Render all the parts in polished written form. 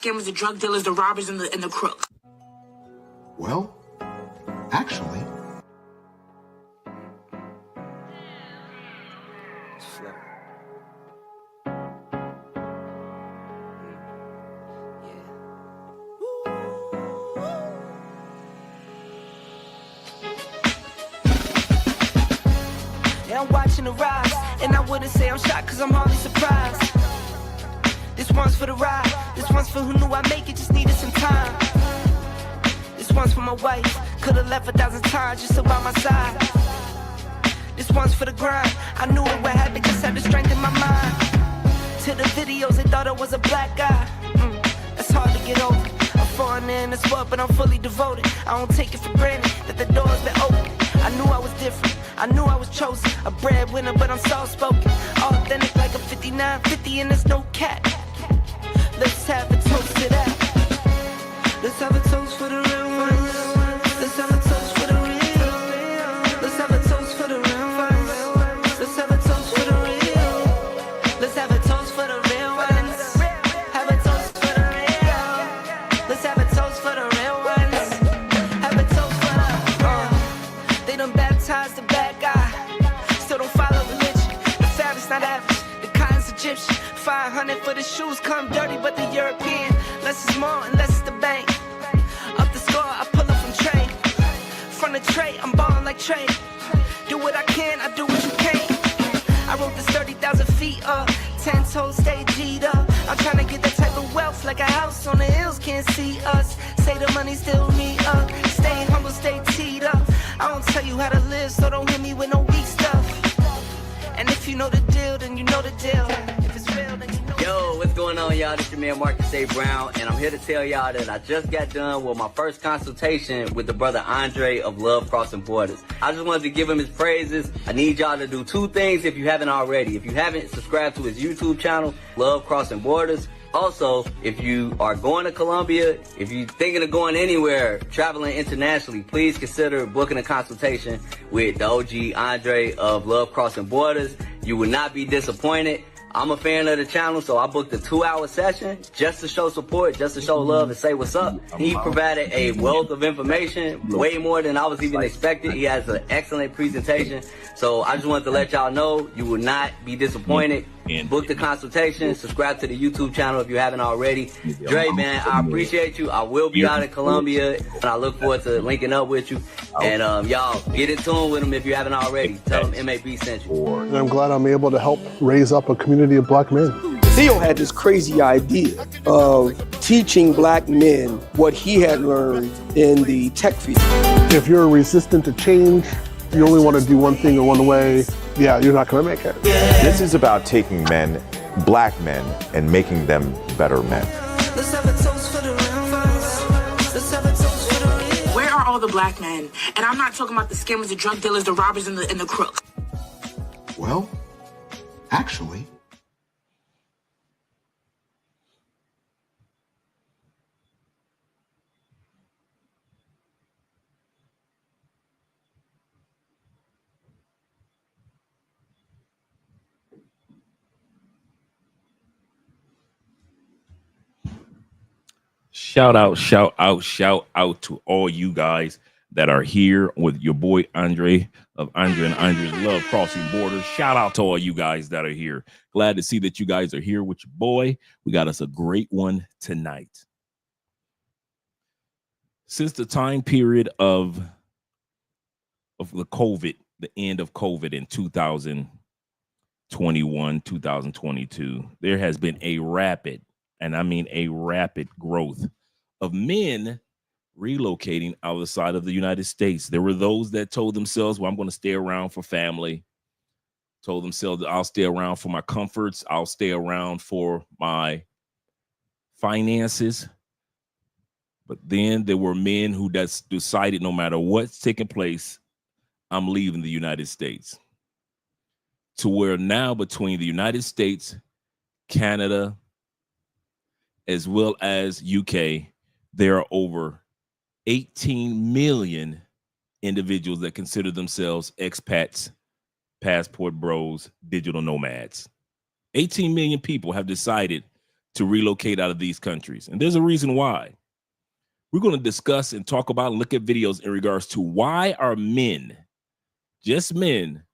Scammers, the drug dealers, the robbers, and the crooks. Well, actually. Yeah, I'm watching the rise, and I wouldn't say I'm shocked, cause I'm hardly surprised. This one's for the ride, this one's for who knew I'd make it, just needed some time. This one's for my wife, could've left 1,000 times just to by my side. This one's for the grind, I knew it would happen, just had the strength in my mind. To the videos, they thought I was a black guy. That's hard to get over. I'm foreigner in this world, but I'm fully devoted. I don't take it for granted that the door's been open. I knew I was different, I knew I was chosen. A breadwinner, but I'm soft-spoken. Authentic like a 5950 and there's no cap. Let's have a toast to that. Let's have a toast for the real ones. Let's have a toast for the real. Let's have a toast for the real ones. Let's have a toast for the real. Let's have a toast for the real ones. Have a toast for the real. Let's have a toast for the real ones. Have a toast for the They done baptized the bad guy. Still don't follow religion. The fabric's not average. The cotton's Egyptian. 500 for the shoes, come dirty, but the European. Less is more and less is the bank. Up the score, I pull up from Trey. From the tray, I'm ballin' like Trey. Do what I can, I do what you can't. I wrote this 30,000 feet up. 10 toes, stay G'd up. I'm tryna get that type of wealth, like a house on the hills, can't see us. Say the money still me up. Stay humble, stay teed up. I don't tell you how to live, so don't hit me with no weak stuff. And if you know the deal, then you know the deal. If it's real, then you know. Yo, what's going on, y'all? This your man Marcus A. Brown, and I'm here to tell y'all that I just got done with my first consultation with the brother Andre of Love Crossing Borders. I just wanted to give him his praises. I need y'all to do two things if you haven't already. If you haven't, subscribe to his YouTube channel, Love Crossing Borders. Also, if you are going to Colombia, if you're thinking of going anywhere, traveling internationally, please consider booking a consultation with the OG Andre of Love Crossing Borders. You will not be disappointed. I'm a fan of the channel, so I booked a 2-hour session just to show support, just to show love and say what's up. He provided a wealth of information, way more than I was even expecting. He has an excellent presentation. So I just wanted to let y'all know you will not be disappointed. Book the consultation, subscribe to the YouTube channel if you haven't already. Dre, man, I appreciate you. I will be out in Colombia, and I look forward to linking up with you. And y'all, get in tune with him if you haven't already. Tell him MAB sent you. And I'm glad I'm able to help raise up a community of black men. Theo had this crazy idea of teaching black men what he had learned in the tech field. If you're resistant to change, you only want to do one thing or one way, yeah, you're not going to make it. This is about taking men, black men, and making them better men. Where are all the black men? And I'm not talking about the scammers, the drug dealers, the robbers, and the crooks. Well, actually. Shout out to all you guys that are here with your boy Andre of Andre and Andre's Love Crossing Borders. Shout out to all you guys that are here. Glad to see that you guys are here with your boy. We got us a great one tonight. Since the time period of the COVID, the end of COVID in 2021, 2022, there has been a rapid, and I mean a rapid growth of men relocating outside of the United States. There were those that told themselves, well, I'm going to stay around for family. Told themselves, I'll stay around for my comforts. I'll stay around for my finances. But then there were men who decided no matter what's taking place, I'm leaving the United States. To where now between the United States, Canada, as well as UK, there are over 18 million individuals that consider themselves expats, passport bros, digital nomads. 18 million people have decided to relocate out of these countries. And there's a reason why. We're going to discuss and talk about and look at videos in regards to why are men, just men,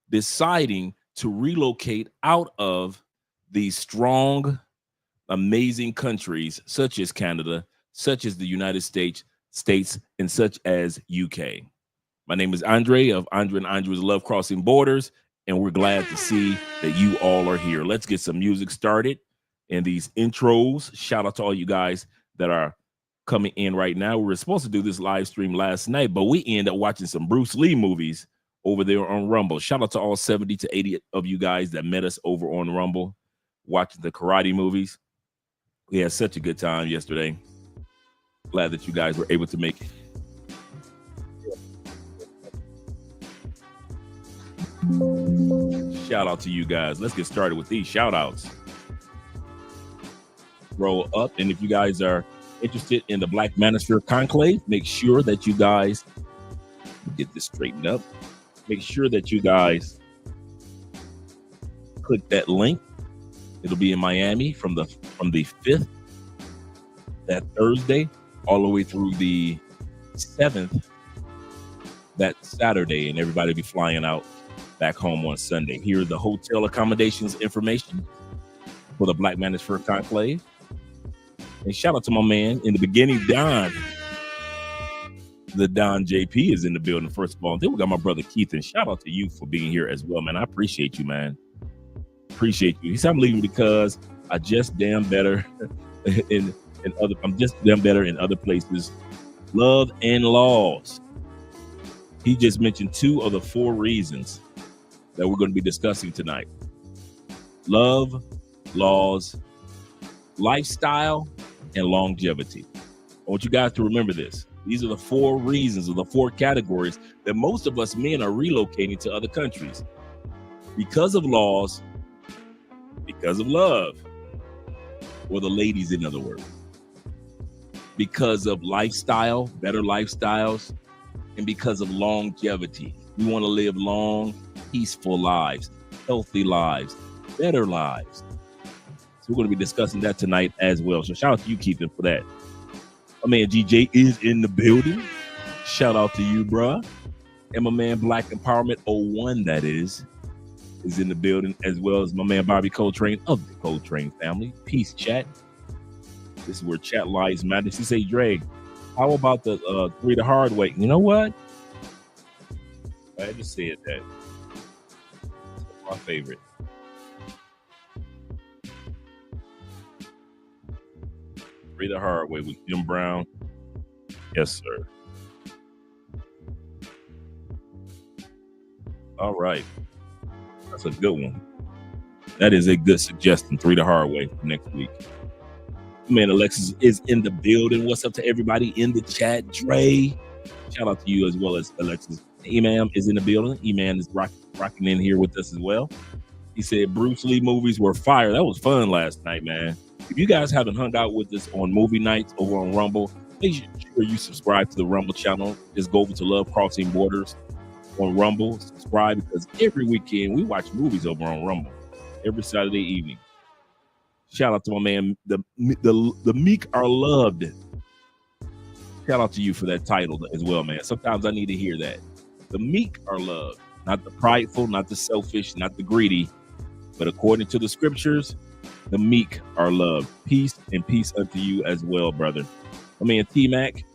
deciding to relocate out of these strong, amazing countries such as Canada, such as the United States, and such as UK. My name is Andre of Andre and Andre's Love Crossing Borders, and we're glad to see that you all are here. Let's get some music started and these intros. Shout out to all you guys that are coming in right now. We were supposed to do this live stream last night, but we ended up watching some Bruce Lee movies over there on Rumble. Shout out to all 70 to 80 of you guys that met us over on Rumble, watching the karate movies. We had such a good time yesterday. Glad that you guys were able to make it. Shout out to you guys. Let's get started with these shout outs. Roll up. And if you guys are interested in the Black Manosphere Conclave, make sure that you guys get this straightened up. Make sure that you guys click that link. It'll be in Miami from the 5th, that Thursday, all the way through the 7th, that Saturday, and everybody will be flying out back home on Sunday. Here are the hotel accommodations information for the Black Manosphere Conclave. And shout out to my man in the beginning, Don. The Don JP is in the building, first of all. Then we got my brother Keith, and shout out to you for being here as well, man. I appreciate you, man. Appreciate you. He said I'm leaving because I just damn better I'm just damn better in other places. Love and laws. He just mentioned 2 of the 4 reasons that we're going to be discussing tonight. Love, laws, lifestyle, and longevity. I want you guys to remember this. These are the 4 reasons, or the 4 categories that most of us men are relocating to other countries. Because of laws, because of love, or the ladies, in other words. Because of lifestyle, better lifestyles, and because of longevity. We want to live long, peaceful lives, healthy lives, better lives. So we're going to be discussing that tonight as well. So shout out to you, Keithan, for that. My man GJ is in the building. Shout out to you, bruh. And my man Black Empowerment 01, that is in the building, as well as my man Bobby Coltrane of the Coltrane family. Peace, chat. This is where chat lies matter. She say, Dre, how about the 3 the hard way? You know what? I just said that. It's my favorite. Read the hard way with Jim Brown. Yes, sir. All right. That's a good one. That is a good suggestion. 3 the hard way for next week. Man, Alexis is in the building. What's up to everybody in the chat? Dre, shout out to you as well as Alexis. Imam is in the building. Imam is rocking in here with us as well. He said Bruce Lee movies were fire. That was fun last night, man. If you guys haven't hung out with us on movie nights over on Rumble, make sure you subscribe to the Rumble channel. Just go over to Love Crossing Borders on Rumble. Subscribe, because every weekend we watch movies over on Rumble. Every Saturday evening. Shout out to my man, the meek are loved. Shout out to you for that title as well, man. Sometimes I need to hear that. The meek are loved. Not the prideful, not the selfish, not the greedy. But according to the scriptures, the meek are loved. Peace and peace unto you as well, brother. My man T-Mac,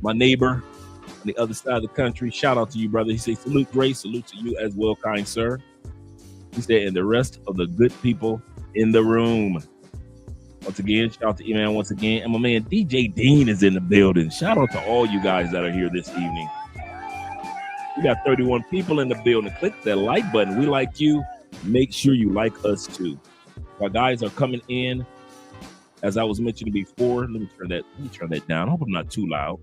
my neighbor on the other side of the country. Shout out to you, brother. He says, salute, grace, salute to you as well, kind sir. He said, and the rest of the good people in the room. Once again, shout out to Iman once again. And my man DJ Dean is in the building. Shout out to all you guys that are here this evening. We got 31 people in the building. Click that like button. We like you. Make sure you like us too. Our guys are coming in. As I was mentioning before, let me turn that down. I hope I'm not too loud.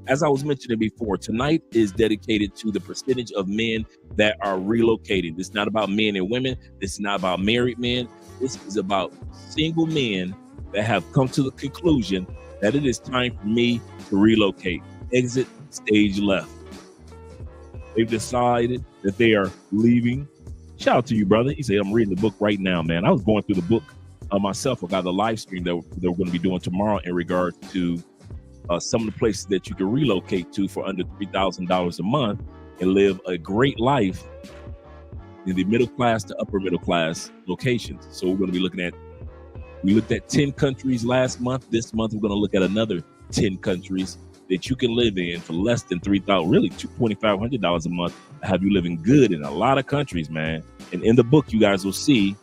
As I was mentioning before, tonight is dedicated to the percentage of men that are relocating. This is not about men and women. This is not about married men. This is about single men that have come to the conclusion that it is time for me to relocate. Exit stage left. They've decided that they are leaving. Shout out to you, brother. He said, I'm reading the book right now, man. I was going through the book myself about the live stream that we're going to be doing tomorrow in regards to some of the places that you can relocate to for under $3,000 a month and live a great life in the middle class to upper middle class locations. So we're going to be we looked at 10 countries last month. This month, we're going to look at another 10 countries that you can live in for less than $3,000, really $2,500 a month, have you living good in a lot of countries, man. And in the book, you guys will see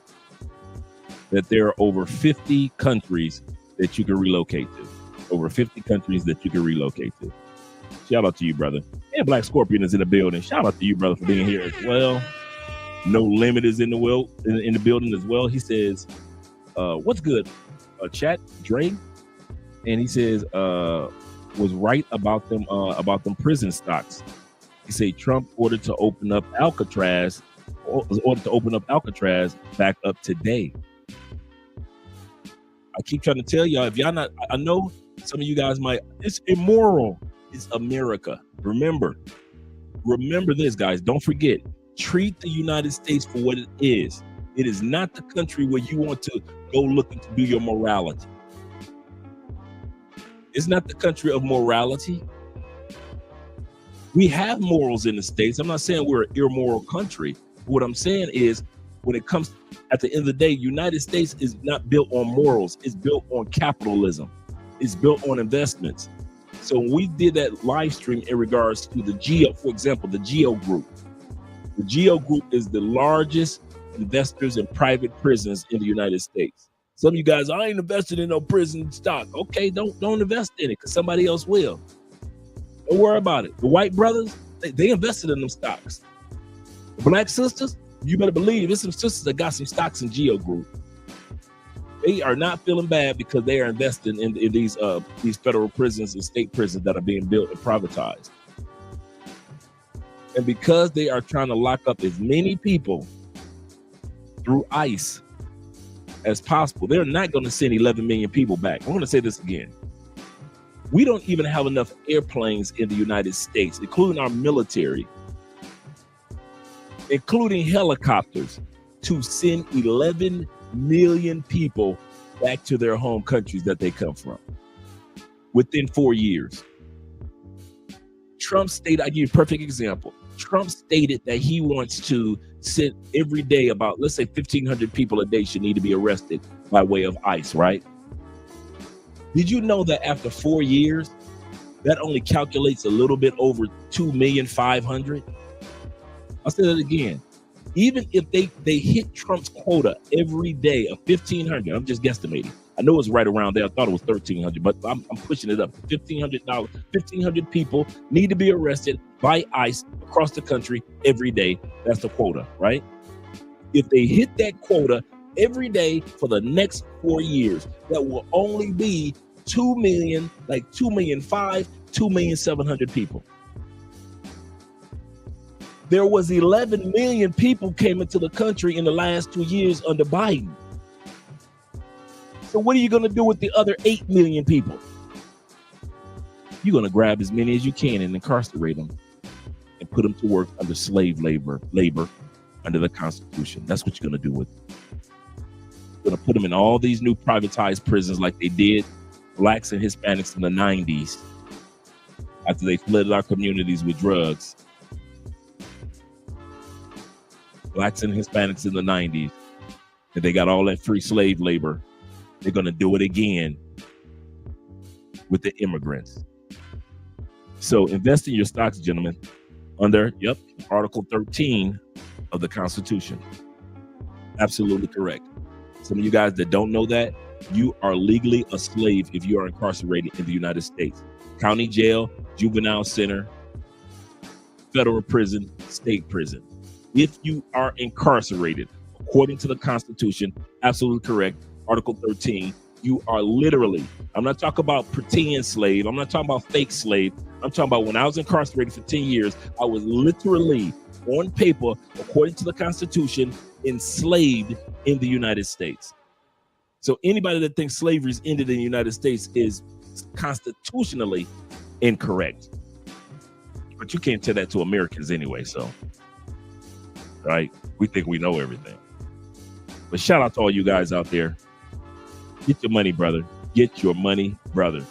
that there are over 50 countries that you can relocate to. Over 50 countries that you can relocate to. Shout out to you, brother. And Black Scorpion is in the building. Shout out to you, brother, for being here as well. No Limit is in the building as well. He says, what's good? Chat, Dre. And he says, was right about them prison stocks. He said Trump ordered to open up Alcatraz back up today. I keep trying to tell y'all, if y'all not, I know some of you guys might, it's immoral. It's America. Remember this, guys. Don't forget, treat the United States for what it is. It is not the country where you want to go looking to do your morality. It's not the country of morality. We have morals in the States. I'm not saying we're an immoral country. What I'm saying is, when it comes at the end of the day, United States is not built on morals. It's built on capitalism. It's built on investments. So when we did that live stream in regards to the GEO, for example, the GEO Group. The GEO Group is the largest investors in private prisons in the United States. Some of you guys, I ain't invested in no prison stock. Okay, don't invest in it because somebody else will. Don't worry about it. The white brothers, they invested in them stocks. The black sisters, you better believe there's some sisters that got some stocks in GEO Group. They are not feeling bad because they are investing in these federal prisons and state prisons that are being built and privatized. And because they are trying to lock up as many people through ICE as possible, they're not going to send 11 million people back. I'm going to say this again. We don't even have enough airplanes in the United States, including our military, including helicopters, to send 11 million people back to their home countries that they come from within 4 years. Trump stated, I give you a perfect example. Trump stated that he wants to send every day about, let's say 1,500 people a day should need to be arrested by way of ICE, right? Did you know that after 4 years, that only calculates a little bit over 2,500,000? I'll say that again. Even if they hit Trump's quota every day of 1,500, I'm just guesstimating. I know it's right around there. I thought it was 1,300, but I'm pushing it up. $1,500 people need to be arrested by ICE across the country every day. That's the quota, right? If they hit that quota every day for the next 4 years, that will only be 2 million, like 2,500,000, 2,700,000 people. There was 11 million people came into the country in the last 2 years under Biden. So what are you going to do with the other 8 million people? You're going to grab as many as you can and incarcerate them and put them to work under slave labor under the Constitution. That's what you're going to do with them. You're going to put them in all these new privatized prisons like they did blacks and Hispanics in the 90s after they flooded our communities with drugs. Blacks and Hispanics in the 90s, and they got all that free slave labor. They're going to do it again with the immigrants. So invest in your stocks, gentlemen, under, Article 13 of the Constitution. Absolutely correct. Some of you guys that don't know that, you are legally a slave if you are incarcerated in the United States. County jail, juvenile center, federal prison, state prison. If you are incarcerated, according to the Constitution, absolutely correct, Article 13, you are literally, I'm not talking about pretend slave, I'm not talking about fake slave, I'm talking about when I was incarcerated for 10 years, I was literally, on paper, according to the Constitution, enslaved in the United States. So anybody that thinks slavery's ended in the United States is constitutionally incorrect. But you can't tell that to Americans anyway, so. Right? We think we know everything. But shout out to all you guys out there. Get your money, brother. Get your money, brother.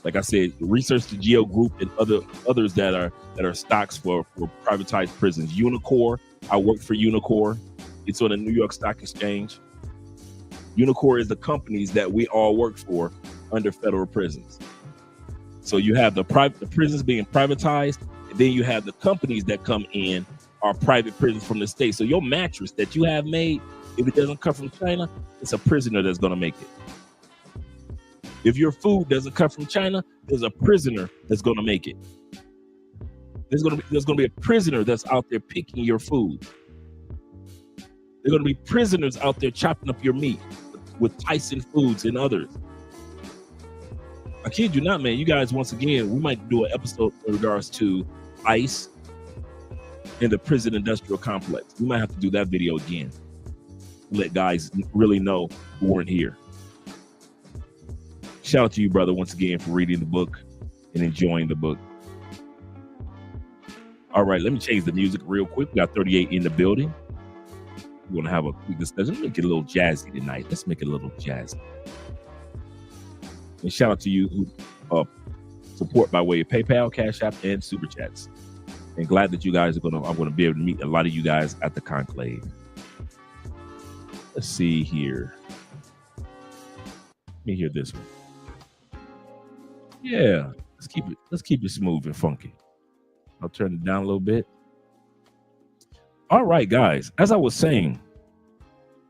Like I said, research the Geo Group and others that are stocks for privatized prisons. Unicor, I work for Unicor. It's on the New York Stock Exchange. Unicor is the companies that we all work for under federal prisons. So you have the prisons being privatized, and then you have the companies that come in are private prisons from the state. So your mattress that you have made, if it doesn't come from China, it's a prisoner that's going to make it. If your food doesn't come from China, there's a prisoner that's going to make it. There's going to be a prisoner that's out there picking your food. There's going to be prisoners out there chopping up your meat with Tyson Foods and others. I kid you not, man. You guys, once again, we might do an episode in regards to ICE and the prison industrial complex. We might have to do that video again. Let guys really know who weren't here. Shout out to you, brother, once again for reading the book and enjoying the book. All right, let me change the music real quick. We got 38 in the building. We're going to have a quick discussion. Let's make it a little jazzy tonight. Let's make it a little jazzy. And shout out to you who support by way of PayPal, Cash App, and Super Chats. And glad that you guys I'm going to be able to meet a lot of you guys at the conclave. Let's see here. Let me hear this one. Yeah, let's keep it smooth and funky. I'll turn it down a little bit. All right, guys. As I was saying,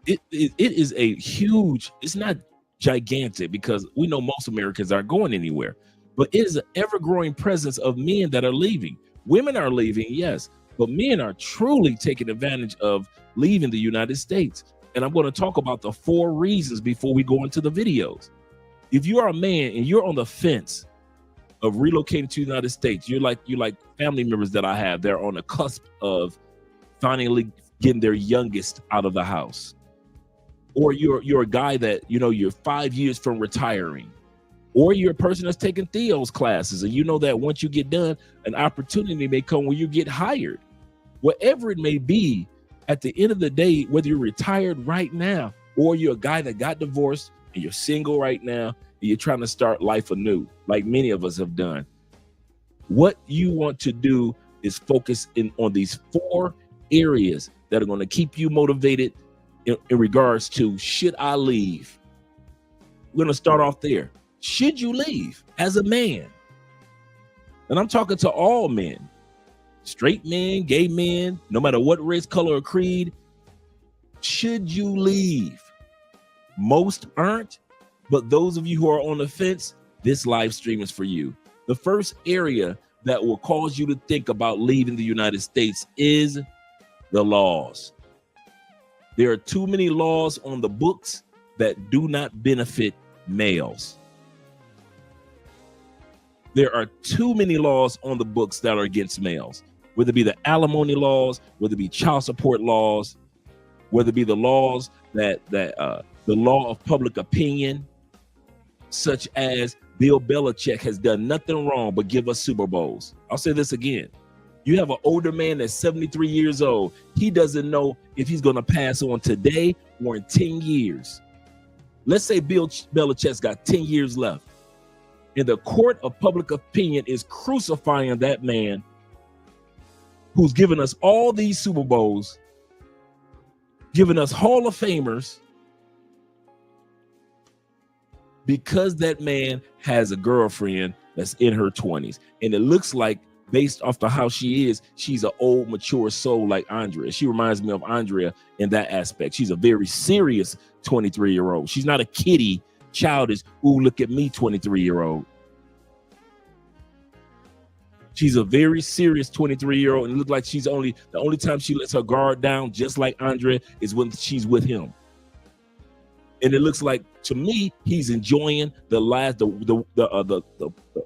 it is a huge. It's not gigantic because we know most Americans aren't going anywhere, but it is an ever-growing presence of men that are leaving. Women are leaving, yes, but men are truly taking advantage of leaving the United States. And I'm going to talk about the 4 reasons before we go into the videos. If you are a man and you're on the fence of relocating to the United States, you're like family members that I have. They're on the cusp of finally getting their youngest out of the house. Or you're a guy that, you're 5 years from retiring. Or you're a person that's taking Theo's classes, and you know that once you get done, an opportunity may come where you get hired. Whatever it may be, at the end of the day, whether you're retired right now or you're a guy that got divorced and you're single right now and you're trying to start life anew, like many of us have done, what you want to do is focus in on these 4 areas that are going to keep you motivated in regards to, should I leave? We're going to start off there. Should you leave as a man? And I'm talking to all men. Straight men, gay men, no matter what race, color, or creed, should you leave? Most aren't, but those of you who are on the fence, this live stream is for you. The first area that will cause you to think about leaving the United States is the laws. There are too many laws on the books that do not benefit males. There are too many laws on the books that are against males. Whether it be the alimony laws, whether it be child support laws, whether it be the laws that the law of public opinion, such as Bill Belichick has done nothing wrong but give us Super Bowls. I'll say this again. You have an older man that's 73 years old. He doesn't know if he's going to pass on today or in 10 years. Let's say Bill Belichick's got 10 years left. And the court of public opinion is crucifying that man who's given us all these Super Bowls, giving us Hall of Famers, because that man has a girlfriend that's in her 20s. And it looks like, based off of how she is, she's an old, mature soul like Andrea. She reminds me of Andrea in that aspect. She's a very serious 23-year-old. She's not a kiddie, childish, ooh, look at me, 23-year-old. She's a very serious 23-year-old, and it looks like the only time she lets her guard down, just like Andrea, is when she's with him. And it looks like, to me, he's enjoying the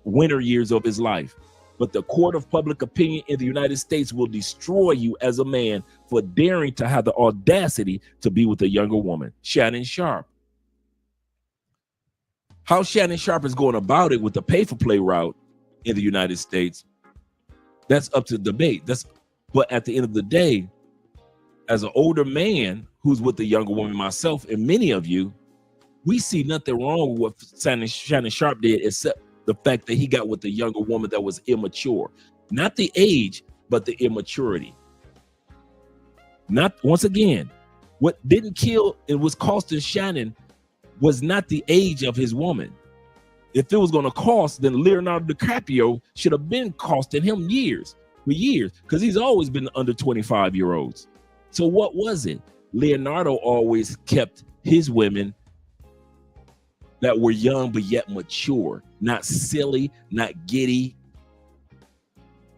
winter years of his life. But the court of public opinion in the United States will destroy you as a man for daring to have the audacity to be with a younger woman. Shannon Sharp. How Shannon Sharp is going about it with the pay-for-play route in the United States, that's up to debate. But at the end of the day, as an older man who's with a younger woman, myself and many of you, We see nothing wrong with what Shannon Sharp did, except the fact that he got with a younger woman that was immature. Not the age, but the immaturity. Not, once again, what didn't kill and was costing Shannon was not the age of his woman. If it was going to cost, then Leonardo DiCaprio should have been costing him years, because he's always been under 25-year-olds. So what was it? Leonardo always kept his women that were young but yet mature, not silly, not giddy.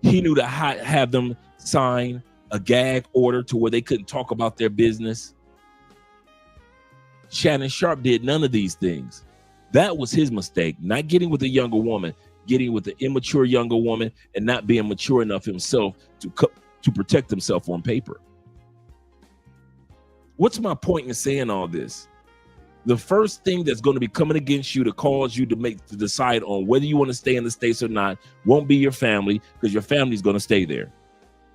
He knew to have them sign a gag order to where they couldn't talk about their business. Shannon Sharp did none of these things. That was his mistake, not getting with a younger woman, getting with an immature younger woman, and not being mature enough himself to protect himself on paper. What's my point in saying all this? The first thing that's going to be coming against you to cause you to decide on whether you want to stay in the States or not won't be your family, because your family's going to stay there.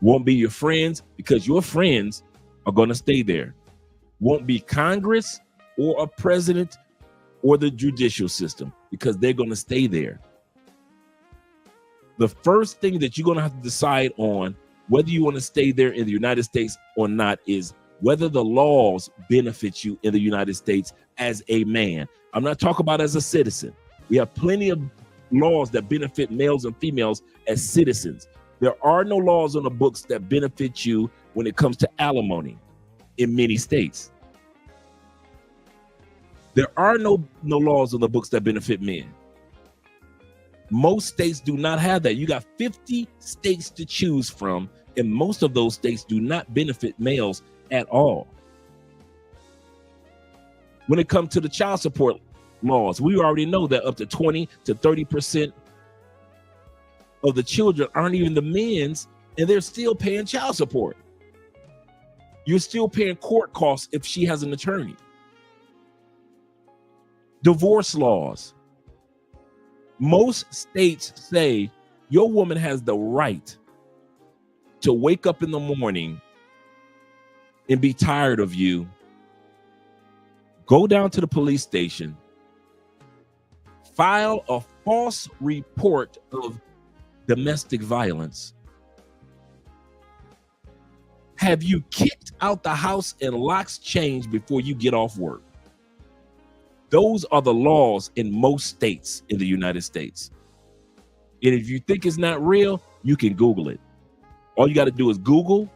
Won't be your friends, because your friends are going to stay there. Won't be Congress or a president or the judicial system, because they're going to stay there. The first thing that you're going to have to decide on whether you want to stay there in the United States or not is whether the laws benefit you in the United States as a man. I'm not talking about as a citizen. We have plenty of laws that benefit males and females as citizens. There are no laws on the books that benefit you when it comes to alimony in many states. There are no laws on the books that benefit men. Most states do not have that. You got 50 states to choose from, and most of those states do not benefit males at all. When it comes to the child support laws, we already know that up to 20 to 30% of the children aren't even the men's, and they're still paying child support. You're still paying court costs if she has an attorney. Divorce laws. Most states say your woman has the right to wake up in the morning and be tired of you, go down to the police station, file a false report of domestic violence, have you kicked out the house and locks changed before you get off work. Those are the laws in most states in the United States. And if you think it's not real, you can Google it. All you got to do is Google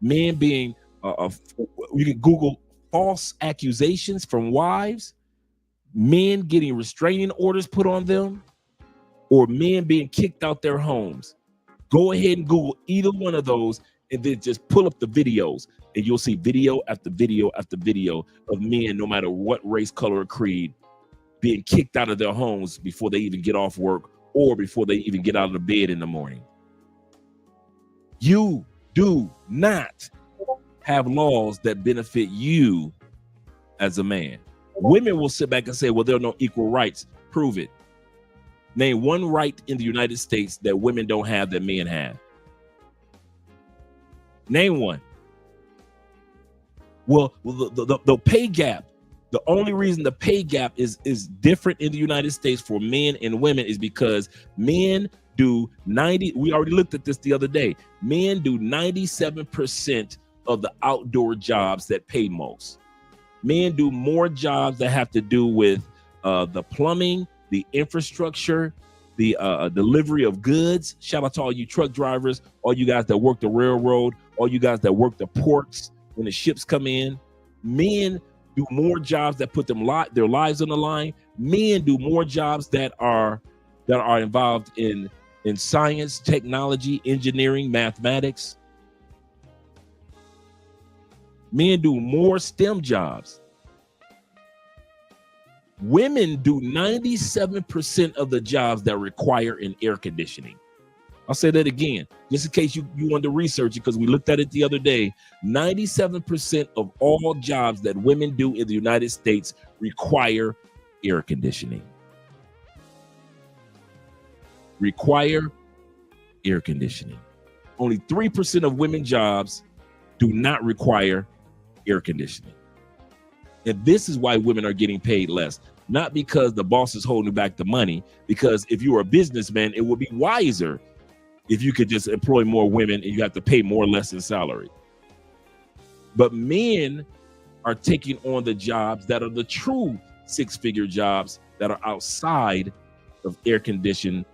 men being, you can Google false accusations from wives, men getting restraining orders put on them, or men being kicked out their homes. Go ahead and Google either one of those, and then just pull up the videos, and you'll see video after video after video of men, no matter what race, color, or creed, being kicked out of their homes before they even get off work or before they even get out of the bed in the morning. You do not have laws that benefit you as a man. Women will sit back and say, well, there are no equal rights. Prove it. Name one right in the United States that women don't have that men have. Name one. Well, the pay gap, the only reason the pay gap is different in the United States for men and women is because men do we already looked at this the other day. Men do 97% of the outdoor jobs that pay most. Men do more jobs that have to do with the plumbing, the infrastructure, the delivery of goods. Shout out to all you truck drivers, all you guys that work the railroad, all you guys that work the ports when the ships come in. Men do more jobs that put their lives on the line. Men do more jobs that are involved in science, technology, engineering, mathematics. Men do more STEM jobs. Women do 97% of the jobs that require an air conditioning. I'll say that again, just in case you want to research it, because we looked at it the other day. 97% of all jobs that women do in the United States require air conditioning. Require air conditioning. Only 3% of women's jobs do not require air conditioning. And this is why women are getting paid less. Not because the boss is holding back the money, because if you were a businessman, it would be wiser if you could just employ more women and you have to pay more or less in salary. But men are taking on the jobs that are the true six-figure jobs that are outside of air-conditioned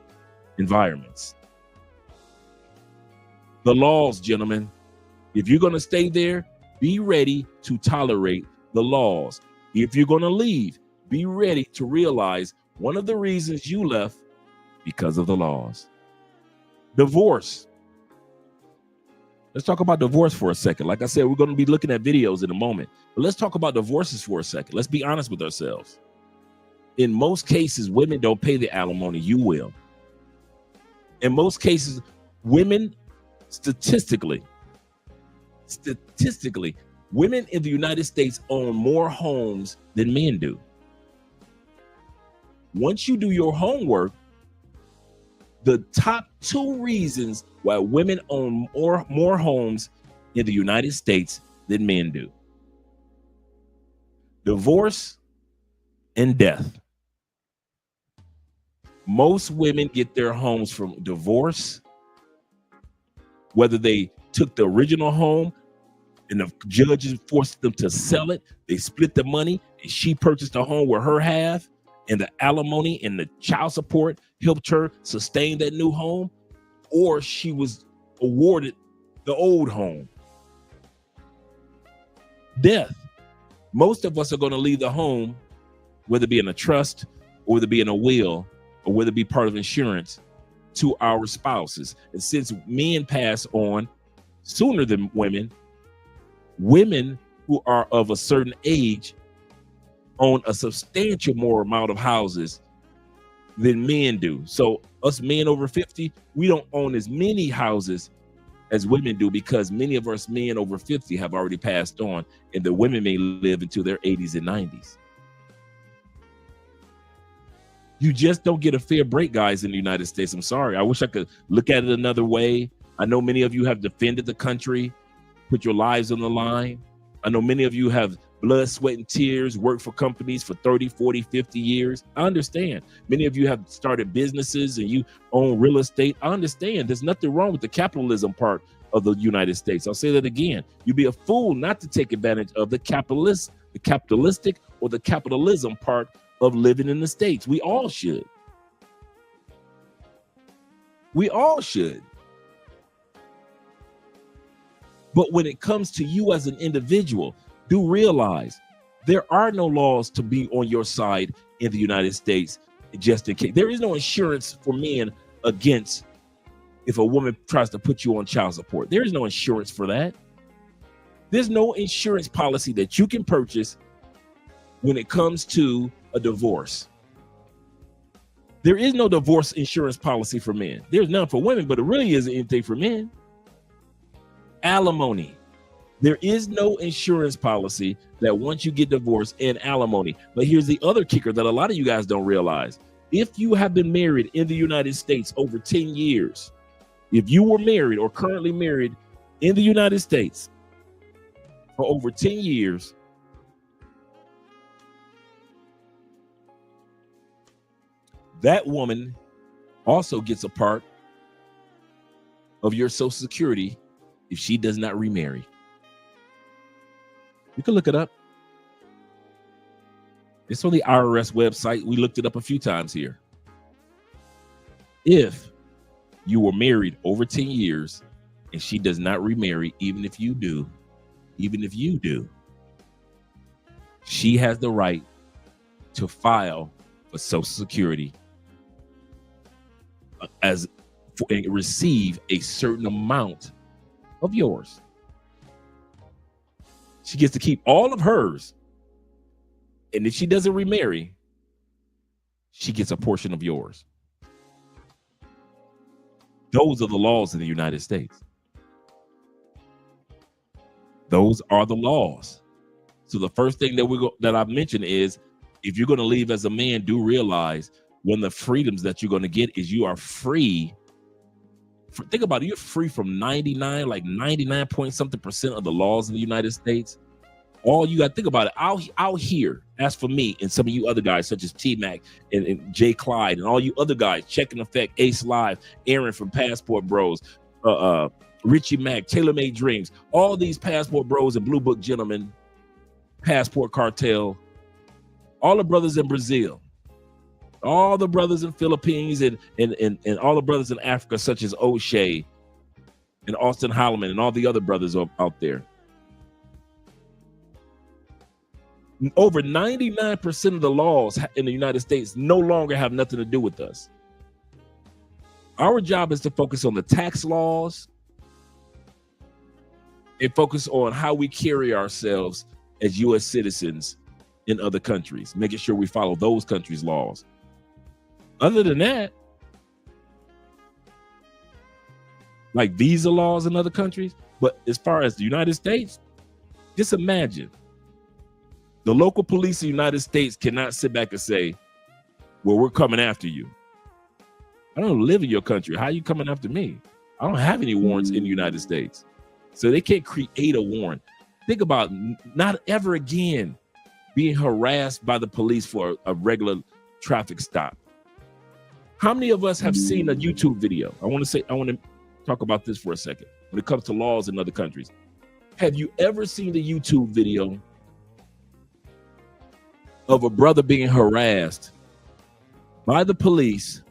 environments. The laws, gentlemen, if you're going to stay there, be ready to tolerate the laws. If you're going to leave, be ready to realize one of the reasons you left because of the laws. Divorce. Let's talk about divorce for a second. Like I said, we're going to be looking at videos in a moment, but let's talk about divorces for a second. Let's be honest with ourselves. In most cases, women don't pay the alimony. You will. In most cases, women, statistically, women in the United States own more homes than men do. Once you do your homework, the top two reasons why women own more homes in the United States than men do: divorce and death. Most women get their homes from divorce, whether they took the original home and the judges forced them to sell it, they split the money, and she purchased a home with her half, and the alimony and the child support helped her sustain that new home, or she was awarded the old home. Death. Most of us are going to leave the home, whether it be in a trust, or whether it be in a will, or whether it be part of insurance, to our spouses. And since men pass on sooner than women, women who are of a certain age own a substantial more amount of houses than men do. So us men over 50, we don't own as many houses as women do, because many of us men over 50 have already passed on, and the women may live into their 80s and 90s. You just don't get a fair break, guys, in the United States. I'm sorry. I wish I could look at it another way. I know many of you have defended the country, put your lives on the line. I know many of you have blood, sweat, and tears, worked for companies for 30, 40, 50 years. I understand. Many of you have started businesses and you own real estate. I understand. There's nothing wrong with the capitalism part of the United States. I'll say that again. You'd be a fool not to take advantage of the capitalistic or the capitalism part of living in the States. We all should. We all should. But when it comes to you as an individual, do realize there are no laws to be on your side in the United States, just in case. There is no insurance for men against if a woman tries to put you on child support. There is no insurance for that. There's no insurance policy that you can purchase when it comes to a divorce. There is no divorce insurance policy for men. There's none for women, but it really isn't anything for men. Alimony. There is no insurance policy that once you get divorced and alimony. But here's the other kicker that a lot of you guys don't realize. If you have been married in the United States over 10 years, if you were married or currently married in the United States for over 10 years, that woman also gets a part of your Social Security if she does not remarry. You can look it up. It's on the IRS website. We looked it up a few times here. If you were married over 10 years and she does not remarry, even if you do, she has the right to file for Social Security and receive a certain amount of yours. She gets to keep all of hers. And if she doesn't remarry, she gets a portion of yours. Those are the laws in the United States. Those are the laws. So the first thing that I've mentioned is, if you're going to leave as a man, do realize one of the freedoms that you're going to get is you are free. Think about it. You're free from 99 point something % of the laws in the United States All you got to think about it. Out here, as for me and some of you other guys, such as T-Mac and Jay Clyde and all you other guys, Check and Effect, Ace Live, Aaron from Passport Bros, Richie Mack, Taylor Made Dreams, all these Passport Bros and Blue Book Gentlemen, Passport Cartel, all the brothers in Brazil, all the brothers in Philippines and all the brothers in Africa, such as O'Shea and Austin Holloman and all the other brothers out there. Over 99% of the laws in the United States no longer have nothing to do with us. Our job is to focus on the tax laws and focus on how we carry ourselves as U.S. citizens in other countries, making sure we follow those countries' laws. Other than that, like visa laws in other countries, but as far as the United States, just imagine the local police in the United States cannot sit back and say, well, we're coming after you. I don't live in your country. How are you coming after me? I don't have any warrants in the United States. So they can't create a warrant. Think about not ever again being harassed by the police for a regular traffic stop. How many of us have seen a YouTube video? I want to talk about this for a second when it comes to laws in other countries. Have you ever seen a YouTube video of a brother being harassed by the police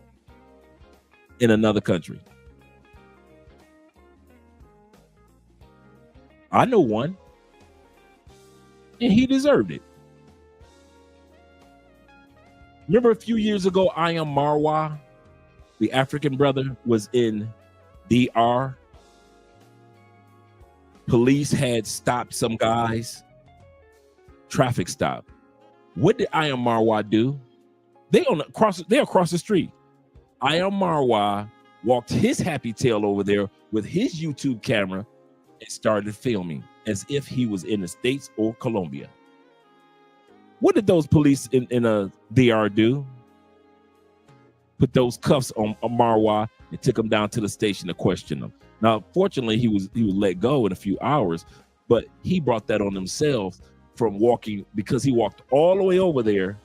in another country? I know one, and he deserved it. Remember a few years ago, I Am Marwa, the African brother, was in DR. Police had stopped some guys, traffic stop. What did I Am Marwa do? They're across the street. I Am Marwa walked his happy tail over there with his YouTube camera and started filming as if he was in the States or Colombia. What did those police in DR do? Put those cuffs on Marwa and took him down to the station to question him. Now, fortunately, he was let go in a few hours, but he brought that on himself from walking, because he walked all the way over there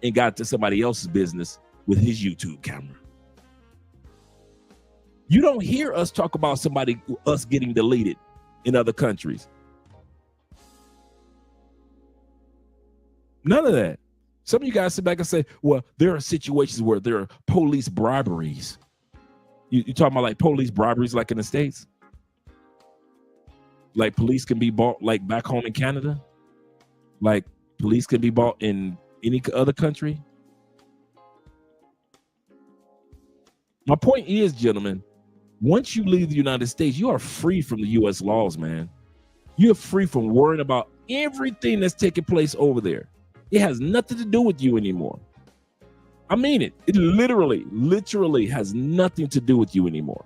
and got to somebody else's business with his YouTube camera. You don't hear us talk about us getting deleted in other countries. None of that. Some of you guys sit back and say, well, there are situations where there are police briberies. You talking about like police briberies like in the States? Like police can be bought like back home in Canada? Like police can be bought in any other country? My point is, gentlemen, once you leave the United States, you are free from the U.S. laws, man. You're free from worrying about everything that's taking place over there. It has nothing to do with you anymore. I mean it. It literally has nothing to do with you anymore.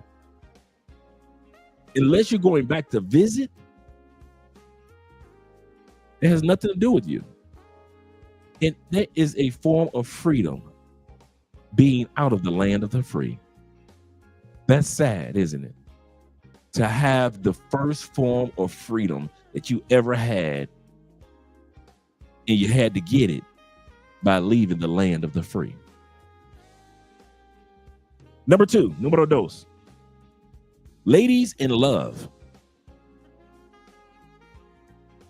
Unless you're going back to visit, it has nothing to do with you. And that is a form of freedom, being out of the land of the free. That's sad, isn't it? To have the first form of freedom that you ever had, and you had to get it by leaving the land of the free. Number two, numero dos. Ladies in love.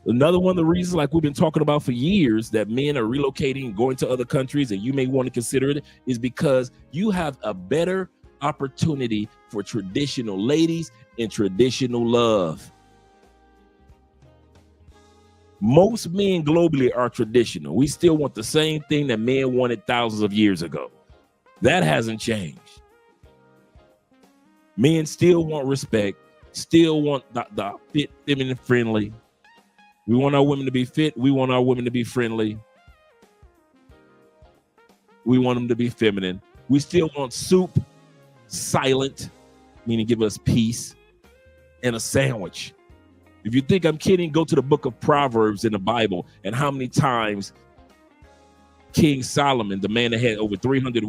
Another one of the reasons, like we've been talking about for years, that men are relocating, going to other countries, and you may want to consider it, is because you have a better opportunity for traditional ladies and traditional love. Most men globally are traditional. We still want the same thing that men wanted thousands of years ago. That hasn't changed. Men still want respect, still want the fit, feminine, friendly. We want our women to be fit. We want our women to be friendly. We want them to be feminine. We still want soup, silent, meaning give us peace, and a sandwich. If you think I'm kidding, go to the book of Proverbs in the Bible and how many times King Solomon, the man that had over 300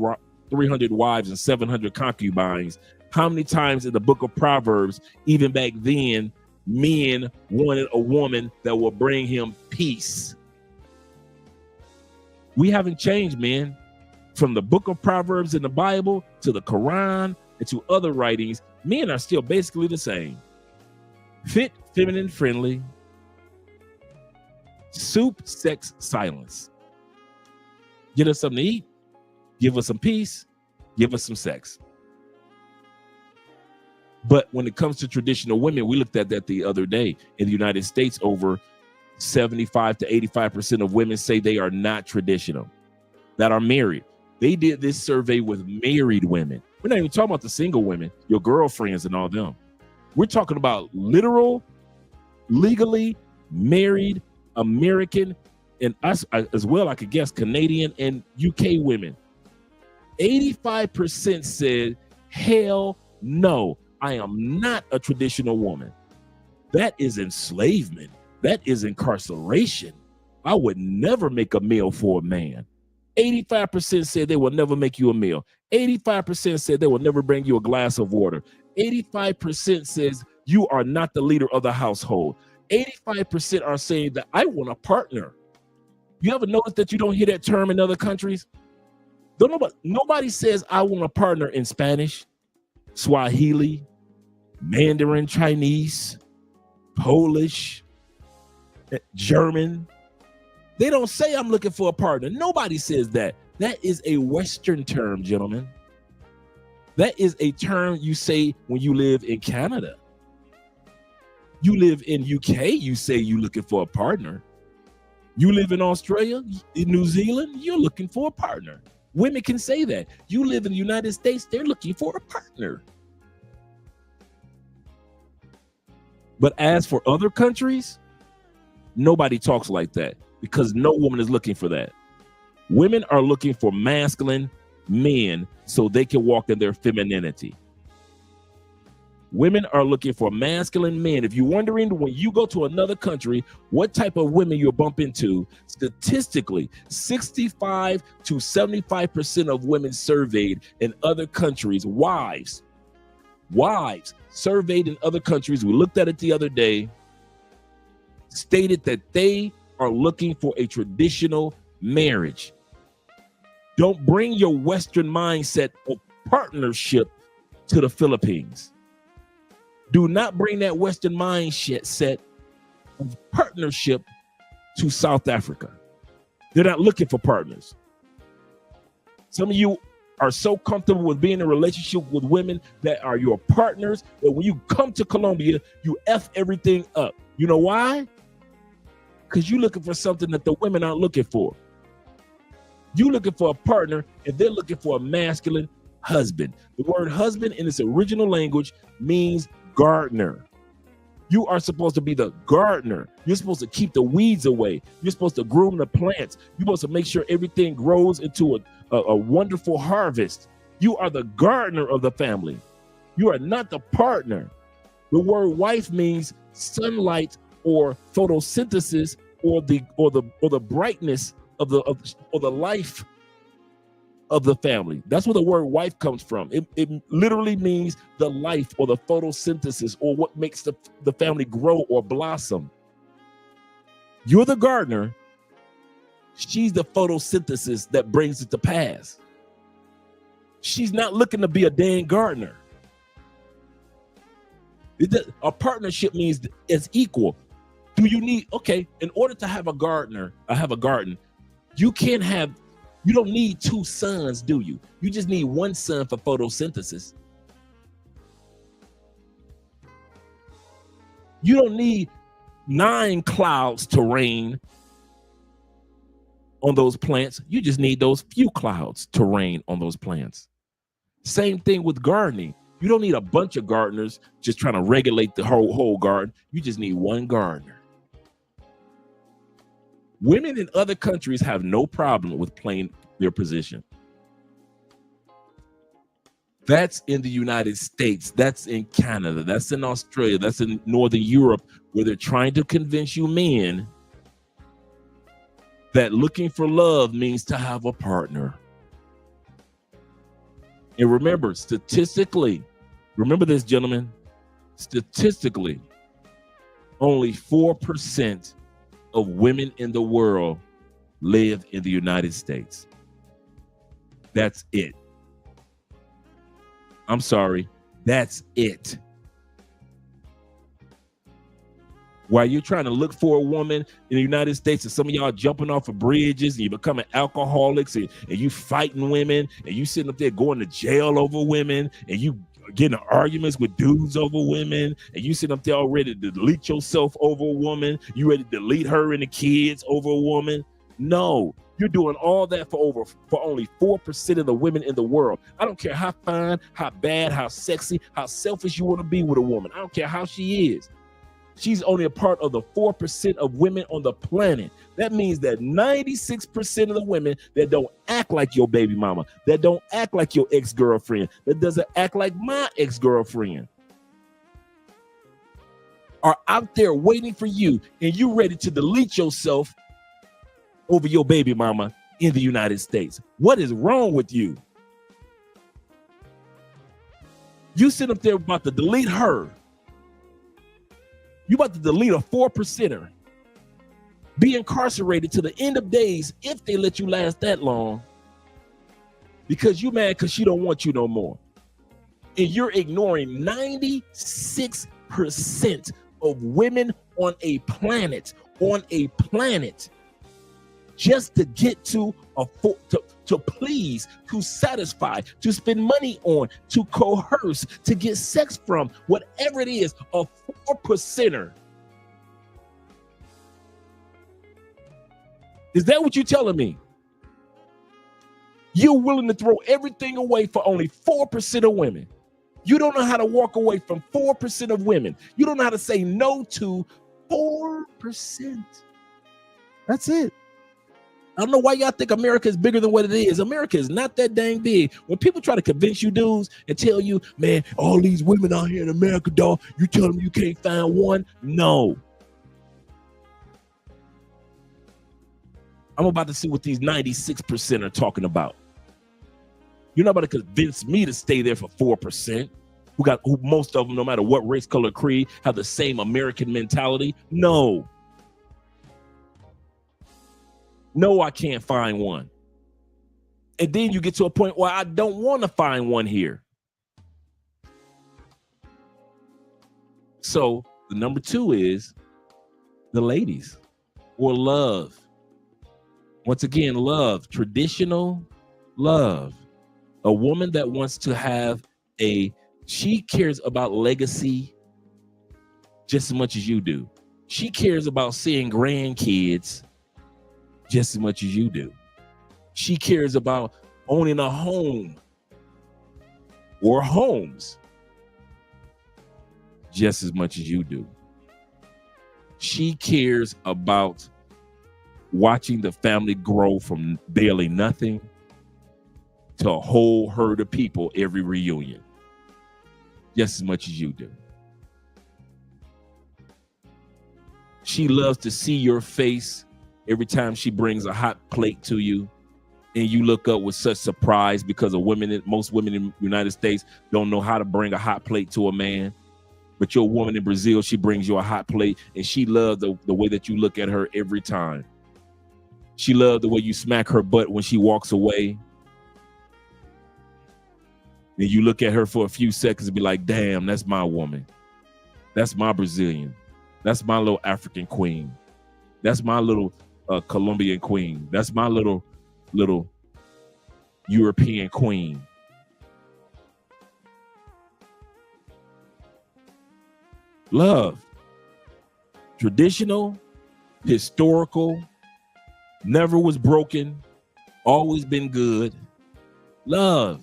wives and 700 concubines, how many times in the book of Proverbs, even back then, men wanted a woman that will bring him peace. We haven't changed, man. From the book of Proverbs in the Bible to the Quran and to other writings, men are still basically the same. Fit, feminine, friendly. Soup, sex, silence. Get us something to eat. Give us some peace. Give us some sex. But when it comes to traditional women, we looked at that the other day. In the United States, over 75 to 85% of women say they are not traditional, that are married. They did this survey with married women. We're not even talking about the single women, your girlfriends and all them. We're talking about literal, legally married American, and us as well, I could guess, Canadian and UK women. 85% said, hell no, I am not a traditional woman. That is enslavement. That is incarceration. I would never make a meal for a man. 85% said they will never make you a meal. 85% said they will never bring you a glass of water. 85% says you are not the leader of the household. 85% are saying that I want a partner. You ever notice that you don't hear that term in other countries? Nobody says I want a partner in Spanish, Swahili, Mandarin Chinese, Polish, German. They don't say I'm looking for a partner. Nobody says that. That is a Western term, gentlemen. That is a term you say when you live in Canada. You live in UK, you say you're looking for a partner. You live in Australia, in New Zealand, you're looking for a partner. Women can say that. You live in the United States, they're looking for a partner. But as for other countries, nobody talks like that because no woman is looking for that. Women are looking for masculine men so they can walk in their femininity. Women are looking for masculine men. If you're wondering, when you go to another country, what type of women you'll bump into, statistically, 65 to 75% of women surveyed in other countries, wives surveyed in other countries, we looked at it the other day, stated that they are looking for a traditional marriage. Don't bring your Western mindset of partnership to the Philippines. Do not bring that Western mindset of partnership to South Africa. They're not looking for partners. Some of you are so comfortable with being in a relationship with women that are your partners that when you come to Colombia, you F everything up. You know why? Because you're looking for something that the women aren't looking for. You're looking for a partner and they're looking for a masculine husband. The word husband in its original language means gardener. You are supposed to be the gardener. You're supposed to keep the weeds away. You're supposed to groom the plants. You're supposed to make sure everything grows into a wonderful harvest. You are the gardener of the family. You are not the partner. The word wife means sunlight or photosynthesis or the brightness of the life of the family. That's where the word wife comes from. It literally means the life or the photosynthesis or what makes the family grow or blossom. You're the gardener. She's the photosynthesis that brings it to pass. She's not looking to be a dang gardener. A partnership means it's equal. Do you need, okay, in order to have a garden, you don't need two sons, do you? You just need one son for photosynthesis. You don't need 9 clouds to rain on those plants. You just need those few clouds to rain on those plants. Same thing with gardening. You don't need a bunch of gardeners just trying to regulate the whole garden. You just need one gardener. Women in other countries have no problem with playing their position. That's in the United States. That's in Canada. That's in Australia. That's in Northern Europe, where they're trying to convince you men that looking for love means to have a partner. And remember, statistically, remember this, gentlemen, statistically, Only 4% of women in the world live in the United States. That's it. I'm sorry. That's it. While you're trying to look for a woman in the United States, and some of y'all jumping off of bridges and you're becoming alcoholics and you fighting women and you sitting up there going to jail over women and you getting arguments with dudes over women and you sitting up there all ready to delete yourself over a woman. You ready to delete her and the kids over a woman. No, you're doing all that for only 4% of the women in the world. I don't care how fine, how bad, how sexy, how selfish you want to be with a woman. I don't care how she is. She's only a part of the 4% of women on the planet. That means that 96% of the women that don't act like your baby mama, that don't act like your ex-girlfriend, that doesn't act like my ex-girlfriend, are out there waiting for you, and you ready to delete yourself over your baby mama in the United States. What is wrong with you? You sit up there about to delete her. You about to delete a 4%er, be incarcerated to the end of days if they let you last that long, because you mad because she don't want you no more. And you're ignoring 96% of women on a planet, just to get to please, to satisfy, to spend money on, to coerce, to get sex from, whatever it is, a 4%er. Is that what you're telling me? You're willing to throw everything away for only 4% of women. You don't know how to walk away from 4% of women. You don't know how to say no to 4%. That's it. I don't know why y'all think America is bigger than what it is. America is not that dang big. When people try to convince you dudes and tell you, man, all these women out here in America, dog, you tell them you can't find one? No. I'm about to see what these 96% are talking about. You're not about to convince me to stay there for 4%, who most of them, no matter what race, color, creed, have the same American mentality. No. No, I can't find one. And then you get to a point where I don't want to find one here. So the number 2 is the ladies, or love. Once again, love, traditional love. A woman that wants to have she cares about legacy just as much as you do. She cares about seeing grandkids just as much as you do. She cares about owning a home or homes just as much as you do. She cares about watching the family grow from barely nothing to a whole herd of people every reunion just as much as you do. She loves to see your face every time she brings a hot plate to you and you look up with such surprise, because most women in the United States don't know how to bring a hot plate to a man. But your woman in Brazil, she brings you a hot plate and she loves the way that you look at her every time. She loves the way you smack her butt when she walks away. And you look at her for a few seconds and be like, damn, that's my woman. That's my Brazilian. That's my little African queen. That's my little Colombian queen. That's my little European queen. Love. Traditional, historical, never was broken, always been good. Love.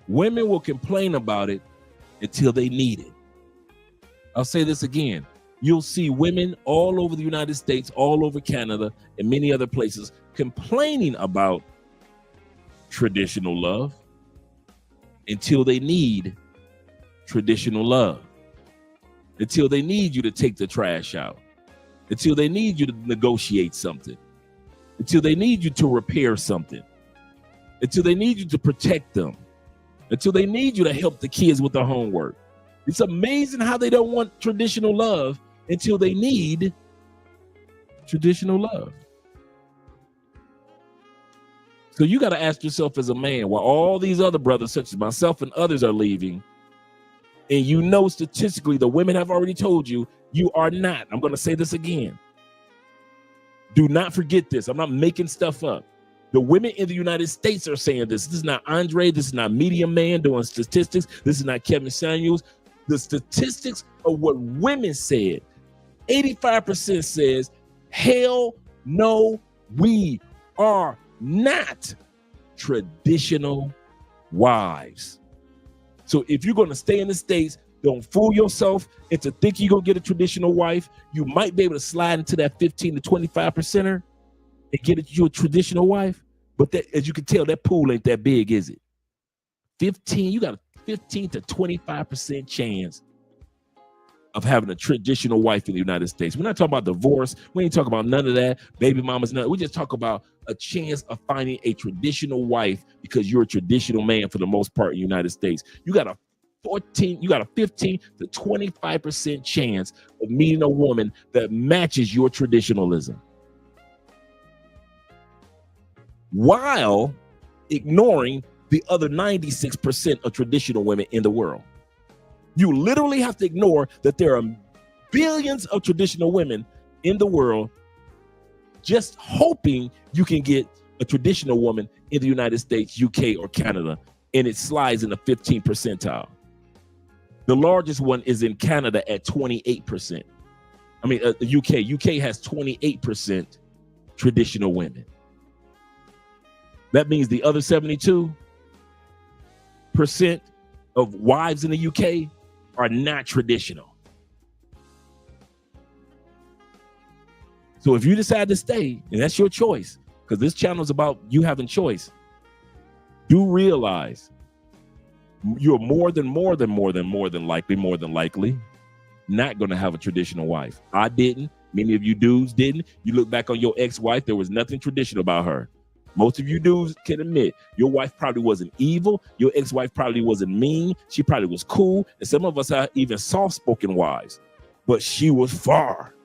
Women will complain about it until they need it. I'll say this again. You'll see women all over the United States, all over Canada, and many other places complaining about traditional love until they need traditional love, until they need you to take the trash out, until they need you to negotiate something, until they need you to repair something, until they need you to protect them, until they need you to help the kids with their homework, It's amazing how they don't want traditional love until they need traditional love. So you got to ask yourself as a man, while all these other brothers, such as myself and others, are leaving, and you know statistically the women have already told you, you are not. I'm going to say this again. Do not forget this. I'm not making stuff up. The women in the United States are saying this. This is not Andre. This is not Medium Man doing statistics. This is not Kevin Samuels. The statistics of what women said. 85% says, hell no, we are not traditional wives. So if you're going to stay in the States, don't fool yourself into thinking you're going to get a traditional wife. You might be able to slide into that 15 to 25%er and get you a traditional wife. But that, as you can tell, that pool ain't that big, is it? 15, you got a 15 to 25% chance of having a traditional wife in the United States. We're not talking about divorce. We ain't talking about none of that. Baby mamas, none. We just talk about a chance of finding a traditional wife because you're a traditional man for the most part in the United States. You got a 15 to 25% chance of meeting a woman that matches your traditionalism, while ignoring the other 96% of traditional women in the world. You literally have to ignore that there are billions of traditional women in the world just hoping you can get a traditional woman in the United States, UK, or Canada, and it slides in the 15th percentile. The largest one is in Canada at 28%. I mean, the UK. UK has 28% traditional women. That means the other 72% of wives in the UK are not traditional. So if you decide to stay, and that's your choice, because this channel is about you having choice, do realize you're more than likely not going to have a traditional wife. I didn't. Many of you dudes didn't. You look back on your ex-wife, there was nothing traditional about her. Most of you dudes can admit your wife probably wasn't evil. Your ex-wife probably wasn't mean. She probably was cool. And some of us have even soft-spoken wives, but she was far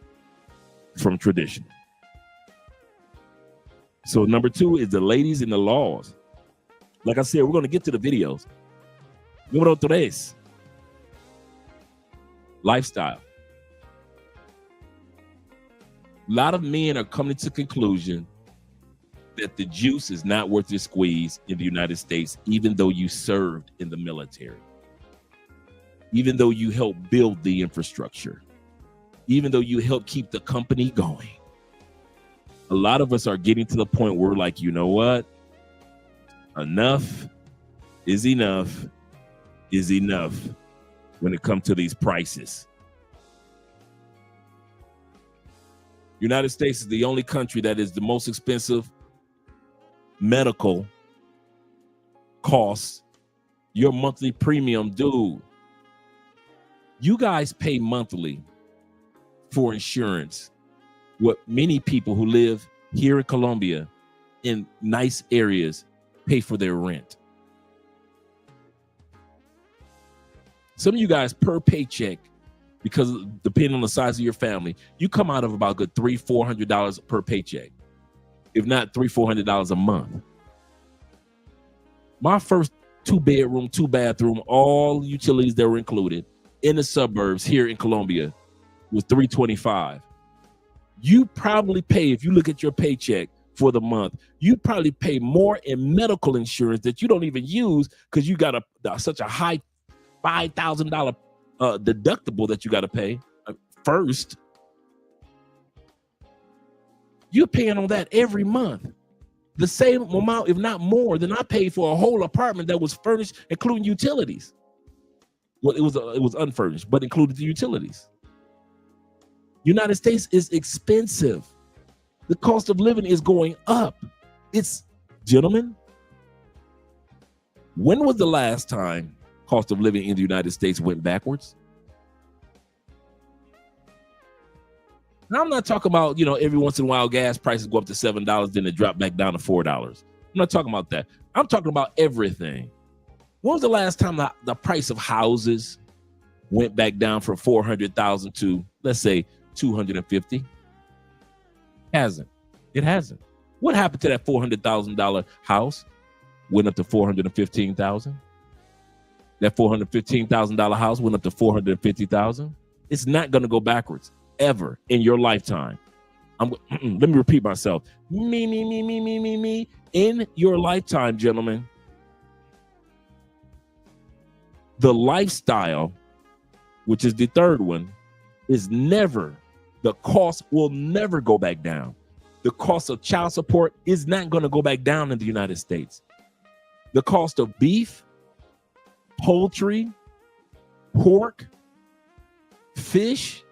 from traditional. So number 2 is the ladies and the laws. Like I said, we're going to get to the videos. Número 3, lifestyle. A lot of men are coming to the conclusion that the juice is not worth the squeeze in the United States, even though you served in the military, even though you helped build the infrastructure, even though you helped keep the company going. A lot of us are getting to the point where we're like, you know what? Enough is enough is enough when it comes to these prices. United States is the only country that is the most expensive medical costs. Your monthly premium, dude. You guys pay monthly for insurance. What many people who live here in Colombia in nice areas pay for their rent. Some of you guys per paycheck, because depending on the size of your family, you come out of about good $300-400 per paycheck, if not $300-400 a month. My first 2-bedroom, 2-bathroom, all utilities that were included in the suburbs here in Colombia was $325. You probably pay, if you look at your paycheck for the month, you probably pay more in medical insurance that you don't even use because you got such a high $5,000 deductible that you got to pay first. You're paying on that every month. The same amount, if not more, than I paid for a whole apartment that was furnished, including utilities. Well, it was unfurnished, but included the utilities. United States is expensive. The cost of living is going up. Gentlemen, when was the last time cost of living in the United States went backwards? Now, I'm not talking about, every once in a while gas prices go up to $7, then they drop back down to $4. I'm not talking about that. I'm talking about everything. When was the last time the price of houses, went back down from 400,000 to, let's say, 250. Hasn't. It hasn't. What happened to that $400,000 house? Went up to 415,000. That $415,000 house went up to 450,000. It's not going to go backwards ever in your lifetime. Let me repeat myself. Me. In your lifetime, gentlemen, the lifestyle, which is the third one, is never, the cost will never go back down. The cost of child support is not going to go back down in the United States. The cost of beef, poultry, pork, fish,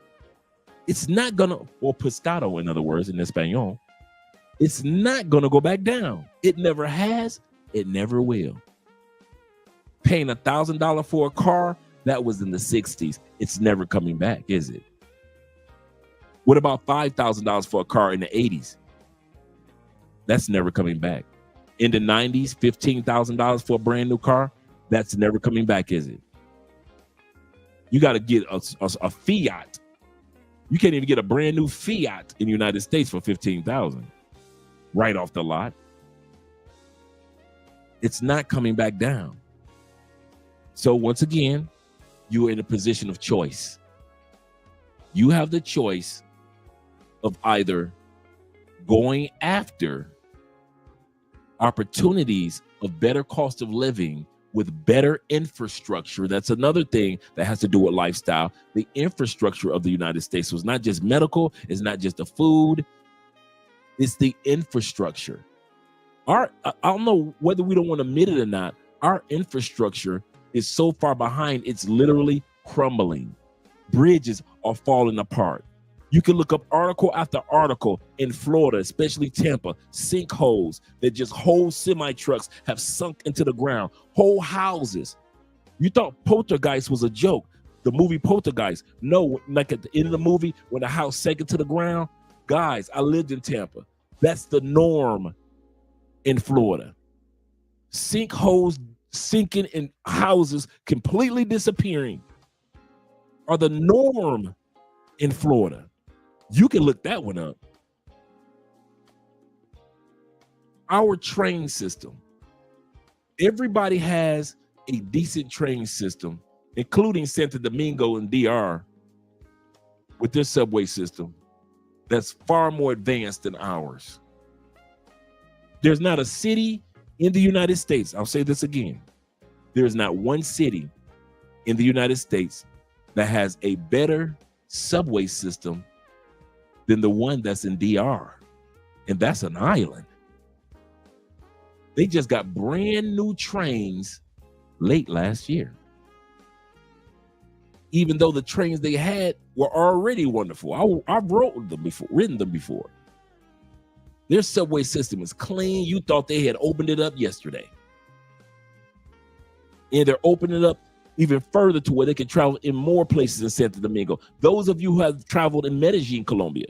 it's not going to, or pescado, in other words, in Espanol, it's not going to go back down. It never has. It never will. Paying $1,000 for a car, that was in the 60s. It's never coming back, is it? What about $5,000 for a car in the 80s? That's never coming back. In the 90s, $15,000 for a brand new car, that's never coming back, is it? You got to get a Fiat. You can't even get a brand new Fiat in the United States for $15,000 right off the lot. It's not coming back down. So once again, you are in a position of choice. You have the choice of either going after opportunities of better cost of living with better infrastructure. That's another thing that has to do with lifestyle. The infrastructure of the United States was not just medical, it's not just the food, it's the infrastructure. I don't know whether we don't want to admit it or not, our infrastructure is so far behind, it's literally crumbling. Bridges are falling apart. You can look up article after article in Florida, especially Tampa, sinkholes that just whole semi-trucks have sunk into the ground, whole houses. You thought Poltergeist was a joke, the movie Poltergeist. No, like at the end of the movie, when the house sank into the ground, guys, I lived in Tampa. That's the norm in Florida. Sinkholes sinking in houses completely disappearing are the norm in Florida. You can look that one up. Our train system. Everybody has a decent train system, including Santo Domingo and DR, with their subway system that's far more advanced than ours. There's not a city in the United States, I'll say this again, there's not one city in the United States that has a better subway system than the one that's in DR. And that's an island. They just got brand new trains late last year. Even though the trains they had were already wonderful. I've ridden them before. Their subway system is clean. You thought they had opened it up yesterday. And they're opening it up even further to where they can travel in more places in Santo Domingo. Those of you who have traveled in Medellin, Colombia,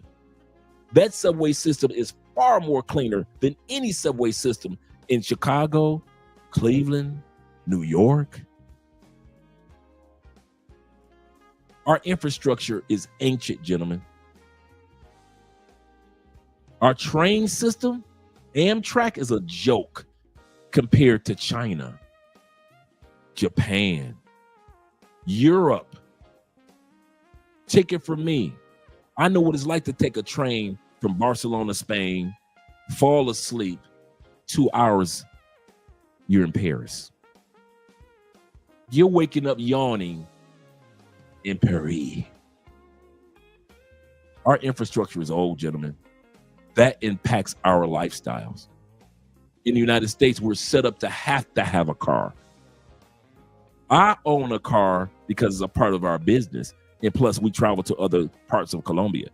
that subway system is far more cleaner than any subway system in Chicago, Cleveland, New York. Our infrastructure is ancient, gentlemen. Our train system, Amtrak, is a joke compared to China, Japan, Europe. Take it from me. I know what it's like to take a train from Barcelona, Spain, fall asleep, 2 hours, you're in Paris. You're waking up yawning in Paris. Our infrastructure is old, gentlemen. That impacts our lifestyles. In the United States, we're set up to have a car. I own a car because it's a part of our business. And plus, we travel to other parts of Colombia.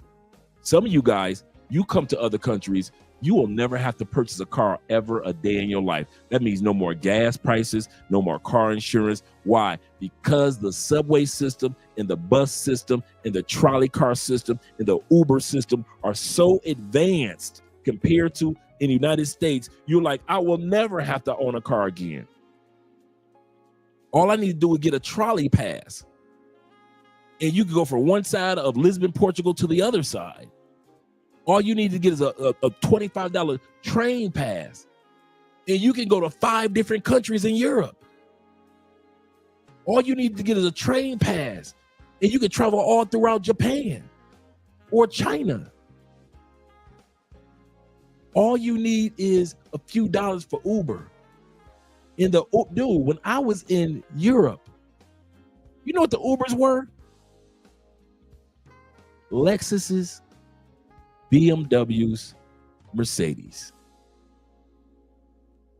Some of you guys, you come to other countries, you will never have to purchase a car ever a day in your life. That means no more gas prices, no more car insurance. Why? Because the subway system and the bus system and the trolley car system and the Uber system are so advanced compared to in the United States. You're like, I will never have to own a car again. All I need to do is get a trolley pass. and you can go from one side of Lisbon, Portugal to the other side. All you need to get is a $25 train pass, and you can go to 5 different countries in Europe. All you need to get is a train pass, and you can travel all throughout Japan or China. All you need is a few dollars for Uber. Dude, when I was in Europe, you know what the Ubers were? Lexuses, BMWs, Mercedes.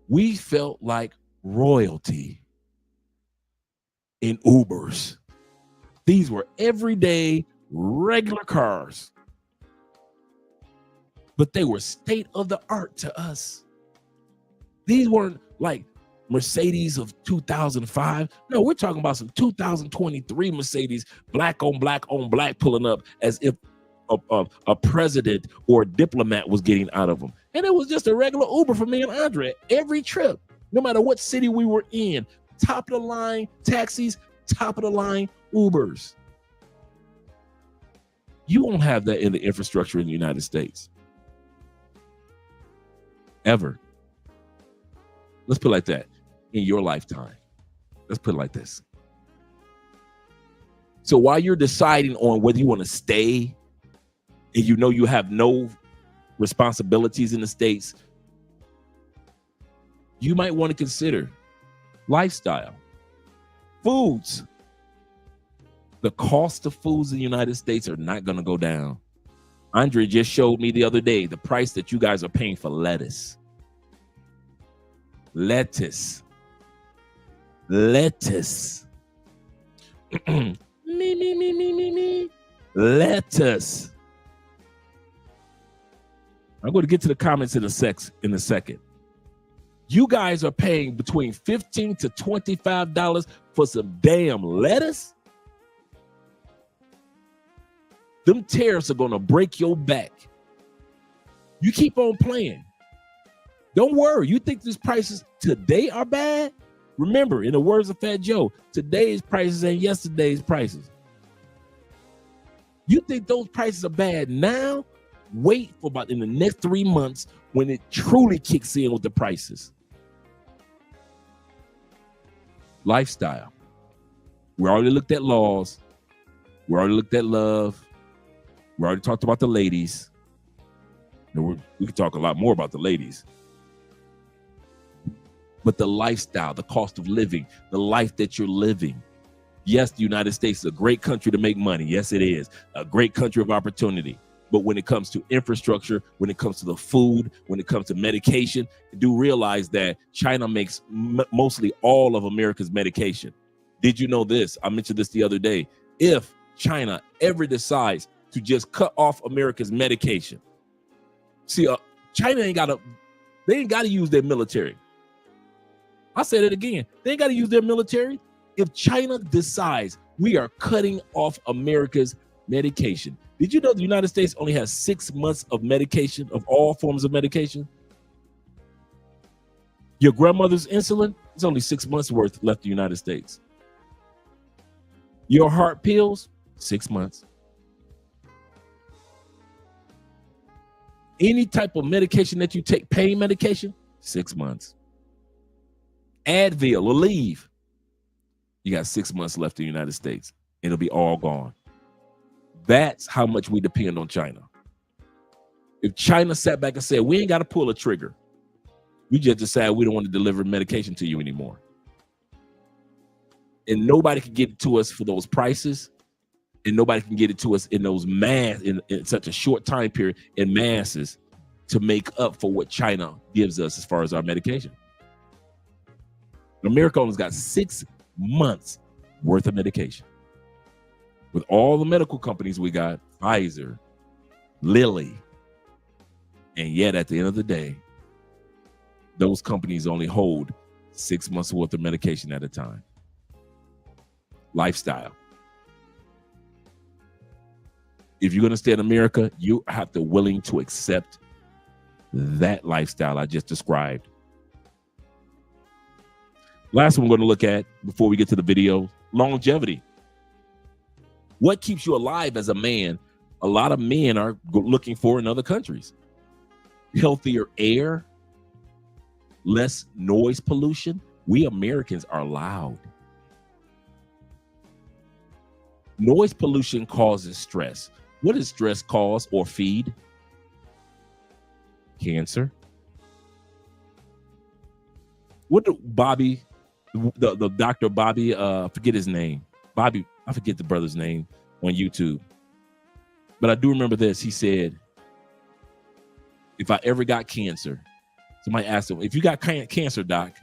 We felt like royalty in Ubers. These were everyday, regular cars, but they were state of the art to us. These weren't like Mercedes of 2005. No, we're talking about some 2023 Mercedes, black on black on black, pulling up as if a president or a diplomat was getting out of them. And it was just a regular Uber for me and Andre every trip, no matter what city we were in. Top of the line taxis, top of the line Ubers. You won't have that in the infrastructure in the United States. Ever. Let's put it like that. In your lifetime. Let's put it like this. So while you're deciding on whether you want to stay and you know you have no responsibilities in the States, you might want to consider lifestyle, foods. The cost of foods in the United States are not going to go down. Andre just showed me the other day the price that you guys are paying for lettuce. Lettuce. Lettuce. me. Lettuce. I'm going to get to the comments in a second. You guys are paying between $15 to $25 for some damn lettuce? Them tariffs are going to break your back. You keep on playing. Don't worry. You think these prices today are bad? Remember, in the words of Fat Joe, today's prices ain't yesterday's prices. You think those prices are bad now? Wait for about in the next 3 months when it truly kicks in with the prices. Lifestyle. We already looked at laws. We already looked at love. We already talked about the ladies. And we can talk a lot more about the ladies. But the lifestyle, the cost of living, the life that you're living. Yes, the United States is a great country to make money. Yes, it is. A great country of opportunity. But when it comes to infrastructure, when it comes to the food, when it comes to medication, do realize that China makes mostly all of America's medication. Did you know this? I mentioned this the other day. If China ever decides to just cut off America's medication, see, China ain't got to use their military. I said it again. They ain't got to use their military. If China decides we are cutting off America's medication, did you know the United States only has 6 months of medication, of all forms of medication? Your grandmother's insulin is only 6 months worth left in the United States. Your heart pills, 6 months. Any type of medication that you take, pain medication, 6 months. Advil or Aleve, you got 6 months left in the United States. It'll be all gone. That's how much we depend on China. If China sat back and said, we ain't got to pull a trigger, we just decide we don't want to deliver medication to you anymore. And nobody can get it to us for those prices. And nobody can get it to us in those in such a short time period in masses to make up for what China gives us as far as our medication. America only's got 6 months worth of medication. With all the medical companies we got, Pfizer, Lilly, and yet at the end of the day, those companies only hold 6 months worth of medication at a time. Lifestyle. If you're going to stay in America, you have to be willing to accept that lifestyle I just described. Last one we're going to look at before we get to the video, longevity. What keeps you alive as a man? A lot of men are looking for in other countries. Healthier air, less noise pollution. We Americans are loud. Noise pollution causes stress. What does stress cause or feed? Cancer. What do Bobby, the Dr. Bobby, forget his name. Bobby, I forget the brother's name on YouTube. But I do remember this. He said, if I ever got cancer, somebody asked him, if you got cancer, doc,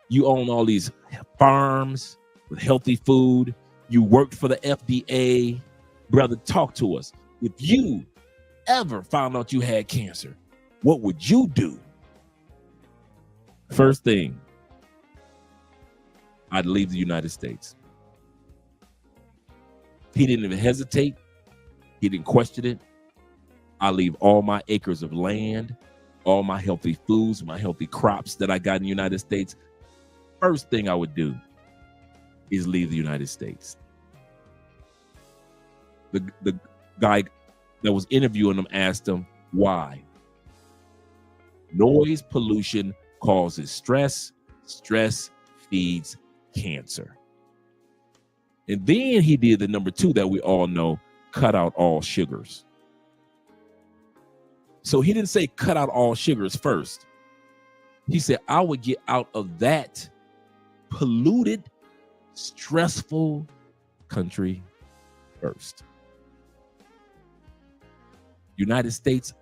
you own all these farms with healthy food. You worked for the FDA. Brother, talk to us. If you ever found out you had cancer, what would you do? First thing, I'd leave the United States. He didn't even hesitate. He didn't question it. I leave all my acres of land, all my healthy foods, my healthy crops that I got in the United States. First thing I would do is leave the United States. The guy that was interviewing him asked him why. Noise pollution causes stress. Stress feeds cancer. And then he did the number 2 that we all know, cut out all sugars. So he didn't say cut out all sugars first. He said, I would get out of that polluted, stressful country first. United States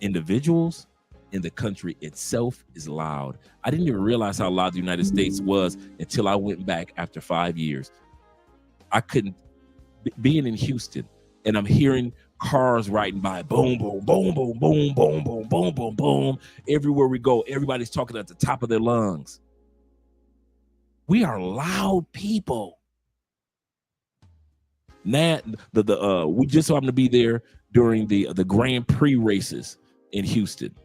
individuals and the country itself is loud. I didn't even realize how loud the United States was until I went back after 5 years. I couldn't, being in Houston, and I'm hearing cars riding by, boom, boom, boom, boom, boom, boom, boom, boom, boom, boom. Everywhere we go, everybody's talking at the top of their lungs. We are loud people. Now, we just happened to be there during the Grand Prix races in Houston.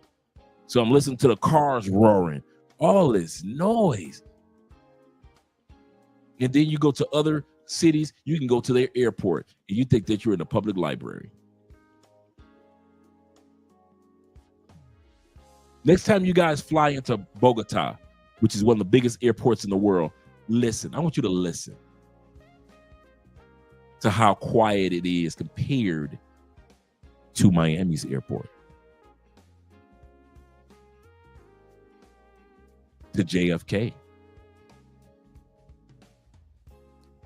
So I'm listening to the cars roaring, all this noise. And then you go to other cities, you can go to their airport and you think that you're in a public library. Next time you guys fly into Bogota, which is one of the biggest airports in the world, listen. I want you to listen to how quiet it is compared to Miami's airport, to JFK,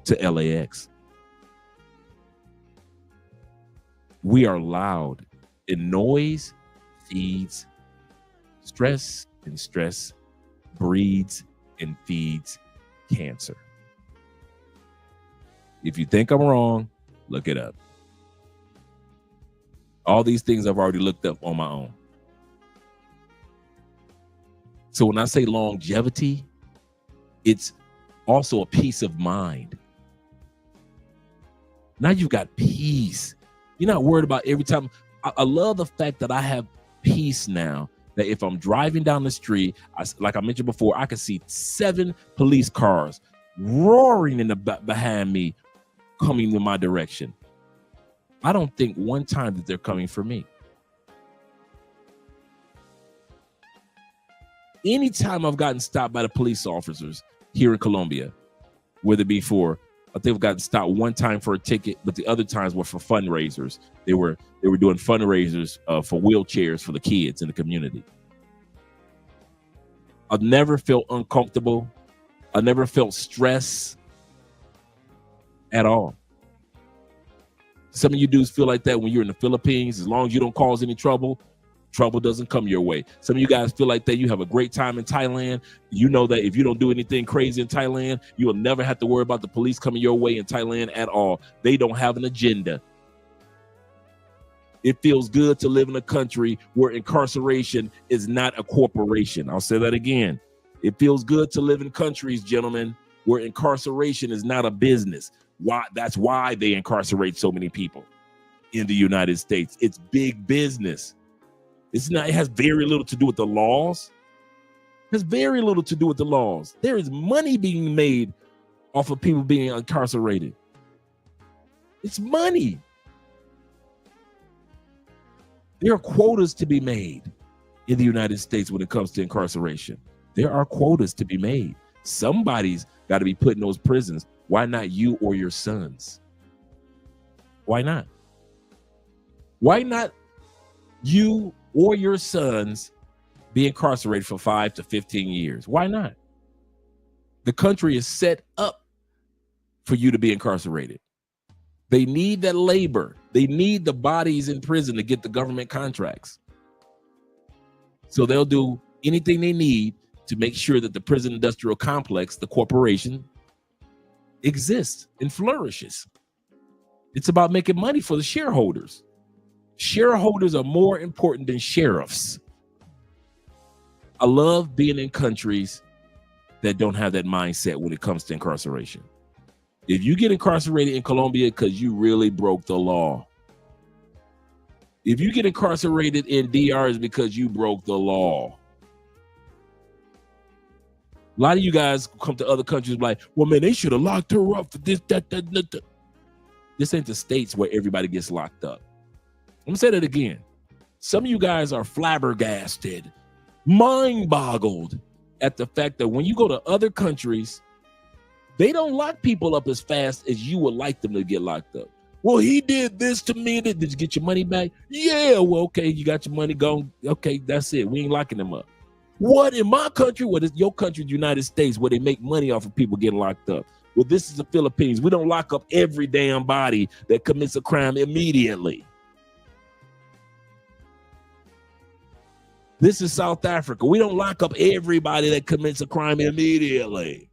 to LAX. We are loud, and noise feeds stress, and stress breeds and feeds cancer. If you think I'm wrong, look it up. All these things I've already looked up on my own. So when I say longevity, it's also a peace of mind. Now you've got peace. You're not worried about every time. I love the fact that I have peace now, that if I'm driving down the street, like I mentioned before, I can see 7 police cars roaring in the behind me, coming in my direction. I don't think one time that they're coming for me. Anytime I've gotten stopped by the police officers here in Colombia, whether it be for, I think I've gotten stopped one time for a ticket, but the other times were for fundraisers. They were doing fundraisers for wheelchairs for the kids in the community. I've never felt uncomfortable. I never felt stress at all. Some of you dudes feel like that when you're in the Philippines. As long as you don't cause any trouble, trouble doesn't come your way. Some of you guys feel like that. You have a great time in Thailand. You know that if you don't do anything crazy in Thailand, you will never have to worry about the police coming your way in Thailand at all. They don't have an agenda. It feels good to live in a country where incarceration is not a corporation. I'll say that again. It feels good to live in countries, gentlemen, where incarceration is not a business. Why? That's why they incarcerate so many people in the United States. It's big business. It's not. It has very little to do with the laws. It has very little to do with the laws. There is money being made off of people being incarcerated. It's money. There are quotas to be made in the United States when it comes to incarceration. There are quotas to be made. Somebody's got to be put in those prisons. Why not you or your sons? Why not? Why not you or your sons be incarcerated for 5 to 15 years? Why not? The country is set up for you to be incarcerated. They need that labor. They need the bodies in prison to get the government contracts. So they'll do anything they need to make sure that the prison industrial complex, the corporation, exists and flourishes. It's about making money for the shareholders. Shareholders are more important than sheriffs. I love being in countries that don't have that mindset when it comes to incarceration. If you get incarcerated in Colombia because you really broke the law, if you get incarcerated in DR is because you broke the law. A lot of you guys come to other countries like, well, man, they should have locked her up for this, that. This ain't the States where everybody gets locked up. I'm gonna say that again. Some of you guys are flabbergasted, mind-boggled at the fact that when you go to other countries, they don't lock people up as fast as you would like them to get locked up. Well, he did this to me. Did you get your money back? Yeah, well, okay, you got your money gone. Okay, that's it. We ain't locking them up. What, in my country? What is your country, the United States, where they make money off of people getting locked up? Well, this is the Philippines. We don't lock up every damn body that commits a crime immediately. This is South Africa. We don't lock up everybody that commits a crime immediately.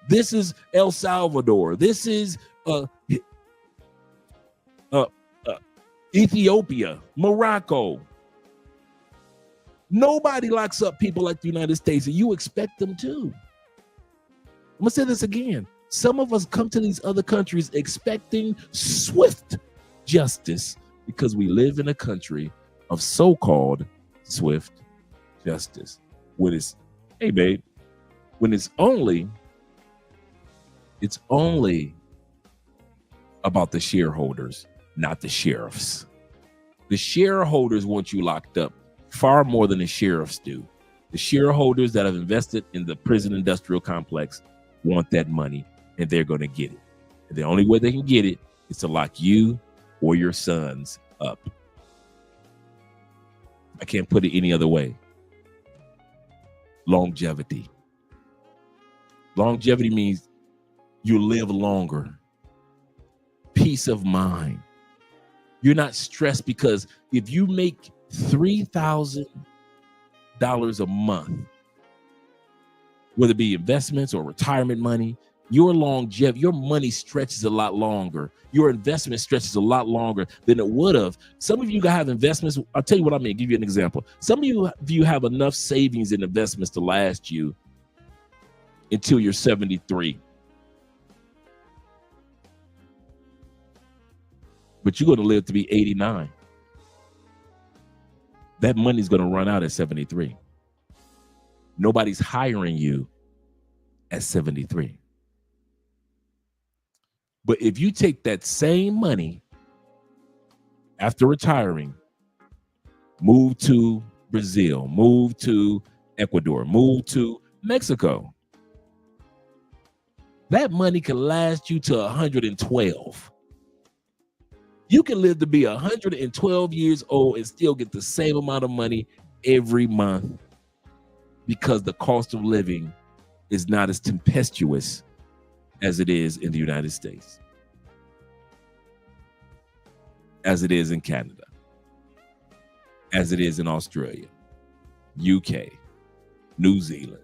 This is El Salvador. This is Ethiopia, Morocco. Nobody locks up people like the United States, and you expect them to. I'm gonna say this again. Some of us come to these other countries expecting swift justice because we live in a country of so-called swift justice. When it's, hey babe, when it's only about the shareholders, not the sheriffs. The shareholders want you locked up far more than the sheriffs do. The shareholders that have invested in the prison industrial complex want that money, and they're going to get it. And the only way they can get it is to lock you or your sons up. I can't put it any other way. Longevity. Longevity means you live longer. Peace of mind. You're not stressed because if you make $3,000 a month, whether it be investments or retirement money, your longevity, your money stretches a lot longer. Your investment stretches a lot longer than it would have. Some of you have investments. I'll tell you what I mean. Give you an example. Some of you have enough savings and investments to last you until you're 73. But you're going to live to be 89. That money's going to run out at 73. Nobody's hiring you at 73. But if you take that same money after retiring, move to Brazil, move to Ecuador, move to Mexico, that money can last you to 112. You can live to be 112 years old and still get the same amount of money every month because the cost of living is not as tempestuous as it is in the United States, as it is in Canada, as it is in Australia, UK, New Zealand,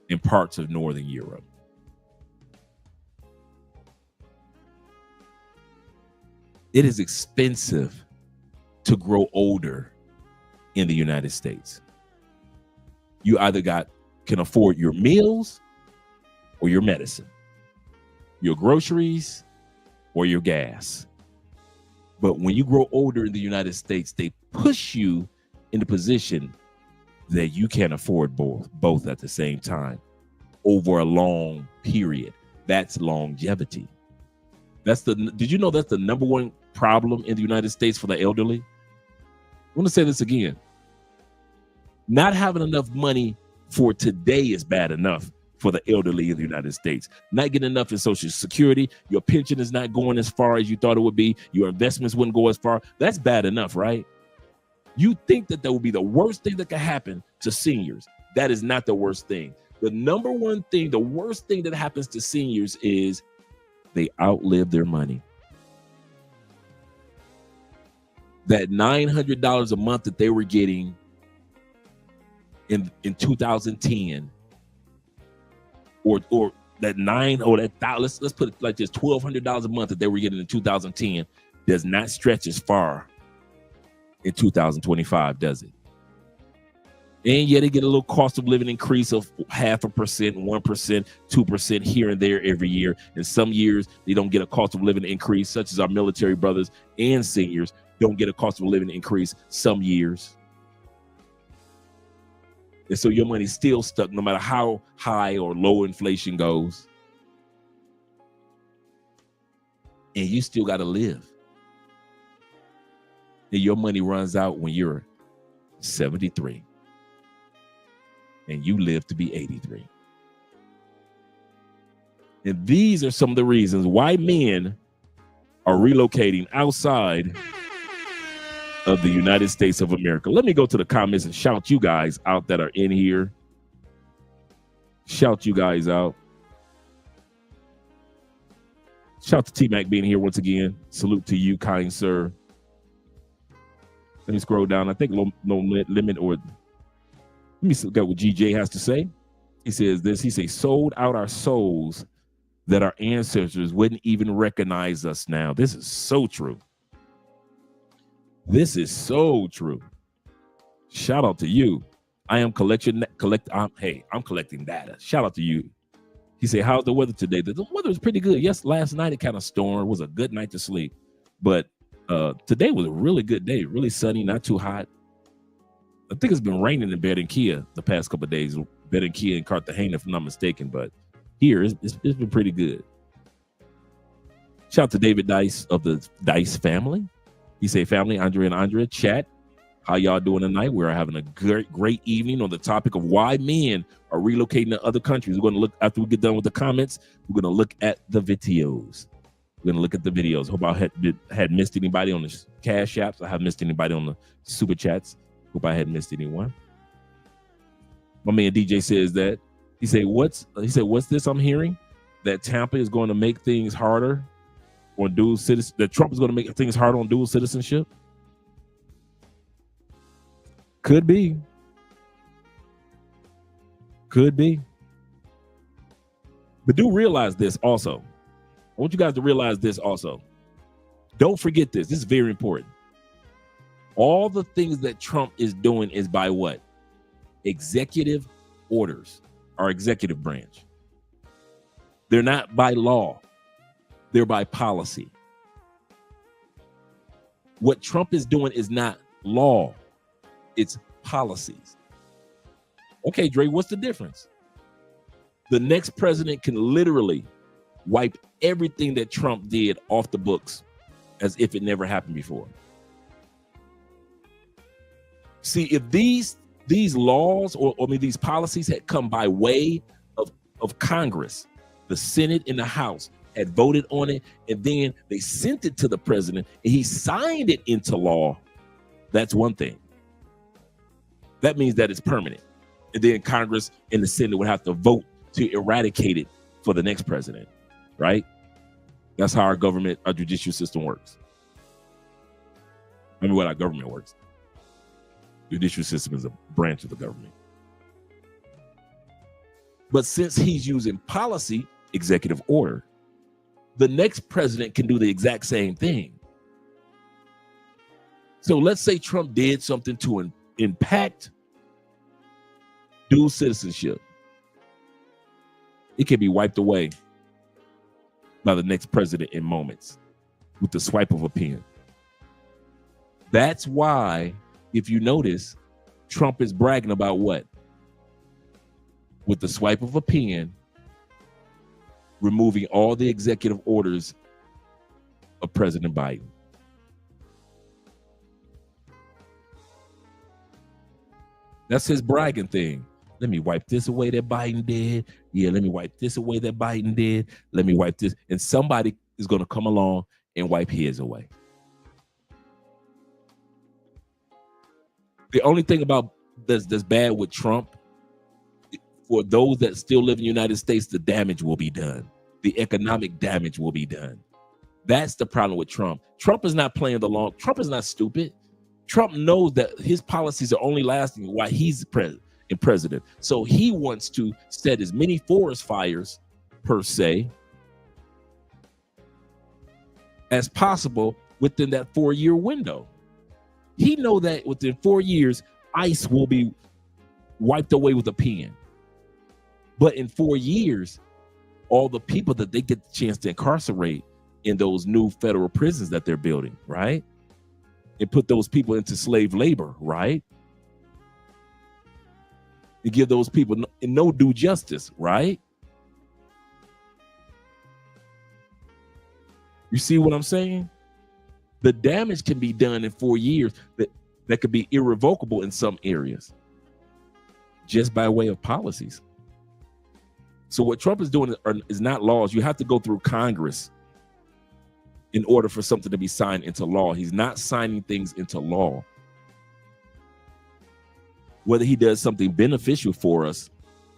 and parts of Northern Europe. It is expensive to grow older in the United States. You either can afford your meals or your medicine, your groceries or your gas. But when you grow older in the United States, they push you in the position that you can't afford both at the same time over a long period. That's longevity. Did you know that's the number one problem in the United States for the elderly? I want to say this again. Not having enough money for today is bad enough for the elderly in the United States. Not getting enough in Social Security, your pension is not going as far as you thought it would be, your investments wouldn't go as far. That's bad enough, right? You think that would be the worst thing that could happen to seniors. That is not the worst thing. The number one thing, the worst thing that happens to seniors is they outlive their money. That $900 a month that they were getting in 2010, or that let's put it like this, $1,200 a month that they were getting in 2010 does not stretch as far in 2025, does it? And yet they get a little cost of living increase of 0.5%, 1%, 2% here and there every year. And some years they don't get a cost of living increase, such as our military brothers and seniors don't get a cost of living increase some years. And so your money's still stuck no matter how high or low inflation goes. And you still got to live. And your money runs out when you're 73. And you live to be 83. And these are some of the reasons why men are relocating outside of the United States of America. Let me go to the comments and shout you guys out that are in here. Shout you guys out. Shout to T-Mac being here once again. Salute to you, kind sir. Let me scroll down. I think no limit, or let me look at what GJ has to say. He says this. He says, sold out our souls that our ancestors wouldn't even recognize us now. This is so true. This is so true. Shout out to you. I am collecting data. Shout out to you. He said, how's the weather today? The weather is pretty good. Yes, last night it kind of stormed. It was a good night to sleep. But today was a really good day. Really sunny, not too hot. I think it's been raining in Barranquilla the past couple of days. Barranquilla and Cartagena, if I'm not mistaken. But here, it's been pretty good. Shout out to David Dice of the Dice family. He say, family, Andre and Andrea, chat. How y'all doing tonight? We're having a great evening on the topic of why men are relocating to other countries. We're going to look, after we get done with the comments, we're going to look at the videos. We're going to look at the videos. Hope I had missed anybody on the Cash Apps. I haven't missed anybody on the Super Chats. Hope I hadn't missed anyone. My man DJ says that. He said, what's this I'm hearing? That Tampa is going to make things harder on dual citizen, that Trump is going to make things harder on dual citizenship? Could be. Could be. But do realize this also. I want you guys to realize this also. Don't forget this. This is very important. All the things that Trump is doing is by what? Executive orders, our executive branch. They're not by law. They're by policy. What Trump is doing is not law. It's policies. Okay, Dre, what's the difference? The next president can literally wipe everything that Trump did off the books as if it never happened before. See, if these laws or these policies had come by way of Congress, the Senate and the House had voted on it, and then they sent it to the president and he signed it into law, that's one thing. That means that it's permanent. And then Congress and the Senate would have to vote to eradicate it for the next president, right? That's how our government, our judicial system works. I mean, what our government works. Judicial system is a branch of the government. But since he's using policy, executive order, the next president can do the exact same thing. So let's say Trump did something to impact dual citizenship. It can be wiped away by the next president in moments with the swipe of a pen. That's why, if you notice, Trump is bragging about what? With the swipe of a pen, removing all the executive orders President Biden. That's his bragging thing. Let me wipe this away that Biden did. Yeah, let me wipe this away that Biden did. Let me wipe this. And somebody is going to come along and wipe his away. The only thing about that's bad with Trump, for those that still live in the United States, the damage will be done. The economic damage will be done. That's the problem with Trump. Trump is not playing the long. Trump is not stupid. Trump knows that his policies are only lasting while he's president. So he wants to set as many forest fires, per se, as possible within that 4-year window. He knows that within 4 years, ICE will be wiped away with a pen. But in 4 years, all the people that they get the chance to incarcerate in those new federal prisons that they're building, right? And put those people into slave labor, right? And give those people no due justice, right? You see what I'm saying? The damage can be done in 4 years that could be irrevocable in some areas, just by way of policies. So what Trump is doing is not laws. You have to go through Congress in order for something to be signed into law. He's not signing things into law. Whether he does something beneficial for us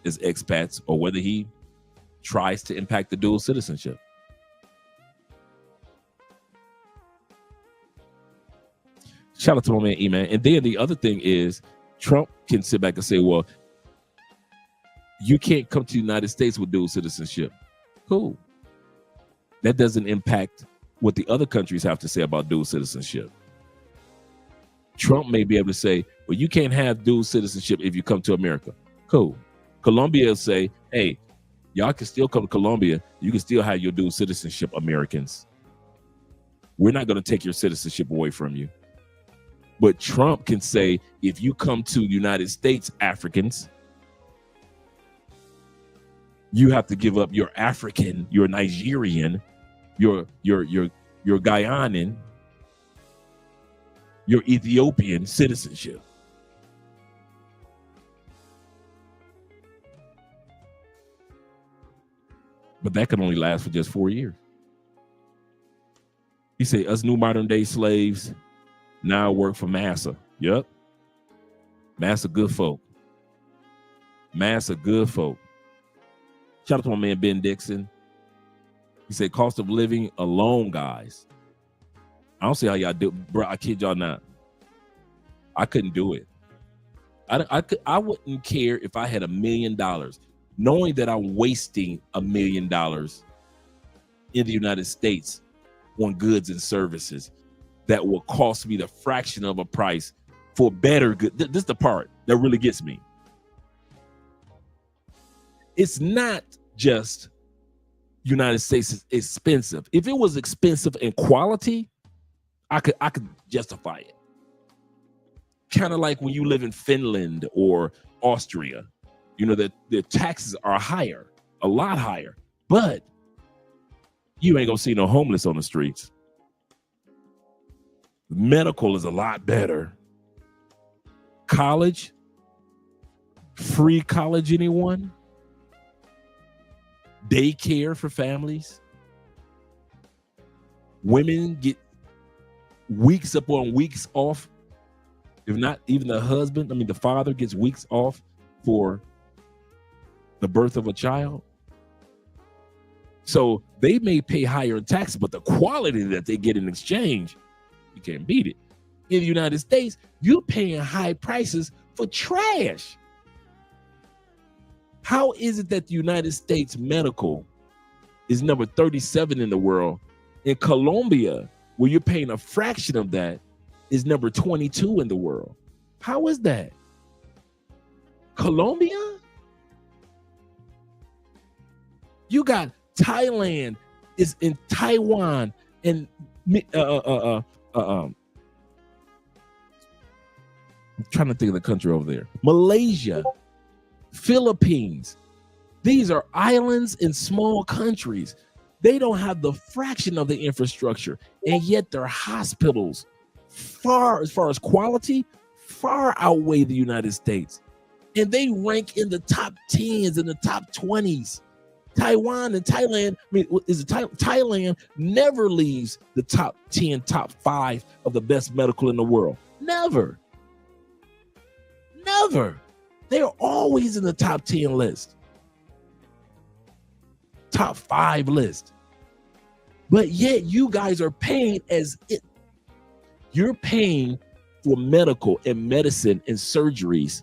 as expats or whether he tries to impact the dual citizenship. Shout out to my man E-Man. And then the other thing is Trump can sit back and say, well, you can't come to the United States with dual citizenship. Cool. That doesn't impact what the other countries have to say about dual citizenship. Trump may be able to say, well, you can't have dual citizenship if you come to America. Cool. Colombia will say, hey, y'all can still come to Colombia. You can still have your dual citizenship, Americans. We're not going to take your citizenship away from you. But Trump can say, if you come to the United States, Africans, you have to give up your African, your Nigerian, your Guyanan, your Ethiopian citizenship. But that can only last for just 4 years. He said, us new modern day slaves now work for Massa. Yep. Massa good folk. Massa good folk. Shout out to my man Ben Dixon. He said, cost of living alone, guys. I don't see how y'all do, bro. I kid y'all not. I couldn't do it. I wouldn't care if I had $1 million, knowing that I'm wasting $1 million in the United States on goods and services that will cost me the fraction of a price for better good. This is the part that really gets me. It's not just United States is expensive. If it was expensive in quality, I could justify it. Kind of like when you live in Finland or Austria, you know, that the taxes are higher, a lot higher, but you ain't gonna see no homeless on the streets. Medical is a lot better. College, free college, anyone? Daycare for families. Women get weeks upon weeks off. If not even the father gets weeks off for the birth of a child. So they may pay higher in taxes, but the quality that they get in exchange, you can't beat it. In the United States, you're paying high prices for trash. How is it that the United States medical is number 37 in the world? In Colombia, where you're paying a fraction of that, is number 22 in the world. How is that? Colombia? You got Thailand is in Taiwan and I'm trying to think of the country over there. Malaysia, Philippines. These are islands and small countries. They don't have the fraction of the infrastructure, and yet their hospitals, as far as quality, far outweigh the United States. And they rank in the top 10s and the top 20s. Taiwan and Thailand, Thailand never leaves the top 10, top 5 of the best medical in the world. Never. They're always in the top 10 list, top 5 list. But yet you guys are paying as if you're paying for medical and medicine and surgeries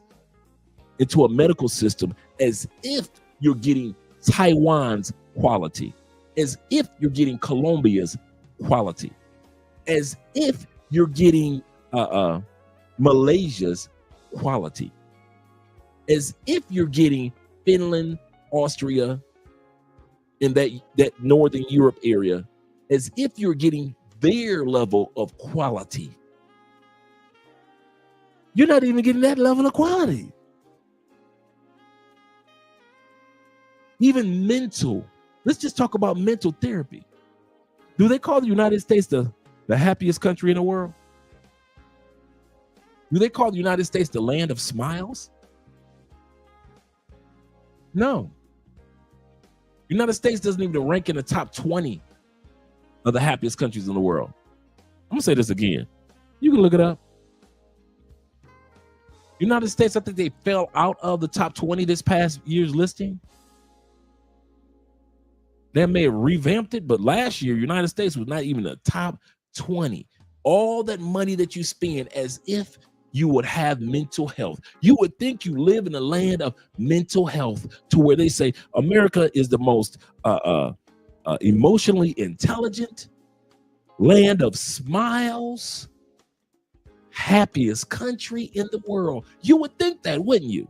into a medical system as if you're getting Taiwan's quality, as if you're getting Colombia's quality, as if you're getting Malaysia's quality, as if you're getting Finland, Austria, in that Northern Europe area, as if you're getting their level of quality. You're not even getting that level of quality. Even mental. Let's just talk about mental therapy. Do they call the United States the happiest country in the world? Do they call the United States the land of smiles? No. The United States doesn't even rank in the top 20 of the happiest countries in the world. I'm gonna say this again. You can look it up. United States, I think they fell out of the top 20 this past year's listing. They may have revamped it, but last year, United States was not even the top 20. All that money that you spend as if you would have mental health. You would think you live in a land of mental health, to where they say America is the most emotionally intelligent, land of smiles, happiest country in the world. You would think that, wouldn't you?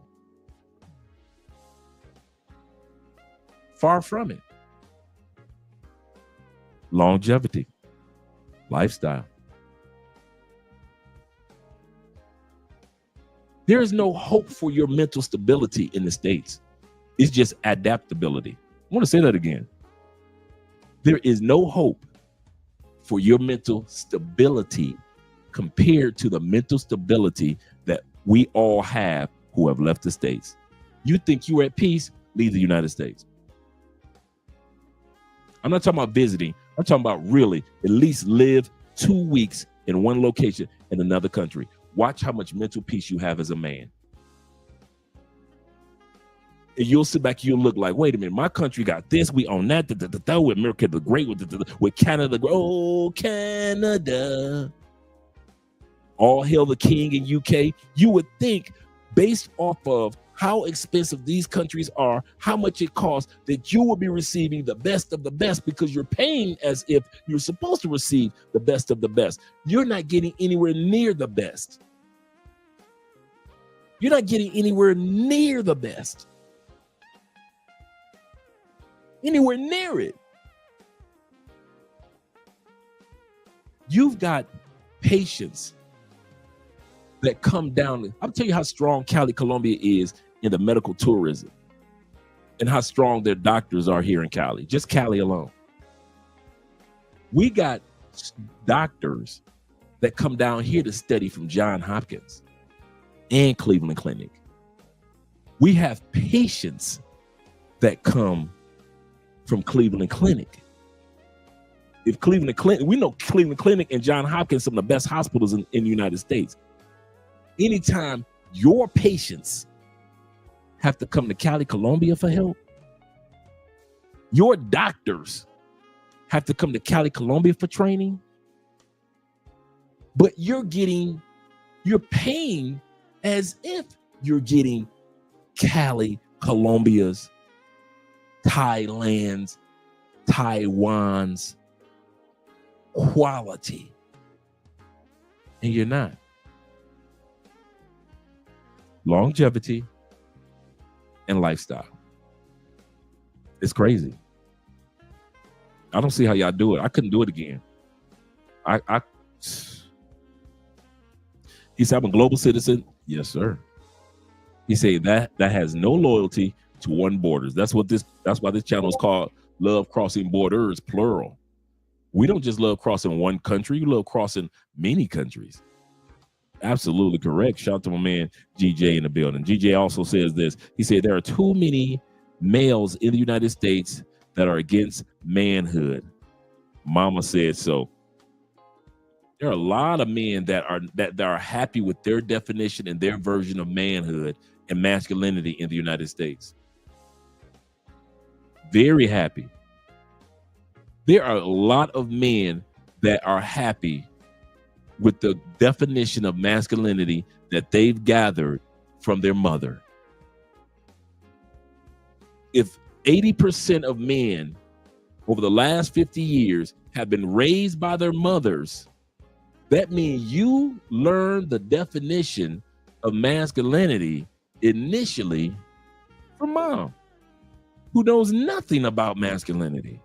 Far from it. Longevity, lifestyle. There is no hope for your mental stability in the States. It's just adaptability. I want to say that again. There is no hope for your mental stability compared to the mental stability that we all have who have left the States. You think you're at peace? Leave the United States. I'm not talking about visiting. I'm talking about really at least live 2 weeks in one location in another country. Watch how much mental peace you have as a man. And you'll sit back, you'll look like, wait a minute, my country got this, we own that, with America the Great, with Canada, oh, Canada. All hail the king in UK. You would think, based off of how expensive these countries are, how much it costs, that you will be receiving the best of the best, because you're paying as if you're supposed to receive the best of the best. You're not getting anywhere near the best. You're not getting anywhere near the best. Anywhere near it. You've got patients that come down. I'll tell you how strong Cali, Colombia is in the medical tourism, and how strong their doctors are here in Cali, just Cali alone. We got doctors that come down here to study from Johns Hopkins and Cleveland Clinic. We have patients that come from Cleveland Clinic. If Cleveland Clinic, we know Cleveland Clinic and Johns Hopkins, some of the best hospitals in the United States. Anytime your patients have to come to Cali, Colombia for help, your doctors have to come to Cali, Colombia for training, but you're paying as if you're getting Cali, Colombia's, Thailand's, Taiwan's quality, and you're not. Longevity and lifestyle. It's crazy. I don't see how y'all do it. I couldn't do it again. He said, I'm a global citizen. Yes, sir. He said that has no loyalty to one borders. That's why this channel is called love crossing borders, plural. We don't just love crossing one country, we love crossing many countries. Absolutely correct. Shout out to my man GJ in the building. GJ also says this. He said there are too many males in the United States that are against manhood. Mama said so. There are a lot of men that are happy with their definition and their version of manhood and masculinity in the United States. Very happy. There are a lot of men that are happy with the definition of masculinity that they've gathered from their mother. If 80% of men over the last 50 years have been raised by their mothers, that means you learn the definition of masculinity initially from mom, who knows nothing about masculinity.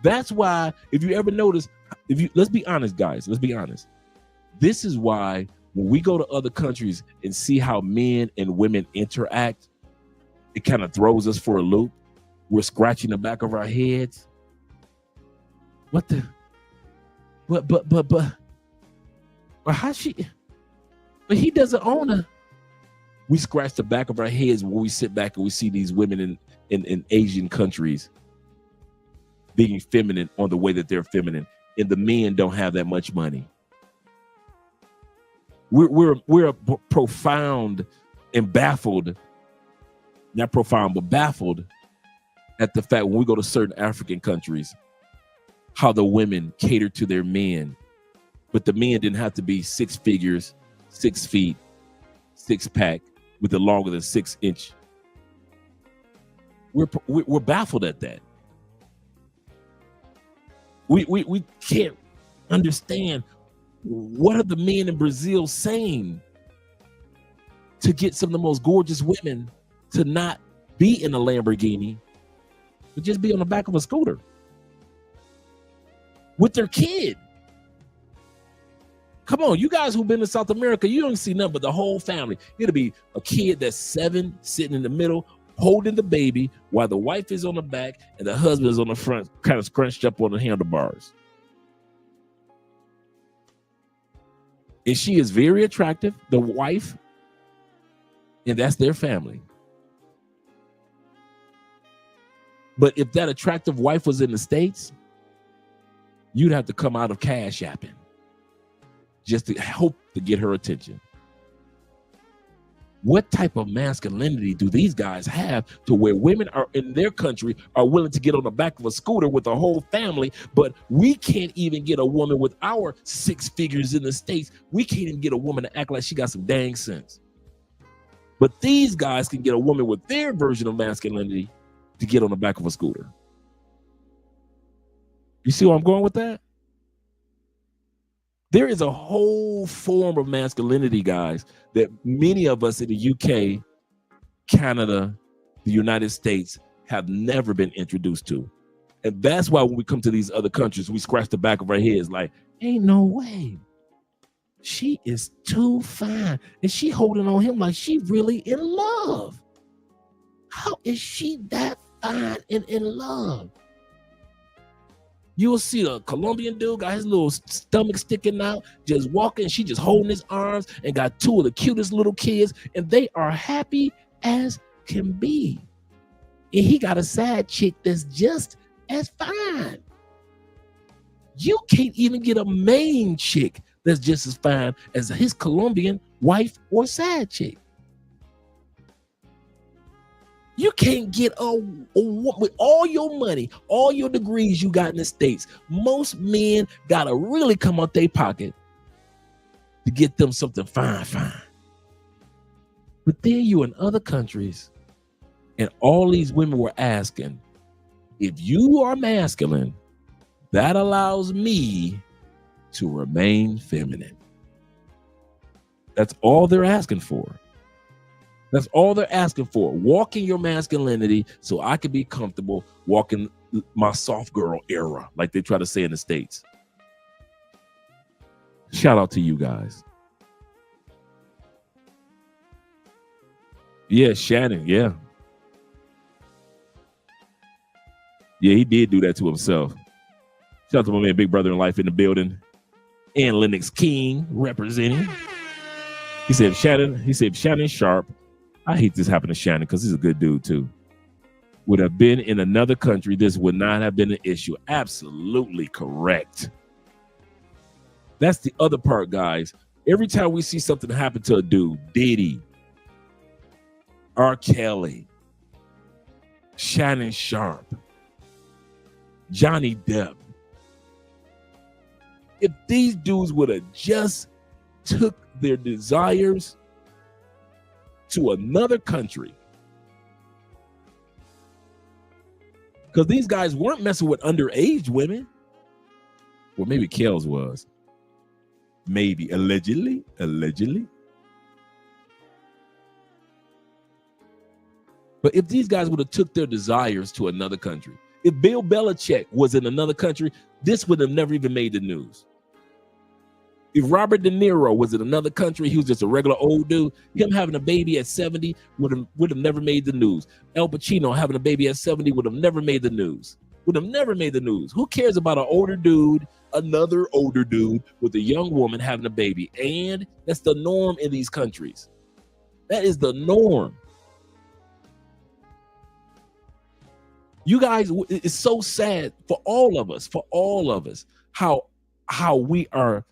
That's why, if you ever notice, let's be honest, guys, let's be honest. This is why when we go to other countries and see how men and women interact, it kind of throws us for a loop. We're scratching the back of our heads. What the? But how she? But he doesn't own her. We scratch the back of our heads when we sit back and we see these women in Asian countries being feminine on the way that they're feminine, and the men don't have that much money. We're profound and baffled, not profound, but baffled at the fact when we go to certain African countries, how the women cater to their men, but the men didn't have to be 6 figures, 6 feet, 6-pack with a longer than 6-inch. We're baffled at that. We can't understand. What are the men in Brazil saying to get some of the most gorgeous women to not be in a Lamborghini, but just be on the back of a scooter with their kid? Come on, you guys who've been to South America, you don't see nothing but the whole family. It'll be a kid that's 7 sitting in the middle, holding the baby while the wife is on the back and the husband is on the front, kind of scrunched up on the handlebars. And she is very attractive, the wife, and that's their family. But if that attractive wife was in the States, you'd have to come out of Cash Apping just to hope to get her attention. What type of masculinity do these guys have to where women are in their country are willing to get on the back of a scooter with a whole family, but we can't even get a woman with our 6 figures in the States. We can't even get a woman to act like she got some dang sense. But these guys can get a woman with their version of masculinity to get on the back of a scooter. You see where I'm going with that? There is a whole form of masculinity, guys, that many of us in the UK, Canada, the United States have never been introduced to. And that's why when we come to these other countries, we scratch the back of our heads like, ain't no way. She is too fine. And she holding on him like she really in love. How is she that fine and in love? You'll see a Colombian dude got his little stomach sticking out, just walking. She just holding his arms and got 2 of the cutest little kids, and they are happy as can be. And he got a side chick that's just as fine. You can't even get a main chick that's just as fine as his Colombian wife or side chick. You can't get with all your money, all your degrees you got in the States. Most men gotta really come out their pocket to get them something fine. But then you in other countries, and all these women were asking, if you are masculine, that allows me to remain feminine. That's all they're asking for. That's all they're asking for. Walking your masculinity so I can be comfortable walking my soft girl era, like they try to say in the States. Shout out to you guys. Yeah, Shannon, yeah. Yeah, he did do that to himself. Shout out to my man, Big Brother in Life in the building. And Lennox King representing. He said, Shannon Sharp, I hate this happened to Shannon because he's a good dude too, would have been in another country, this would not have been an issue. Absolutely correct. That's the other part, guys. Every time we see something happen to a dude, Diddy, R. Kelly, Shannon Sharp, Johnny Depp, if these dudes would have just took their desires to another country, because these guys weren't messing with underage women. Well, maybe Kells was. Maybe, allegedly. But if these guys would have took their desires to another country, if Bill Belichick was in another country, this would have never even made the news. If Robert De Niro was in another country, he was just a regular old dude, him having a baby at 70 would have never made the news. Al Pacino having a baby at 70 would have never made the news. Who cares about an older dude, another older dude with a young woman having a baby? And that's the norm in these countries. That is the norm. You guys, it's so sad for all of us, how we are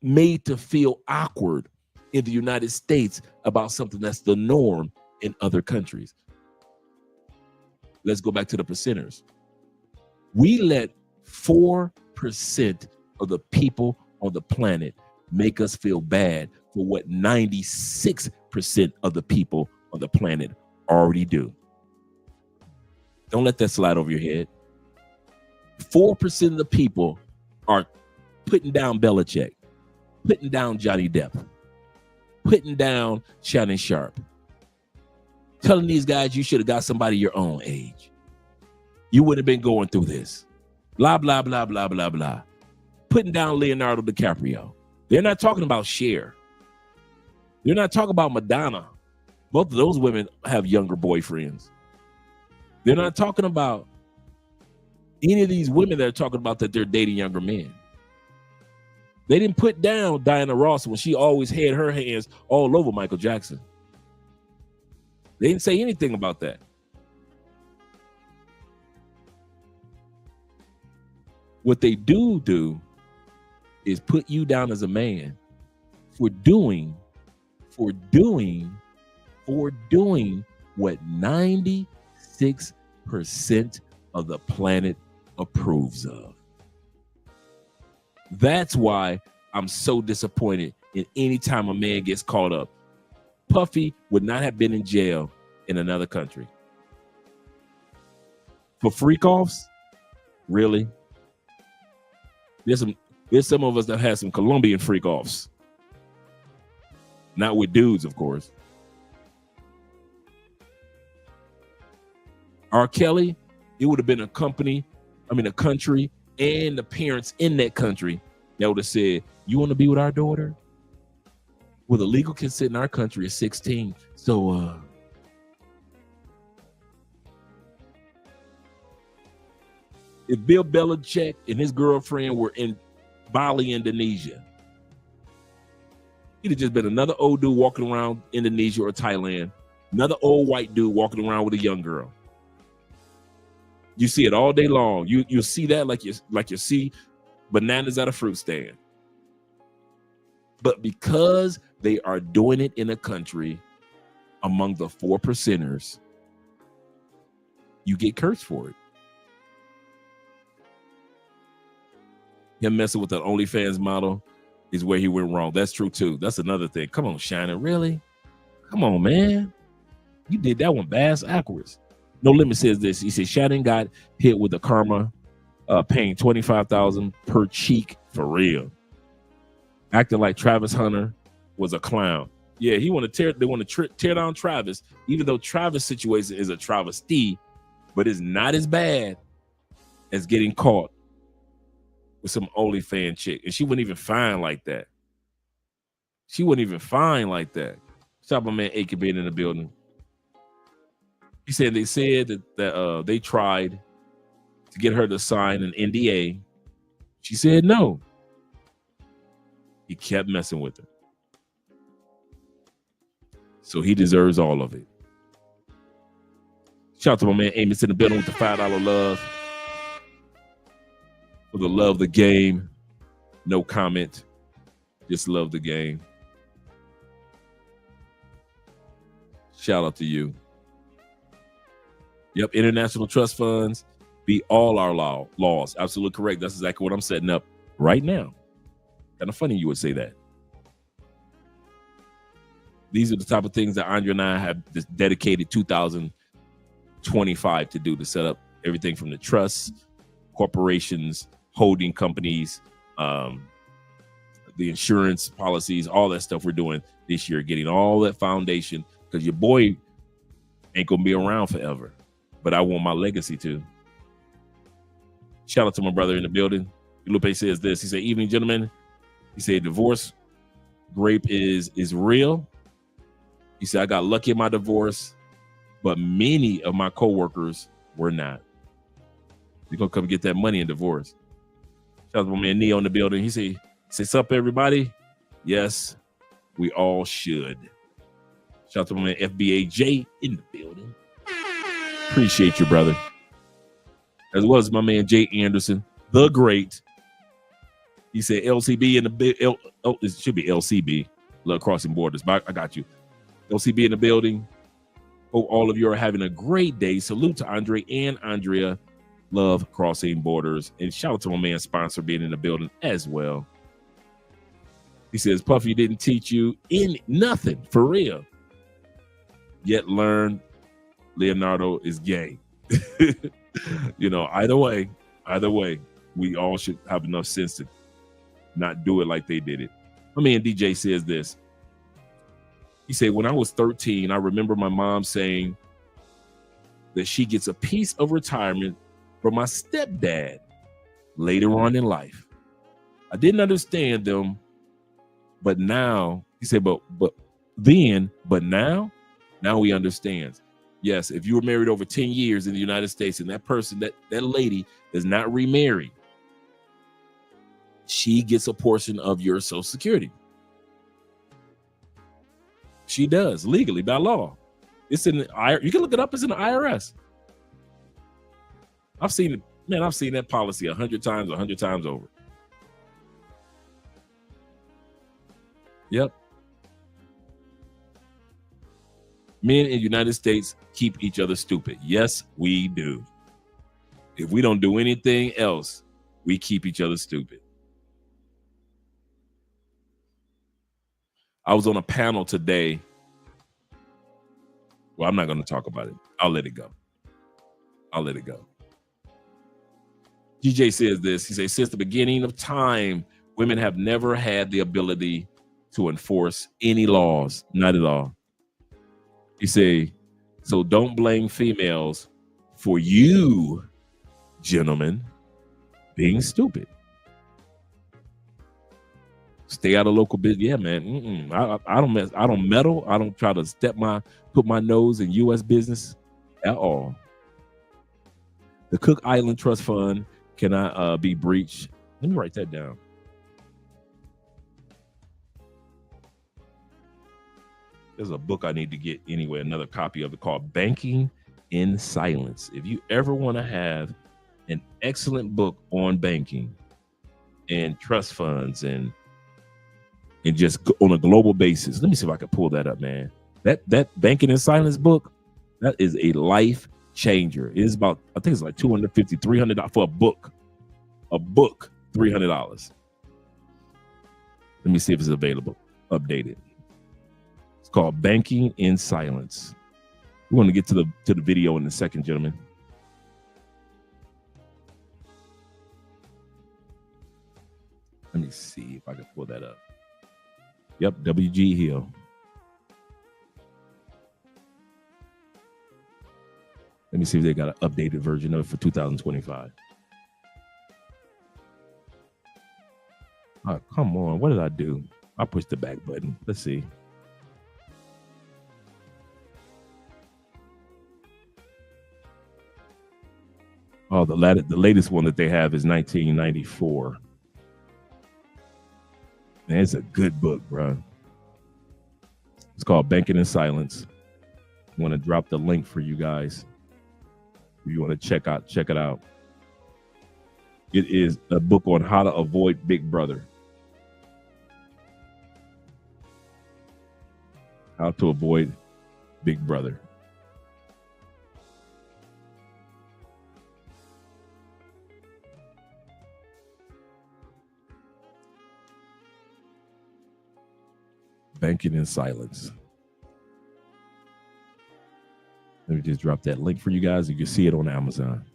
made to feel awkward in the United States about something that's the norm in other countries. Let's go back to the percenters. We let 4% of the people on the planet make us feel bad for what 96% of the people on the planet already do. Don't let that slide over your head. 4% of the people are putting down Belichick, putting down Johnny Depp, putting down Shannon Sharp, telling these guys you should have got somebody your own age. You wouldn't have been going through this. Blah, blah, blah, blah, blah, blah. Putting down Leonardo DiCaprio. They're not talking about Cher. They're not talking about Madonna. Both of those women have younger boyfriends. They're not talking about any of these women that are talking about that they're dating younger men. They didn't put down Diana Ross when she always had her hands all over Michael Jackson. They didn't say anything about that. What they do is put you down as a man for doing what 96% of the planet approves of. That's why I'm so disappointed in any time a man gets caught up. Puffy would not have been in jail in another country. For freak-offs? Really? There's some of us that have some Colombian freak-offs. Not with dudes, of course. R. Kelly, it would have been a country and the parents in that country that would have said, you want to be with our daughter? Well, the legal consent in our country is 16. So, if Bill Belichick and his girlfriend were in Bali, Indonesia, he'd have just been another old dude walking around Indonesia or Thailand, another old white dude walking around with a young girl. You see it all day long. You'll see that like you see bananas at a fruit stand. But because they are doing it in a country among the 4%ers, you get cursed for it. Him messing with the OnlyFans model is where he went wrong. That's true too. That's another thing. Come on, Shannon, really? Come on, man. You did that one bass backwards. No Limit says this. He says Shannon got hit with the karma, paying $25,000 per cheek for real. Acting like Travis Hunter was a clown. Yeah, they want to tear down Travis, even though Travis' situation is a travesty, but it's not as bad as getting caught with some OnlyFans chick. And she wasn't even fine like that. Stop my man Aiken being in the building. He said they said that they tried to get her to sign an NDA. She said no. He kept messing with her. So he deserves all of it. Shout out to my man Amos in the building with the $5 love. For the love of the game. No comment. Just love the game. Shout out to you. Yep, international trust funds be all our laws. Absolutely correct. That's exactly what I'm setting up right now. Kind of funny you would say that. These are the type of things that Andrea and I have dedicated 2025 to do, to set up everything from the trusts, corporations, holding companies, the insurance policies, all that stuff we're doing this year, getting all that foundation, because your boy ain't going to be around forever, but I want my legacy to. Shout out to my brother in the building. Lupe says this. He said, evening, gentlemen. He said, divorce grape is real. He said, I got lucky in my divorce, but many of my coworkers were not. They're going to come get that money in divorce. Shout out to my man Neo in the building. He said, "What's up, everybody?" Yes, we all should. Shout out to my man FBAJ in the building. Appreciate you, brother. As well as my man Jay Anderson, the great. He said LCB in the it should be LCB, Love Crossing Borders, but I got you. LCB in the building. Hope all of you are having a great day. Salute to Andre and Andrea. Love Crossing Borders. And shout out to my man sponsor being in the building as well. He says, Puffy didn't teach you nothing for real. Yet learn Leonardo is gay. You know, either way, we all should have enough sense to not do it like they did it. My man DJ says this. He said, when I was 13, I remember my mom saying that she gets a piece of retirement from my stepdad later on in life. I didn't understand them, but now, he said, but now he understands. Yes, if you were married over 10 years in the United States and that person, that lady does not remarry, she gets a portion of your Social Security. She does, legally, by law. It's in the you can look it up, it's in the IRS. I've seen it, man, I've seen that policy 100 times over. Yep. Men in the United States keep each other stupid. Yes, we do. If we don't do anything else, we keep each other stupid. I was on a panel today. Well, I'm not going to talk about it. I'll let it go. DJ says this. He says, since the beginning of time, women have never had the ability to enforce any laws. Not at all. He say, so don't blame females for you, gentlemen, being stupid. Stay out of local business. Yeah, man. I don't mess. I don't meddle. I don't try to put my nose in U.S. business at all. The Cook Island Trust Fund cannot be breached. Let me write that down. There's a book I need to get anyway, another copy of it called Banking in Silence. If you ever want to have an excellent book on banking and trust funds and just on a global basis, let me see if I can pull that up, man. That Banking in Silence book, that is a life changer. It is about, I think it's like $250, $300 for a book. A book, $300. Let me see if it's available, updated. It's called Banking in Silence. We want to get to the video in a second, gentlemen. Let me see if I can pull that up. Yep, W.G. Hill. Let me see if they got an updated version of it for 2025. Oh, come on. What did I do? I pushed the back button. Let's see. Oh, the latest one that they have is 1994. Man, it's a good book, bro. It's called Banking in Silence. I want to drop the link for you guys. If you want to check it out. It is a book on how to avoid Big Brother. How to avoid Big Brother. Banking in Silence. Let me just drop that link for you guys. You can see it on Amazon.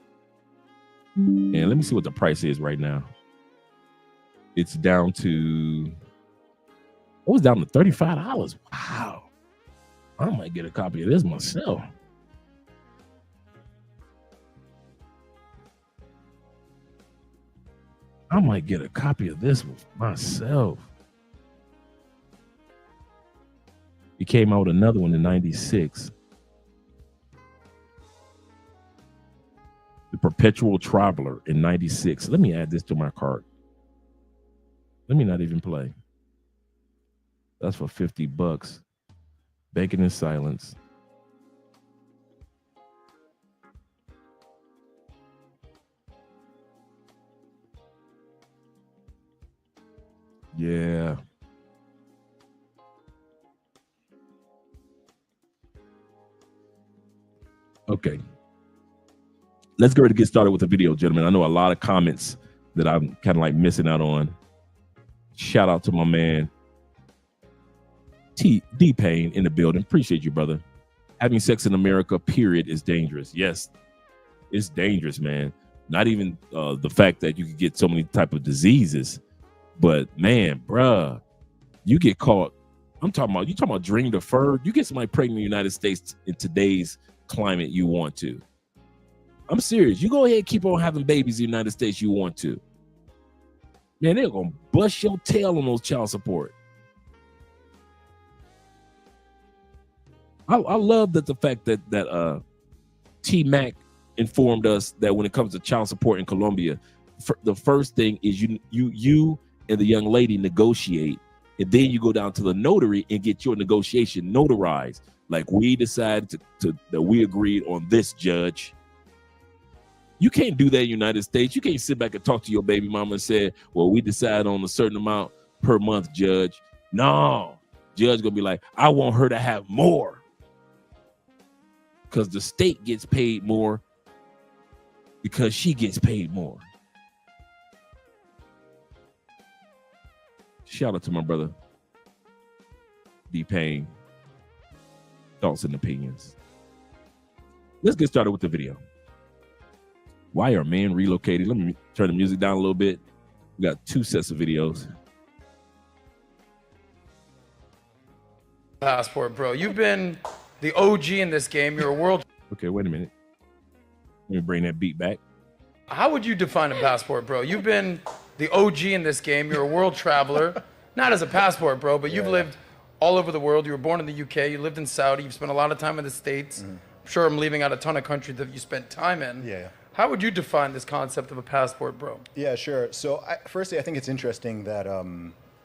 And let me see what the price is right now. It's down to, it was down to $35. Wow. I might get a copy of this myself. I might get a copy of this myself. He came out with another one in 96. The Perpetual Traveler in 96. Let me add this to my cart. Let me not even play. That's for $50. Banking in Silence. Yeah. Okay. Let's go ahead and get started with the video, gentlemen. I know a lot of comments that I'm kind of like missing out on. Shout out to my man, D Payne in the building. Appreciate you, brother. Having sex in America, period, is dangerous. Yes, it's dangerous, man. Not even the fact that you could get so many type of diseases, but man, bruh, you get caught. You talking about dream deferred. You get somebody pregnant in the United States in today's climate, you want to. I'm serious. You go ahead and keep on having babies in the United States, you want to. Man, they're gonna bust your tail on those child support. I love that the fact that T Mac informed us that when it comes to child support in Colombia, the first thing is you and the young lady negotiate, and then you go down to the notary and get your negotiation notarized. Like, we decided that we agreed on this, judge. You can't do that in the United States. You can't sit back and talk to your baby mama and say, well, we decided on a certain amount per month, judge. No, judge gonna be like, I want her to have more. Because the state gets paid more because she gets paid more. Shout out to my brother, D Payne. Thoughts and opinions. Let's get started with the video. Why are men relocating? Let me turn the music down a little bit. We got two sets of videos. Passport, bro. You've been the OG in this game. You're a world. Okay, wait a minute. Let me bring that beat back. How would you define a passport, bro? You've been the OG in this game. You're a world traveler. Not as a passport, bro, but you've lived all over the world. You were born in the UK. You lived in Saudi. You've spent a lot of time in the States. I'm sure I'm leaving out a ton of countries that you spent time in. Yeah. How would you define this concept of a passport, bro? Yeah, sure. So firstly, I think it's interesting that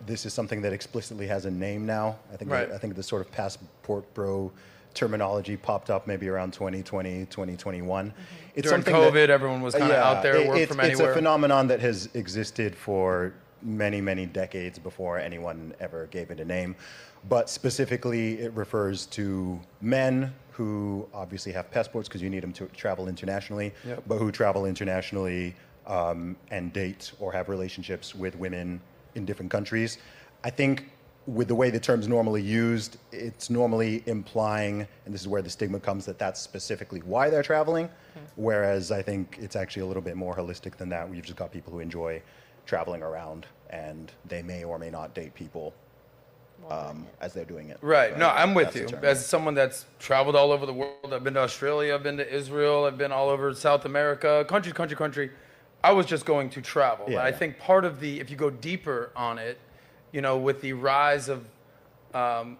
this is something that explicitly has a name now. I think the sort of passport bro terminology popped up maybe around 2020, 2021. It's During COVID, everyone was kind of out there, work from anywhere. It's a phenomenon that has existed for many, many decades before anyone ever gave it a name. But specifically, it refers to men who obviously have passports because you need them to travel internationally, but who travel internationally and date or have relationships with women in different countries. I think with the way the term's normally used, it's normally implying, and this is where the stigma comes, that that's specifically why they're traveling, whereas I think it's actually a little bit more holistic than that. We've just got people who enjoy traveling around, and they may or may not date people as they're doing it. Right. No, I'm with you. As someone that's traveled all over the world, I've been to Australia, I've been to Israel, I've been all over South America, country. I was just going to travel. Yeah, I think part of the, if you go deeper on it, you know, with the rise of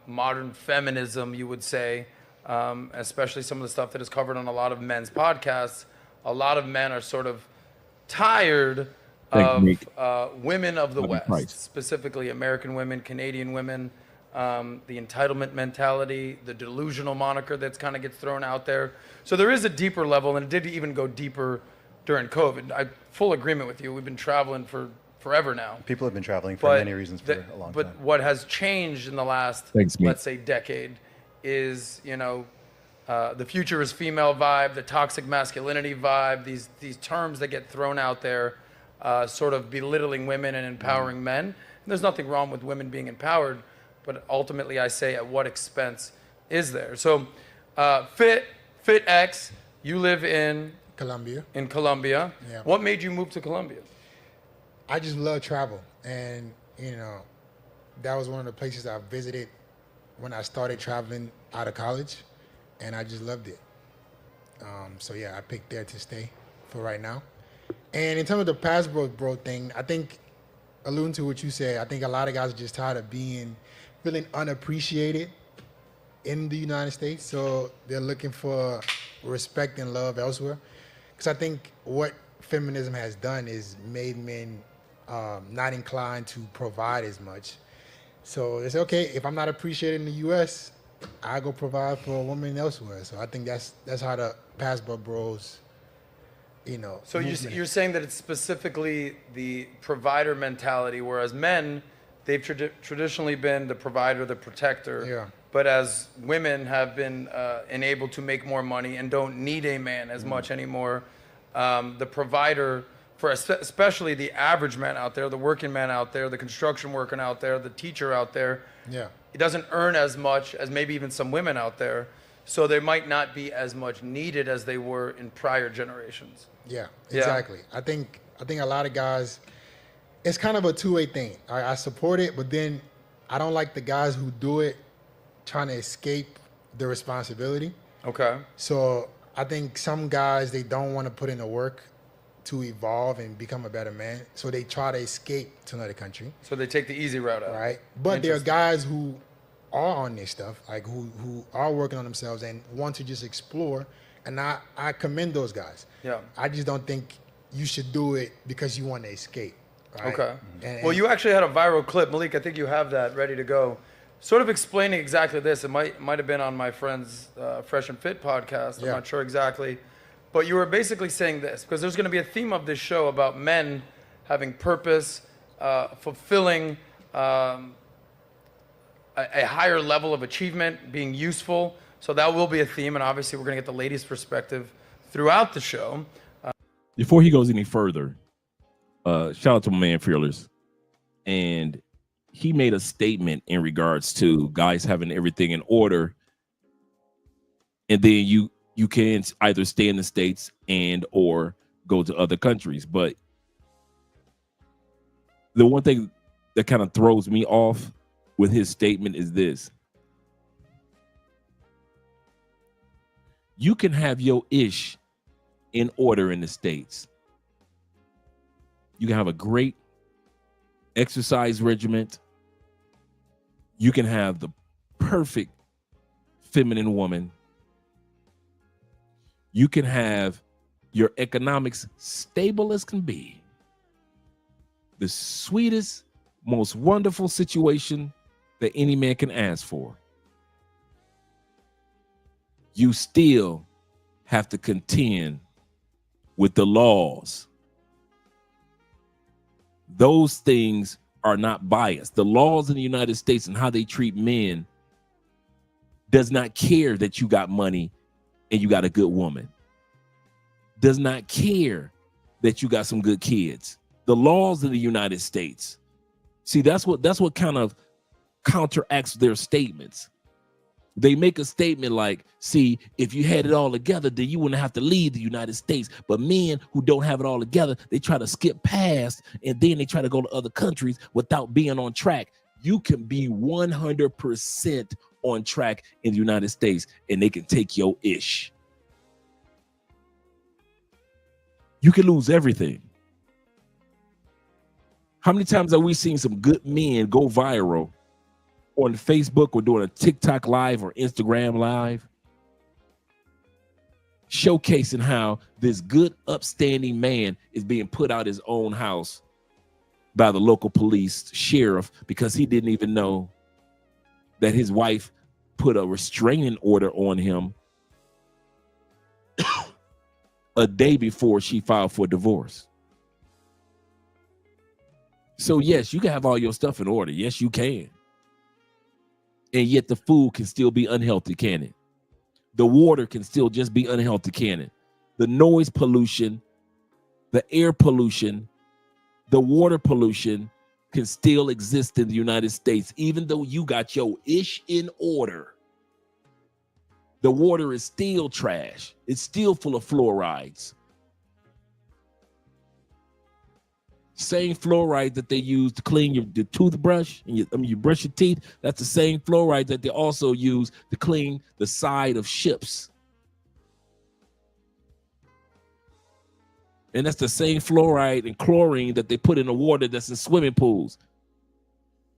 modern feminism, you would say, especially some of the stuff that is covered on a lot of men's podcasts, a lot of men are sort of tired Thank of women of the Love you, West, Christ. specifically American women, Canadian women, the entitlement mentality, the delusional moniker that's kind of gets thrown out there. So there is a deeper level, and it did even go deeper during COVID. I full agreement with you. We've been traveling for forever now. People have been traveling for many reasons for a long time. But what has changed in the last, let's say, decade is, you know, the future is female vibe, the toxic masculinity vibe, these terms that get thrown out there, sort of belittling women and empowering men. And there's nothing wrong with women being empowered, but ultimately I say, at what expense is there? So FitX, you live in Colombia. In Colombia. Yeah. What made you move to Colombia? I just love travel, and you know, that was one of the places I visited when I started traveling out of college, and I just loved it. So yeah, I picked there to stay for right now. And in terms of the passport bro thing, I think, alluding to what you said, I think a lot of guys are just tired of feeling unappreciated in the United States, so they're looking for respect and love elsewhere. Because I think what feminism has done is made men not inclined to provide as much. So it's okay, if I'm not appreciated in the U.S., I go provide for a woman elsewhere. So I think that's how the passport bros, you know. So you're saying that it's specifically the provider mentality, whereas men, they've traditionally been the provider, the protector. Yeah. But as women have been enabled to make more money and don't need a man as much anymore, the provider, for especially the average man out there, the working man out there, the construction worker out there, the teacher out there, yeah, it doesn't earn as much as maybe even some women out there. So they might not be as much needed as they were in prior generations. Yeah, exactly. I think a lot of guys, it's kind of a two-way thing. I support it, but then I don't like the guys who do it trying to escape the responsibility. Okay. So I think some guys, they don't want to put in the work to evolve and become a better man. So they try to escape to another country. So they take the easy route out. Right. But there are guys who are on this stuff, like who are working on themselves and want to just explore. And I commend those guys. Yeah. I just don't think you should do it because you want to escape. Right? Okay. And well, you actually had a viral clip, Malik. I think you have that ready to go. Sort of explaining exactly this. It might have been on my friend's Fresh and Fit podcast. I'm not sure exactly. But you were basically saying this, because there's going to be a theme of this show about men having purpose, fulfilling a higher level of achievement, being useful. So that will be a theme, and obviously we're going to get the ladies' perspective throughout the show. Before he goes any further, shout out to my man Fearless. And he made a statement in regards to guys having everything in order, and then you can either stay in the States and or go to other countries. But the one thing that kind of throws me off with his statement is this: you can have your ish in order in the States. You can have a great exercise regimen. You can have the perfect feminine woman. You can have your economics stable as can be. The sweetest, most wonderful situation that any man can ask for. You still have to contend with the laws. Those things are not biased. The laws in the United States and how they treat men does not care that you got money and you got a good woman. Does not care that you got some good kids. The laws of the United States. See, that's what kind of counteracts their statements. They make a statement like, see, if you had it all together, then you wouldn't have to leave the United States. But men who don't have it all together, they try to skip past and then they try to go to other countries without being on track. You can be 100% on track in the United States and they can take your ish. You can lose everything. How many times have we seen some good men go viral on Facebook or doing a TikTok live or Instagram live? showcasing how this good, upstanding man is being put out his own house by the local police sheriff because he didn't even know that his wife put a restraining order on him a day before she filed for divorce. So yes, you can have all your stuff in order. Yes, you can. And yet the food can still be unhealthy, can it? The water can still just be unhealthy, can it? The noise pollution, the air pollution, the water pollution can still exist in the United States, even though you got your ish in order. The water is still trash. It's still full of fluorides. Same fluoride that they use to clean the toothbrush and you brush your teeth. That's the same fluoride that they also use to clean the side of ships. And that's the same fluoride and chlorine that they put in the water that's in swimming pools.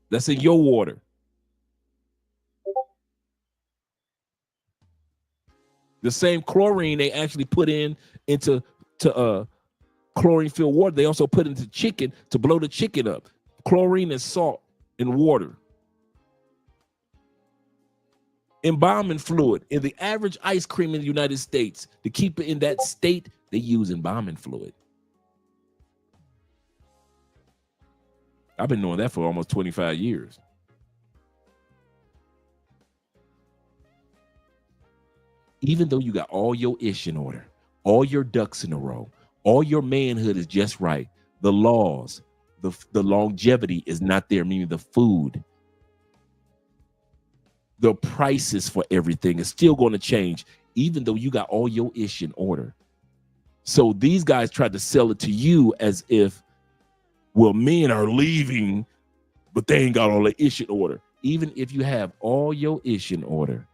That's in your water. The same chlorine they actually put into chlorine-filled water, they also put into chicken to blow the chicken up. Chlorine and salt in water. Embalming fluid. In the average ice cream in the United States, to keep it in that state, they use embalming fluid. I've been knowing that for almost 25 years. Even though you got all your ish in order, all your ducks in a row, all your manhood is just right, the laws, the longevity is not there, meaning the food, the prices for everything is still going to change, even though you got all your ish in order. So these guys tried to sell it to you as if, well, men are leaving, but they ain't got all the ish in order. Even if you have all your ish in order,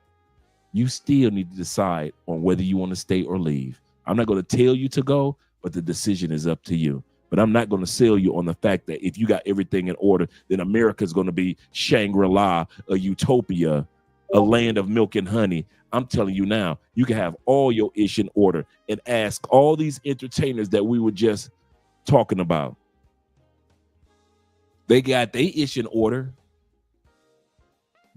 you still need to decide on whether you want to stay or leave. I'm not going to tell you to go, but the decision is up to you. But I'm not going to sell you on the fact that if you got everything in order, then America is going to be Shangri-La, a utopia, a land of milk and honey. I'm telling you now, you can have all your ish in order and ask all these entertainers that we were just talking about. They got their ish in order.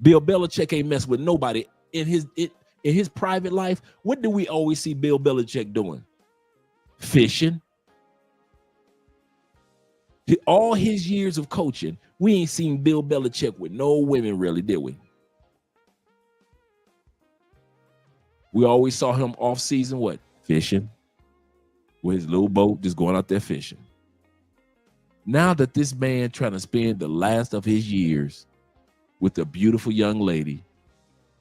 Bill Belichick ain't mess with nobody in his private life. What do we always see Bill Belichick doing? Fishing. All his years of coaching, we ain't seen Bill Belichick with no women really, did we? We always saw him off season, what? Fishing. With his little boat, just going out there fishing. Now that this man trying to spend the last of his years with a beautiful young lady,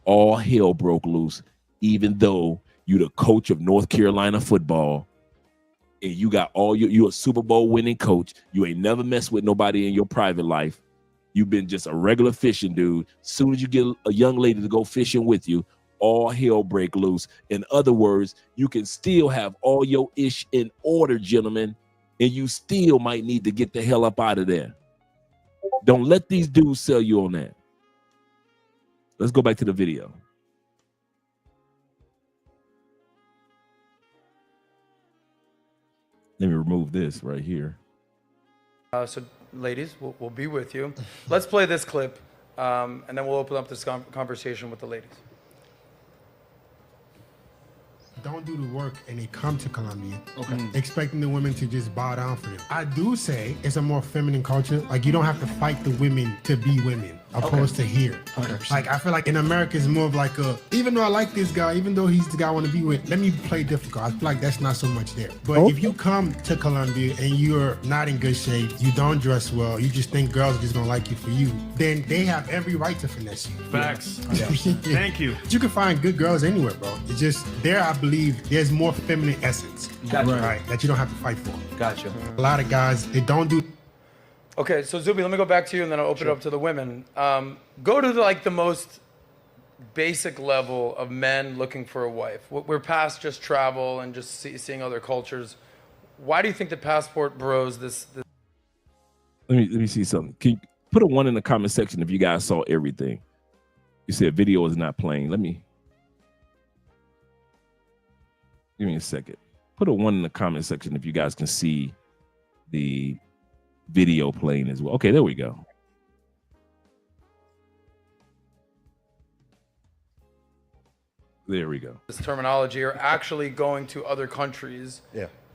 all hell broke loose, even though you're the coach of North Carolina football and you got you're a Super Bowl winning coach. You ain't never messed with nobody in your private life. You've been just a regular fishing dude. Soon as you get a young lady to go fishing with you, all hell break loose. In other words, you can still have all your ish in order, gentlemen, and you still might need to get the hell up out of there. Don't let these dudes sell you on that. Let's go back to the video. Let me remove this right here. So, ladies, we'll be with you. Let's play this clip, and then we'll open up this conversation with the ladies. Don't do the work and they come to Colombia expecting the women to just bow down for them. I do say it's a more feminine culture. Like, you don't have to fight the women to be women, opposed to here. 100%. Like, I feel like in America it's more of like even though I like this guy, even though he's the guy I want to be with, let me play difficult. I feel like that's not so much there. But if you come to Colombia and you're not in good shape, you don't dress well, you just think girls are just gonna like you for you, then they have every right to finesse you. Facts. Thank you. You can find good girls anywhere, bro. It's just there, I believe there's more feminine essence. Gotcha. Right, that you don't have to fight for. Gotcha. A lot of guys, they don't do. Okay, so Zuby, let me go back to you and then I'll open it up to the women. Go to the most basic level of men looking for a wife. We're past just travel and just seeing other cultures. Why do you think the passport bros this? Let me see something. Can you put a 1 in the comment section if you guys saw everything? You said video is not playing. Let me. Give me a second. Put a 1 in the comment section if you guys can see the video playing as well. Okay, there we go. There we go. This terminology are actually going to other countries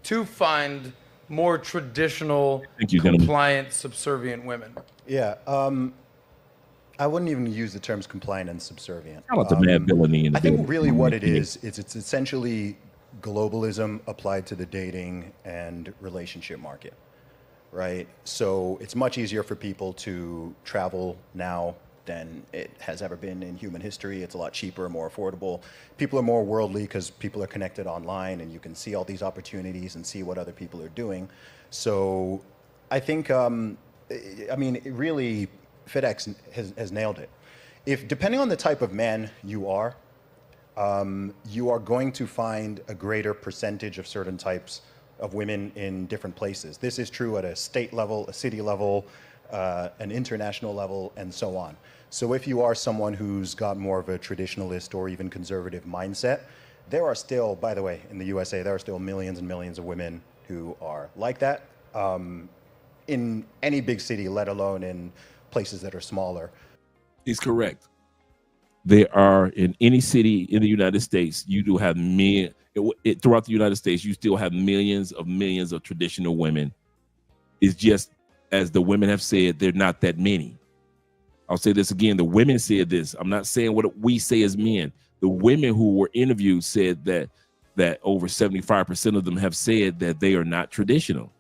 to find more traditional, compliant, subservient women. Yeah. I wouldn't even use the terms compliant and subservient. How about the mad villainy in the I think building? really what it is, it's essentially globalism applied to the dating and relationship market, right? So it's much easier for people to travel now than it has ever been in human history. It's a lot cheaper, more affordable. People are more worldly because people are connected online and you can see all these opportunities and see what other people are doing. So I think, I mean, it really, FedEx has nailed it. If, depending on the type of man you are going to find a greater percentage of certain types of women in different places. This is true at a state level, a city level, an international level, and so on. So if you are someone who's got more of a traditionalist or even conservative mindset, there are still, by the way, in the USA, there are still millions and millions of women who are like that in any big city, let alone in places that are smaller. He's correct. There are, in any city in the United States, you do have throughout the United States, you still have millions of traditional women. It's just, as the women have said, they're not that many. I'll say this again. The women said this. I'm not saying what we say as men. The women who were interviewed said that over 75% of them have said that they are not traditional.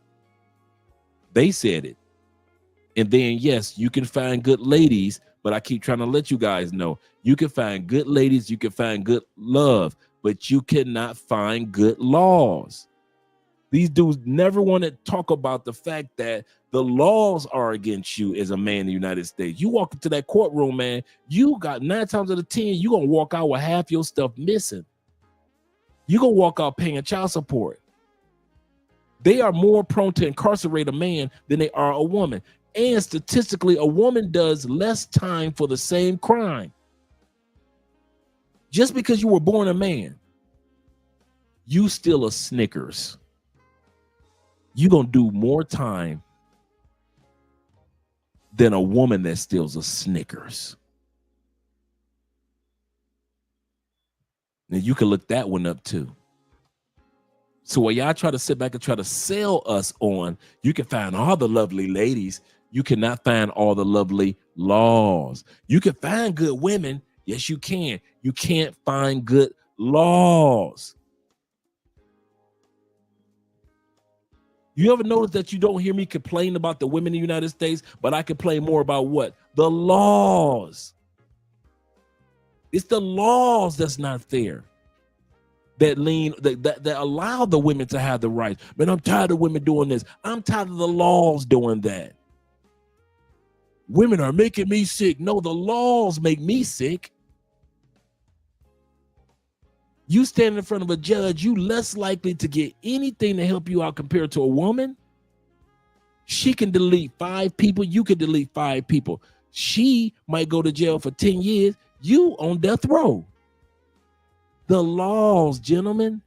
They said it. And then, yes, you can find good ladies, but I keep trying to let you guys know, you can find good ladies, you can find good love, but you cannot find good laws. These dudes never want to talk about the fact that the laws are against you as a man in the United States. You walk into that courtroom, man, you got 9 times out of 10, you're going to walk out with half your stuff missing. You're going to walk out paying child support. They are more prone to incarcerate a man than they are a woman. And statistically, a woman does less time for the same crime. Just because you were born a man, you still a Snickers. You're going to do more time than a woman that steals a Snickers. Now, you can look that one up too. So while y'all try to sit back and try to sell us on, you can find all the lovely ladies, you cannot find all the lovely laws. You can find good women. Yes, you can. You can't find good laws. You ever notice that you don't hear me complain about the women in the United States, but I complain more about what? The laws. It's the laws that's not fair. That allow the women to have the rights. Man, I'm tired of women doing this. I'm tired of the laws doing that. Women are making me sick. No, the laws make me sick. You stand in front of a judge, you less likely to get anything to help you out compared to a woman. She can delete 5 people. You can delete 5 people. She might go to jail for 10 years. You on death row. The laws, gentlemen.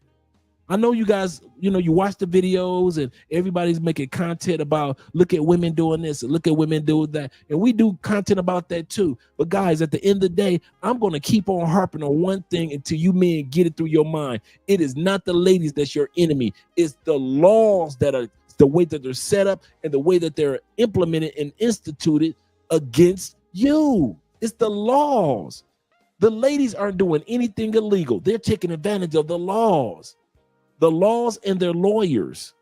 I know you guys, you watch the videos and everybody's making content about look at women doing this and look at women doing that. And we do content about that too. But guys, at the end of the day, I'm going to keep on harping on one thing until you men get it through your mind. It is not the ladies that's your enemy. It's the laws that are the way that they're set up and the way that they're implemented and instituted against you. It's the laws. The ladies aren't doing anything illegal. They're taking advantage of the laws. The laws and their lawyers.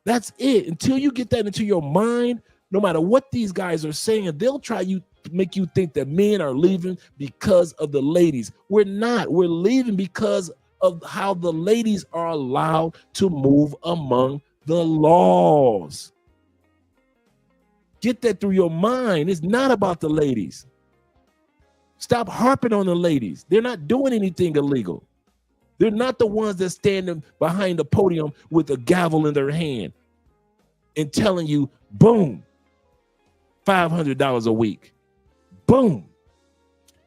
That's it. Until you get that into your mind, no matter what these guys are saying, they'll try to make you think that men are leaving because of the ladies. We're not. We're leaving because of how the ladies are allowed to move among the laws. Get that through your mind. It's not about the ladies. Stop harping on the ladies. They're not doing anything illegal. They're not the ones that standing behind the podium with a gavel in their hand and telling you, boom, $500 a week. Boom,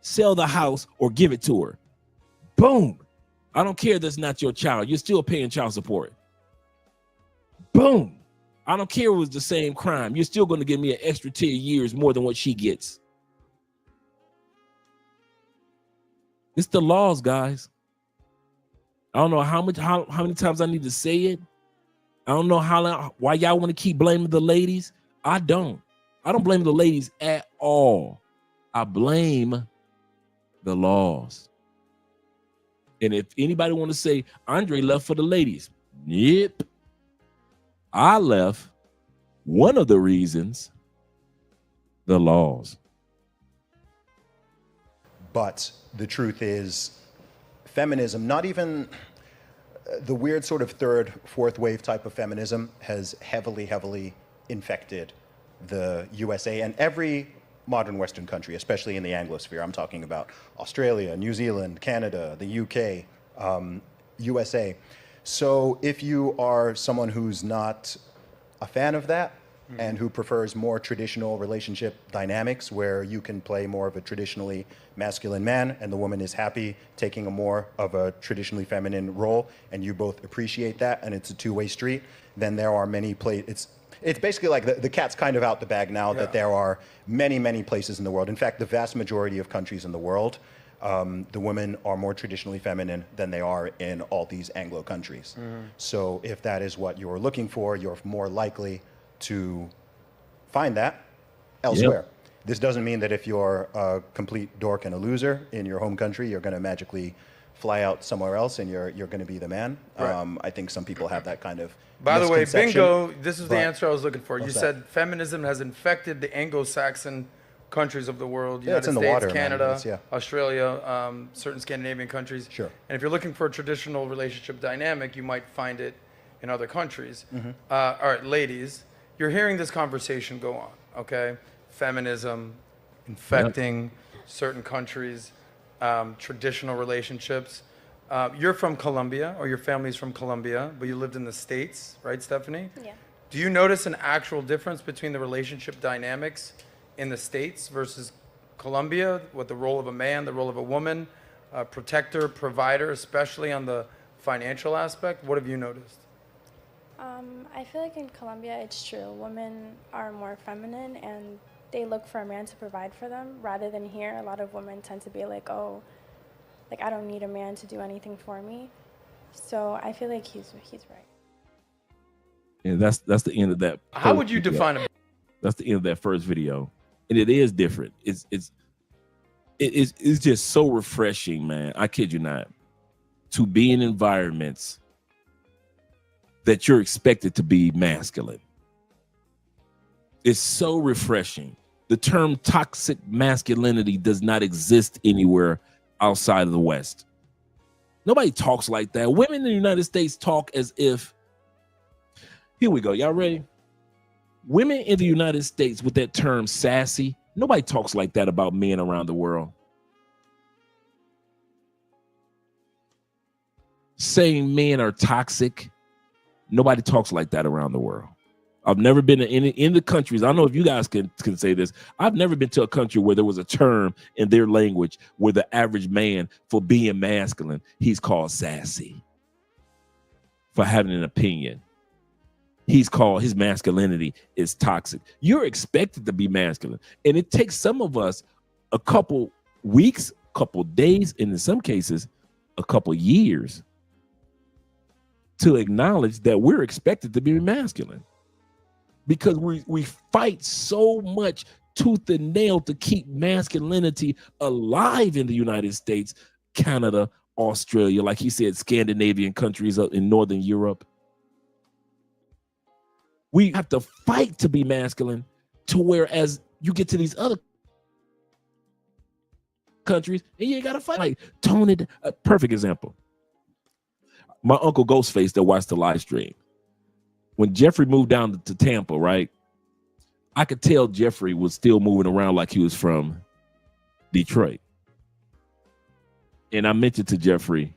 sell the house or give it to her. Boom, I don't care that's not your child. You're still paying child support. Boom. I don't care if it was the same crime. You're still going to give me an extra 10 years more than what she gets. It's the laws, guys. I don't know how many times I need to say it. I don't know why y'all want to keep blaming the ladies. I don't blame the ladies at all. I blame the laws. And if anybody want to say Andre left for the ladies, yep. I left. One of the reasons, the laws. But the truth is, feminism, not even the weird sort of third, fourth wave type of feminism, has heavily, heavily infected the USA and every modern Western country, especially in the Anglosphere. I'm talking about Australia, New Zealand, Canada, the UK, USA. So if you are someone who's not a fan of that and who prefers more traditional relationship dynamics where you can play more of a traditionally masculine man and the woman is happy taking a more of a traditionally feminine role and you both appreciate that and it's a two-way street, then there are many places. It's basically like the cat's kind of out the bag now that there are many, many places in the world. In fact, the vast majority of countries in the world, the women are more traditionally feminine than they are in all these Anglo countries. So if that is what you're looking for, you're more likely to find that elsewhere. Yep. This doesn't mean that if you're a complete dork and a loser in your home country, you're going to magically fly out somewhere else and you're going to be the man. Right. I think some people have that kind of By the way, bingo, this is the answer I was looking for. You said feminism has infected the Anglo-Saxon countries of the world, United States, water, Canada, Australia, certain Scandinavian countries. Sure. And if you're looking for a traditional relationship dynamic, you might find it in other countries. All right, ladies, you're hearing this conversation go on, okay? Feminism, infecting certain countries, traditional relationships. You're from Colombia, or your family's from Colombia, but you lived in the States, right, Stephanie? Yeah. Do you notice an actual difference between the relationship dynamics in the States versus Colombia, with the role of a man, the role of a woman, protector, provider, especially on the financial aspect? What have you noticed? I feel like in Colombia, it's true. Women are more feminine and they look for a man to provide for them, rather than here, a lot of women tend to be like, oh, like I don't need a man to do anything for me. So I feel like he's right. And that's the end of that. How would you define a? That's the end of that first video, and it is different. It's just so refreshing, man. I kid you not, to be in environments that you're expected to be masculine. It's so refreshing. The term toxic masculinity does not exist anywhere outside of the West. Nobody talks like that. Women in the United States talk as if, here we go, y'all ready? Women in the United States with that term sassy, nobody talks like that about men around the world. Saying men are toxic, nobody talks like that around the world. I've never been in the countries. I don't know if you guys can say this. I've never been to a country where there was a term in their language where the average man, for being masculine, he's called sassy. For having an opinion, he's called, his masculinity is toxic. You're expected to be masculine. And it takes some of us a couple weeks, couple days, and in some cases, a couple years to acknowledge that we're expected to be masculine. Because we fight so much tooth and nail to keep masculinity alive in the United States, Canada, Australia, like he said, Scandinavian countries up in Northern Europe. We have to fight to be masculine, to whereas you get to these other countries and you ain't got to fight. Like Tony, a perfect example. My uncle Ghostface that watched the live stream. When Jeffrey moved down to Tampa, right, I could tell Jeffrey was still moving around like he was from Detroit. And I mentioned to Jeffrey,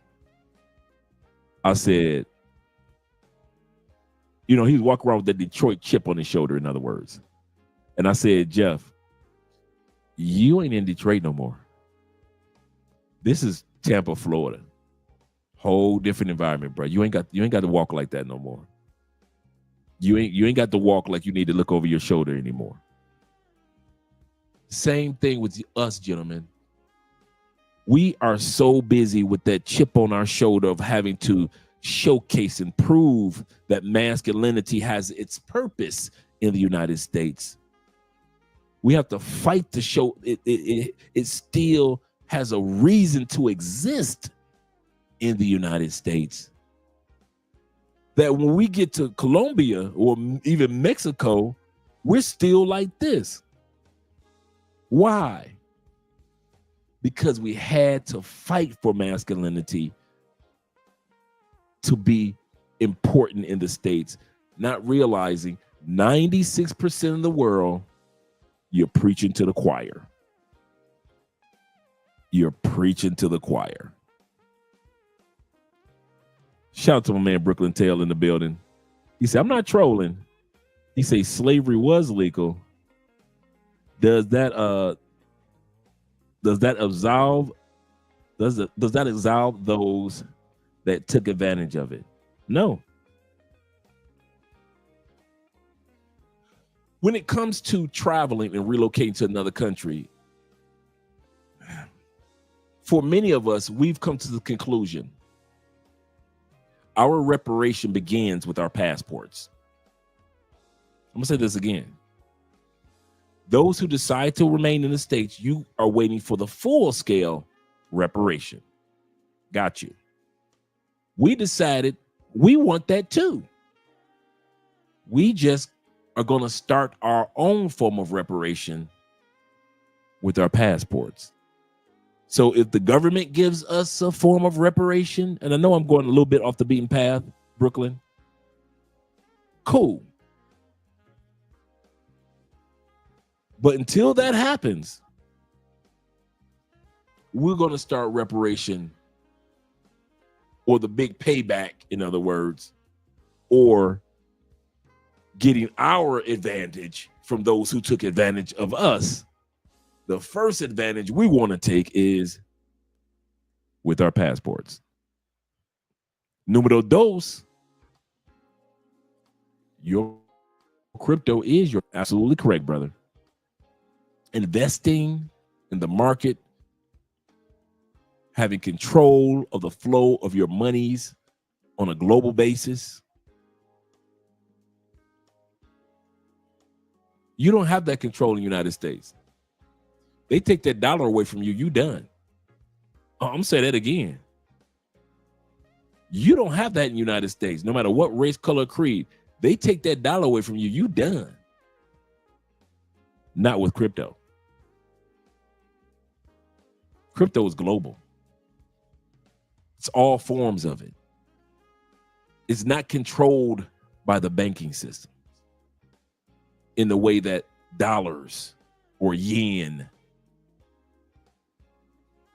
I said, you know, he was walking around with that Detroit chip on his shoulder, in other words. And I said, Jeff, you ain't in Detroit no more. This is Tampa, Florida. Whole different environment, bro. You ain't got to walk like that no more. You ain't got to walk like you need to look over your shoulder anymore. Same thing with us, gentlemen. We are so busy with that chip on our shoulder of having to showcase and prove that masculinity has its purpose in the United States. We have to fight to show it still has a reason to exist in the United States. That when we get to Colombia or even Mexico, we're still like this. Why? Because we had to fight for masculinity to be important in the States, not realizing 96% of the world, you're preaching to the choir. You're preaching to the choir. Shout out to my man Brooklyn Tail in the building. He said, I'm not trolling. He said slavery was legal. Does that absolve those that took advantage of it? No. When it comes to traveling and relocating to another country, for many of us, we've come to the conclusion our reparation begins with our passports. I'm gonna say this again. Those who decide to remain in the States, you are waiting for the full scale reparation. Got you. We decided we want that too. We just are going to start our own form of reparation with our passports. So if the government gives us a form of reparation, and I know I'm going a little bit off the beaten path, Brooklyn, cool. But until that happens, we're going to start reparation, or the big payback, in other words, or getting our advantage from those who took advantage of us. The first advantage we want to take is with our passports. Numero dos, your crypto is your, absolutely correct, brother. Investing in the market, having control of the flow of your monies on a global basis. You don't have that control in the United States. They take that dollar away from you, you done. I'm gonna say that again. You don't have that in the United States, no matter what race, color, creed. They take that dollar away from you, you done. Not with crypto. Crypto is global. It's all forms of it. It's not controlled by the banking system in the way that dollars or yen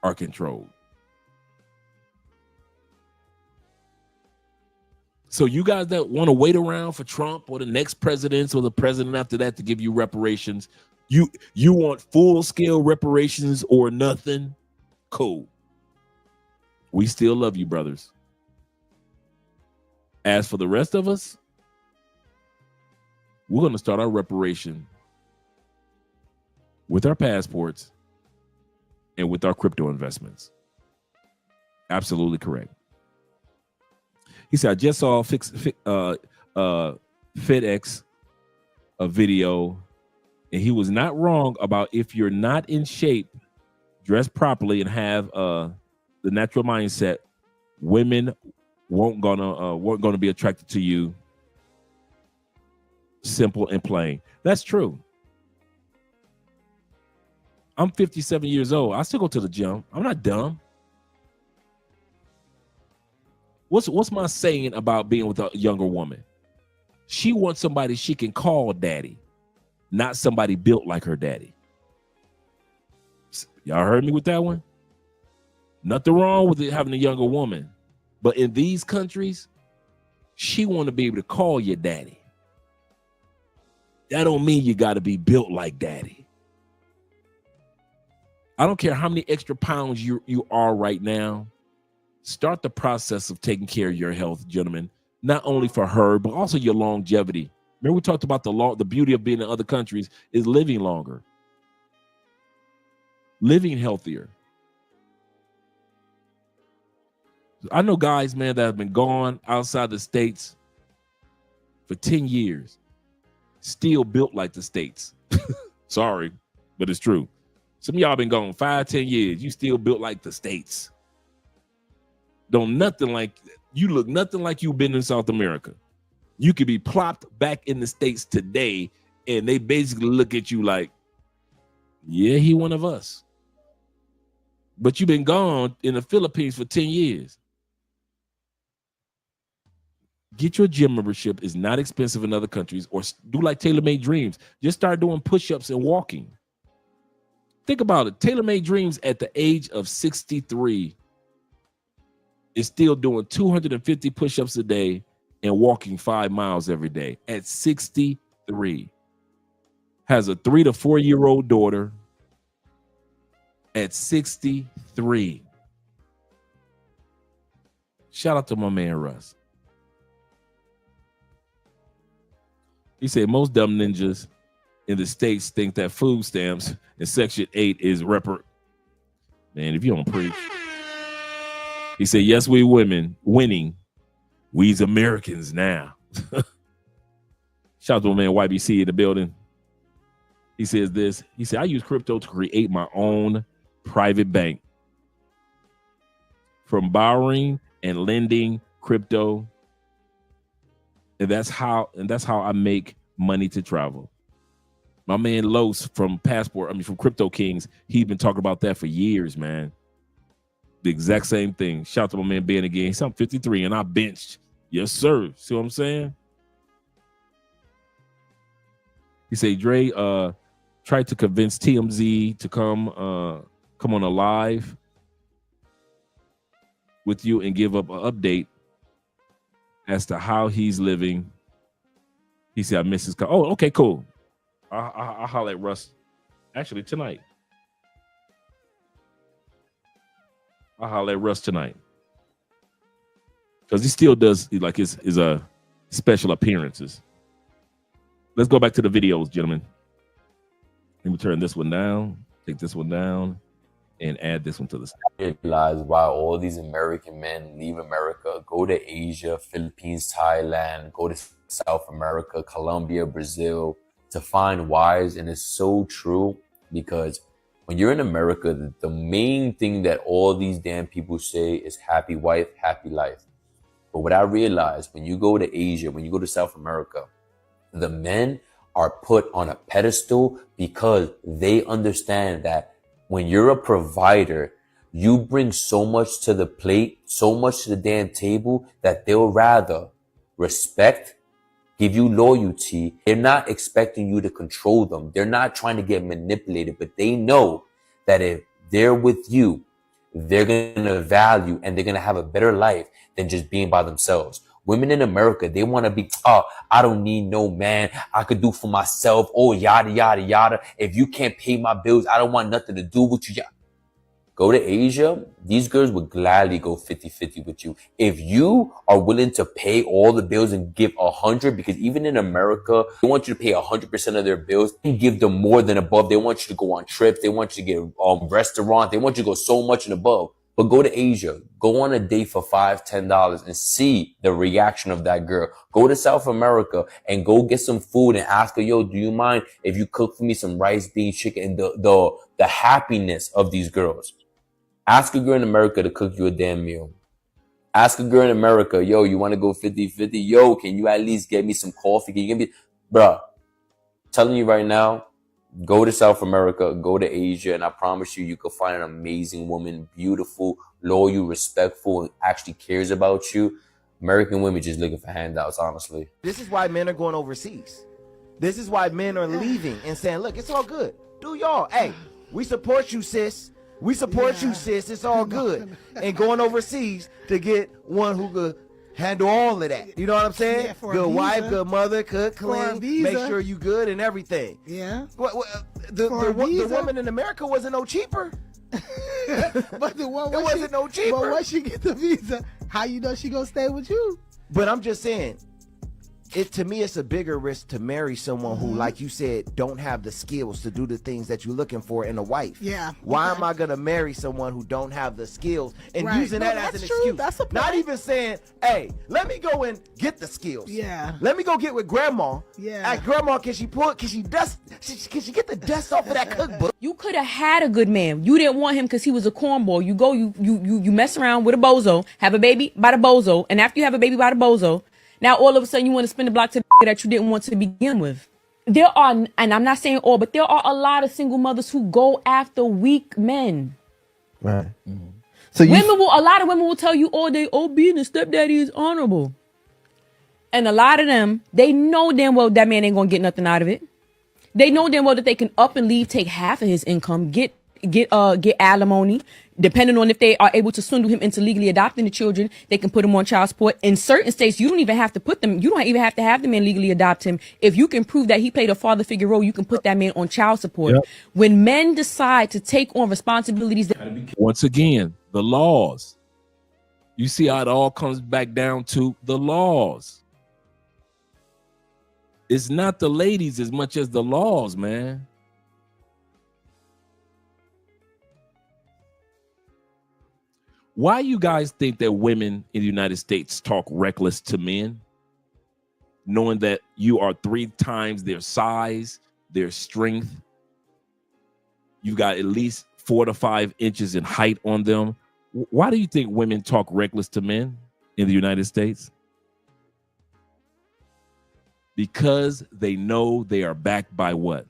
are controlled. So you guys that want to wait around for Trump or the next president or the president after that to give you reparations, you want full-scale reparations or nothing? Cool. We still love you, brothers. As for the rest of us, we're going to start our reparation with our passports and with our crypto investments. Absolutely correct. He said, I just saw FedEx a video, and he was not wrong about if you're not in shape, dress properly, and have the natural mindset, women weren't gonna be attracted to you. Simple and plain. That's true. I'm 57 years old. I still go to the gym. I'm not dumb. What's my saying about being with a younger woman? She wants somebody she can call daddy, not somebody built like her daddy. Y'all heard me with that one? Nothing wrong with it having a younger woman. But in these countries, she want to be able to call you daddy. That don't mean you got to be built like daddy. I don't care how many extra pounds you are right now. Start the process of taking care of your health, gentlemen, not only for her, but also your longevity. Remember, we talked about the beauty of being in other countries is living longer, living healthier. I know guys, man, that have been gone outside the States for 10 years, still built like the States. Sorry, but it's true. Some of y'all been gone 5, 10 years. You still built like the States. Don't nothing like, you look nothing like you've been in South America. You could be plopped back in the States today, and they basically look at you like, yeah, he one of us. But you've been gone in the Philippines for 10 years. Get your gym membership. It's not expensive in other countries, or do like Tailor-Made Dreams. Just start doing push-ups and walking. Think about it. Tailor-Made Dreams at the age of 63 is still doing 250 push-ups a day and walking 5 miles every day at 63. Has a 3 to 4 year old daughter at 63. Shout out to my man Russ. He said most dumb ninjas in the States think that food stamps in Section 8 is Man, if you don't preach. He said, yes, we women winning. We's Americans now. Shout out to my man YBC in the building. He says this. He said, I use crypto to create my own private bank. From borrowing and lending crypto. And that's how I make money to travel. My man Los from from Crypto Kings, he's been talking about that for years, man. The exact same thing. Shout out to my man Ben again. He's I'm 53 and I benched. Yes, sir. See what I'm saying? He said, Dre tried to convince TMZ to come on a live with you and give up an update as to how he's living. He said, I miss his call. Oh, okay, cool. I'll holler at Russ actually tonight. I'll holler at Russ tonight. Because he still does like his special appearances. Let's go back to the videos, gentlemen. Let me turn this one down, take this one down, and add this one to the side. Realize why all these American men leave America, go to Asia, Philippines, Thailand, go to South America, Colombia, Brazil, to find wives. And it's so true, because when you're in America, the main thing that all these damn people say is happy wife, happy life. But what I realized, when you go to Asia, when you go to South America, the men are put on a pedestal because they understand that when you're a provider, you bring so much to the plate, so much to the damn table, that they'll rather respect, give you loyalty. They're not expecting you to control them. They're not trying to get manipulated, but they know that if they're with you, they're going to value and they're going to have a better life than just being by themselves. Women in America, they want to be, oh, I don't need no man. I could do for myself. Oh, yada, yada, yada. If you can't pay my bills, I don't want nothing to do with you. Go to Asia. These girls would gladly go 50-50 with you. If you are willing to pay all the bills and give 100, because even in America, they want you to pay 100% of their bills and give them more than above. They want you to go on trips. They want you to get restaurant. They want you to go so much and above. But go to Asia, go on a date for $5, $10 and see the reaction of that girl. Go to South America and go get some food and ask her, yo, do you mind if you cook for me some rice, beans, chicken? And the happiness of these girls. Ask a girl in America to cook you a damn meal. Ask a girl in America, yo, you want to go 50-50? Yo, can you at least get me some coffee? Can you give me, bruh, telling you right now, go to South America, go to Asia, and I promise you, you could find an amazing woman, beautiful, loyal, respectful, and actually cares about you. American women just looking for handouts, honestly. This is why men are going overseas. This is why men are leaving and saying, look, it's all good. Do y'all. Hey, we support you, sis. We support you, sis. It's all good. And going overseas to get one who could handle all of that. You know what I'm saying? Yeah, good wife, good mother, cook, clean, make sure you good and everything. Yeah. The woman in America wasn't no cheaper. But the one it wasn't no cheaper. But once she get the visa, how you know she gonna stay with you? But I'm just saying, to me, it's a bigger risk to marry someone who, like you said, don't have the skills to do the things that you're looking for in a wife. Yeah. Why am I gonna marry someone who don't have the skills and Right. using No, that as that's an true. excuse? That's a point. Not even saying, hey, let me go and get the skills. Yeah. Let me go get with grandma. Yeah. At grandma, can she get the dust off of that cookbook? You could have had a good man. You didn't want him because he was a cornball. You go, you mess around with a bozo, have a baby by the bozo, and after you have a baby by the bozo, now all of a sudden you want to spin the block to the that you didn't want to begin with. There are, and I'm not saying all, but there are a lot of single mothers who go after weak men. Right. So A lot of women will tell you, being a stepdaddy is honorable. And a lot of them, they know damn well that man ain't gonna get nothing out of it. They know damn well that they can up and leave, take half of his income, get alimony, depending on if they are able to swindle him into legally adopting the children. They can put him on child support. In certain states, you don't even have to have the man legally adopt him. If you can prove that he played a father figure role, you can put that man on child support. Yep. When men decide to take on responsibilities, Once again, the laws. You see how it all comes back down to the laws. It's not the ladies as much as the laws, man. Why you guys think that women in the United States talk reckless to men, knowing that you are 3 times their size, their strength? You got at least 4 to 5 inches in height on them. Why do you think women talk reckless to men in the United States? Because they know they are backed by what?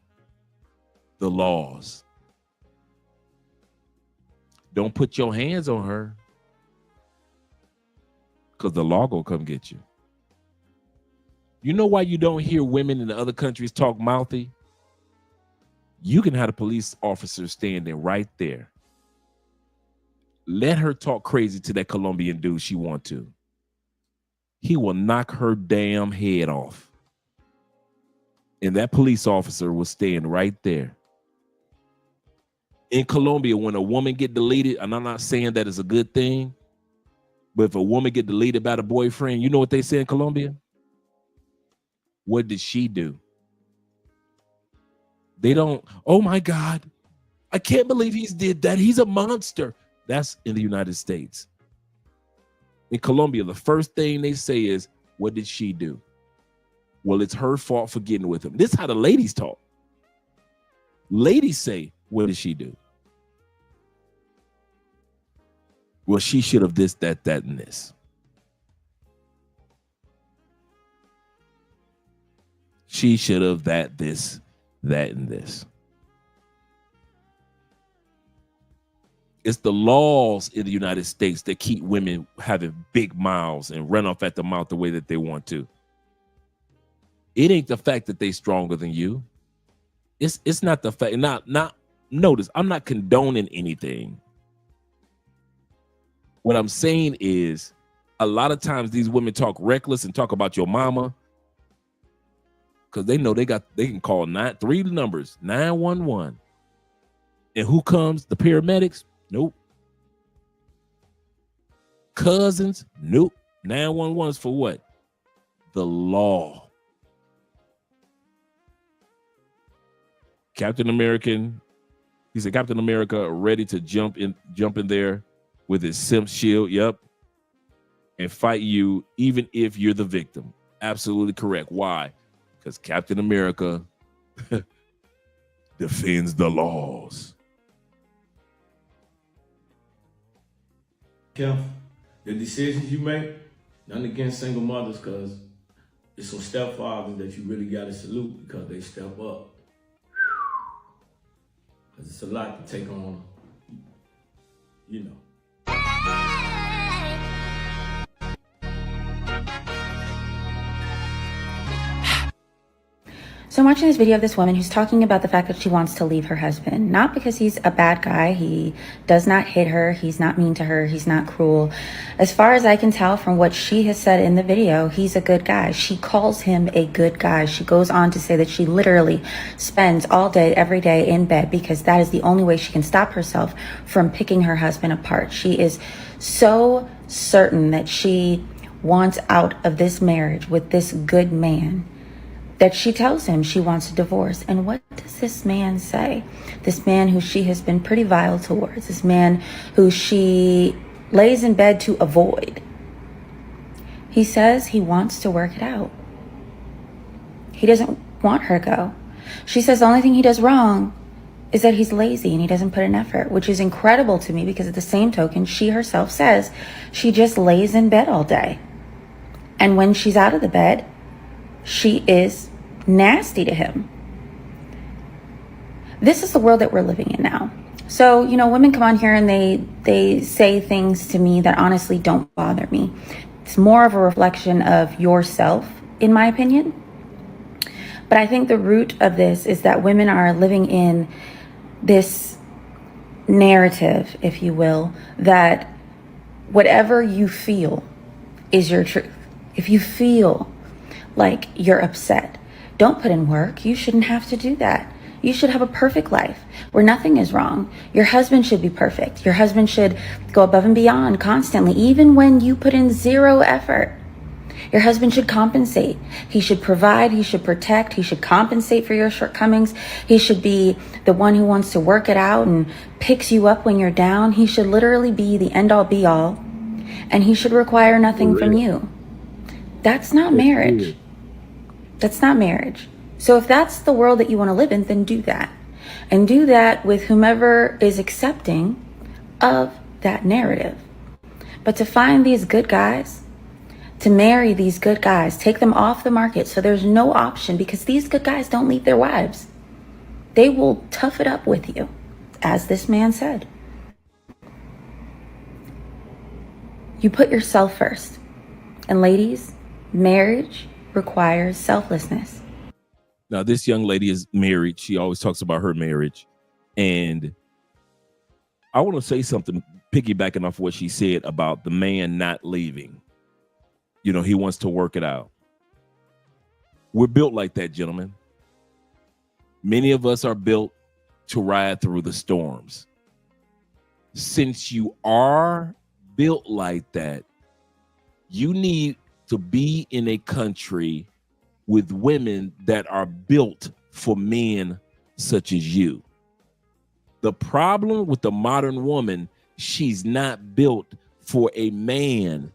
The laws. Don't put your hands on her, because the law gonna come get you. You know why you don't hear women in the other countries talk mouthy? You can have a police officer standing right there. Let her talk crazy to that Colombian dude she want to. He will knock her damn head off. And that police officer was staying right there. In Colombia, when a woman get deleted, and I'm not saying that is a good thing, but if a woman get deleted by the boyfriend, you know what they say in Colombia? What did she do? They don't, oh my God, I can't believe he's did that. He's a monster. That's in the United States. In Colombia, the first thing they say is, what did she do? Well, it's her fault for getting with him. This is how the ladies talk. Ladies say, what did she do? Well, she should have this, that, and this. She should have that, this, that, and this. It's the laws in the United States that keep women having big mouths and run off at the mouth the way that they want to. It ain't the fact that they stronger than you. It's not the fact. Not notice. I'm not condoning anything. What I'm saying is, a lot of times these women talk reckless and talk about your mama because they know they can call 3 numbers 911, and who comes? The paramedics? Nope. Cousins? Nope. 911 is for what? The law. Captain American, he said, Captain America ready to jump in there with his Simp shield, yep, and fight you even if you're the victim. Absolutely correct. Why? Because Captain America defends the laws. Kev, the decisions you make, nothing against single mothers, because it's some stepfathers that you really got to salute because they step up. Because it's a lot to take on, you know. So I'm watching this video of this woman who's talking about the fact that she wants to leave her husband, not because he's a bad guy. He does not hit her. He's not mean to her. He's not cruel. As far as I can tell from what she has said in the video, he's a good guy. She calls him a good guy. She goes on to say that she literally spends all day, every day in bed because that is the only way she can stop herself from picking her husband apart. She is so certain that she wants out of this marriage with this good man that she tells him she wants a divorce. And what does this man say? This man who she has been pretty vile towards, this man who she lays in bed to avoid. He says he wants to work it out. He doesn't want her to go. She says the only thing he does wrong is that he's lazy and he doesn't put in effort, which is incredible to me because at the same token, she herself says she just lays in bed all day. And when she's out of the bed, she is nasty to him. This is the world that we're living in now. So, you know, women come on here and they say things to me that honestly don't bother me. It's more of a reflection of yourself, in my opinion. But I think the root of this is that women are living in this narrative, if you will, that whatever you feel is your truth. If you feel like you're upset, don't put in work. You shouldn't have to do that. You should have a perfect life where nothing is wrong. Your husband should be perfect. Your husband should go above and beyond constantly, even when you put in zero effort. Your husband should compensate. He should provide. He should protect. He should compensate for your shortcomings. He should be the one who wants to work it out and picks you up when you're down. He should literally be the end all be all. And he should require nothing from you. That's not marriage. That's not marriage. So if that's the world that you want to live in, then do that. And do that with whomever is accepting of that narrative. But to find these good guys, to marry these good guys, take them off the market so there's no option, because these good guys don't leave their wives. They will tough it up with you, as this man said. You put yourself first. And ladies, marriage requires selflessness. Now, this young lady is married. She always talks about her marriage. And I want to say something piggybacking off what she said about the man not leaving. You know, he wants to work it out. We're built like that, gentlemen. Many of us are built to ride through the storms. Since you are built like that, you need to be in a country with women that are built for men such as you. The problem with the modern woman, she's not built for a man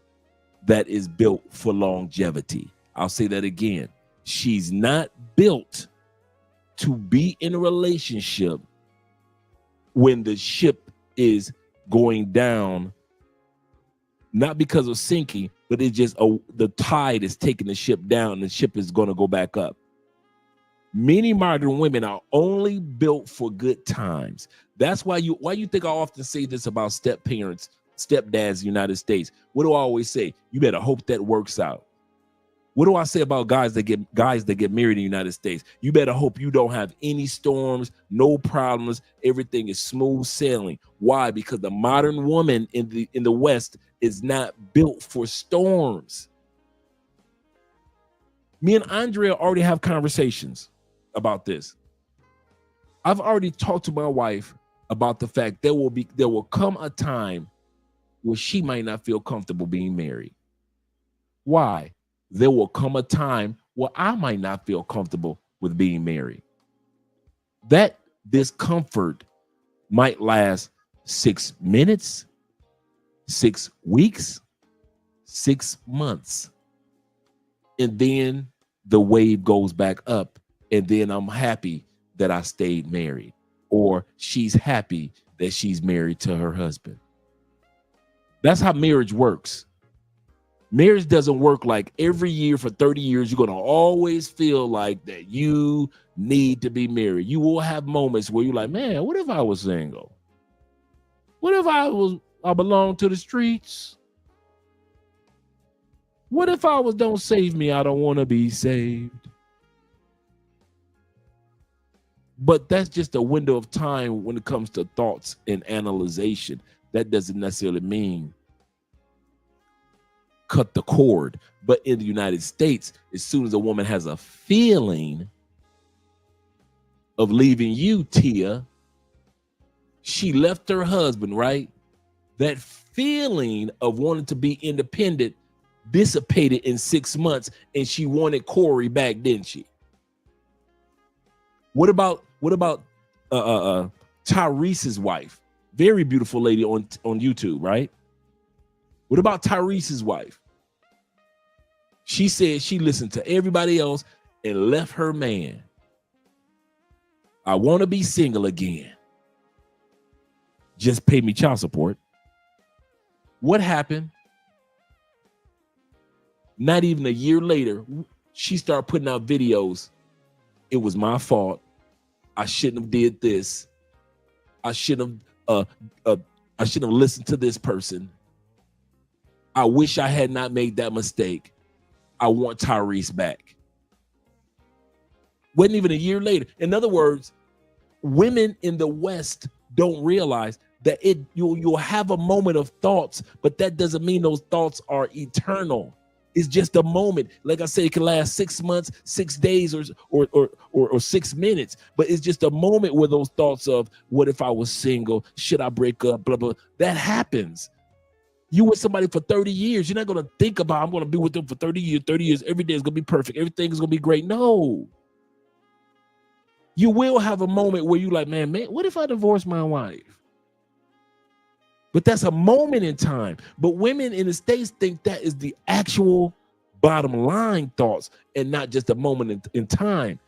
that is built for longevity. I'll say that again. She's not built to be in a relationship when the ship is going down, not because of sinking, but it's just the tide is taking the ship down and the ship is going to go back up. Many modern women are only built for good times. That's why you think I often say this about step parents, stepdads in the United States. What do I always say? You better hope that works out. What do I say about guys that get married in the United States? You better hope you don't have any storms, no problems. Everything is smooth sailing. Why? Because the modern woman in the West is not built for storms. Me and Andrea already have conversations about this. I've already talked to my wife about the fact there will come a time where she might not feel comfortable being married. Why? There will come a time where I might not feel comfortable with being married. That discomfort might last 6 minutes, 6 weeks, 6 months. And then the wave goes back up, and then I'm happy that I stayed married, or she's happy that she's married to her husband. That's how marriage works. Marriage doesn't work like every year for 30 years. You're going to always feel like that you need to be married. You will have moments where you're like, man, what if I was single? What if I belong to the streets? What if I was don't save me, I don't want to be saved? But that's just a window of time when it comes to thoughts and analyzation. That doesn't necessarily mean cut the cord. But in the United States, as soon as a woman has a feeling of leaving you, Tia, she left her husband, right? That feeling of wanting to be independent dissipated in 6 months, and she wanted Corey back, didn't she? What about Tyrese's wife? Very beautiful lady on YouTube, right? What about Tyrese's wife? She said she listened to everybody else and left her man. I want to be single again. Just pay me child support. What happened? Not even a year later, she started putting out videos. It was my fault. I shouldn't have did this. I shouldn't have listened to this person. I wish I had not made that mistake. I want Tyrese back. Wasn't even a year later. In other words, women in the West don't realize that you'll have a moment of thoughts, but that doesn't mean those thoughts are eternal. It's just a moment. Like I said, it can last 6 months, 6 days, or 6 minutes. But it's just a moment where those thoughts of, what if I was single? Should I break up? Blah, blah. That happens. You with somebody for 30 years. You're not going to think about, I'm going to be with them for 30 years. 30 years, every day is going to be perfect. Everything is going to be great. No. You will have a moment where you're like, man, what if I divorce my wife? But that's a moment in time. But women in the States think that is the actual bottom line thoughts and not just a moment in time.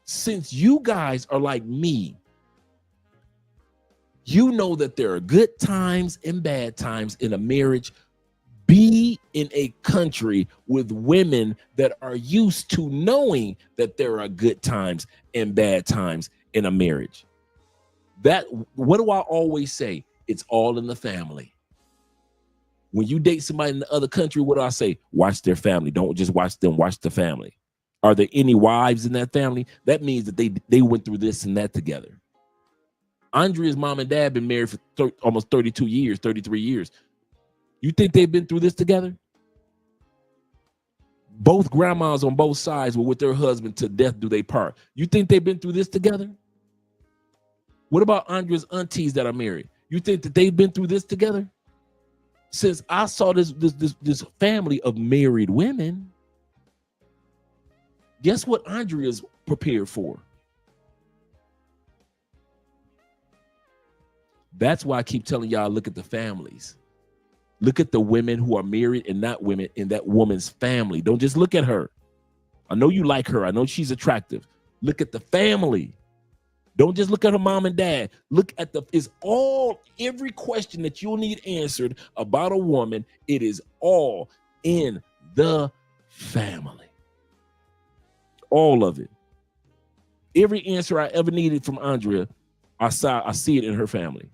Since you guys are like me, you know that there are good times and bad times in a marriage. Be in a country with women that are used to knowing that there are good times and bad times in a marriage. What do I always say? It's all in the family. When you date somebody in the other country, what do I say? Watch their family. Don't just watch them, watch the family. Are there any wives in that family? That means that they went through this and that together. Andrea's mom and dad been married for almost 32 years, 33 years. You think they've been through this together? Both grandmas on both sides were with their husband to death do they part. You think they've been through this together? What about Andrea's aunties that are married? You think that they've been through this together? Since I saw this family of married women, guess what Andrea's prepared for? That's why I keep telling y'all, look at the families. Look at the women who are married and not women in that woman's family. Don't just look at her. I know you like her. I know she's attractive. Look at the family. Don't just look at her mom and dad. Look at every question that you'll need answered about a woman. It is all in the family. All of it. Every answer I ever needed from Andrea, I see it in her family.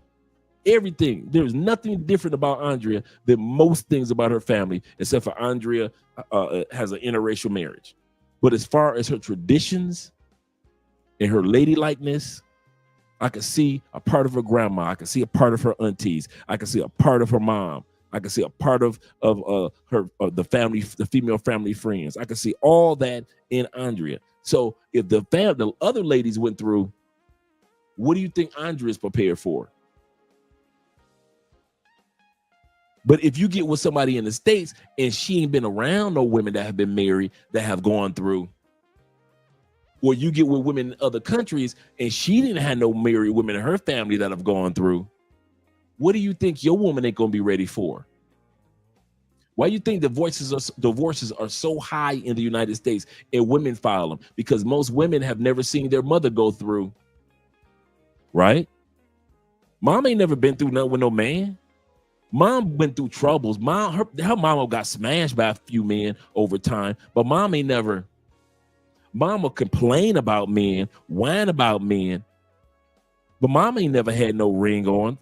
Everything. There's nothing different about Andrea than most things about her family, except for Andrea has an interracial marriage. But as far as her traditions and her ladylikeness, I can see a part of her grandma. I can see a part of her aunties. I can see a part of her mom. I can see a part of the family, the female family friends. I can see all that in Andrea. So if the other ladies went through, what do you think Andrea's prepared for? But if you get with somebody in the States and she ain't been around no women that have been married that have gone through, or you get with women in other countries and she didn't have no married women in her family that have gone through, what do you think your woman ain't gonna be ready for? Why do you think divorces are so high in the United States and women file them? Because most women have never seen their mother go through, right? Mom ain't never been through nothing with no man. Mom went through troubles. Her mama got smashed by a few men over time, but mom ain't never. Mama complain about men, whine about men, but mom ain't never had no ring on.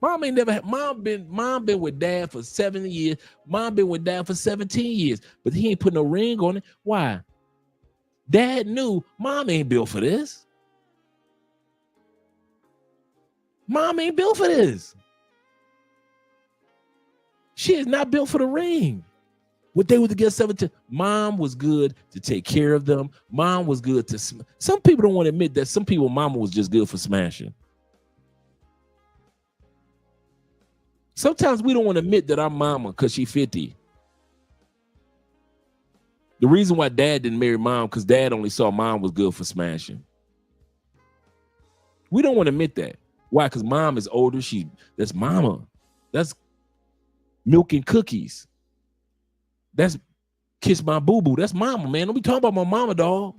Mom been with dad for 7 years. Mom been with dad for 17 years, but he ain't put no ring on it. Why? Dad knew mom ain't built for this. Mom ain't built for this. She is not built for the ring. What they were together 17. Mom was good to take care of them. Mom was good to. Some people don't want to admit that some people, mama was just good for smashing. Sometimes we don't want to admit that our mama, because she 50. The reason why dad didn't marry mom, because dad only saw mom was good for smashing. We don't want to admit that. Why? Because mom is older. That's mama. That's milk and cookies. That's kiss my boo-boo. That's mama, man. Don't be talking about my mama, dog.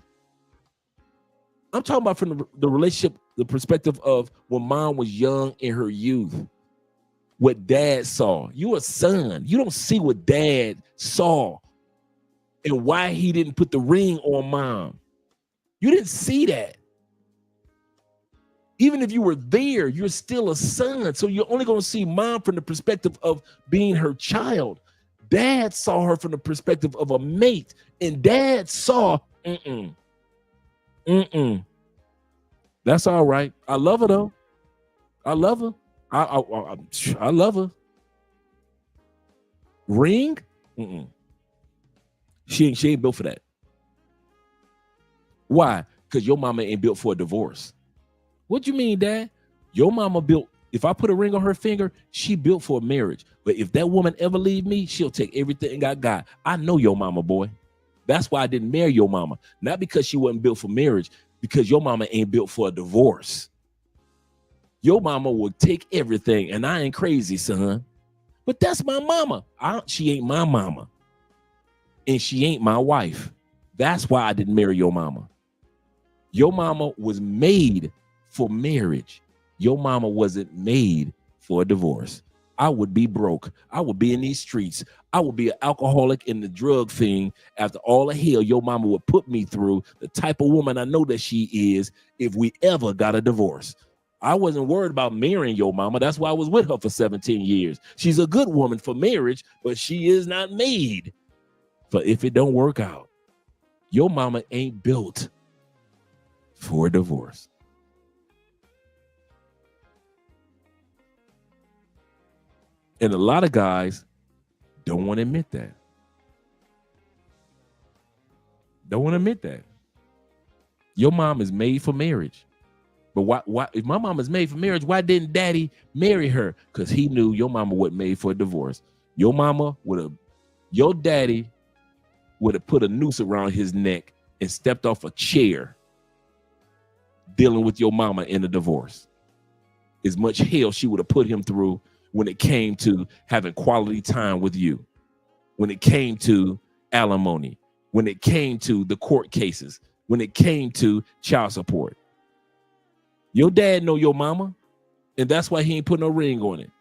I'm talking about from the relationship, the perspective of when mom was young in her youth. What dad saw. You're a son. You don't see what dad saw and why he didn't put the ring on mom. You didn't see that. Even if you were there, you're still a son. So you're only going to see mom from the perspective of being her child. Dad saw her from the perspective of a mate. And dad saw, That's all right. I love her, though. I love her. I love her. Ring? She ain't built for that. Why? Because your mama ain't built for a divorce. What you mean, Dad? Your mama built, if I put a ring on her finger, she built for a marriage. But if that woman ever leave me, she'll take everything I got. I know your mama, boy. That's why I didn't marry your mama. Not because she wasn't built for marriage, because your mama ain't built for a divorce. Your mama will take everything, and I ain't crazy, son. But that's my mama. She ain't my mama. And she ain't my wife. That's why I didn't marry your mama. Your mama was made for marriage. Your mama wasn't made for a divorce. I would be broke. I would be in these streets. I would be an alcoholic and the drug fiend after all the hell your mama would put me through, the type of woman I know that she is, if we ever got a divorce. I wasn't worried about marrying your mama. That's why I was with her for 17 years. She's a good woman for marriage, but she is not made for if it don't work out. Your mama ain't built for a divorce. And a lot of guys don't want to admit that. Don't want to admit that. Your mom is made for marriage. But why if my mom is made for marriage, why didn't daddy marry her? Because he knew your mama wasn't made for a divorce. Your daddy would have put a noose around his neck and stepped off a chair dealing with your mama in a divorce. As much hell she would have put him through when it came to having quality time with you, when it came to alimony, when it came to the court cases, when it came to child support. Your dad know your mama, and that's why he ain't put no ring on it.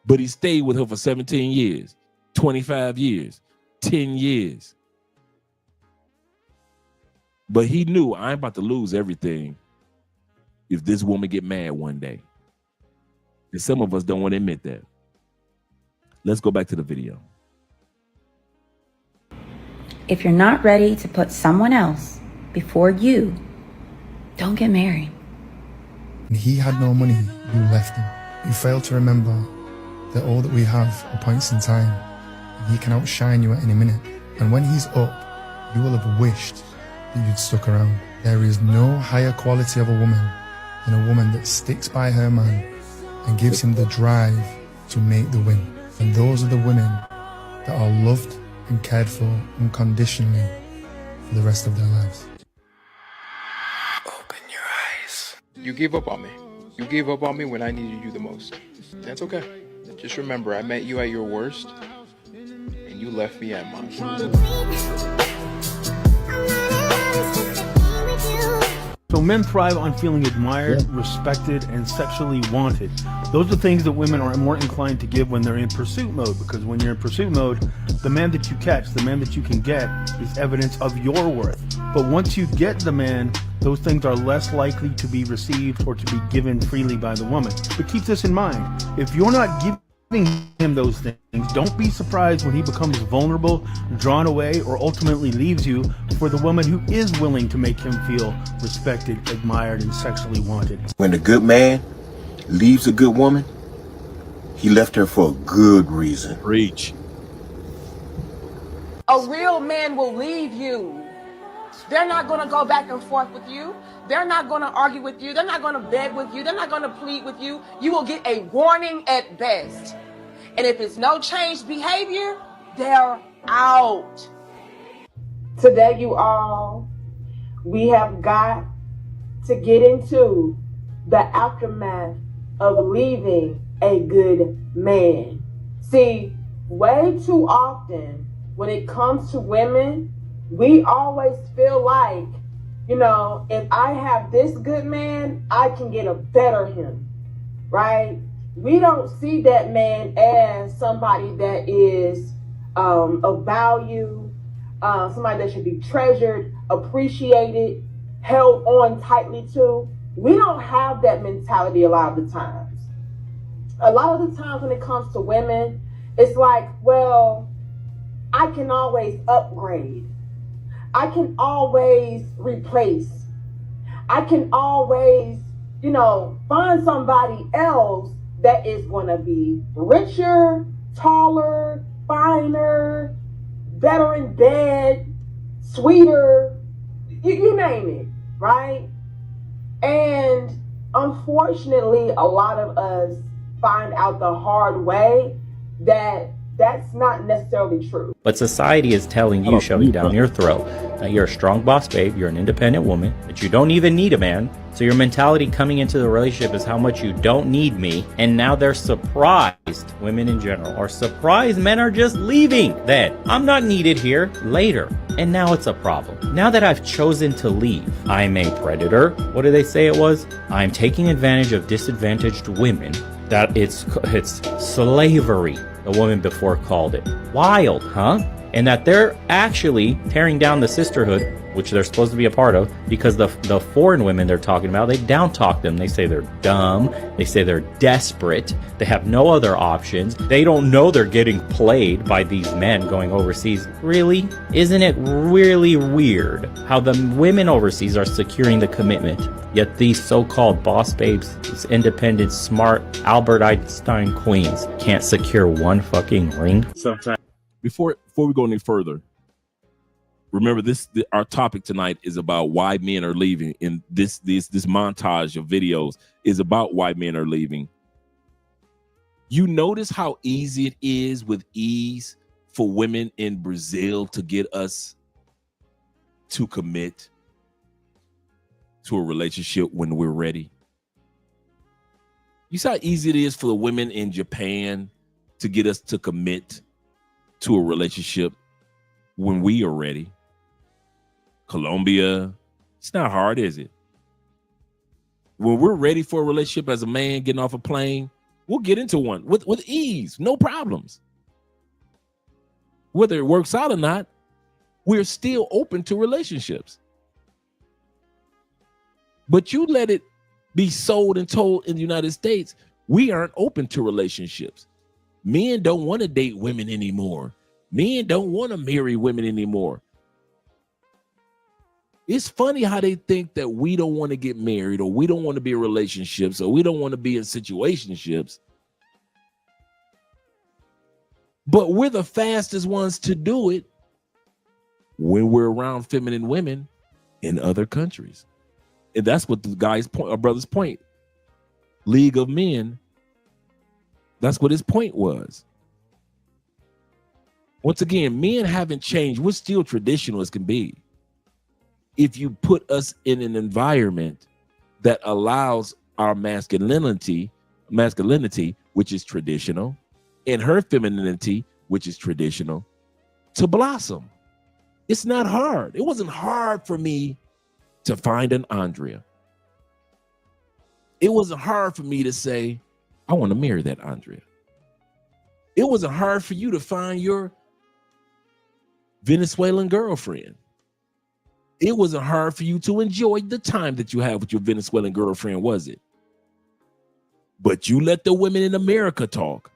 But he stayed with her for 17 years, 25 years, 10 years. But he knew I ain't about to lose everything if this woman get mad one day. And some of us don't want to admit that. Let's go back to the video. If you're not ready to put someone else before you, don't get married. He had no money, you left him. You failed to remember that all that we have are points in time. And he can outshine you at any minute. And when he's up, you will have wished that you'd stuck around. There is no higher quality of a woman than a woman that sticks by her man and gives him the drive to make the win. And those are the women that are loved and cared for unconditionally for the rest of their lives. Open your eyes. You gave up on me. You gave up on me when I needed you the most. That's okay. Just remember, I met you at your worst, and you left me at mine. So men thrive on feeling admired, respected, and sexually wanted. Those are things that women are more inclined to give when they're in pursuit mode, because when you're in pursuit mode, the man that you catch, the man that you can get, is evidence of your worth. But once you get the man, those things are less likely to be received or to be given freely by the woman. But keep this in mind. If you're not giving him those things, don't be surprised when he becomes vulnerable, drawn away, or ultimately leaves you for the woman who is willing to make him feel respected, admired, and sexually wanted. When a good man leaves a good woman, he left her for a good reason. Preach. A real man will leave you. They're not going to go back and forth with you. They're not going to argue with you. They're not going to beg with you. They're not going to plead with you. You will get a warning at best. And if it's no changed behavior, they're out. Today, you all, we have got to get into the aftermath of leaving a good man. See, way too often when it comes to women, we always feel like, you know, if I have this good man, I can get a better him, right? We don't see that man as somebody that is of value, somebody that should be treasured, appreciated, held on tightly to. We don't have that mentality a lot of the times. A lot of the times when it comes to women, it's like, well, I can always upgrade. I can always replace. I can always, you know, find somebody else that is going to be richer, taller, finer, better in bed, sweeter, you name it, right? And unfortunately, a lot of us find out the hard way that that's not necessarily true. But society is telling you, shoving down your throat, that you're a strong boss babe, you're an independent woman, that you don't even need a man. So your mentality coming into the relationship is how much you don't need me. And now they're surprised, women in general are surprised men are just leaving. Then I'm not needed here later. And now it's a problem. Now that I've chosen to leave, I'm a predator. What do they say it was? I'm taking advantage of disadvantaged women. That it's slavery. The woman before called it. Wild, huh? And that they're actually tearing down the sisterhood, which they're supposed to be a part of, because the foreign women they're talking about, they down talk them. They say they're dumb. They say they're desperate. They have no other options. They don't know they're getting played by these men going overseas. Really? Isn't it really weird how the women overseas are securing the commitment, yet these so-called boss babes, these independent, smart, Albert Einstein queens can't secure one fucking ring? Sometimes. Before we go any further, remember our topic tonight is about why men are leaving, and this montage of videos is about why men are leaving. You notice how easy it is with ease for women in Brazil to get us to commit to a relationship when we're ready. You see how easy it is for the women in Japan to get us to commit to a relationship when we are ready. Colombia, it's not hard, is it? When we're ready for a relationship as a man getting off a plane, we'll get into one with ease, no problems. Whether it works out or not, we're still open to relationships. But you let it be sold and told in the United States, we aren't open to relationships. Men don't want to date women anymore. Men don't want to marry women anymore. It's funny how they think that we don't want to get married, or we don't want to be in relationships, or we don't want to be in situationships. But we're the fastest ones to do it when we're around feminine women in other countries. And that's what the guy's point, our brother's point. League of Men. That's what his point was. Once again, men haven't changed. We're still traditional as can be. If you put us in an environment that allows our masculinity, which is traditional, and her femininity, which is traditional, to blossom. It's not hard. It wasn't hard for me to find an Andrea. It wasn't hard for me to say, I want to marry that Andrea. It wasn't hard for you to find your Venezuelan girlfriend. It wasn't hard for you to enjoy the time that you have with your Venezuelan girlfriend, was it? But you let the women in America talk.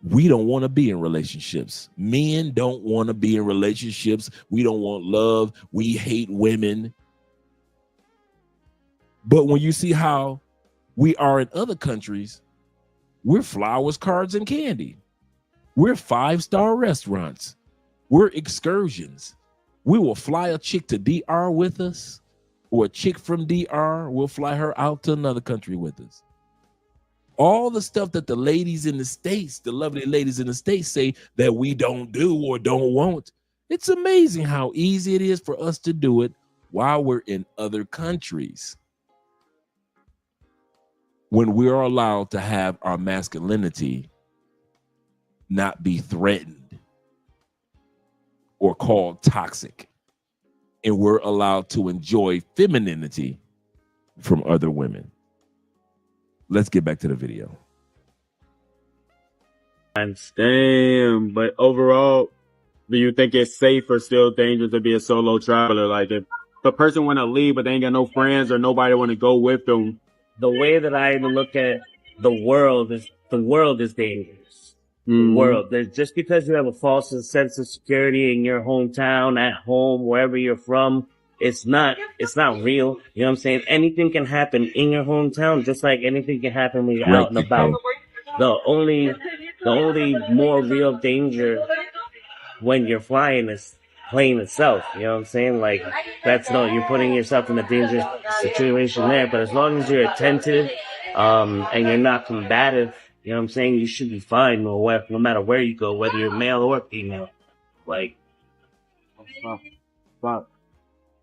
we don't want to be in relationships. Men don't want to be in relationships. We don't want love. We hate women. But when you see how we are in other countries, we're flowers, cards, and candy. We're 5-star restaurants. We're excursions. We will fly a chick to DR with us, or a chick from DR, we'll fly her out to another country with us. All the stuff that the ladies in the States, the lovely ladies in the States say that we don't do or don't want. It's amazing how easy it is for us to do it while we're in other countries. When we're allowed to have our masculinity not be threatened or called toxic, and we're allowed to enjoy femininity from other women. Let's get back to the video. Damn, but overall, do you think it's safe or still dangerous to be a solo traveler? Like if the person want to leave, but they ain't got no friends or nobody want to go with them. The way that I look at the world is dangerous. The world. Just because you have a false sense of security in your hometown, at home, wherever you're from, it's not real. You know what I'm saying? Anything can happen in your hometown, just like anything can happen when you're out and about. The only more real danger when you're flying is plane itself. You know what I'm saying? Like you're putting yourself in a dangerous situation there. But as long as you're attentive, and you're not combative, you know what I'm saying? You should be fine no matter where you go, whether you're male or female. Like,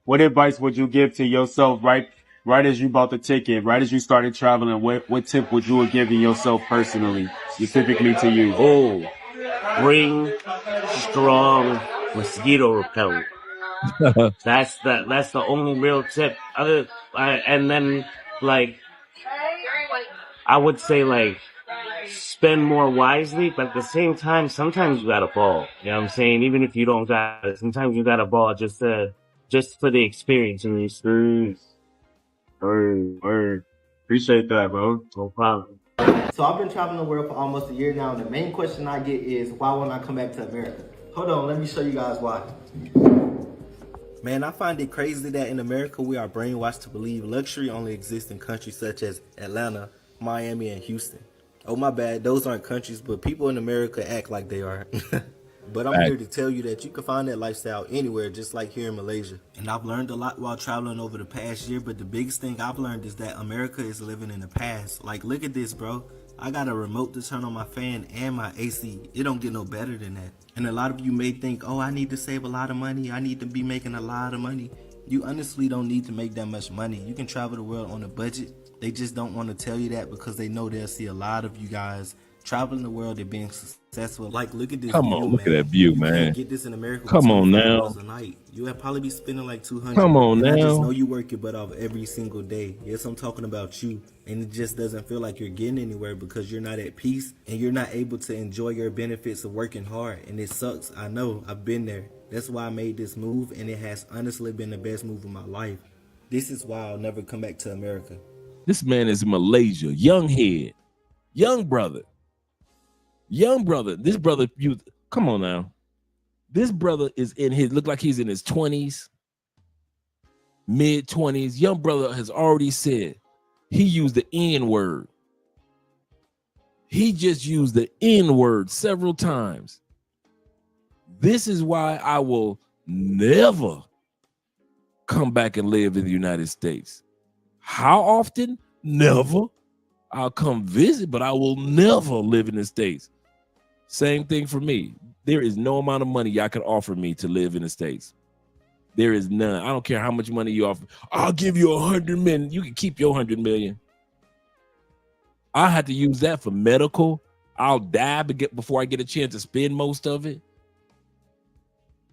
what advice would you give to yourself right as you bought the ticket, right as you started traveling? What tip would you have given yourself personally, specifically to you? Oh, bring strong mosquito repellent. That's the only real tip. And then I would say spend more wisely, but at the same time, sometimes you gotta ball. You know what I'm saying? Even if you don't got it, sometimes you gotta ball just for the experience and the experience. Word. Appreciate that, bro. No problem. So I've been traveling the world for almost a year now, and the main question I get is, why won't I come back to America? Hold on, let me show you guys why. Man, I find it crazy that in America we are brainwashed to believe luxury only exists in countries such as Atlanta, Miami, and Houston. Oh my bad, those aren't countries, but people in America act like they are. But I'm here to tell you that you can find that lifestyle anywhere, just like here in Malaysia. And I've learned a lot while traveling over the past year, but the biggest thing I've learned is that America is living in the past. Like, look at this, bro. I got a remote to turn on my fan and my AC. It don't get no better than that. And a lot of you may think, oh, I need to save a lot of money. I need to be making a lot of money. You honestly don't need to make that much money. You can travel the world on a budget. They just don't want to tell you that because they know they'll see a lot of you guys traveling the world and being successful. Like, look at this Come view, on, look man. at that view, You man. can't get this in America. Come on now. $24 a night. You would probably be spending like $200. Come on and I just now. know you work your butt off every single day. Yes, I'm talking about you. And it just doesn't feel like you're getting anywhere because you're not at peace and you're not able to enjoy your benefits of working hard. And it sucks. I know. I've been there. That's why I made this move, and it has honestly been the best move of my life. This is why I'll never come back to America. This man is in Malaysia, young head, young brother. This brother, come on now. This brother is look like he's in his 20s, mid 20s. Young brother has already said he used the N word. He just used the N word several times. This is why I will never come back and live in the United States. How often? Never. I'll come visit, but I will never live in the States. Same thing for me. There is no amount of money y'all can offer me to live in the States. There is none. I don't care how much money you offer. I'll give you 100 million. You can keep your 100 million. I had to use that for medical. I'll die before I get a chance to spend most of it.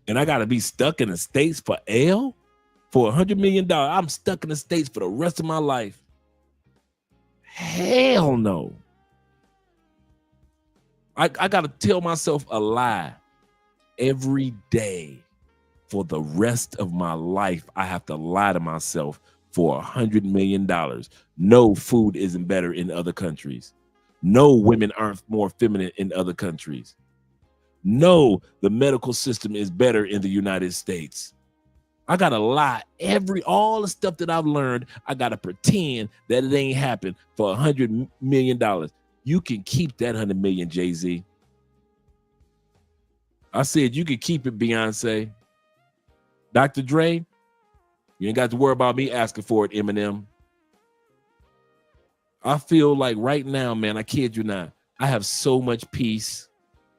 And I got to be stuck in the States for $100 million. I'm stuck in the States for the rest of my life. Hell no. I got to tell myself a lie every day for the rest of my life. I have to lie to myself for $100 million. No, food isn't better in other countries. No, women aren't more feminine in other countries. No, the medical system is better in the United States. I gotta lie. All the stuff that I've learned, I gotta pretend that it ain't happened for $100 million. You can keep that 100 million, Jay-Z. I said you can keep it, Beyonce. Dr. Dre, you ain't got to worry about me asking for it, Eminem. I feel like right now, man, I kid you not, I have so much peace.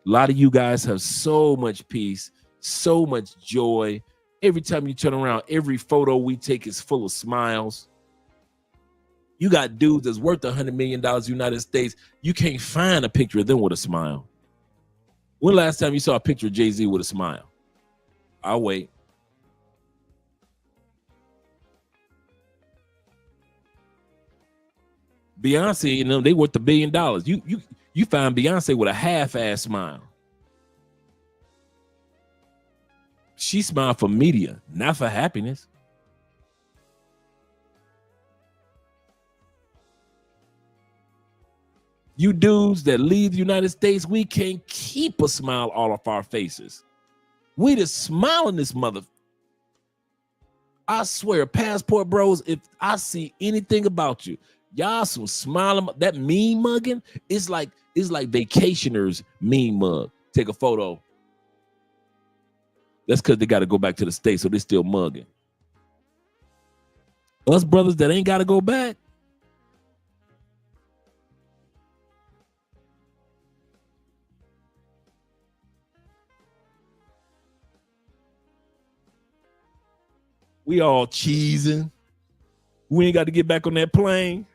A lot of you guys have so much peace, so much joy. Every time you turn around, every photo we take is full of smiles. You got dudes that's worth $100 million United States. You can't find a picture of them with a smile. When last time you saw a picture of Jay-Z with a smile? I'll wait. Beyonce, you know, they worth $1 billion. You find Beyonce with a half-ass smile. She smiled for media, not for happiness. You dudes that leave the United States, we can't keep a smile off our faces. We just smiling this mother. I swear, passport bros, if I see anything about you, y'all some smiling, that meme mugging, it's like vacationers meme mug. Take a photo. That's because they got to go back to the States, so they still mugging. Us brothers that ain't got to go back, we all cheesing. We ain't got to get back on that plane.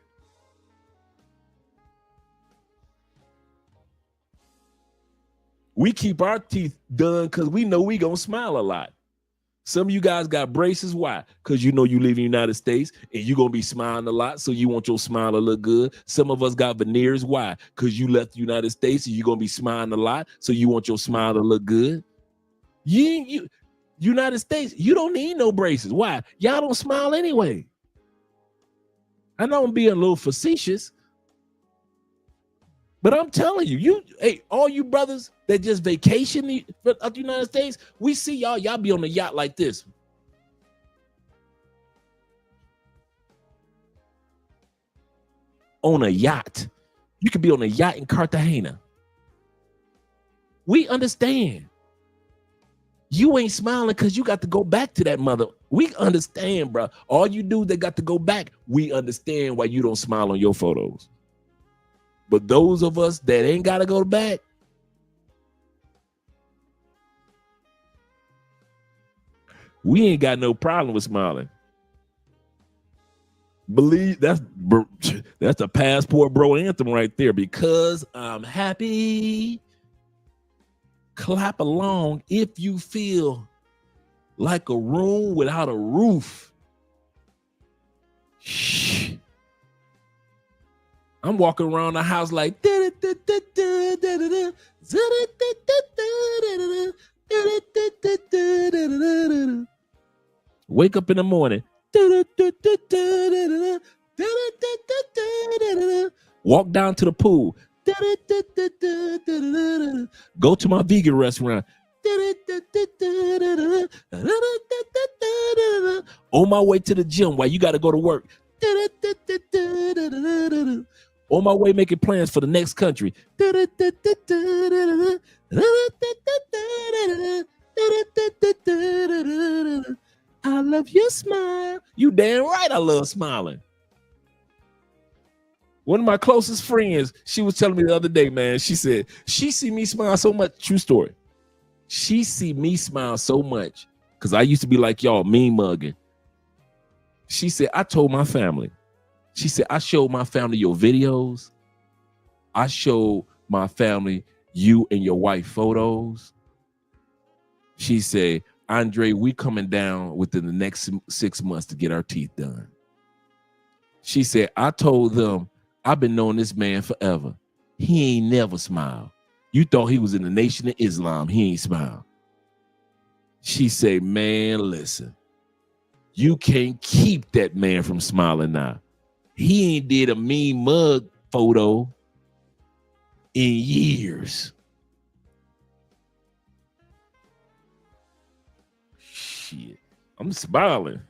We keep our teeth done because we know we gonna smile a lot. Some of you guys got braces. Why? Because you know you live in the United States and you're gonna be smiling a lot, so you want your smile to look good. Some of us got veneers. Why? Because you left the United States and you're gonna be smiling a lot, so you want your smile to look good. You United States, you don't need no braces. Why? Y'all don't smile anyway. I know I'm being a little facetious, but I'm telling you, hey, all you brothers that just vacation at the United States, we see y'all be on a yacht like this. On a yacht. You could be on a yacht in Cartagena. We understand. You ain't smiling because you got to go back to that mother. We understand, bro. All you do that got to go back, we understand why you don't smile on your photos. But those of us that ain't got to go back, we ain't got no problem with smiling. Believe that's a passport bro anthem right there. Because I'm happy. Clap along if you feel like a room without a roof. Shh. I'm walking around the house like wake up in the morning. Walk down to the pool. Go to my vegan restaurant. On my way to the gym while you got to go to work. On my way making plans for the next country. I love your smile. You damn right I love smiling. One of my closest friends, she was telling me the other day, man, she said, she see me smile so much. True story. She see me smile so much because I used to be like y'all, mean mugging. She said, I told my family. She said, I showed my family your videos. I showed my family you and your wife photos. She said, Andre, we coming down within the next 6 months to get our teeth done. She said, I told them, I've been knowing this man forever. He ain't never smiled. You thought he was in the Nation of Islam. He ain't smiled. She said, man, listen, you can't keep that man from smiling now. He ain't did a mean mug photo. in years. Shit, I'm smiling.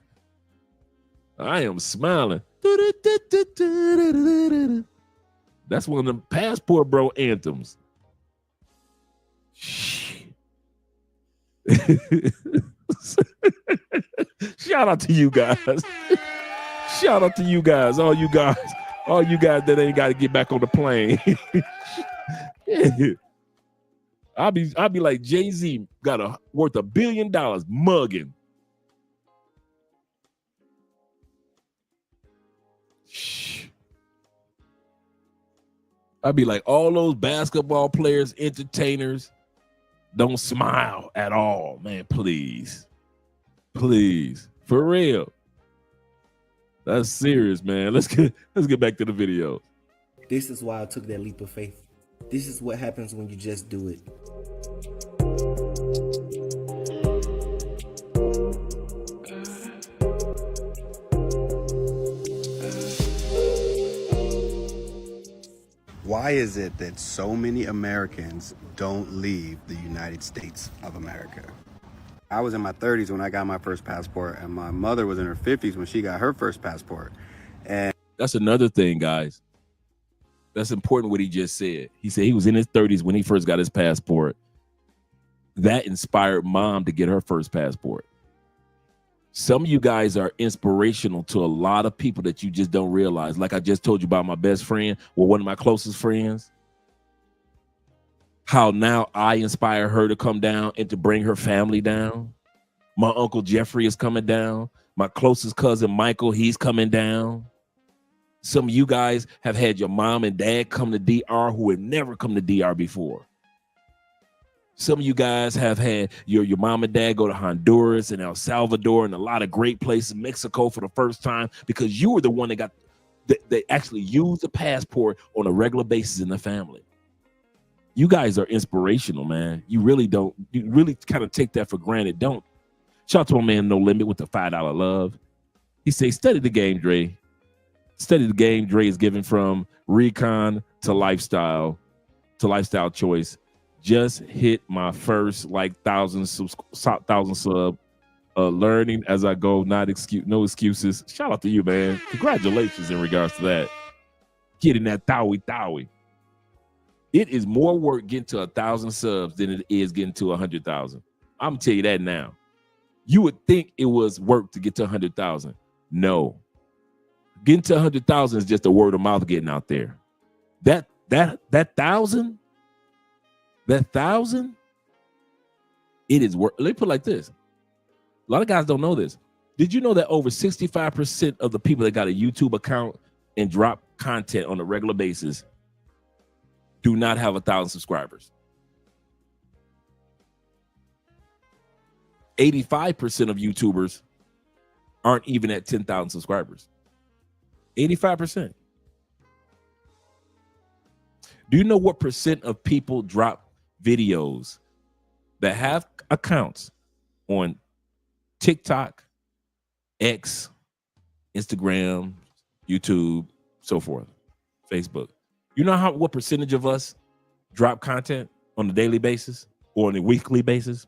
I am smiling. That's one of them Passport Bro anthems. Shit. Shout out to you guys. Shout out to you guys. All you guys that ain't got to get back on the plane. I'll be like, Jay-Z got worth $1 billion mugging. I'll be like, all those basketball players, entertainers, don't smile at all, man. Please, for real. That's serious, man. Let's get back to the video. This is why I took that leap of faith. This is what happens when you just do it. Why is it that so many Americans don't leave the United States of America? I was in my 30s when I got my first passport, and my mother was in her 50s when she got her first passport. And that's another thing, guys. That's important what he just said. He said he was in his 30s when he first got his passport. That inspired mom to get her first passport. Some of you guys are inspirational to a lot of people that you just don't realize. Like I just told you about my best friend, or one of my closest friends. How now I inspire her to come down and to bring her family down. My Uncle Jeffrey is coming down. My closest cousin Michael, he's coming down. Some of you guys have had your mom and dad come to DR who had never come to DR before. Some of you guys have had your mom and dad go to Honduras and El Salvador and a lot of great places, Mexico for the first time, because you were the one that actually used the passport on a regular basis in the family. You guys are inspirational, man. You really kind of take that for granted. Don't. Shout out to my man No Limit with the $5 love. He says, study the game, Dre. Study the game. Dre is given from recon to lifestyle choice. Just hit my first 1,000 sub. Learning as I go, no excuses. Shout out to you, man. Congratulations in regards to that. Getting that Towie. It is more work getting to 1,000 subs than it is getting to 100,000. I'm gonna tell you that now. You would think it was work to get to 100,000. No. Getting to 100,000 is just a word of mouth getting out there. That 1,000, it is work. Let me put it like this. A lot of guys don't know this. Did you know that over 65% of the people that got a YouTube account and drop content on a regular basis do not have 1,000 subscribers? 85% of YouTubers aren't even at 10,000 subscribers. 85%. Do you know what percent of people drop videos that have accounts on TikTok, X, Instagram, YouTube, so forth, Facebook? You know what percentage of us drop content on a daily basis or on a weekly basis?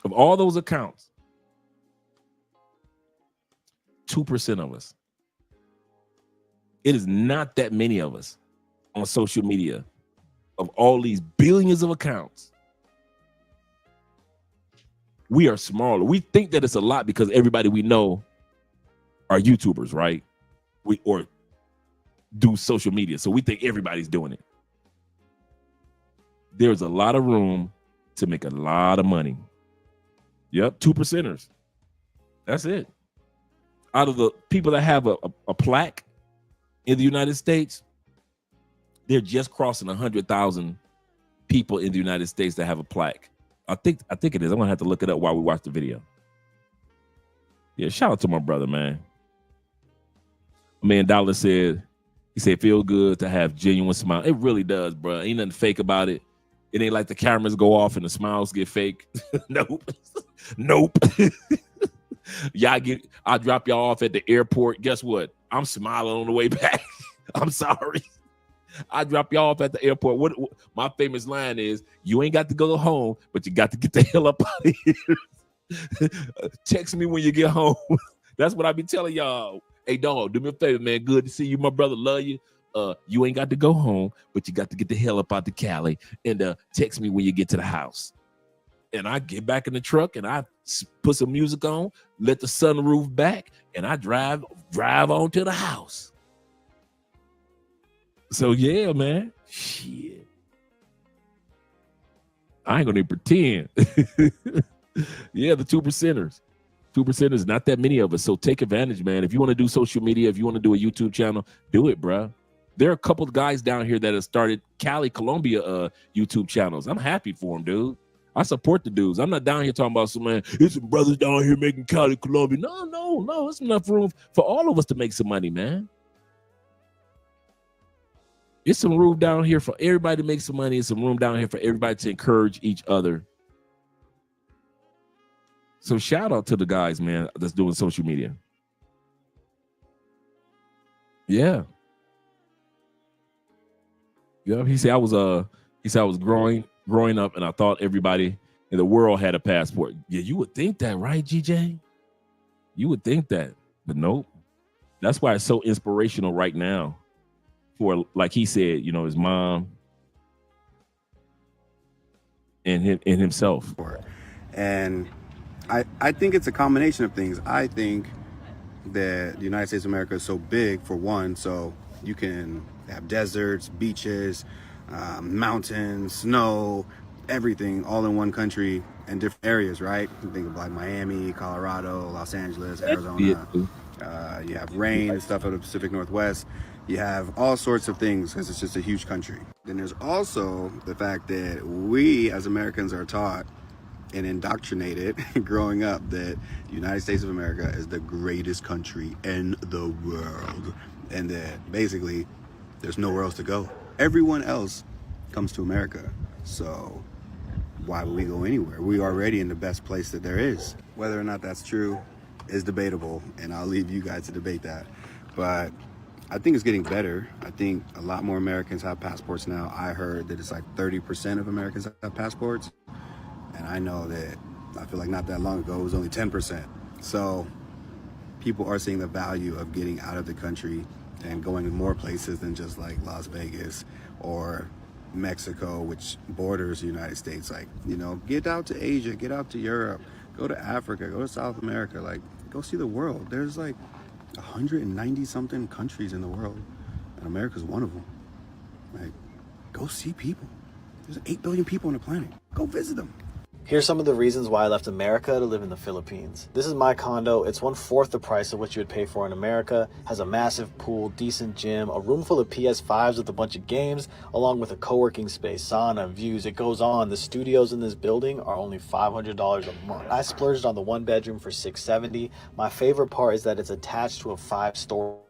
Of all those accounts, 2% of us. It is not that many of us on social media of all these billions of accounts. We are smaller. We think that it's a lot because everybody we know are YouTubers, right? Or do social media. So we think everybody's doing it. There's a lot of room to make a lot of money. Yep, 2%ers. That's it. Out of the people that have a plaque in the United States, they're just crossing 100,000 people in the United States that have a plaque. I think it is. I'm gonna have to look it up while we watch the video. Yeah, shout out to my brother, man. Man, Dollar said, he said, feel good to have genuine smile. It really does, bro. Ain't nothing fake about it. It ain't like the cameras go off and the smiles get fake. Nope. I'll drop y'all off at the airport. Guess what? I'm smiling on the way back. I'm sorry. I drop you off at the airport. What my famous line is, you ain't got to go home, but you got to get the hell up out of here. Text me when you get home. That's what I be telling y'all. Hey, dog, do me a favor, man. Good to see you, my brother. Love you. You ain't got to go home, but you got to get the hell up out to Cali and text me when you get to the house. And I get back in the truck and I put some music on, let the sunroof back, and I drive on to the house. So yeah, man. Shit. I ain't gonna even pretend. Yeah, the 2%ers. 2%ers, not that many of us. So take advantage, man. If you want to do social media, if you want to do a YouTube channel, do it, bro. There are a couple of guys down here that have started Cali, Colombia YouTube channels. I'm happy for them, dude. I support the dudes. I'm not down here talking about some, man, there's some brothers down here making Cali, Colombia. No. There's enough room for all of us to make some money, man. It's some room down here for everybody to make some money. It's some room down here for everybody to encourage each other. So shout out to the guys, man, that's doing social media. Yeah. Yeah, he said I was growing up and I thought everybody in the world had a passport. Yeah, you would think that, right, GJ? You would think that, but nope. That's why it's so inspirational right now for, like he said, you know, his mom and himself. And I think it's a combination of things. I think that the United States of America is so big, for one, so you can have deserts, beaches, mountains, snow, everything all in one country and different areas, right? You think of like Miami, Colorado, Los Angeles, Arizona. You have rain and stuff out of the Pacific Northwest. You have all sorts of things because it's just a huge country. Then there's also the fact that we as Americans are taught and indoctrinated growing up that the United States of America is the greatest country in the world, and that basically there's nowhere else to go. Everyone else comes to America, so why would we go anywhere? We're already in the best place that there is. Whether or not that's true is debatable, and I'll leave you guys to debate that. But I think it's getting better. I think a lot more Americans have passports now. I heard that it's like 30% of Americans have passports. And I know that, I feel like not that long ago, it was only 10%. So people are seeing the value of getting out of the country and going to more places than just like Las Vegas or Mexico, which borders the United States. Like, you know, get out to Asia, get out to Europe, go to Africa, go to South America, like go see the world. There's like 190 something countries in the world, and America's one of them. Like, go see people. There's 8 billion people on the planet. Go visit them. Here's some of the reasons why I left America to live in the Philippines. This is my condo. It's 1/4 the price of what you would pay for in America. Has a massive pool, decent gym, a room full of PS5s with a bunch of games, along with a co-working space, sauna, views. It goes on. The studios in this building are only $500 a month. I splurged on the 1 bedroom for $670. My favorite part is that it's attached to a 5-story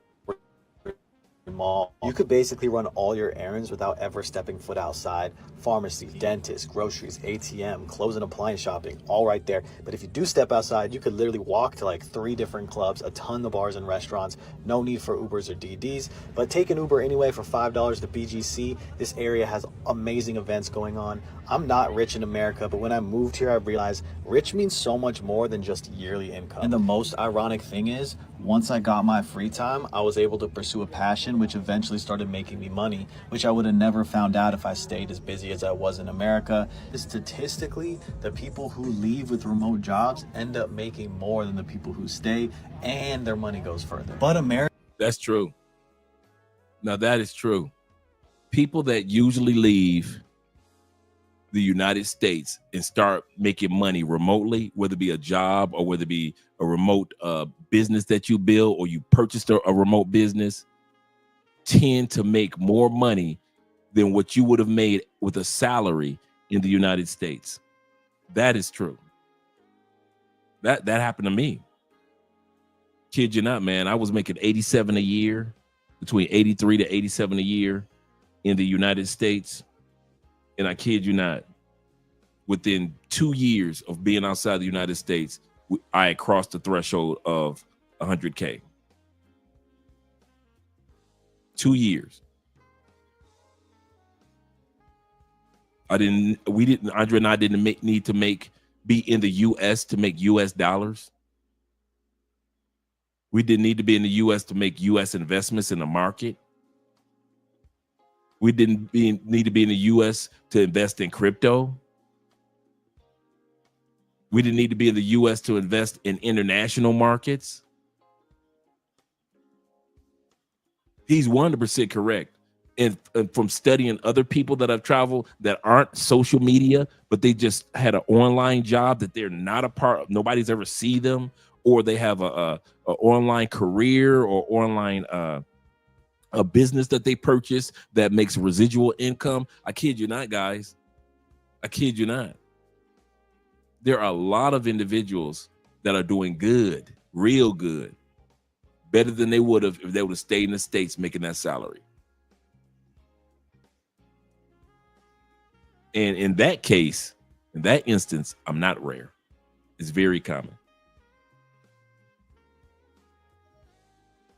mall. You could basically run all your errands without ever stepping foot outside. Pharmacy, dentist, groceries, ATM, clothes and appliance shopping, all right there. But if you do step outside, you could literally walk to like 3 different clubs, a ton of bars and restaurants. No need for Ubers or DDs, but take an Uber anyway for $5 to BGC. This area has amazing events going on. I'm not rich in America, but when I moved here, I realized rich means so much more than just yearly income. And the most ironic thing is, once I got my free time, I was able to pursue a passion which eventually started making me money, which I would have never found out if I stayed as busy as I was in America. Statistically, the people who leave with remote jobs end up making more than the people who stay, and their money goes further. But America... That's true. Now that is true. People that usually leave the United States and start making money remotely, whether it be a job or whether it be a remote business that you build or you purchased a remote business, tend to make more money than what you would have made with a salary in the United States. That is true. That happened to me. Kid you not, man. I was making 87 a year, between 83 to 87 a year in the United States. And I kid you not, within 2 years of being outside the United States, I had crossed the threshold of 100K. 2 years. Andre and I didn't need to be in the U.S. to make U.S. dollars. We didn't need to be in the U.S. to make U.S. investments in the market. We didn't need to be in the U.S. to invest in crypto. We didn't need to be in the U.S. to invest in international markets. He's 100% correct. And from studying other people that I've traveled that aren't social media, but they just had an online job that they're not a part of, nobody's ever see them, or they have a online career or online a business that they purchase that makes residual income. I kid you not, guys. I kid you not. There are a lot of individuals that are doing good, real good, better than they would have if they would have stayed in the States making that salary. And in that case, in that instance, I'm not rare. It's very common.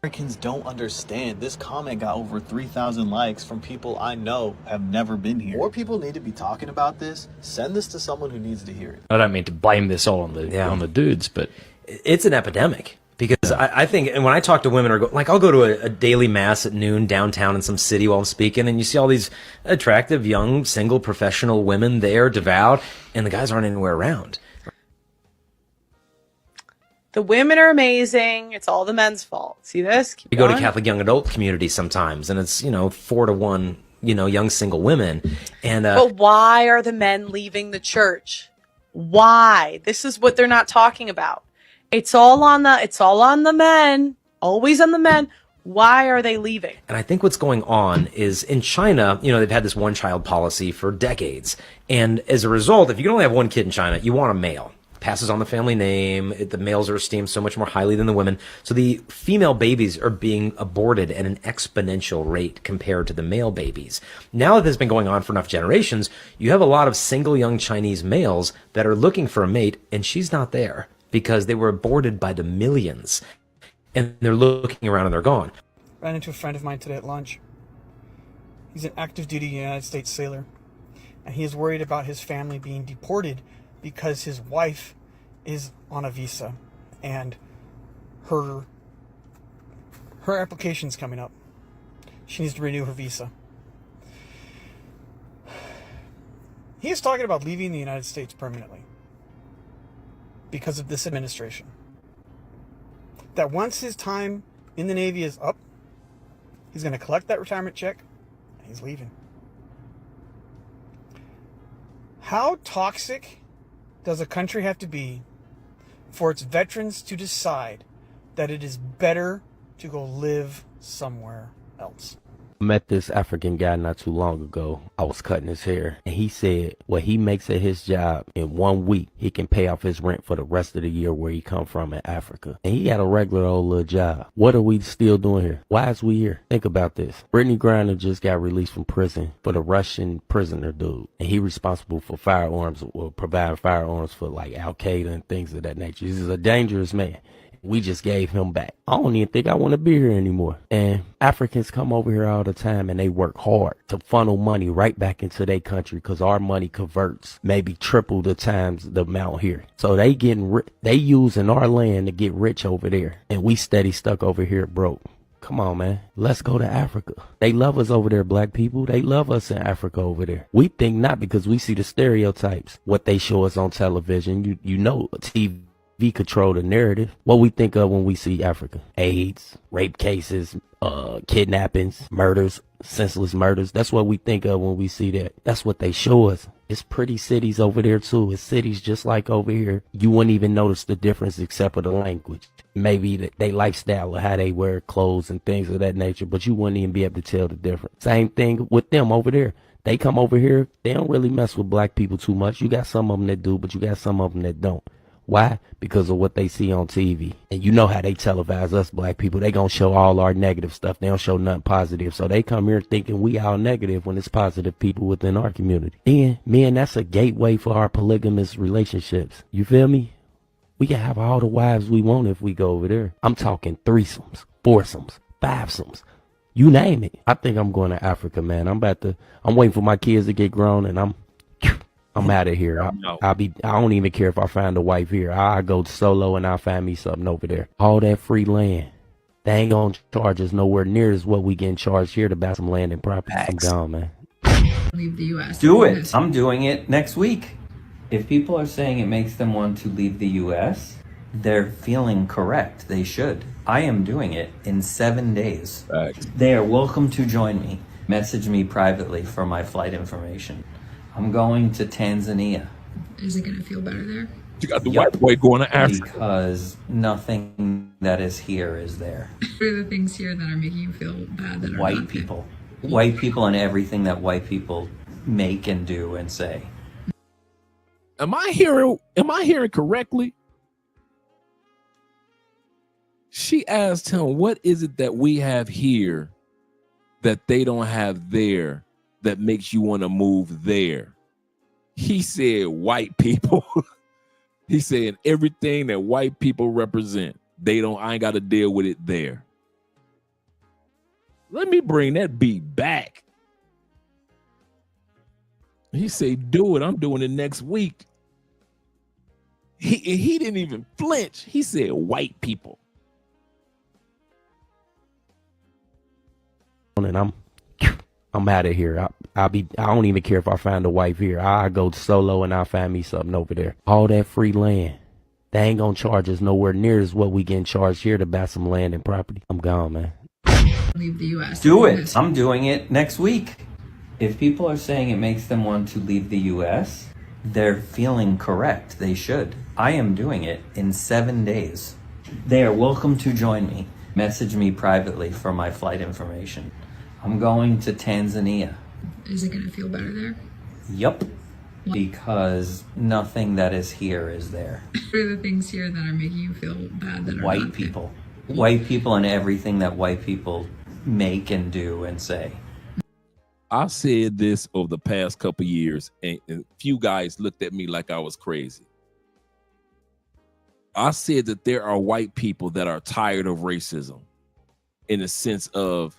Americans don't understand. This comment got over 3,000 likes from people I know have never been here. More people need to be talking about this. Send this to someone who needs to hear it. I don't mean to blame this all on the dudes, but it's an epidemic. Because I think, and when I talk to women, I'll go to a daily mass at noon downtown in some city while I'm speaking, and you see all these attractive, young, single, professional women there, devout, and the guys aren't anywhere around. The women are amazing. It's all the men's fault. See this? Keep We go to going. Catholic young adult communities sometimes, and it's 4-to-1, young single women, and But why are the men leaving the church? Why? This is what they're not talking about. It's all on the men. Always on the men. Why are they leaving? And I think what's going on is in China, they've had this one-child policy for decades. And as a result, if you can only have one kid in China, you want a male. Passes on the family name. The males are esteemed so much more highly than the women. So the female babies are being aborted at an exponential rate compared to the male babies. Now that this has been going on for enough generations, you have a lot of single young Chinese males that are looking for a mate, and she's not there, because they were aborted by the millions, and they're looking around and they're gone. Ran into a friend of mine today at lunch. He's an active duty United States sailor, and he is worried about his family being deported because his wife is on a visa, and her application's coming up. She needs to renew her visa. He is talking about leaving the United States permanently because of this administration. That once his time in the Navy is up, he's going to collect that retirement check and he's leaving. How toxic does a country have to be for its veterans to decide that it is better to go live somewhere else? I met this African guy not too long ago. I was cutting his hair, and he said what he makes at his job in 1 week, he can pay off his rent for the rest of the year where he come from in Africa. And he got a regular old little job. What are we still doing here? Why is we here? Think about this. Brittany Griner just got released from prison for the Russian prisoner dude, and he responsible for firearms, or providing firearms for like Al-Qaeda and things of that nature. He's a dangerous man. We just gave him back. I don't even think I want to be here anymore. And Africans come over here all the time, and they work hard to funnel money right back into their country, because our money converts maybe triple the times the amount here. So they using our land to get rich over there, and we steady stuck over here broke. Come on, man. Let's go to Africa. They love us over there, black people. They love us in Africa over there. We think not, because we see the stereotypes, what they show us on television. You know, TV control the narrative. What we think of when we see Africa: AIDS, rape cases, kidnappings, murders, senseless murders. That's what we think of when we see that. That's what they show us. It's pretty cities over there too. It's cities just like over here. You wouldn't even notice the difference except for the language. Maybe they lifestyle or how they wear clothes and things of that nature, but you wouldn't even be able to tell the difference. Same thing with them over there. They come over here, they don't really mess with black people too much. You got some of them that do, but you got some of them that don't. Why? Because of what they see on TV. And you know how they televise us black people. They gonna show all our negative stuff. They don't show nothing positive. So they come here thinking we all negative when it's positive people within our community. And man, that's a gateway for our polygamous relationships. You feel me? We can have all the wives we want if we go over there. I'm talking threesomes, foursomes, fivesomes. You name it. I think I'm going to Africa, man. I'm waiting for my kids to get grown, and I'm I'm out of here. No. I don't even care if I find a wife here. I go solo and I find me something over there. All that free land. They ain't gonna charge us nowhere near as what we getting charged here to buy some land and property. I'm gone, man. Leave the U.S. Do it. I'm doing it next week. If people are saying it makes them want to leave the U.S., they're feeling correct. They should. I am doing it in 7 days. Facts. They are welcome to join me. Message me privately for my flight information. I'm going to Tanzania. Is it going to feel better there? You got the white boy going to Africa. Because nothing that is here is there. What are the things here that are making you feel bad that are White not people. White people and everything that white people make and do and say. Am I hearing correctly? She asked him, what is it that we have here that they don't have there that makes you want to move there? He said white people. He said everything that white people represent, I ain't got to deal with it there. Let me bring that beat back. He said, do it. I'm doing it next week. He didn't even flinch. He said white people. And I'm out of here. I don't even care if I find a wife here. I go solo and I find me something over there. All that free land. They ain't gonna charge us nowhere near as what we getting charged here to buy some land and property. I'm gone, man. Leave the U.S. Do it. I'm doing it next week. If people are saying it makes them want to leave the U.S., they're feeling correct. They should. I am doing it in 7 days. They are welcome to join me. Message me privately for my flight information. I'm going to Tanzania. Is it going to feel better there? Yup. Because nothing that is here is there. What are the things here that are making you feel bad that are White not people. White people and everything that white people make and do and say. I've said this over the past couple of years, and a few guys looked at me like I was crazy. I said that there are white people that are tired of racism in the sense of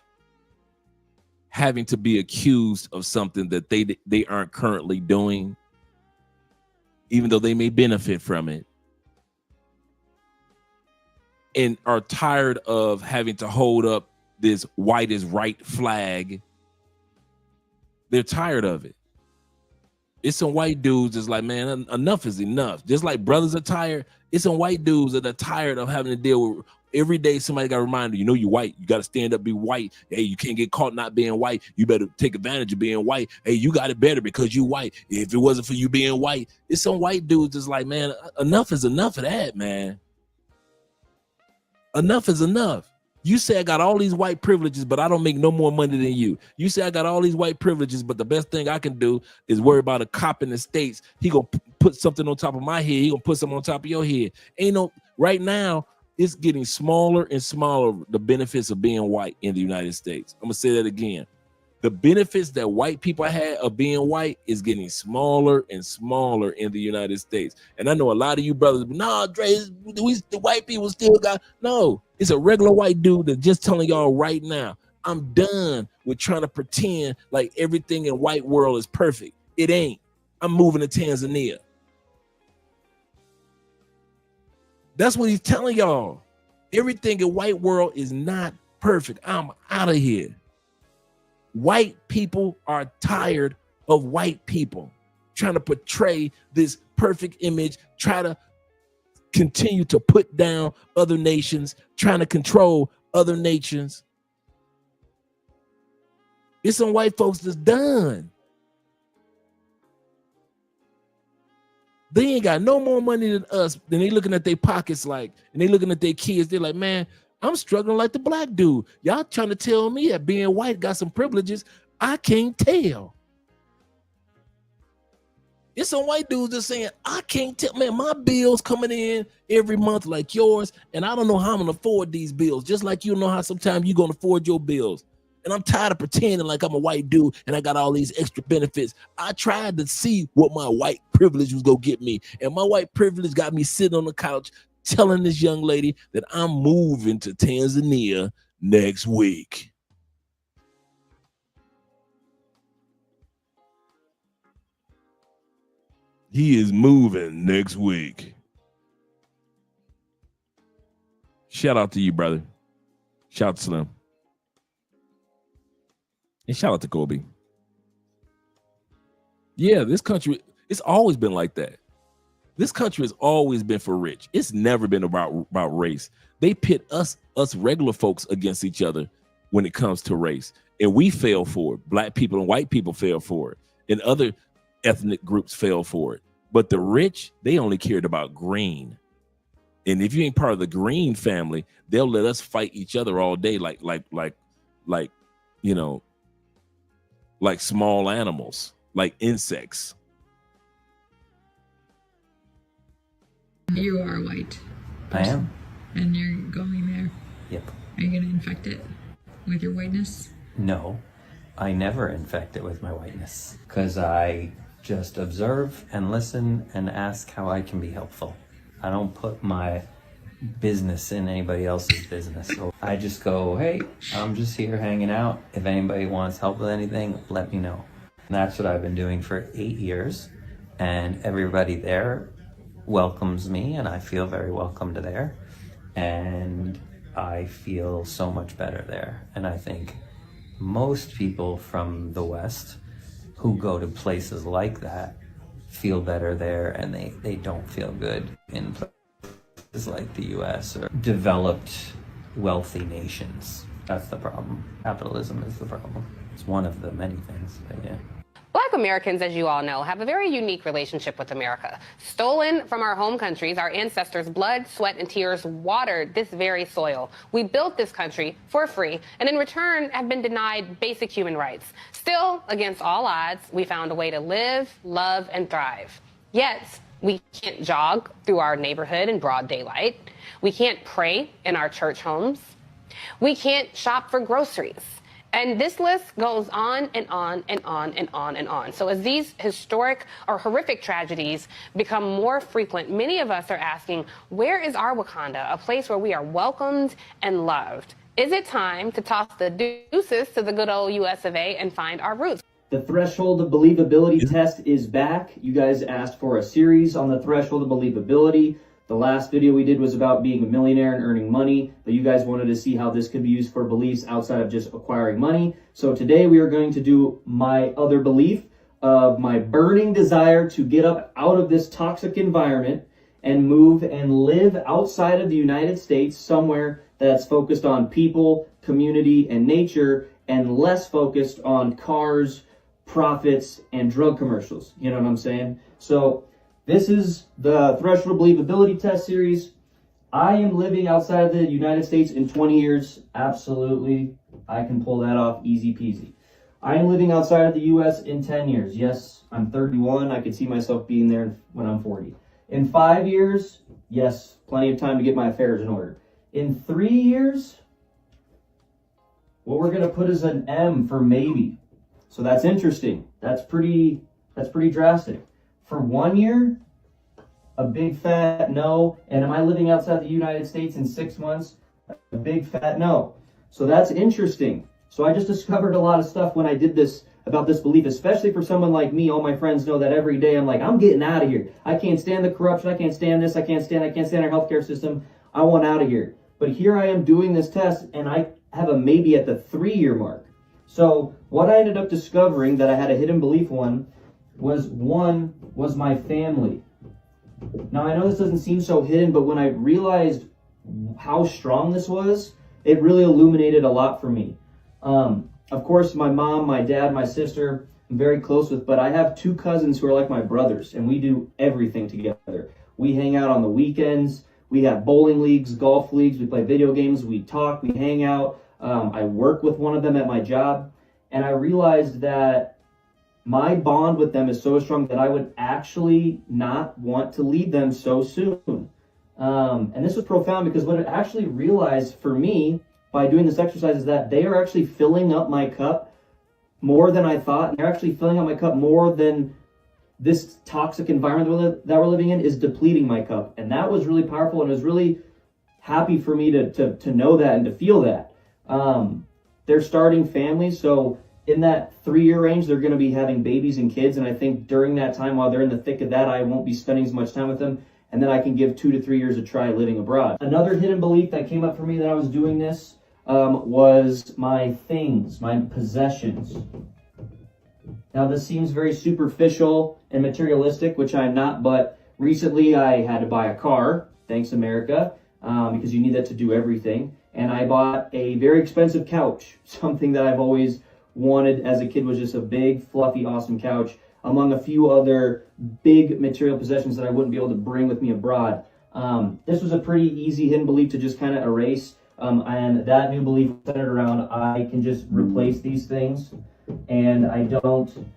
having to be accused of something that they aren't currently doing, even though they may benefit from it, and are tired of having to hold up this white is right flag. They're tired of it. It's some white dudes that's like, man, enough is enough. Just like brothers are tired, it's some white dudes that are tired of having to deal with every day somebody got to remind you, you're white. You got to stand up, be white. Hey, you can't get caught not being white. You better take advantage of being white. Hey, you got it better because you white. If it wasn't for you being white, it's some white dudes that's like, man, enough is enough of that, man. Enough is enough. You say I got all these white privileges, but I don't make no more money than you. You say I got all these white privileges, but the best thing I can do is worry about a cop in the States. He gonna put something on top of my head. He gonna put something on top of your head. Ain't no, right now, it's getting smaller and smaller, the benefits of being white in the United States. I'm gonna say that again. The benefits that white people had of being white is getting smaller and smaller in the United States. And I know a lot of you brothers, nah, Dre, the white people still got, no, it's a regular white dude that's just telling y'all right now, I'm done with trying to pretend like everything in white world is perfect. It ain't. I'm moving to Tanzania. That's what he's telling y'all. Everything in white world is not perfect. I'm out of here. White people are tired of white people trying to portray this perfect image, try to continue to put down other nations, trying to control other nations. It's some white folks that's done. They ain't got no more money than us. Then they looking at their pockets like, and they looking at their kids. They're like, man, I'm struggling like the black dude. Y'all trying to tell me that being white got some privileges. I can't tell. It's some white dudes just saying, I can't tell. Man, my bills coming in every month like yours, and I don't know how I'm going to afford these bills. Just like you know how sometimes you're going to afford your bills. And I'm tired of pretending like I'm a white dude and I got all these extra benefits. I tried to see what my white privilege was going to get me. And my white privilege got me sitting on the couch telling this young lady that I'm moving to Tanzania next week. He is moving next week. Shout out to you, brother. Shout out to Slim. And shout out to Kobe. Yeah, this country, it's always been like that. This country has always been for rich. It's never been about race. They pit us regular folks against each other when it comes to race. And we fail for it. Black people and white people fail for it. And other ethnic groups fail for it. But the rich, they only cared about green. And if you ain't part of the green family, they'll let us fight each other all day like you know, like small animals, like insects. You are white. I am. And you're going there. Yep. Are you going to infect it with your whiteness? No, I never infect it with my whiteness because I just observe and listen and ask how I can be helpful. I don't put my business in anybody else's business. So I just go, hey, I'm just here hanging out. If anybody wants help with anything, let me know. And that's what I've been doing for 8 years. And everybody there welcomes me and I feel very welcomed there. And I feel so much better there. And I think most people from the West who go to places like that feel better there, and they don't feel good in places like the US or developed wealthy nations. That's the problem. Capitalism is the problem. It's one of the many things, but yeah. Black Americans, as you all know, have a very unique relationship with America. Stolen from our home countries, our ancestors' blood, sweat, and tears watered this very soil. We built this country for free, and in return have been denied basic human rights. Still, against all odds, we found a way to live, love, and thrive. Yet, we can't jog through our neighborhood in broad daylight. We can't pray in our church homes. We can't shop for groceries. And this list goes on and on and on and on and on. So as these historic or horrific tragedies become more frequent, many of us are asking, where is our Wakanda, a place where we are welcomed and loved? Is it time to toss the deuces to the good old US of A and find our roots? The threshold of believability test is back. You guys asked for a series on the threshold of believability. The last video we did was about being a millionaire and earning money, but you guys wanted to see how this could be used for beliefs outside of just acquiring money. So today we are going to do my other belief of my burning desire to get up out of this toxic environment and move and live outside of the United States, somewhere that's focused on people, community, and nature, and less focused on cars, profits, and drug commercials. You know what I'm saying? So this is the Threshold Believability Test series. I am living outside of the United States in 20 years. Absolutely. I can pull that off easy peasy. I am living outside of the US in 10 years. Yes, I'm 31. I could see myself being there when I'm 40. In 5 years, yes, plenty of time to get my affairs in order. In 3 years, what we're going to put is an M for maybe. So that's interesting. That's pretty drastic. For 1 year, a big fat no. And am I living outside the United States in 6 months? A big fat no. So that's interesting. So I just discovered a lot of stuff when I did this about this belief, especially for someone like me. All my friends know that every day I'm like, I'm getting out of here. I can't stand the corruption. I can't stand this. I can't stand our healthcare system. I want out of here. But here I am doing this test and I have a maybe at the 3 year mark. So what I ended up discovering that I had a hidden belief was my family. Now I know this doesn't seem so hidden, but when I realized how strong this was, it really illuminated a lot for me. Of course, my mom, my dad, my sister, I'm very close with, but I have 2 cousins who are like my brothers, and we do everything together. We hang out on the weekends. We have bowling leagues, golf leagues. We play video games. We talk. We hang out. I work with one of them at my job, and I realized that my bond with them is so strong that I would actually not want to leave them so soon. And this was profound because what I actually realized for me by doing this exercise is that they are actually filling up my cup more than I thought. And they're actually filling up my cup more than this toxic environment that we're living in is depleting my cup. And that was really powerful, and it was really happy for me to know that and to feel that. They're starting families, so in that 3-year range, they're going to be having babies and kids. And I think during that time, while they're in the thick of that, I won't be spending as much time with them. And then I can give 2 to 3 years a try living abroad. Another hidden belief that came up for me that I was doing this was my things, my possessions. Now, this seems very superficial and materialistic, which I'm not, but recently I had to buy a car, thanks America, because you need that to do everything. And I bought a very expensive couch, something that I've always wanted as a kid, was just a big, fluffy, awesome couch, among a few other big material possessions that I wouldn't be able to bring with me abroad. This was a pretty easy hidden belief to just kind of erase. And that new belief centered around I can just replace these things and I don't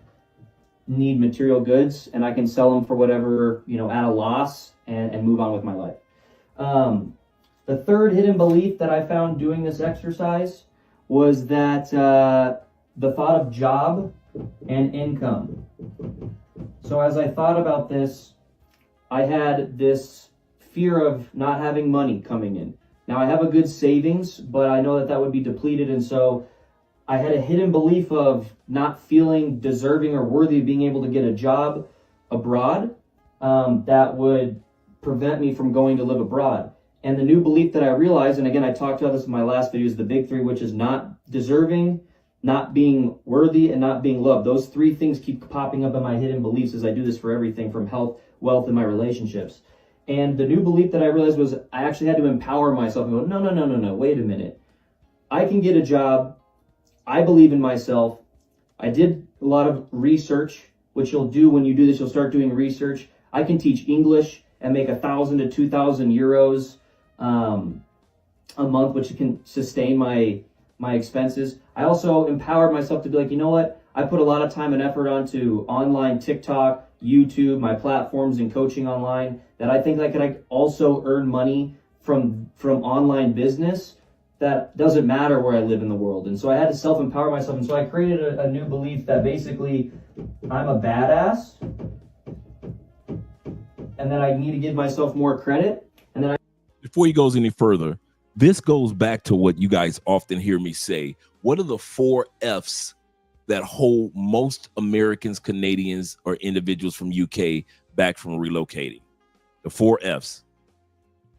need material goods and I can sell them for whatever, at a loss and move on with my life. The third hidden belief that I found doing this exercise was that the thought of job and income. So as I thought about this, I had this fear of not having money coming in. Now I have a good savings, but I know that that would be depleted. And so I had a hidden belief of not feeling deserving or worthy of being able to get a job abroad that would prevent me from going to live abroad. And the new belief that I realized, and again, I talked about this in my last video, is the big three, which is not deserving, not being worthy, and not being loved. Those three things keep popping up in my hidden beliefs as I do this for everything from health, wealth, and my relationships. And the new belief that I realized was I actually had to empower myself and go, no, wait a minute. I can get a job. I believe in myself. I did a lot of research, which you'll do when you do this. You'll start doing research. I can teach English and make 1,000 to 2,000 euros a month, which can sustain my expenses. I also empowered myself to be like, you know what? I put a lot of time and effort onto online TikTok, YouTube, my platforms and coaching online, that I think I could also earn money from online business that doesn't matter where I live in the world. And so I had to self-empower myself. And so I created a new belief that basically I'm a badass and that I need to give myself more credit. And then before he goes any further, this goes back to what you guys often hear me say. What are the 4 F's that hold most Americans, Canadians, or individuals from UK back from relocating? The 4 F's.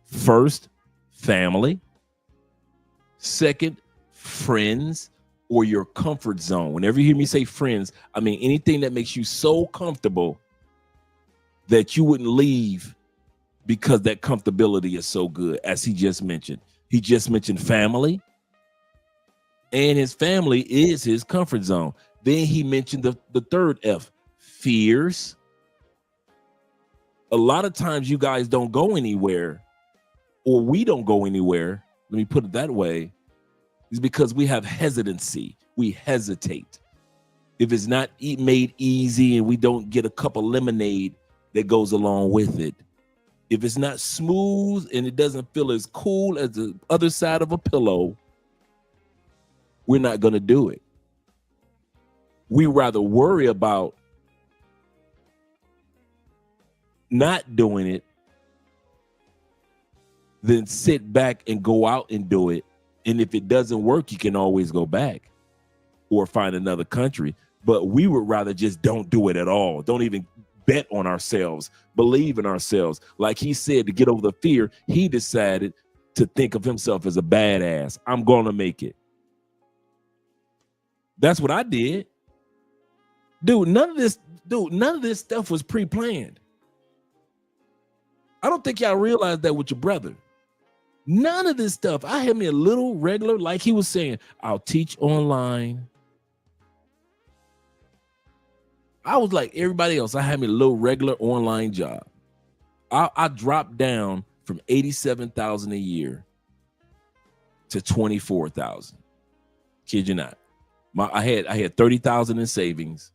First, family. Second, friends or your comfort zone. Whenever you hear me say friends, I mean anything that makes you so comfortable that you wouldn't leave because that comfortability is so good, as he just mentioned. He just mentioned family, and his family is his comfort zone. Then he mentioned the third F, fears. A lot of times you guys don't go anywhere, or we don't go anywhere, let me put it that way, is because we have hesitancy. We hesitate. If it's not made easy and we don't get a cup of lemonade that goes along with it, if it's not smooth and it doesn't feel as cool as the other side of a pillow, we're not going to do it. We rather worry about not doing it than sit back and go out and do it. And if it doesn't work, you can always go back or find another country. But we would rather just don't do it at all. Don't even bet on ourselves, believe in ourselves. Like he said, to get over the fear, he decided to think of himself as a badass. I'm going to make it. That's what I did. Dude, none of this stuff was pre-planned. I don't think y'all realize that with your brother. None of this stuff. I had me a little regular, like he was saying, I'll teach online. I was like everybody else. I had me a little regular online job. I dropped down from $87,000 a year to $24,000. Kid you not. I had $30,000 in savings,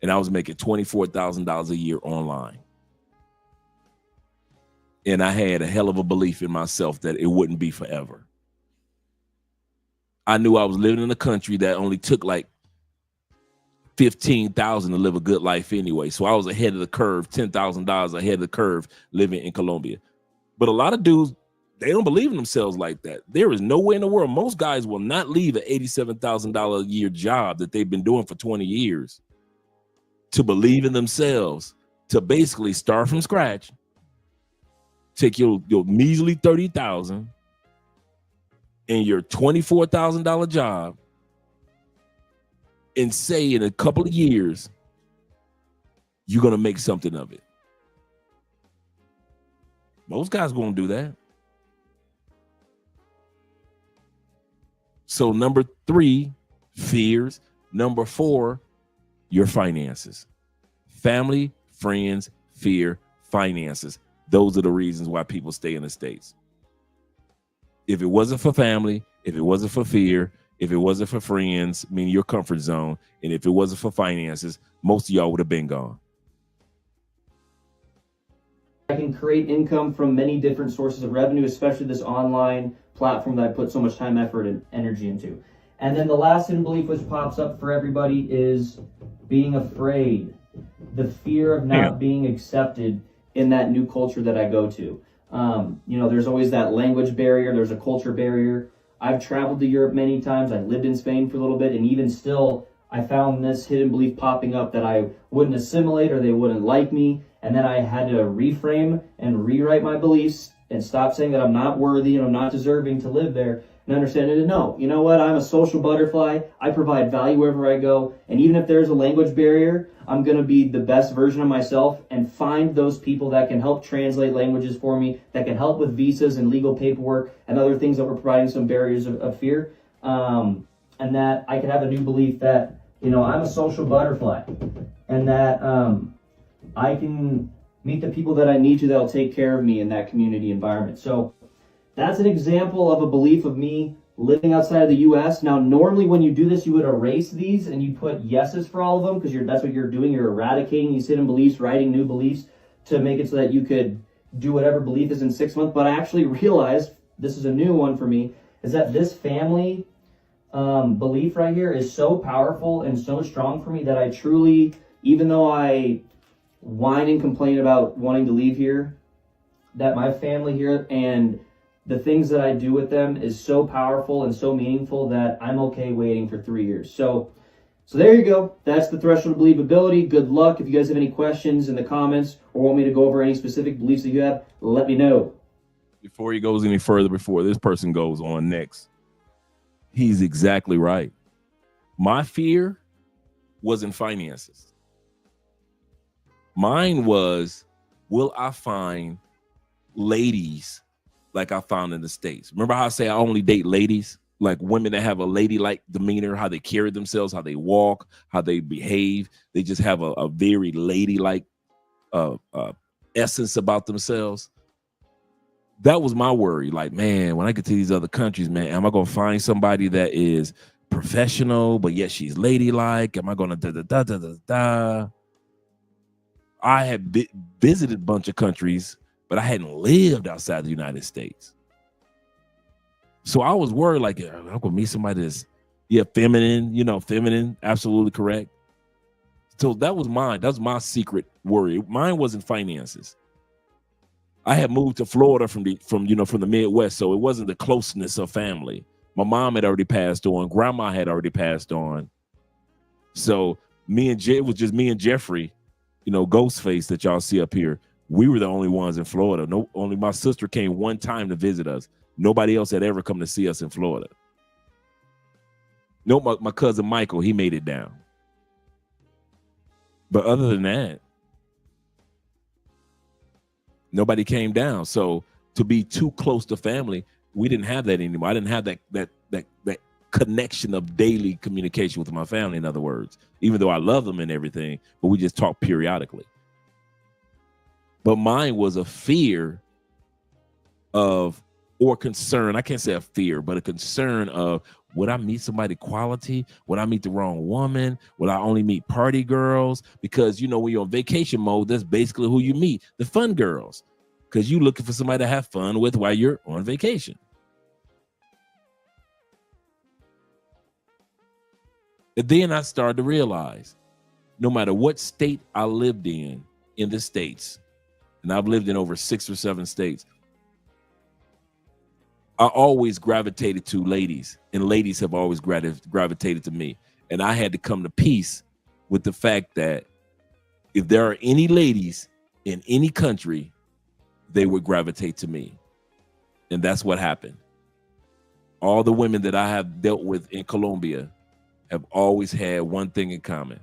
and I was making $24,000 a year online. And I had a hell of a belief in myself that it wouldn't be forever. I knew I was living in a country that only took like $15,000 to live a good life anyway. So I was ahead of the curve, $10,000 ahead of the curve living in Colombia. But a lot of dudes They don't believe in themselves like that. There is no way in the world. Most guys will not leave an $87,000 a year job that they've been doing for 20 years to believe in themselves, to basically start from scratch, take your measly $30,000 and your $24,000 job, and say in a couple of years you're gonna make something of it. Most guys gonna do that. So number 3, fears. Number 4, your finances. Family, friends, fear, finances. Those are the reasons why people stay in the States. If it wasn't for family, if it wasn't for fear, if it wasn't for friends, meaning your comfort zone, and if it wasn't for finances, most of y'all would have been gone. I can create income from many different sources of revenue, especially this online platform that I put so much time, effort, and energy into. And then the last hidden belief which pops up for everybody is being afraid. The fear of not being accepted in that new culture that I go to. There's always that language barrier. There's a culture barrier. I've traveled to Europe many times. I lived in Spain for a little bit, and even still, I found this hidden belief popping up that I wouldn't assimilate or they wouldn't like me. And then I had to reframe and rewrite my beliefs and stop saying that I'm not worthy and I'm not deserving to live there, and understand that, no, you know what? I'm a social butterfly. I provide value wherever I go. And even if there's a language barrier, I'm going to be the best version of myself and find those people that can help translate languages for me, that can help with visas and legal paperwork and other things that were providing some barriers of fear. And that I can have a new belief that, I'm a social butterfly, and that I can meet the people that I need to that'll take care of me in that community environment. So that's an example of a belief of me living outside of the U.S. Now, normally when you do this, you would erase these and you put yeses for all of them, because that's what you're doing. You're eradicating these hidden beliefs, writing new beliefs to make it so that you could do whatever belief is in 6 months. But I actually realized, this is a new one for me, is that this family belief right here is so powerful and so strong for me that I truly, even though I whine and complain about wanting to leave here, that my family here and the things that I do with them is so powerful and so meaningful that I'm okay waiting for 3 years. So there you go. That's the threshold of believability. Good luck. If you guys have any questions in the comments or want me to go over any specific beliefs that you have, let me know. Before he goes any further, before this person goes on next, he's exactly right. My fear wasn't finances. Mine was, will I find ladies like I found in the States? Remember how I say I only date ladies? Like women that have a ladylike demeanor, how they carry themselves, how they walk, how they behave. They just have a very ladylike essence about themselves. That was my worry. Like, man, when I get to these other countries, man, am I going to find somebody that is professional, but yet she's ladylike? Am I going to da-da-da-da-da-da-da? I had visited a bunch of countries, but I hadn't lived outside the United States. So I was worried, like, I'm going to meet somebody that's, feminine, absolutely correct. So that was mine. That was my secret worry. Mine wasn't finances. I had moved to Florida from the Midwest, so it wasn't the closeness of family. My mom had already passed on. Grandma had already passed on. So it was just me and Jeffrey, Ghostface that y'all see up here. We were the only ones in Florida. Only my sister came one time to visit us. Nobody else had ever come to see us in Florida. No, my cousin Michael, he made it down. But other than that, nobody came down. So to be too close to family, we didn't have that anymore. I didn't have that connection of daily communication with my family, in other words, even though I love them and everything, but we just talk periodically. But mine was a fear or concern. I can't say a fear, but a concern of, would I meet somebody quality? Would I meet the wrong woman? Would I only meet party girls? Because, when you're on vacation mode, that's basically who you meet, the fun girls, because you're looking for somebody to have fun with while you're on vacation. And then I started to realize, no matter what state I lived in the States, and I've lived in over 6 or 7 states, I always gravitated to ladies, and ladies have always gravitated to me. And I had to come to peace with the fact that if there are any ladies in any country, they would gravitate to me. And that's what happened. All the women that I have dealt with in Colombia have always had one thing in common.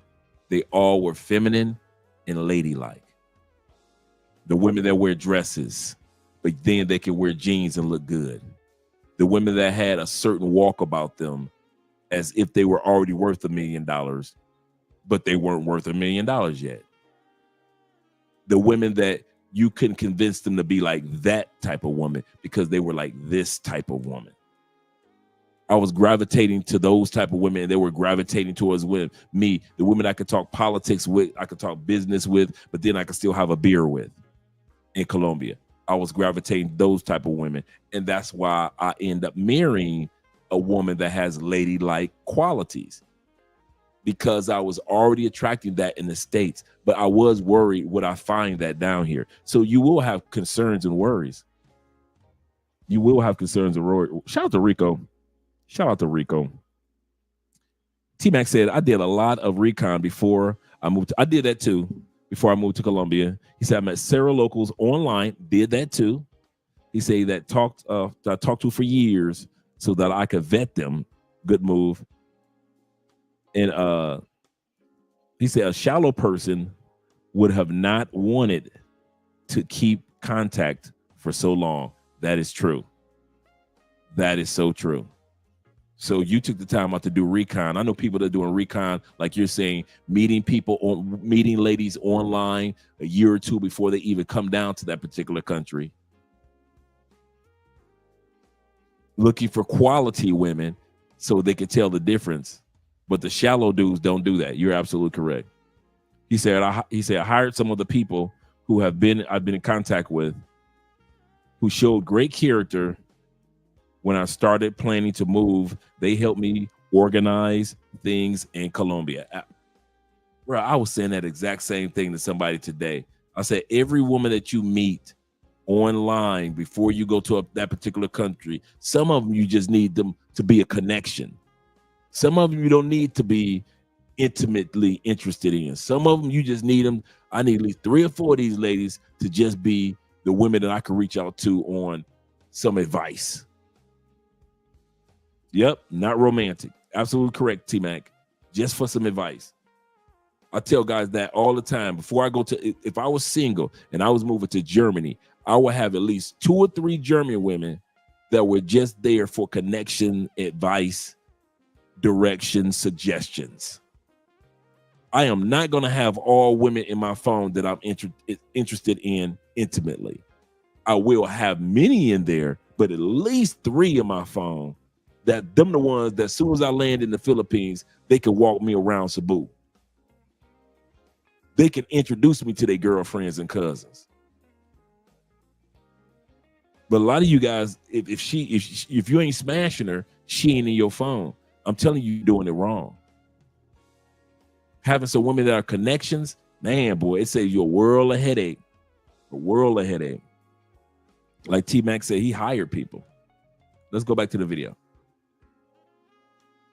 They all were feminine and ladylike. The women that wear dresses, but then they can wear jeans and look good. The women that had a certain walk about them as if they were already worth $1 million, but they weren't worth $1 million yet. The women that you couldn't convince them to be like that type of woman because they were like this type of woman. I was gravitating to those type of women, and they were gravitating towards me, the women I could talk politics with, I could talk business with, but then I could still have a beer with in Colombia. I was gravitating those type of women, and that's why I end up marrying a woman that has ladylike qualities, because I was already attracting that in the States, but I was worried would I find that down here. So you will have concerns and worries. You will have concerns and worries. Shout out to Rico. Shout out to Rico. T-Mac said, I did a lot of recon before I moved. I did that too before I moved to Colombia. He said, I met several locals online, did that too. He said that I talked to for years so that I could vet them. Good move. And he said a shallow person would have not wanted to keep contact for so long. That is true. That is so true. So you took the time out to do recon. I know people that are doing recon, like you're saying, meeting ladies online a year or two before they even come down to that particular country. Looking for quality women so they can tell the difference. But the shallow dudes don't do that. You're absolutely correct. He said, I hired some of the people who I've been in contact with who showed great character. When I started planning to move, they helped me organize things in Colombia. Bro, I was saying that exact same thing to somebody today. I said, every woman that you meet online before you go to that particular country, some of them you just need them to be a connection. Some of them you don't need to be intimately interested in. Some of them you just need them. I need at least 3 or 4 of these ladies to just be the women that I can reach out to on some advice. Yep, not romantic. Absolutely correct, T-Mac. Just for some advice. I tell guys that all the time. Before I go to, if I was single and I was moving to Germany, I would have at least 2 or 3 German women that were just there for connection, advice, direction, suggestions. I am not going to have all women in my phone that I'm interested in intimately. I will have many in there, but at least 3 in my phone that them the ones that as soon as I land in the Philippines, they can walk me around Cebu. They can introduce me to their girlfriends and cousins. But a lot of you guys, if you ain't smashing her, she ain't in your phone. I'm telling you, you're doing it wrong. Having some women that are connections, man, boy, it saves you a world of headache. A world of headache. Like T-Mac said, he hired people. Let's go back to the video.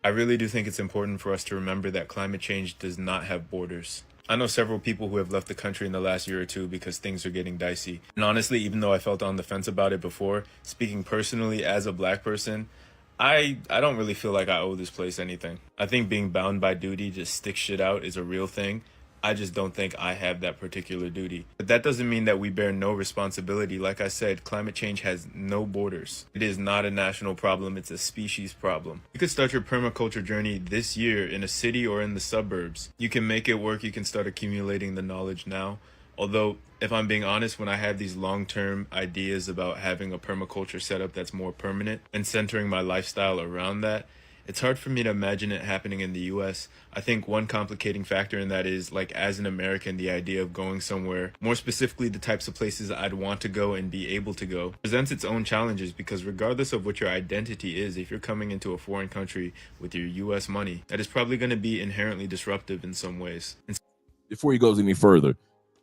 I really do think it's important for us to remember that climate change does not have borders. I know several people who have left the country in the last year or two because things are getting dicey. And honestly, even though I felt on the fence about it before, speaking personally as a black person, I don't really feel like I owe this place anything. I think being bound by duty to stick shit out is a real thing. I just don't think I have that particular duty. But that doesn't mean that we bear no responsibility. Like I said, climate change has no borders. It is not a national problem, it's a species problem. You could start your permaculture journey this year in a city or in the suburbs. You can make it work, you can start accumulating the knowledge now. Although, if I'm being honest, when I have these long-term ideas about having a permaculture setup that's more permanent and centering my lifestyle around that, it's hard for me to imagine it happening in the US. I think one complicating factor in that is, like, as an American, the idea of going somewhere, more specifically the types of places I'd want to go and be able to go, presents its own challenges because regardless of what your identity is, if you're coming into a foreign country with your US money, that is probably going to be inherently disruptive in some ways. Before he goes any further,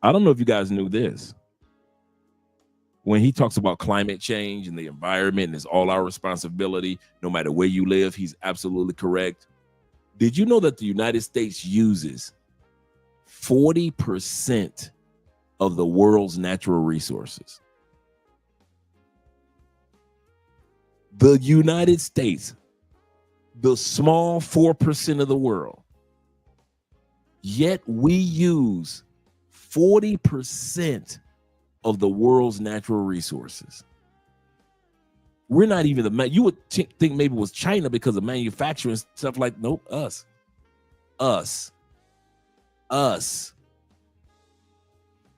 I don't know if you guys knew this. when he talks about climate change and the environment and it's all our responsibility, no matter where you live, he's absolutely correct. Did you know that the United States uses 40% of the world's natural resources? The United States, the small 4% of the world, yet we use 40% of the world's natural resources. We're not even you would think maybe it was China because of manufacturing stuff like, nope, us.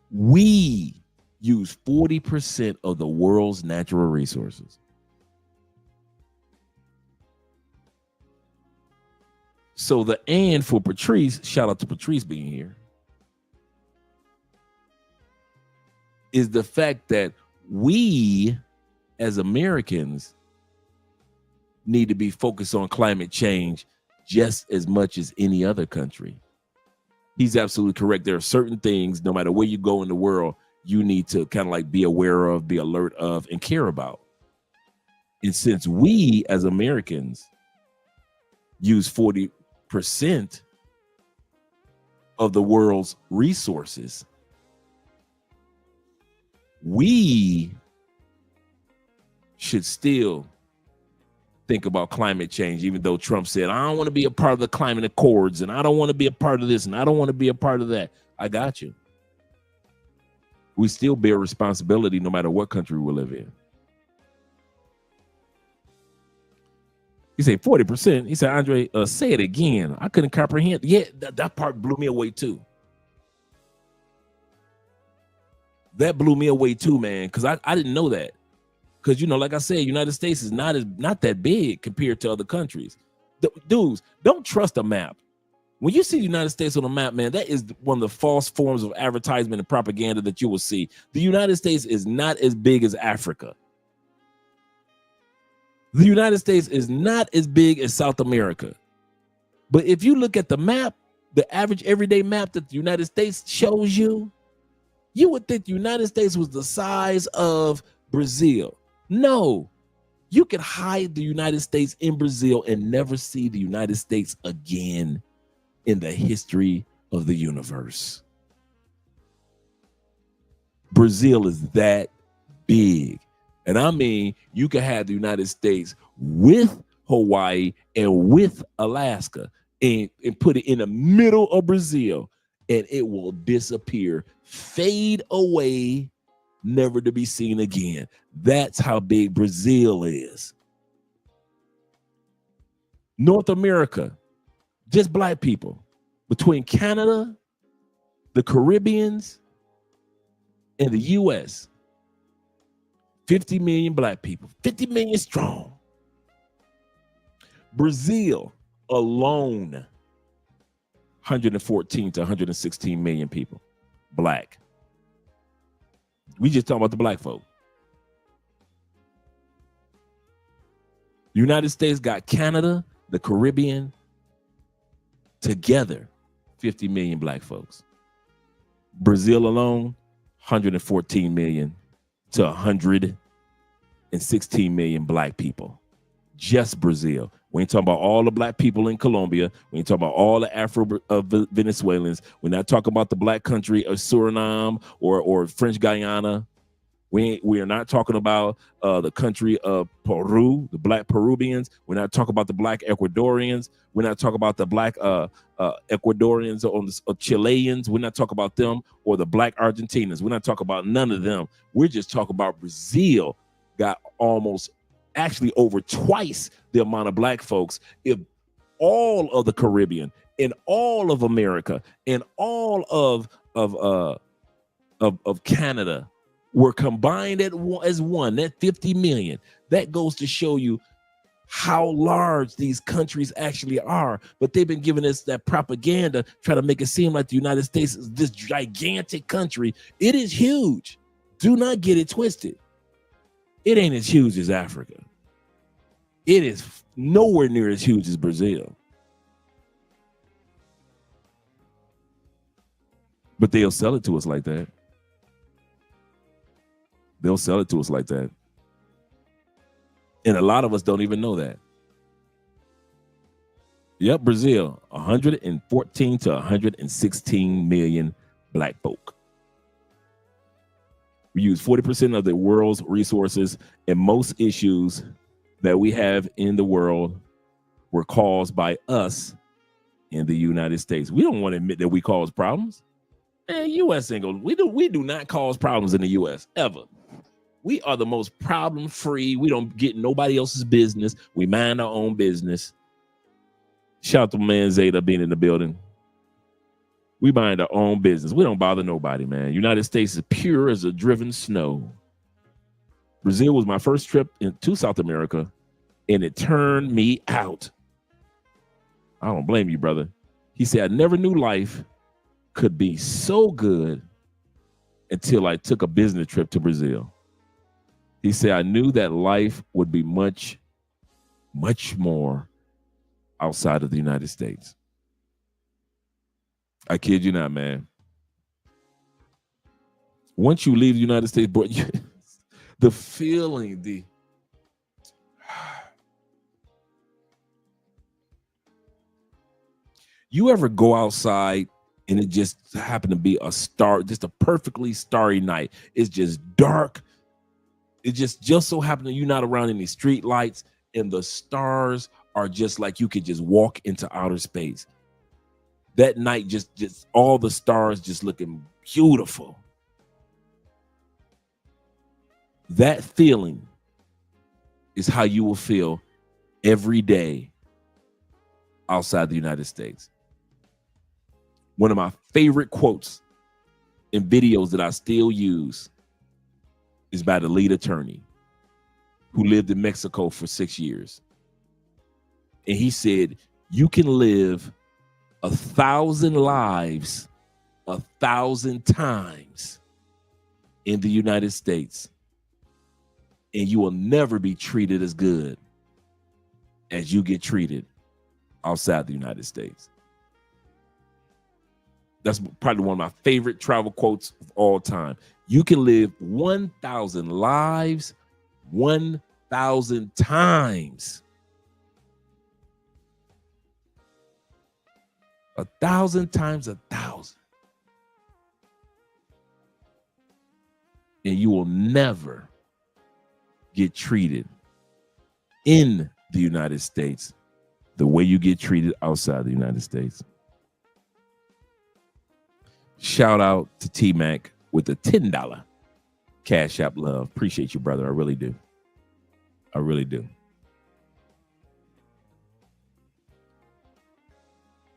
We use 40% of the world's natural resources. So the and for Patrice, shout out to Patrice being here, is the fact that we as Americans need to be focused on climate change just as much as any other country. He's absolutely correct. There are certain things, no matter where you go in the world, you need to kind of like be aware of, be alert of, and care about. And since we as Americans use 40% of the world's resources, we should still think about climate change, even though Trump said, I don't want to be a part of the climate accords, and I don't want to be a part of this, and I don't want to be a part of that. I got you. We still bear responsibility no matter what country we live in. He said 40%. He said, Andre, say it again. I couldn't comprehend. Yeah, that part blew me away too. That blew me away too, man, because I didn't know that. Because, you know, like I said, United States is not that big compared to other countries. Dudes, don't trust a map. When you see the United States on a map, man, that is one of the false forms of advertisement and propaganda that you will see. The United States is not as big as Africa. The United States is not as big as South America. But if you look at the map, the average everyday map that the United States shows you, you would think the United States was the size of Brazil. No, you could hide the United States in Brazil and never see the United States again in the history of the universe. Brazil is that big. And I mean, you can have the United States with Hawaii and with Alaska and put it in the middle of Brazil, and it will disappear, fade away, never to be seen again. That's how big Brazil is. North America, just black people, between Canada, the Caribbeans, and the U.S., 50 million black people, 50 million strong. Brazil alone, 114 to 116 million people, black. We just talking about the black folk. The United States got Canada, the Caribbean, together, 50 million black folks. Brazil alone, 114 million to 116 million black people. Just Brazil. We ain't talking about all the black people in Colombia. We ain't talking about all the Afro-Venezuelans. We're not talking about the black country of Suriname or French Guyana. We are not talking about the country of Peru, the black Peruvians. We're not talking about the black Ecuadorians. We're not talking about the black Ecuadorians or Chileans. We're not talking about them, or the black Argentinians. We're not talking about none of them. We're just talking about Brazil got almost, actually over twice the amount of black folks. If all of the Caribbean and all of America and all of Canada were combined as one, that 50 million, that goes to show you how large these countries actually are. But they've been giving us that propaganda, trying to make it seem like the United States is this gigantic country. It is huge. Do not get it twisted. It ain't as huge as Africa. It is nowhere near as huge as Brazil. But they'll sell it to us like that. They'll sell it to us like that. And a lot of us don't even know that. Yep, Brazil, 114 to 116 million black folk. We use 40% of the world's resources, and most issues that we have in the world were caused by us in the United States. We don't want to admit that we cause problems. Man, U.S. ain't gonna, we do not cause problems in the U.S. ever. We are the most problem-free. We don't get nobody else's business. We mind our own business. Shout out to man Zeta being in the building. We mind our own business. We don't bother nobody, man. United States is pure as a driven snow. Brazil was my first trip into South America, and it turned me out. I don't blame you, brother. He said, I never knew life could be so good until I took a business trip to Brazil. He said, I knew that life would be much, much more outside of the United States. I kid you not, man. Once you leave the United States, bro, the feeling, you ever go outside and it just happened to be just a perfectly starry night. It's just dark. It just so happened that you're not around any street lights and the stars are just like you could just walk into outer space. That night, just all the stars just looking beautiful. That feeling is how you will feel every day outside the United States. One of my favorite quotes and videos that I still use is by the lead attorney who lived in Mexico for 6 years. And he said, you can live 1,000 lives 1,000 times in the United States, and you will never be treated as good as you get treated outside the United States. That's probably one of my favorite travel quotes of all time. You can live 1,000 lives 1,000 times. 1,000 times 1,000. And you will never get treated in the United States the way you get treated outside the United States. Shout out to T-Mac with the $10 Cash App love. Appreciate you, brother. I really do. I really do.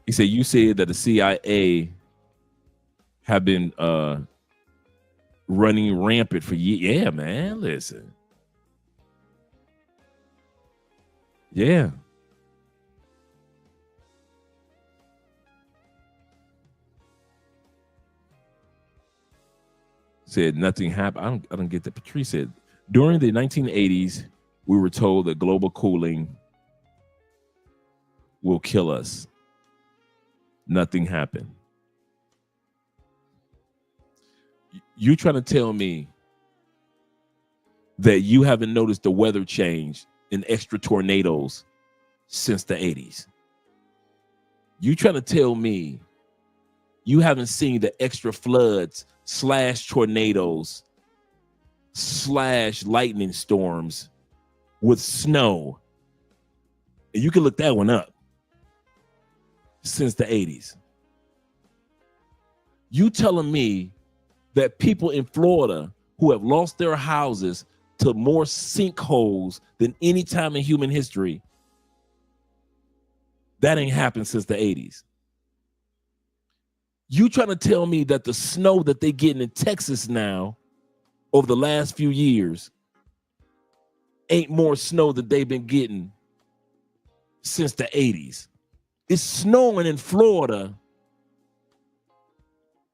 He said, you said that the CIA have been running rampant for years. Yeah, man. Listen. Yeah. Said nothing happened. I don't get that. Patrice said, during the 1980s, we were told that global cooling will kill us. Nothing happened. You trying to tell me that you haven't noticed the weather change in extra tornadoes since the 80s? You trying to tell me you haven't seen the extra floods / tornadoes / lightning storms with snow? And you can look that one up. Since the 80s. You telling me that people in Florida who have lost their houses to more sinkholes than any time in human history, that ain't happened since the 80s? You trying to tell me that the snow that they getting in Texas now over the last few years ain't more snow than they've been getting since the 80s? It's snowing in Florida,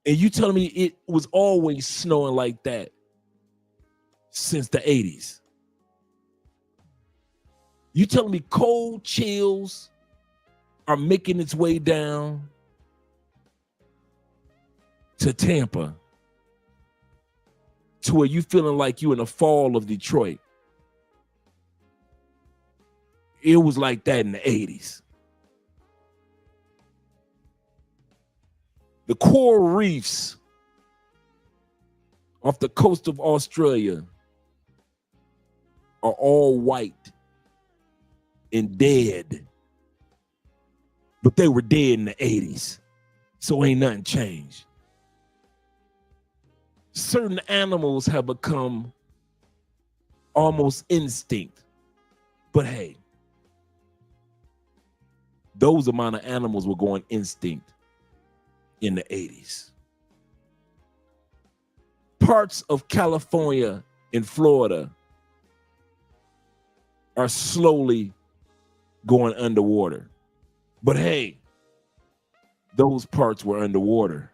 and you telling me it was always snowing like that since the 80s? You telling me cold chills are making its way down to Tampa to where you feeling like you in the fall of Detroit. It was like that in the 80s. The coral reefs off the coast of Australia are all white and dead. But they were dead in the 80s. So ain't nothing changed. Certain animals have become almost instinct. But hey, those amount of animals were going instinct in the 80s. Parts of California and Florida are slowly going underwater. But hey, those parts were underwater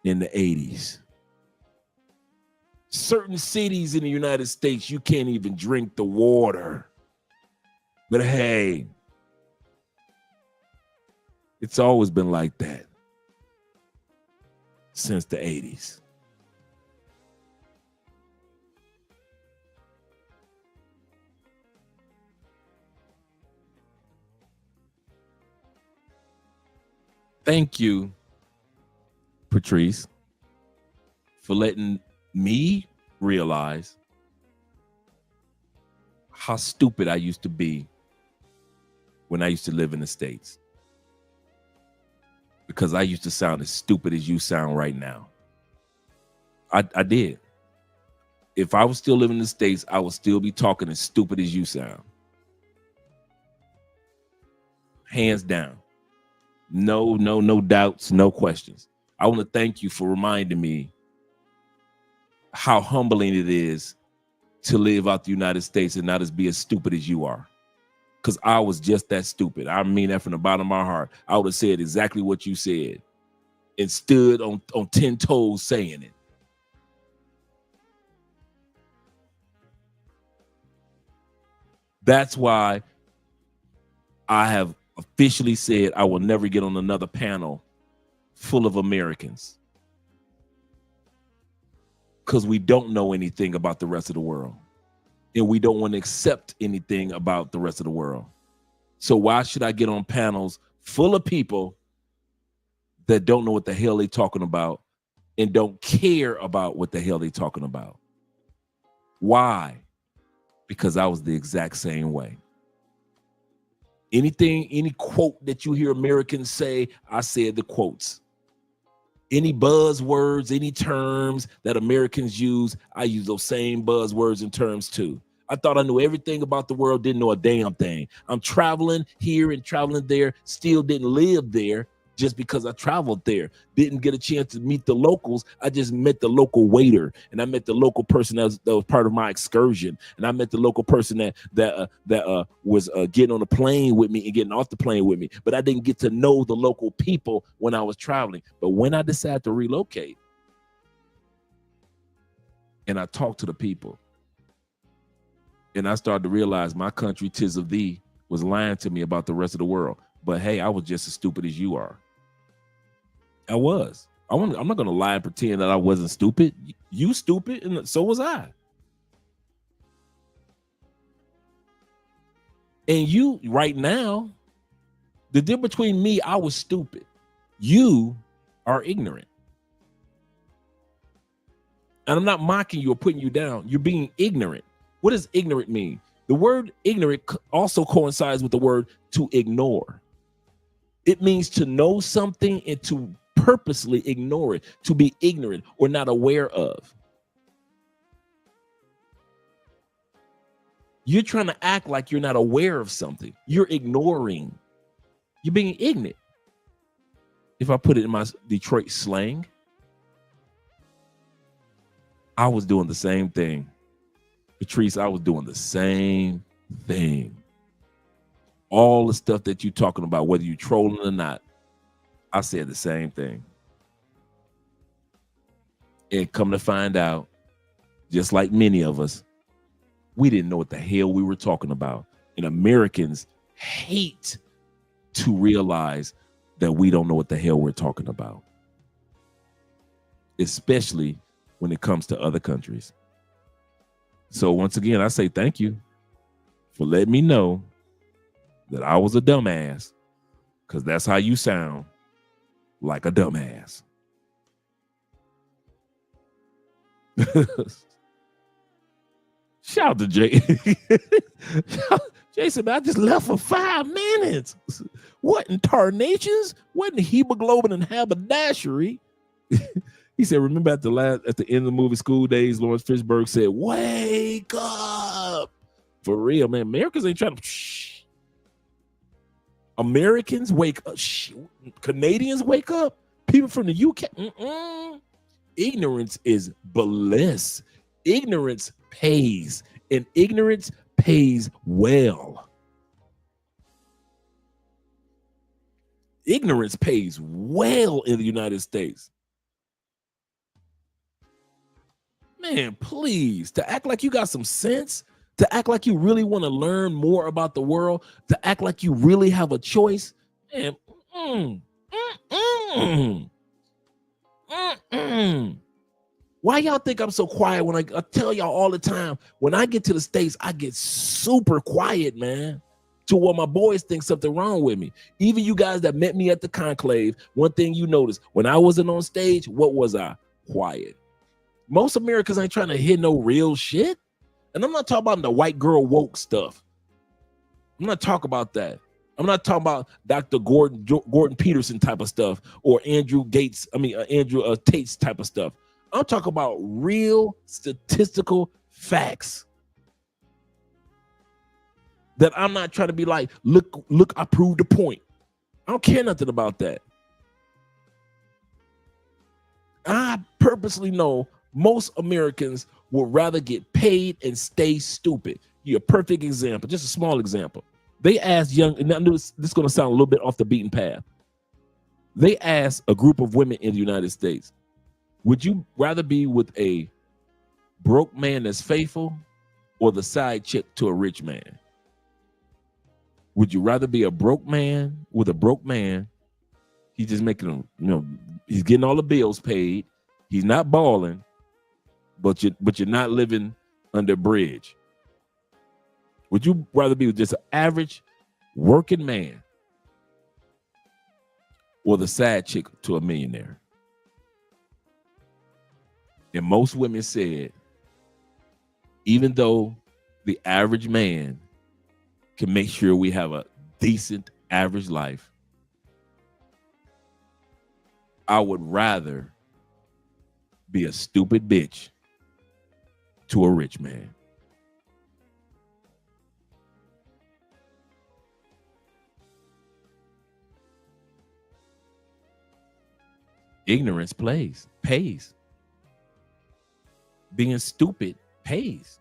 in the 80s. Certain cities in the United States, you can't even drink the water. But hey, it's always been like that since the 80s. Thank you, Patrice, for letting me realize how stupid I used to be when I used to live in the States. Because I used to sound as stupid as you sound right now. I did. If I was still living in the States, I would still be talking as stupid as you sound. Hands down. No doubts, no questions. I want to thank you for reminding me how humbling it is to live out the United States and not be as stupid as you are. Because I was just that stupid. I mean that from the bottom of my heart. I would have said exactly what you said and stood on 10 toes saying it. That's why I have officially said I will never get on another panel full of Americans. Because we don't know anything about the rest of the world. And we don't want to accept anything about the rest of the world. So why should I get on panels full of people that don't know what the hell they're talking about and don't care about what the hell they're talking about? Why? Because I was the exact same way. Any quote that you hear Americans say, I said the quotes. Any buzzwords, any terms that Americans use, I use those same buzzwords and terms too. I thought I knew everything about the world, didn't know a damn thing. I'm traveling here and traveling there, still didn't live there just because I traveled there. Didn't get a chance to meet the locals. I just met the local waiter, and I met the local person that was part of my excursion, and I met the local person that was getting on the plane with me and getting off the plane with me. But I didn't get to know the local people when I was traveling. But when I decided to relocate, and I talked to the people, and I started to realize my country, 'tis of thee, was lying to me about the rest of the world. But hey, I was just as stupid as you are. I was. I'm not going to lie and pretend that I wasn't stupid. You stupid, and so was I. And you, right now, the difference between me, I was stupid. You are ignorant. And I'm not mocking you or putting you down. You're being ignorant. What does ignorant mean? The word ignorant also coincides with the word to ignore. It means to know something and to purposely ignore it, to be ignorant or not aware of. You're trying to act like you're not aware of something. You're ignoring. You're being ignorant. If I put it in my Detroit slang, I was doing the same thing. Patrice, I was doing the same thing. All the stuff that you're talking about, whether you're trolling or not, I said the same thing. And come to find out, just like many of us, we didn't know what the hell we were talking about. And Americans hate to realize that we don't know what the hell we're talking about. Especially when it comes to other countries. So once again, I say thank you for letting me know that I was a dumbass, because that's how you sound, like a dumbass. Shout out to Jay. Jason, I just left for 5 minutes. What in tarnations? What in hemoglobin and haberdashery? He said, remember at the end of the movie School Days, Lawrence Fishburne said, wake up. For real, man. Americans ain't trying to. Shh. Americans wake up. Shh. Canadians wake up. People from the UK. Ignorance is bliss. Ignorance pays, and ignorance pays well. Ignorance pays well in the United States. Man, please, to act like you got some sense, to act like you really want to learn more about the world, to act like you really have a choice, man. Why y'all think I'm so quiet when I tell y'all all the time, when I get to the States, I get super quiet, man, to where my boys think something wrong with me. Even you guys that met me at the conclave, one thing you notice, when I wasn't on stage, what was I? Quiet. Most Americans ain't trying to hear no real shit. And I'm not talking about the white girl woke stuff. I'm not talking about that. I'm not talking about Dr. Gordon Peterson type of stuff or Andrew Tate's type of stuff. I'm talking about real statistical facts. That I'm not trying to be like, look, I proved the point. I don't care nothing about that. I purposely know most Americans would rather get paid and stay stupid. You're a perfect example, just a small example. They asked and I knew this is going to sound a little bit off the beaten path. They asked a group of women in the United States, would you rather be with a broke man that's faithful or the side chick to a rich man? Would you rather be a broke man with a broke man? He's just making he's getting all the bills paid. He's not balling, but you're not living under a bridge. Would you rather be with just an average working man or the side chick to a millionaire? And most women said, even though the average man can make sure we have a decent average life, I would rather be a stupid bitch to a rich man. Ignorance pays. Being stupid pays.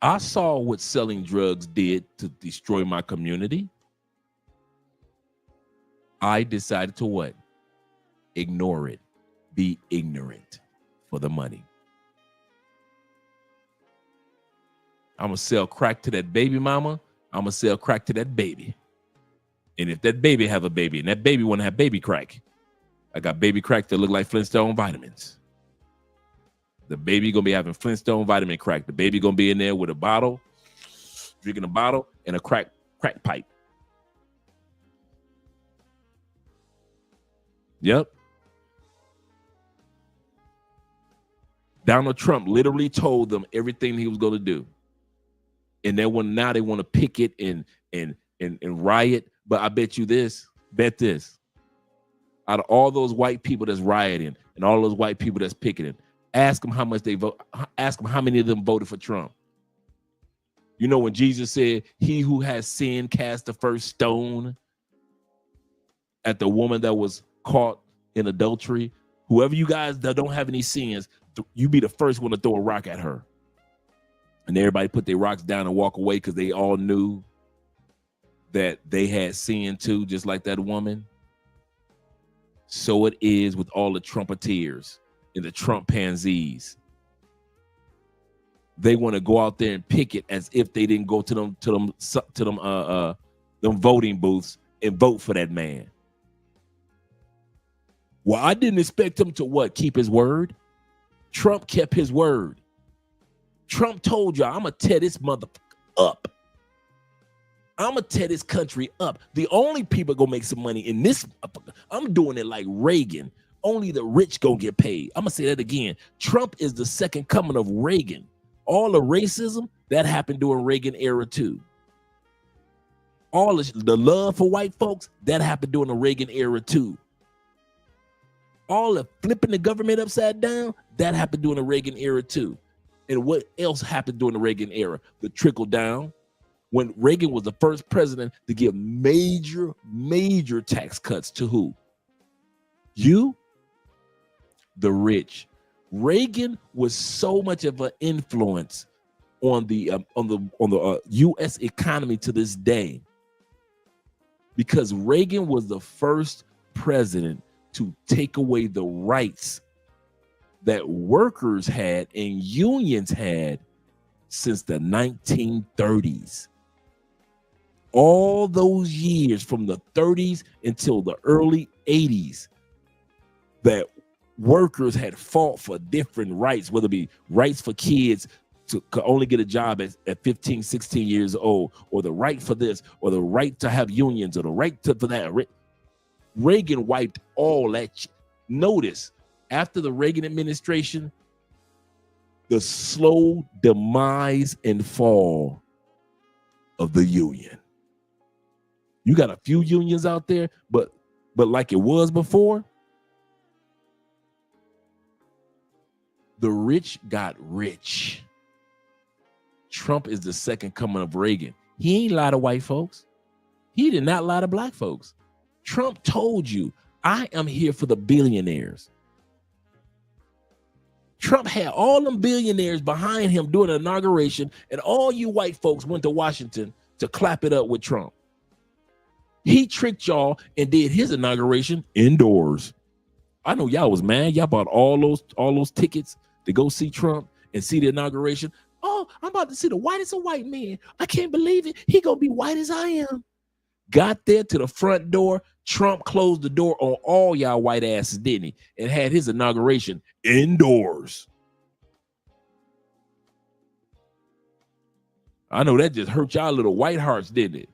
I saw what selling drugs did to destroy my community. I decided to what? Ignore it. Be ignorant for the money. I'm going to sell crack to that baby mama. I'm going to sell crack to that baby. And if that baby have a baby and that baby want to have baby crack, I got baby crack that look like Flintstone vitamins. The baby going to be having Flintstone vitamin crack. The baby going to be in there with a bottle, drinking a bottle and a crack pipe. Yep. Donald Trump literally told them everything he was going to do. And now they want to picket and riot. But I bet this. Out of all those white people that's rioting and all those white people that's picketing, ask them how much they vote. Ask them how many of them voted for Trump. You know when Jesus said, he who has sinned cast the first stone at the woman that was caught in adultery. Whoever you guys that don't have any sins, you be the first one to throw a rock at her. And everybody put their rocks down and walk away because they all knew that they had sin too, just like that woman. So it is with all the Trumpeteers and the Trump pansies. They want to go out there and picket as if they didn't go to them voting booths and vote for that man. Well, I didn't expect him to what? Keep his word? Trump kept his word. Trump told y'all, I'm going to tear this motherfucker up. I'm going to tear this country up. The only people going to make some money in this, I'm doing it like Reagan. Only the rich going to get paid. I'm going to say that again. Trump is the second coming of Reagan. All the racism, that happened during Reagan era too. All the love for white folks, that happened during the Reagan era too. All the flipping the government upside down, that happened during the Reagan era too. And what else happened during the Reagan era? The trickle down. When Reagan was the first president to give major tax cuts to who? You? The rich. Reagan was so much of an influence on the U.S. economy to this day, because Reagan was the first president to take away the rights that workers had and unions had since the 1930s. All those years from the 30s until the early 80s that workers had fought for different rights, whether it be rights for kids to only get a job at 15, 16 years old, or the right for this, or the right to have unions, or the right for that. Reagan wiped all that. Notice, after the Reagan administration, the slow demise and fall of the union. You got a few unions out there, but like it was before, the rich got rich. Trump is the second coming of Reagan. He ain't lie to white folks. He did not lie to black folks. Trump told you, I am here for the billionaires. Trump had all them billionaires behind him doing an inauguration, and all you white folks went to Washington to clap it up with Trump. He tricked y'all and did his inauguration indoors. I know y'all was mad. Y'all bought all those tickets to go see Trump and see the inauguration. Oh, I'm about to see the whitest of white men. I can't believe it. He gonna be white as I am. Got there to the front door. Trump closed the door on all y'all white asses, didn't he? And had his inauguration indoors. I know that just hurt y'all little white hearts, didn't it?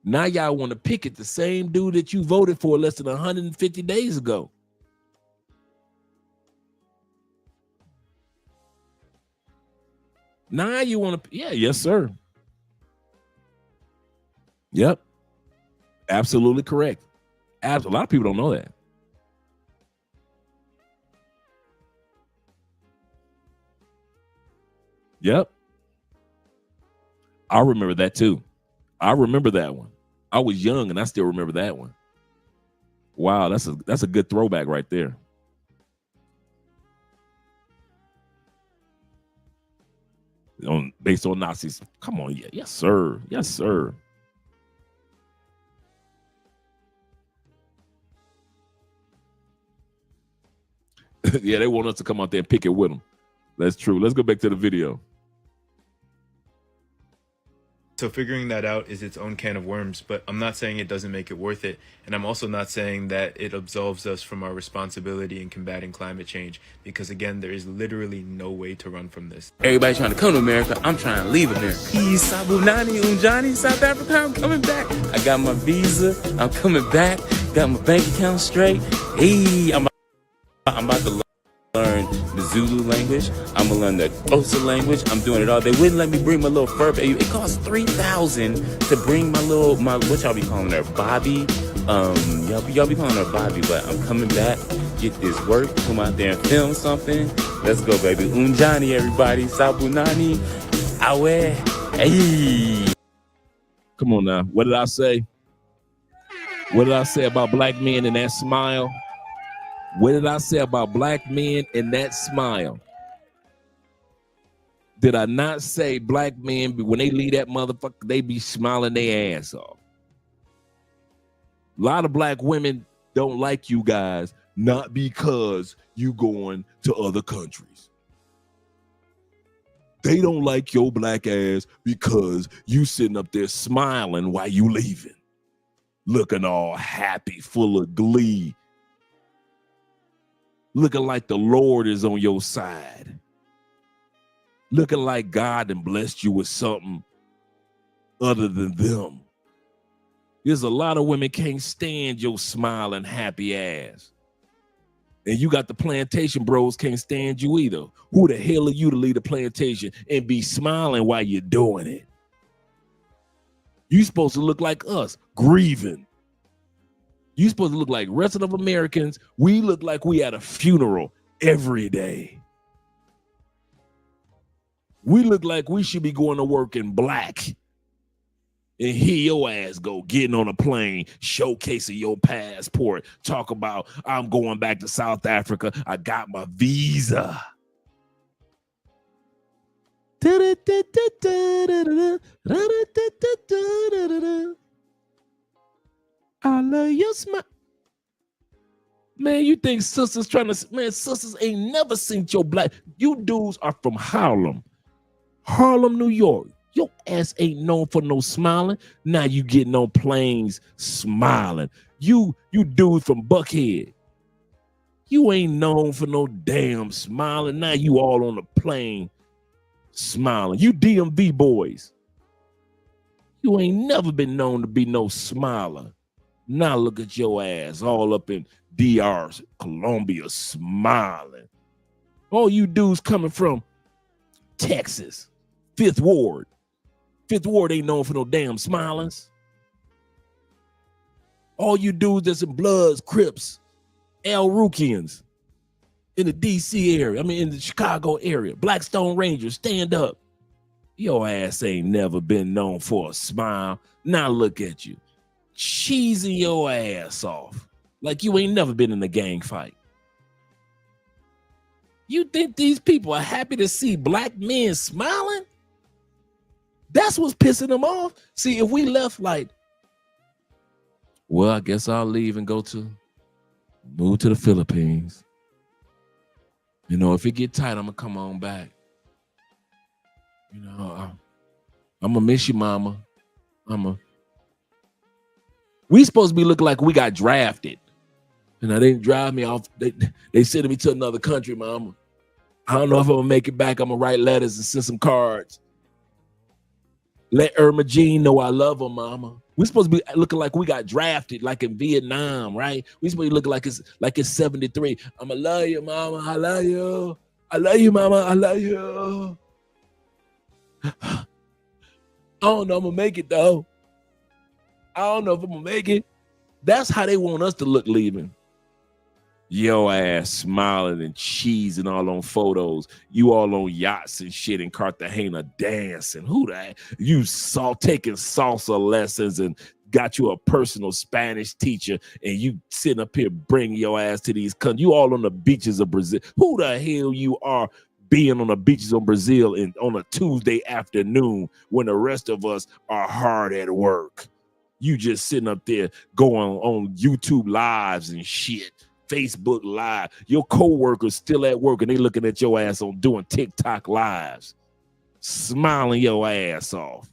Now y'all want to picket the same dude that you voted for less than 150 days ago. Now you want to, yes, sir. Yep. Absolutely correct. A lot of people don't know that. Yep. I remember that too. I remember that one. I was young and I still remember that one. Wow, that's a good throwback right there. Based on Nazis. Come on, yes, sir. Yes, sir. Yeah, they want us to come out there and pick it with them. That's true. Let's go back to the video. So figuring that out is its own can of worms, but I'm not saying it doesn't make it worth it. And I'm also not saying that it absolves us from our responsibility in combating climate change, because again, there is literally no way to run from this. Everybody's trying to come to America. I'm trying to leave America. Peace, Sabunani, Unjani, South Africa. I'm coming back. I got my visa. I'm coming back. Got my bank account straight. Hey, I'm about to learn the Zulu language. I'm gonna learn the Xhosa language. I'm doing it all. They wouldn't let me bring my little fur baby. It costs $3,000 to bring my what y'all be calling her, Bobby. Y'all be calling her Bobby, but I'm coming back. Get this work. Come out there and film something. Let's go, baby. Unjani, everybody. Sabunani. Awe. Hey. Come on now. What did I say? What did I say about black men and that smile? What did I say about black men and that smile? Did I not say black men, when they leave that motherfucker, they be smiling their ass off? A lot of black women don't like you guys, not because you going to other countries. They don't like your black ass because you sitting up there smiling while you leaving. looking all happy, full of glee, looking like the Lord is on your side, looking like God and blessed you with something other than them. There's a lot of women can't stand your smiling, happy ass. And you got the plantation bros can't stand you either. Who the hell are you to lead a plantation and be smiling while you're doing it? You supposed to look like us, grieving. You supposed to look like rest of Americans. We look like we at a funeral every day. We look like we should be going to work in black. And here your ass go, getting on a plane, showcasing your passport, talk about, I'm going back to South Africa. I got my visa. I love your smile. Man, you think sisters trying to, man, sisters ain't never seen your black. You dudes are from Harlem, New York. Your ass ain't known for no smiling. Now you getting on planes smiling. You dudes from Buckhead. You ain't known for no damn smiling. Now you all on the plane smiling. You DMV boys. You ain't never been known to be no smiler. Now look at your ass all up in DR, Colombia, smiling. All you dudes coming from Texas, Fifth Ward. Fifth Ward ain't known for no damn smilings. All you dudes that's in Bloods, Crips, El Rukians in the DC area, in the Chicago area, Blackstone Rangers, stand up. Your ass ain't never been known for a smile. Now look at you, cheesing your ass off like you ain't never been in a gang fight. You think these people are happy to see black men smiling? That's what's pissing them off. See, if we left like, well, I guess I'll leave and move to the Philippines. You know, if it get tight, I'm gonna come on back. You know, I'm gonna miss you, mama. We supposed to be looking like we got drafted. And they didn't drive me off. They sending me to another country, mama. I don't know if I'm gonna make it back. I'm gonna write letters and send some cards. Let Irma Jean know I love her, mama. We're supposed to be looking like we got drafted, like in Vietnam, right? We're supposed to be looking like it's 73. I'ma love you, mama. I love you. I love you, mama. I love you. I don't know if I'm gonna make it though. I don't know if I'm gonna make it. That's how they want us to look leaving. Yo ass smiling and cheesing all on photos. You all on yachts and shit in Cartagena dancing. Who that? You taking salsa lessons and got you a personal Spanish teacher and you sitting up here bringing your ass to these countries. You all on the beaches of Brazil. Who the hell you are being on the beaches of Brazil on a Tuesday afternoon when the rest of us are hard at work? You just sitting up there going on YouTube lives and shit. Facebook Live. Your co-workers still at work and they looking at your ass on doing TikTok lives, smiling your ass off.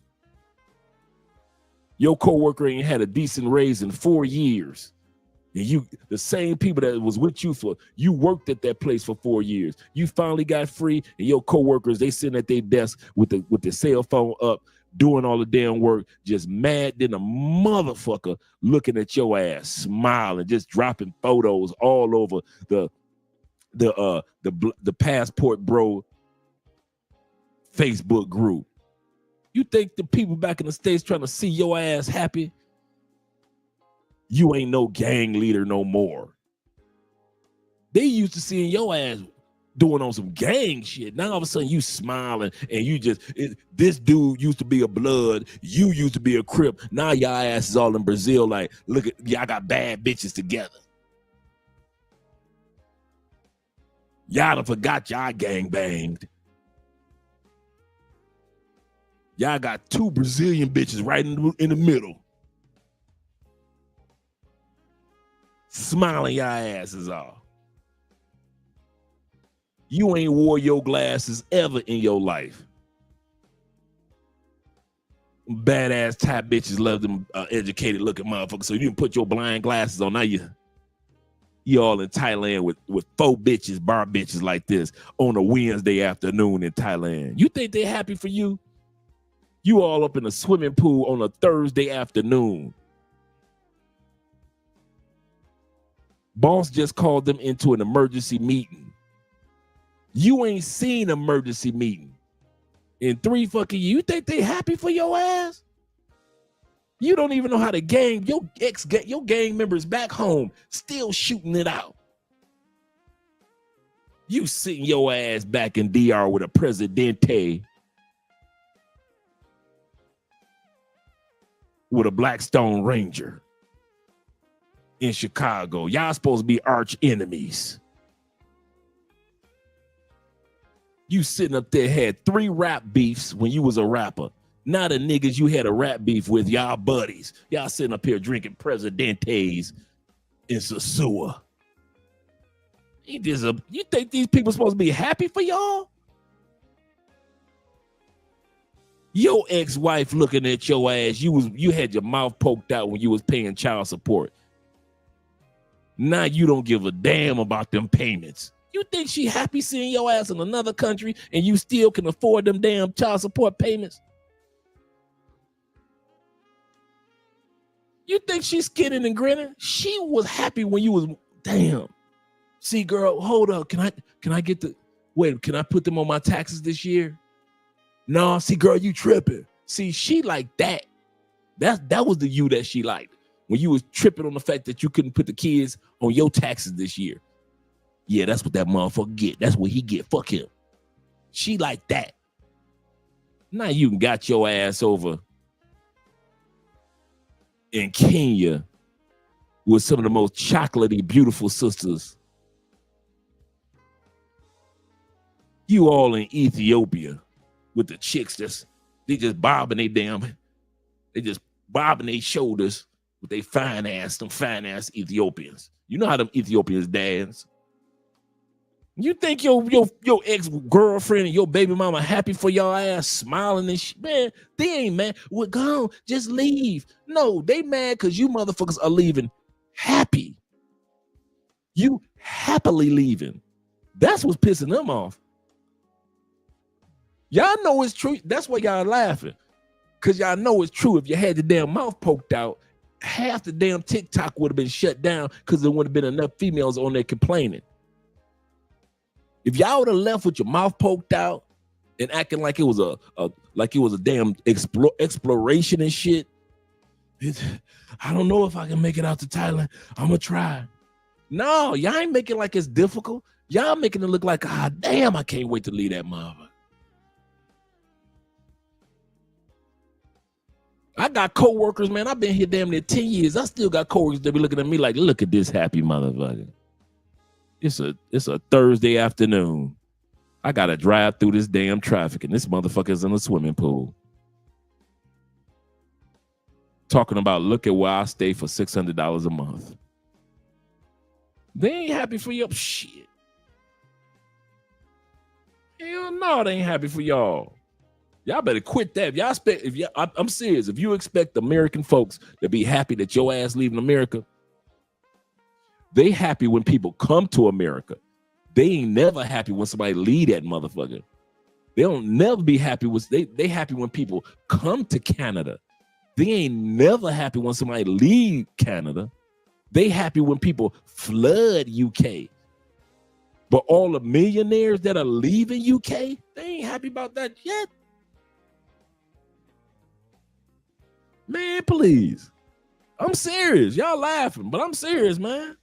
Your co-worker ain't had a decent raise in 4 years. And the same people that was with you worked at that place for 4 years. You finally got free and your co-workers, they sitting at their desk with the cell phone up, doing all the damn work, just mad than a motherfucker, looking at your ass, smiling, just dropping photos all over the Passport Bro Facebook group. You think the people back in the States trying to see your ass happy? You ain't no gang leader no more. They used to seeing your ass doing on some gang shit. Now all of a sudden you smiling and this dude used to be a Blood, you used to be a Crip. Now y'all ass is all in Brazil like, look at y'all got bad bitches together. Y'all done forgot y'all gang banged. Y'all got 2 Brazilian bitches right in the middle. Smiling y'all asses off. You ain't wore your glasses ever in your life. Badass type bitches love them educated looking motherfuckers. So you can put your blind glasses on. Now you all in Thailand with 4 bitches, bar bitches like this on a Wednesday afternoon in Thailand. You think they happy for you? You all up in a swimming pool on a Thursday afternoon. Boss just called them into an emergency meeting. You ain't seen an emergency meeting in 3 fucking years. You think they happy for your ass? You don't even know how to gang. Your gang members back home still shooting it out. You sitting your ass back in DR with a Presidente with a Blackstone Ranger in Chicago. Y'all supposed to be arch enemies. You sitting up there had 3 rap beefs when you was a rapper. Now the niggas you had a rap beef with, y'all buddies. Y'all sitting up here drinking Presidentes in Sasua. You think these people supposed to be happy for y'all? Your ex-wife looking at your ass, you had your mouth poked out when you was paying child support. Now you don't give a damn about them payments. You think she happy seeing your ass in another country and you still can afford them damn child support payments? You think she's kidding and grinning? She was happy when you was, damn. See, girl, hold up. Can I get can I put them on my taxes this year? No, see, girl, you tripping. See, she like that. That was the you that she liked. When you was tripping on the fact that you couldn't put the kids on your taxes this year. Yeah, that's what that motherfucker get. That's what he get. Fuck him. She like that. Now you got your ass over in Kenya with some of the most chocolatey, beautiful sisters. You all in Ethiopia with the chicks they just bobbing their shoulders with they fine ass Ethiopians. You know how them Ethiopians dance. You think your ex-girlfriend and your baby mama happy for your ass smiling and shit? Man, they ain't mad. Well, go on, just leave. No, they mad because you motherfuckers are leaving happy. You happily leaving. That's what's pissing them off. Y'all know it's true. That's why y'all laughing. Because y'all know it's true. If you had the damn mouth poked out, half the damn TikTok would have been shut down because there wouldn't have been enough females on there complaining. If y'all would have left with your mouth poked out and acting like it was a damn exploration and shit, I don't know if I can make it out to Thailand. I'm gonna try. No, y'all ain't making like it's difficult. Y'all making it look like, damn, I can't wait to leave that mother. I got coworkers, man. I've been here damn near 10 years. I still got coworkers that be looking at me like, look at this happy motherfucker. It's a Thursday afternoon. I gotta drive through this damn traffic, and this motherfucker's in a swimming pool. Talking about, look at where I stay for $600 a month. They ain't happy for your shit. Hell no, they ain't happy for y'all. Y'all better quit that. I'm serious. If you expect American folks to be happy that your ass leaving America, they happy when people come to America. They ain't never happy when somebody leave that motherfucker. They don't never be happy with they happy when people come to Canada. They ain't never happy when somebody leave Canada. They happy when people flood UK. But all the millionaires that are leaving UK, they ain't happy about that yet. Man, please. I'm serious. Y'all laughing, but I'm serious, man.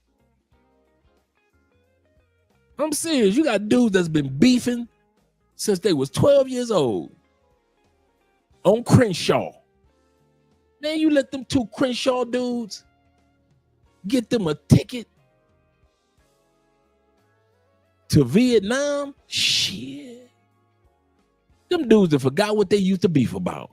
I'm serious. You got dudes that's been beefing since they was 12 years old on Crenshaw. Man, you let them 2 Crenshaw dudes get them a ticket to Vietnam? Shit. Them dudes that forgot what they used to beef about.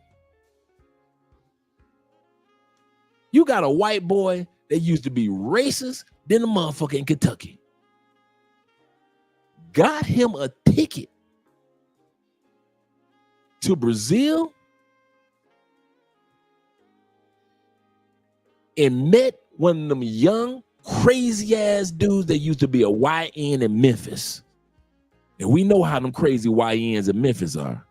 You got a white boy that used to be racist than the motherfucker in Kentucky. Got him a ticket to Brazil and met one of them young, crazy ass dudes that used to be a YN in Memphis. And we know how them crazy YNs in Memphis are.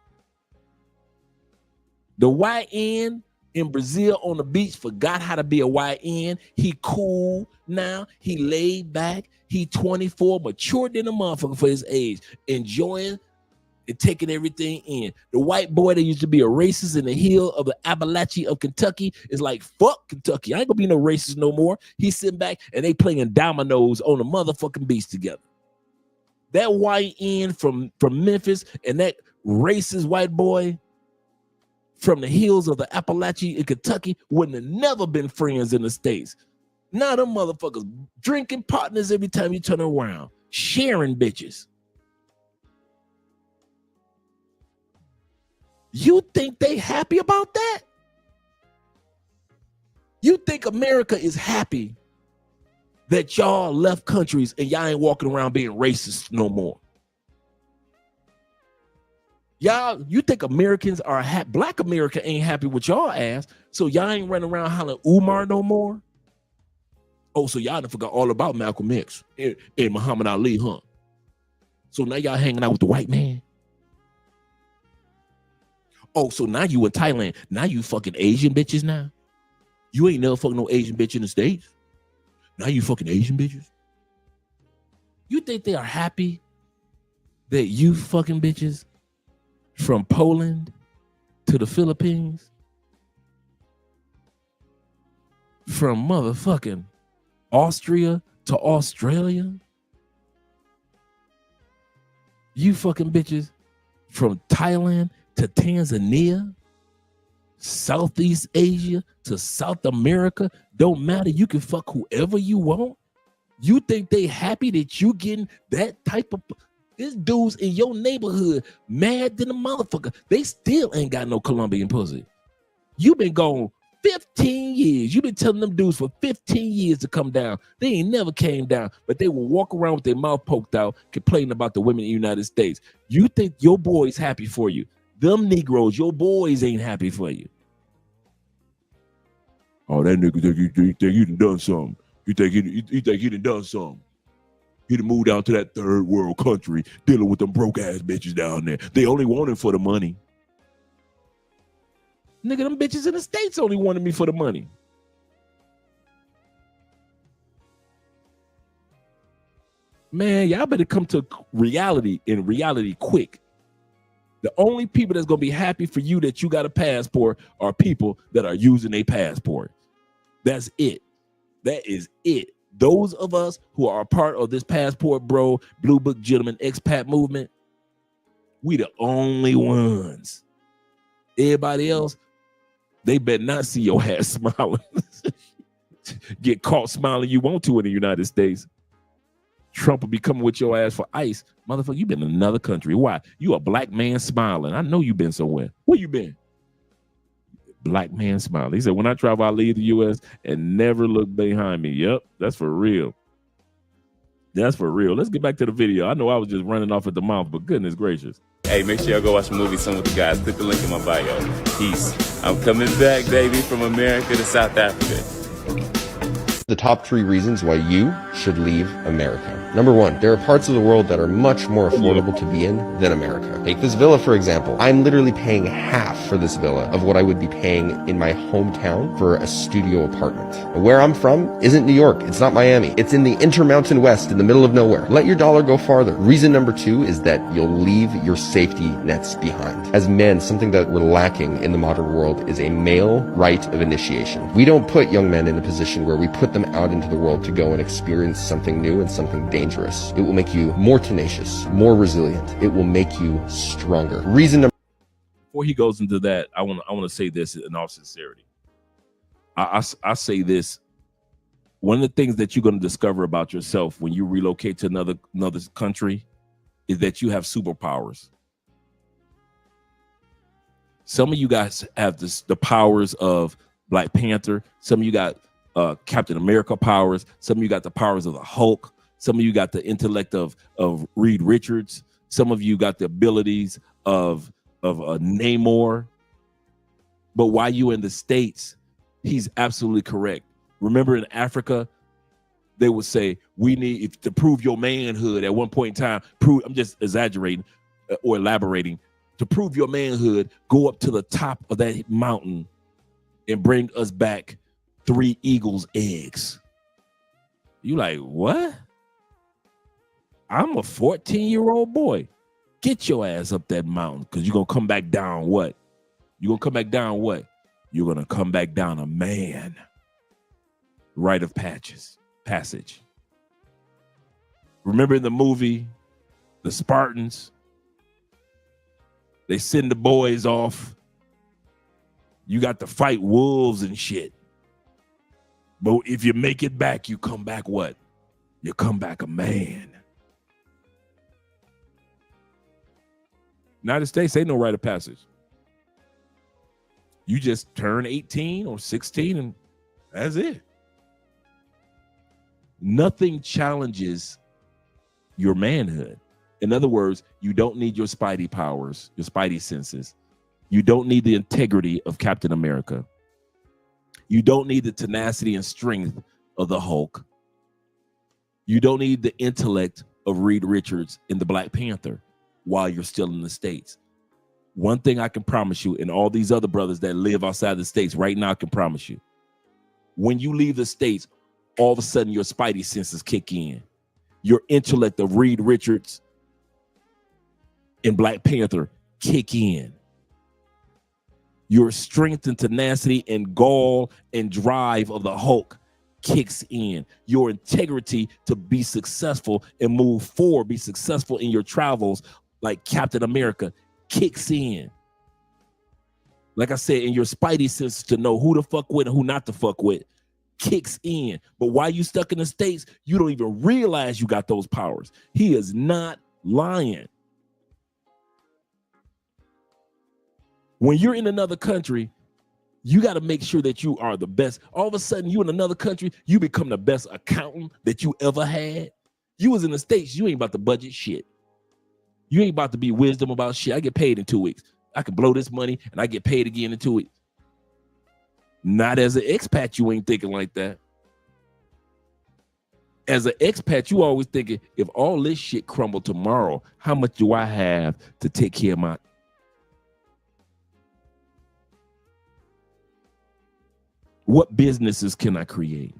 The YN in Brazil on the beach forgot how to be a YN. He cool now. He laid back. He 24, matured than a motherfucker for his age, enjoying and taking everything in. The white boy that used to be a racist in the hill of the Appalachia of Kentucky is like, fuck Kentucky. I ain't gonna be no racist no more. He's sitting back and they playing dominoes on the motherfucking beach together. That YN from Memphis and that racist white boy from the hills of the Appalachia in Kentucky wouldn't have never been friends in the States. Now them motherfuckers drinking partners every time you turn around, sharing bitches. You think they happy about that? You think America is happy that y'all left countries and y'all ain't walking around being racist no more? Y'all, you think Americans are happy? Black America ain't happy with y'all ass, so y'all ain't running around hollering Umar no more? Oh, so y'all done forgot all about Malcolm X and Muhammad Ali, huh? So now y'all hanging out with the white man? Oh, so now you in Thailand. Now you fucking Asian bitches now? You ain't never fucking no Asian bitch in the States. Now you fucking Asian bitches? You think they are happy that you fucking bitches from Poland to the Philippines, from motherfucking Austria to Australia? You fucking bitches from Thailand to Tanzania, Southeast Asia to South America, don't matter. You can fuck whoever you want. You think they happy that you getting that type of... This dudes in your neighborhood mad than a motherfucker. They still ain't got no Colombian pussy. You been gone 15 years. You been telling them dudes for 15 years to come down. They ain't never came down, but they will walk around with their mouth poked out complaining about the women in the United States. You think your boys happy for you. Them Negroes, your boys ain't happy for you. Oh, that nigga think he done something. You think he done something. He done moved down to that third world country dealing with them broke ass bitches down there. They only want him for the money. Nigga, them bitches in the States only wanted me for the money. Man, y'all better come to reality and reality quick. The only people that's going to be happy for you that you got a passport are people that are using a passport. That's it. That is it. Those of us who are a part of this passport bro, blue book gentleman, expat movement, we the only ones. Everybody else, they better not see your ass smiling. Get caught smiling you want to in the United States. Trump will be coming with your ass for ICE. Motherfucker, you been in another country. Why? You a black man smiling. I know you been somewhere. Where you been? Black man smiling. He said, when I travel, I leave the U.S. and never look behind me. Yep, that's for real. That's for real. Let's get back to the video. I know I was just running off at the mouth, but goodness gracious. Hey, make sure y'all go watch the movie Some with the Guys. Click the link in my bio. Peace. I'm coming back, baby, from America to South Africa. The top 3 reasons why you should leave America. Number 1, there are parts of the world that are much more affordable to be in than America. Take this villa, for example. I'm literally paying half for this villa of what I would be paying in my hometown for a studio apartment. Where I'm from isn't New York. It's not Miami. It's in the Intermountain West in the middle of nowhere. Let your dollar go farther. Reason number 2 is that you'll leave your safety nets behind. As men, something that we're lacking in the modern world is a male rite of initiation. We don't put young men in a position where we put them out into the world to go and experience something new and something dangerous. It will make you more tenacious, more resilient. It will make you stronger. Reason number... Before he goes into that, I want to say this in all sincerity. I say this. One of the things that you're going to discover about yourself when you relocate to another country is that you have superpowers. Some of you guys have the powers of Black Panther. Some of you got Captain America powers. Some of you got the powers of the Hulk. Some of you got the intellect of Reed Richards. Some of you got the abilities of Namor. But while you in the States, he's absolutely correct. Remember in Africa, they would say, we need to prove your manhood at one point in time. I'm just exaggerating or elaborating. To prove your manhood, go up to the top of that mountain and bring us back 3 eagles' eggs. You like, what? I'm a 14-year-old boy. Get your ass up that mountain, because you're going to come back down what? You're going to come back down what? You're going to come back down a man. Rite of passage. Remember in the movie, the Spartans? They send the boys off. You got to fight wolves and shit. But if you make it back, you come back what? You come back a man. United States ain't no rite of passage. You just turn 18 or 16 and that's it. Nothing challenges your manhood. In other words, you don't need your spidey powers, your spidey senses. You don't need the integrity of Captain America. You don't need the tenacity and strength of the Hulk. You don't need the intellect of Reed Richards in the Black Panther while you're still in the States. One thing I can promise you, and all these other brothers that live outside the States right now can promise you, when you leave the States, all of a sudden your spidey senses kick in. Your intellect of Reed Richards in Black Panther kick in. Your strength and tenacity and gall and drive of the Hulk kicks in. Your integrity to be successful and move forward, be successful in your travels like Captain America kicks in. Like I said, in your spidey sense to know who to fuck with and who not to fuck with kicks in. But while you stuck in the States, you don't even realize you got those powers. He is not lying. When you're in another country, you got to make sure that you are the best. All of a sudden, you in another country, you become the best accountant that you ever had. You was in the States, you ain't about to budget shit. You ain't about to be wisdom about shit. I get paid in 2 weeks. I can blow this money and I get paid again in 2 weeks. Not as an expat, you ain't thinking like that. As an expat, you always thinking, if all this shit crumbled tomorrow, how much do I have to take care of my... What businesses can I create?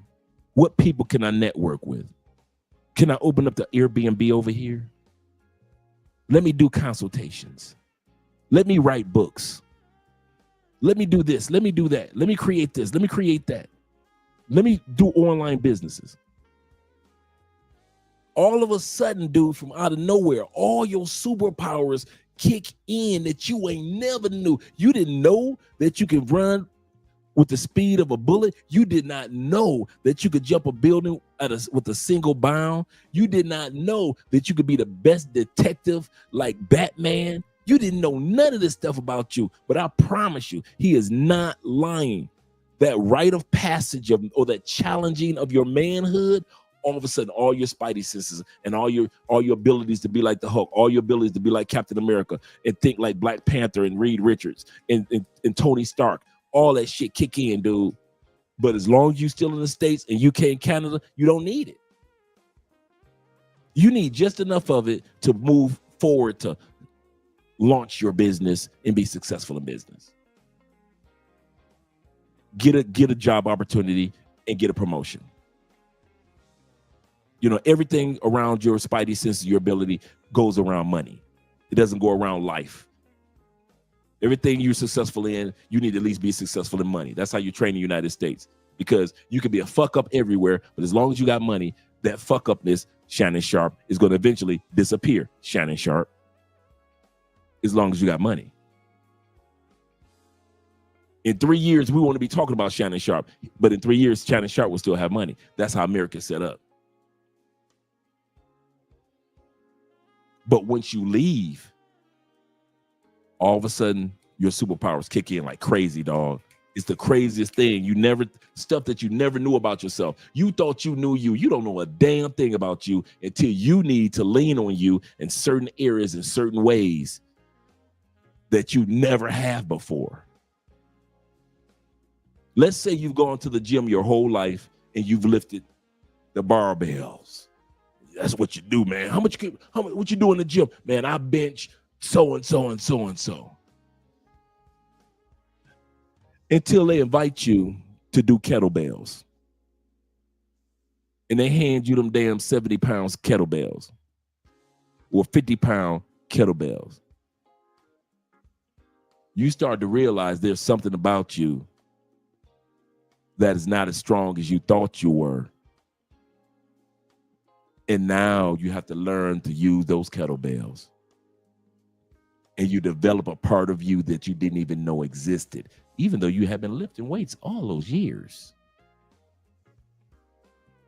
What people can I network with? Can I open up the Airbnb over here? Let me do consultations. Let me write books. Let me do this. Let me do that. Let me create this. Let me create that. Let me do online businesses. All of a sudden, dude, from out of nowhere, all your superpowers kick in that you ain't never knew. You didn't know that you can run with the speed of a bullet. You did not know that you could jump a building with a single bound. You did not know that you could be the best detective like Batman. You didn't know none of this stuff about you, but I promise you, he is not lying. That rite of passage or that challenging of your manhood, all of a sudden, all your spidey senses and all your abilities to be like the Hulk, all your abilities to be like Captain America and think like Black Panther and Reed Richards and Tony Stark, all that shit kick in, dude. But as long as you're still in the States and UK and Canada, you don't need it. You need just enough of it to move forward, to launch your business and be successful in business. Get a job opportunity and get a promotion. You know, everything around your spidey senses, your ability goes around money. It doesn't go around life. Everything you're successful in, you need to at least be successful in money. That's how you train in the United States, because you can be a fuck up everywhere, but as long as you got money, that fuck upness, Shannon Sharp, is going to eventually disappear. Shannon Sharp, as long as you got money. In 3 years, we want to be talking about Shannon Sharp, but in 3 years, Shannon Sharp will still have money. That's how America's set up. But once you leave, all of a sudden, your superpowers kick in like crazy, dog. It's the craziest thing. Stuff that you never knew about yourself. You thought you knew you. You don't know a damn thing about you until you need to lean on you in certain areas, in certain ways that you never have before. Let's say you've gone to the gym your whole life and you've lifted the barbells. That's what you do, man. What you do in the gym? Man, I bench so and so and so and so. Until they invite you to do kettlebells. And they hand you them damn 70 pounds kettlebells or 50-pound kettlebells. You start to realize there's something about you that is not as strong as you thought you were. And now you have to learn to use those kettlebells. And you develop a part of you that you didn't even know existed, even though you have been lifting weights all those years.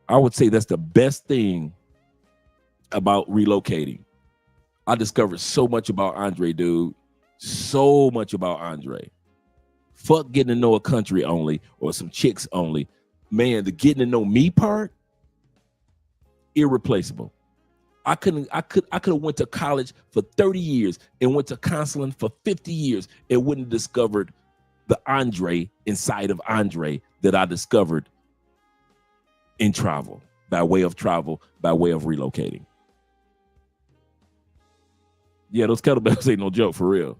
I would say that's the best thing about relocating. I discovered so much about Andre, dude. So much about Andre. Fuck getting to know a country only or some chicks only. Man, the getting to know me part, irreplaceable. I could have went to college for 30 years and went to counseling for 50 years and wouldn't have discovered the Andre inside of Andre that I discovered in travel, by way of relocating. Yeah, those kettlebells ain't no joke, for real.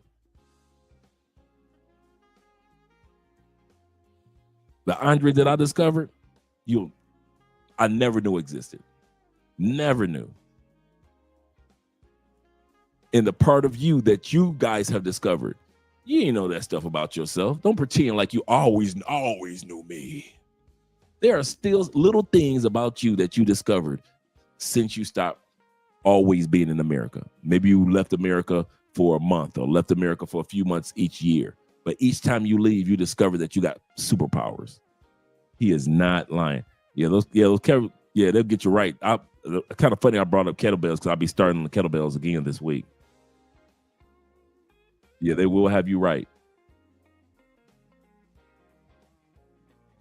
The Andre that I discovered, I never knew existed. Never knew. And the part of you that you guys have discovered, you ain't know that stuff about yourself. Don't pretend like you always knew me. There are still little things about you that you discovered since you stopped always being in America. Maybe you left America for a month or left America for a few months each year. But each time you leave, you discover that you got superpowers. He is not lying. They'll get you right. Kind of funny I brought up kettlebells because I'll be starting the kettlebells again this week. Yeah, they will have you right.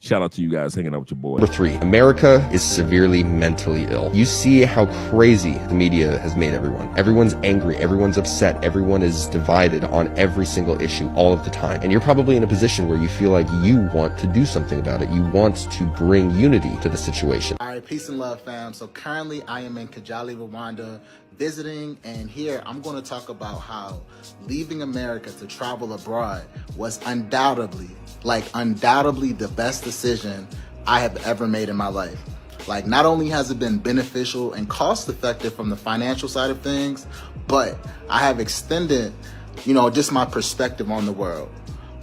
Shout out to you guys hanging out with your boy. Number 3, America is severely mentally ill. You see how crazy the media has made everyone. Everyone's angry, everyone's upset, everyone is divided on every single issue all of the time. And you're probably in a position where you feel like you want to do something about it. You want to bring unity to the situation. All right, peace and love, fam. So currently I am in Cali, Rwanda, visiting, and here I'm going to talk about how leaving America to travel abroad was undoubtedly the best decision I have ever made in my life. Like, not only has it been beneficial and cost effective from the financial side of things, but I have extended, just my perspective on the world.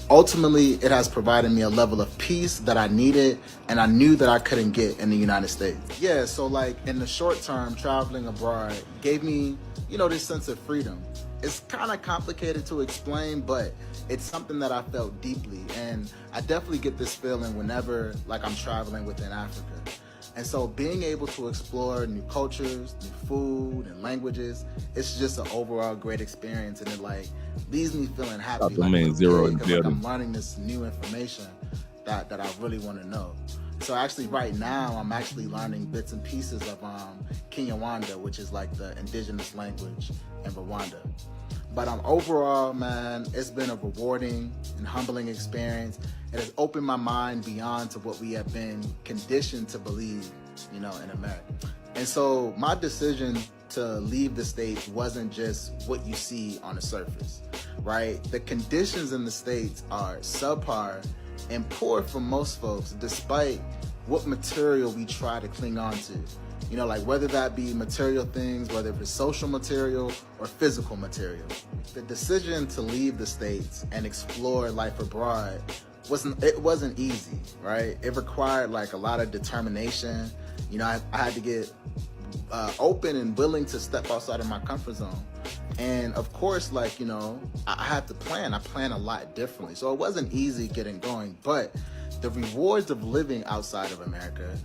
Ultimately, it has provided me a level of peace that I needed and I knew that I couldn't get in the United States. Yeah, so like in the short term, traveling abroad gave me, this sense of freedom. It's kind of complicated to explain, but it's something that I felt deeply. And I definitely get this feeling whenever I'm traveling within Africa. And so being able to explore new cultures, new food and languages, it's just an overall great experience. And it leaves me feeling happy. I'm learning this new information that I really want to know. So actually right now, I'm actually learning bits and pieces of Kinyarwanda, which is the indigenous language in Rwanda. But overall, man, it's been a rewarding and humbling experience. It has opened my mind beyond to what we have been conditioned to believe, in America. And so my decision to leave the States wasn't just what you see on the surface, right? The conditions in the States are subpar and poor for most folks, despite what material we try to cling on to. Whether that be material things, whether it's social material or physical material. The decision to leave the States and explore life abroad wasn't easy, right? It required a lot of determination. I had to get open and willing to step outside of my comfort zone. And of course, I had to plan. I plan a lot differently. So it wasn't easy getting going, but the rewards of living outside of America,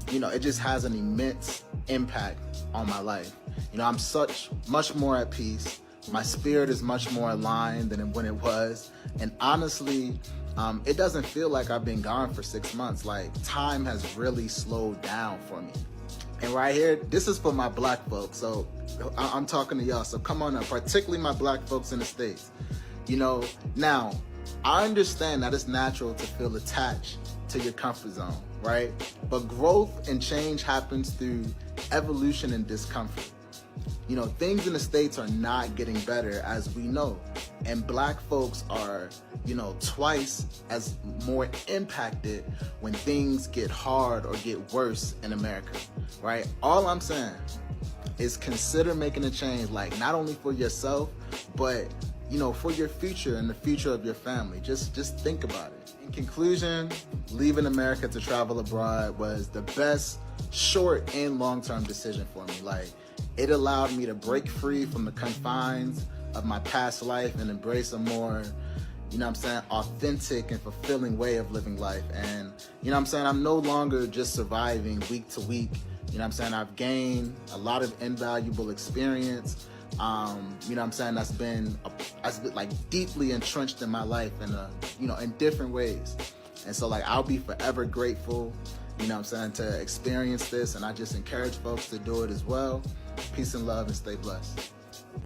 it just has an immense impact on my life. I'm much more at peace. My spirit is much more aligned than when it was. And honestly, it doesn't feel like I've been gone for 6 months. Time has really slowed down for me. And right here, this is for my black folks. So I'm talking to y'all. So come on up, particularly my black folks in the States. Now, I understand that it's natural to feel attached to your comfort zone, right? But growth and change happens through evolution and discomfort. You know, things in the States are not getting better, as we know. And Black folks are, you know, twice as more impacted when things get hard or get worse in America, right? All I'm saying is consider making a change, like not only for yourself, but, you know, for your future and the future of your family. Just think about it. In conclusion, leaving America to travel abroad was the best short and long-term decision for me. Like, it allowed me to break free from the confines of my past life and embrace a more, you know what I'm saying, authentic and fulfilling way of living life. And, you know what I'm saying, I'm no longer just surviving week to week. You know what I'm saying, I've gained a lot of invaluable experience. You know what I'm saying, that's been like deeply entrenched in my life in you know, in different ways. And so, like, I'll be forever grateful, you know what I'm saying, to experience this, and I just encourage folks to do it as well. Peace and love, and stay blessed.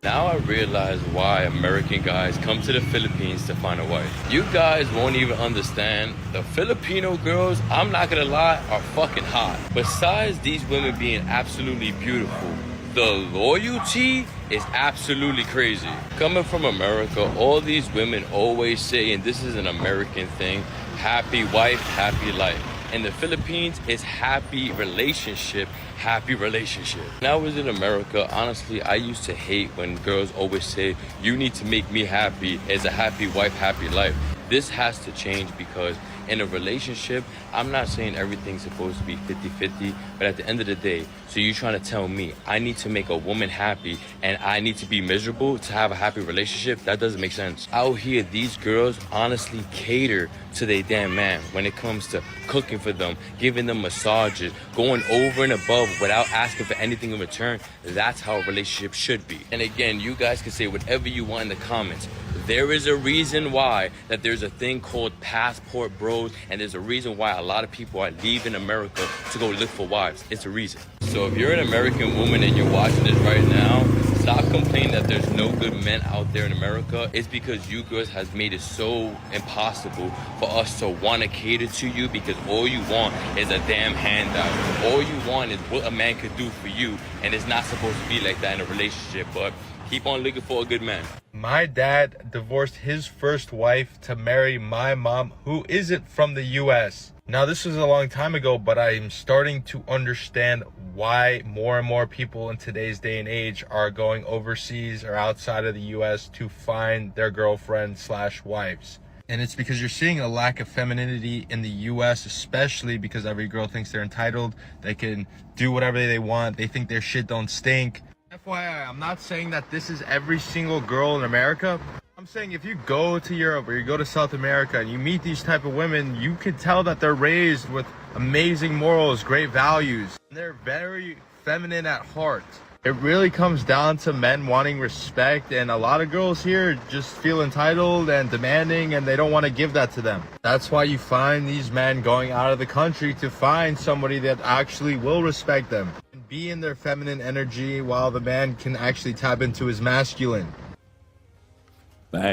Now I realize why American guys come to the Philippines to find a wife. You guys won't even understand. The Filipino girls, I'm not gonna lie, are fucking hot. Besides these women being absolutely beautiful, the loyalty is absolutely crazy. Coming from America, all these women always say, and this is an American thing, happy wife, happy life. In the Philippines, it's happy relationship, happy relationship. When I was in America, honestly, I used to hate when girls always say, you need to make me happy as a happy wife, happy life. This has to change because in a relationship, I'm not saying everything's supposed to be 50-50, but at the end of the day, so you're trying to tell me I need to make a woman happy and I need to be miserable to have a happy relationship? That doesn't make sense. Out here, these girls honestly cater to their damn man when it comes to cooking for them, giving them massages, going over and above without asking for anything in return. That's how a relationship should be. And again, you guys can say whatever you want in the comments. There is a reason why that there's a thing called passport bros, and there's a reason why a lot of people are leaving America to go look for wives. It's a reason. So if you're an American woman and you're watching this right now, stop complaining that there's no good men out there in America. It's because you girls has made it so impossible for us to want to cater to you, because all you want is a damn handout. All you want is what a man could do for you, and it's not supposed to be like that in a relationship. But keep on looking for a good man. My dad divorced his first wife to marry my mom, who isn't from the U.S. Now, this was a long time ago, but I'm starting to understand why more and more people in today's day and age are going overseas or outside of the U.S. to find their girlfriend/wives. And it's because you're seeing a lack of femininity in the U.S., especially because every girl thinks they're entitled. They can do whatever they want. They think their shit don't stink. FYI, I'm not saying that this is every single girl in America. I'm saying if you go to Europe or you go to South America and you meet these type of women, you can tell that they're raised with amazing morals, great values. They're very feminine at heart. It really comes down to men wanting respect, and a lot of girls here just feel entitled and demanding, and they don't want to give that to them. That's why you find these men going out of the country to find somebody that actually will respect them and be in their feminine energy, while the man can actually tap into his masculine.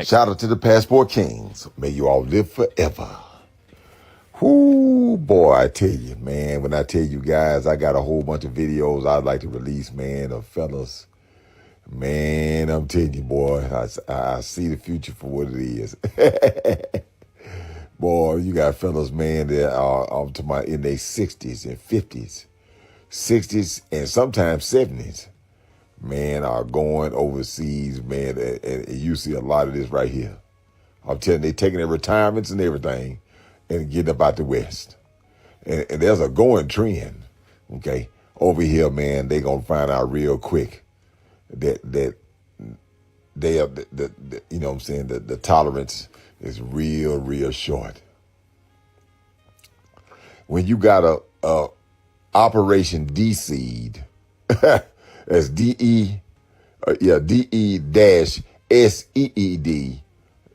Shout out to the Passport Kings. May you all live forever. Whoo, boy, I tell you, man, when I tell you guys, I got a whole bunch of videos I'd like to release, man, of fellas. Man, I'm telling you, boy, I see the future for what it is. Boy, you got fellas, man, that are in their 60s and 50s, 60s and sometimes 70s, man, are going overseas, man, and you see a lot of this right here. I'm telling you, they taking their retirements and everything and getting up out the West. And there's a going trend, okay? Over here, man, they gonna find out real quick that they are, the you know what I'm saying, the tolerance is real short. When you got a Operation D-Seed, that's DE-SEED,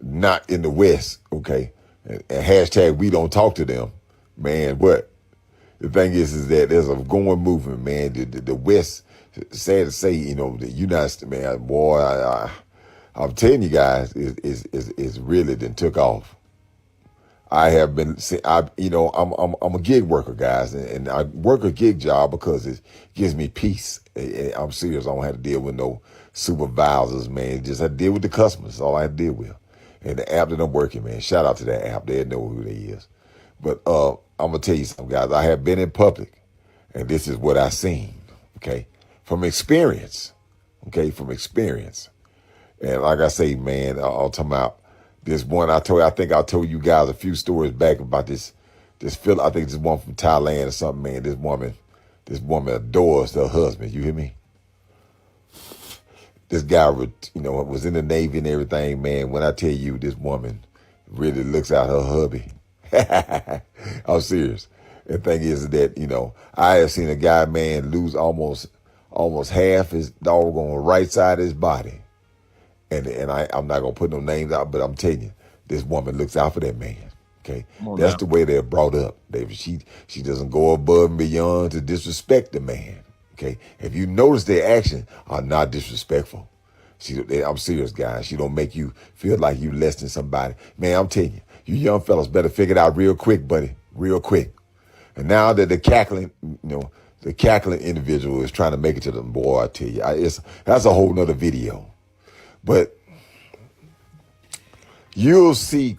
not in the West, okay? And hashtag we don't talk to them, man. But the thing is that there's a going movement, man. The West, sad to say, you know, the United States, man, boy, I I'm telling you guys, is really then took off. I have been, I'm a gig worker, guys, and I work a gig job because it gives me peace. I'm serious. I don't have to deal with no supervisors, man. Just have to deal with the customers. That's all I have to deal with. And the app that I'm working, man, shout out to that app. They know who they is. But I'm going to tell you something, guys. I have been in public, and this is what I've seen, okay, from experience, from experience. And like I say, man, I'm talking about this one I think I told you guys a few stories back about this fella. I think this one from Thailand or something, man. This woman adores her husband. You hear me? This guy, was in the Navy and everything, man. When I tell you this woman really looks out her hubby. I'm serious. The thing is that, I have seen a guy, man, lose almost half his doggone right side of his body. And I'm not going to put no names out, but I'm telling you, this woman looks out for that man. Okay. That's the way they're brought up, David. She doesn't go above and beyond to disrespect the man. Okay. If you notice their actions are not disrespectful. I'm serious, guys. She don't make you feel like you less than somebody. Man, I'm telling you, you young fellas better figure it out real quick, buddy. Real quick. And now that the cackling individual is trying to make it to them, boy, I tell you, that's a whole nother video. But you'll see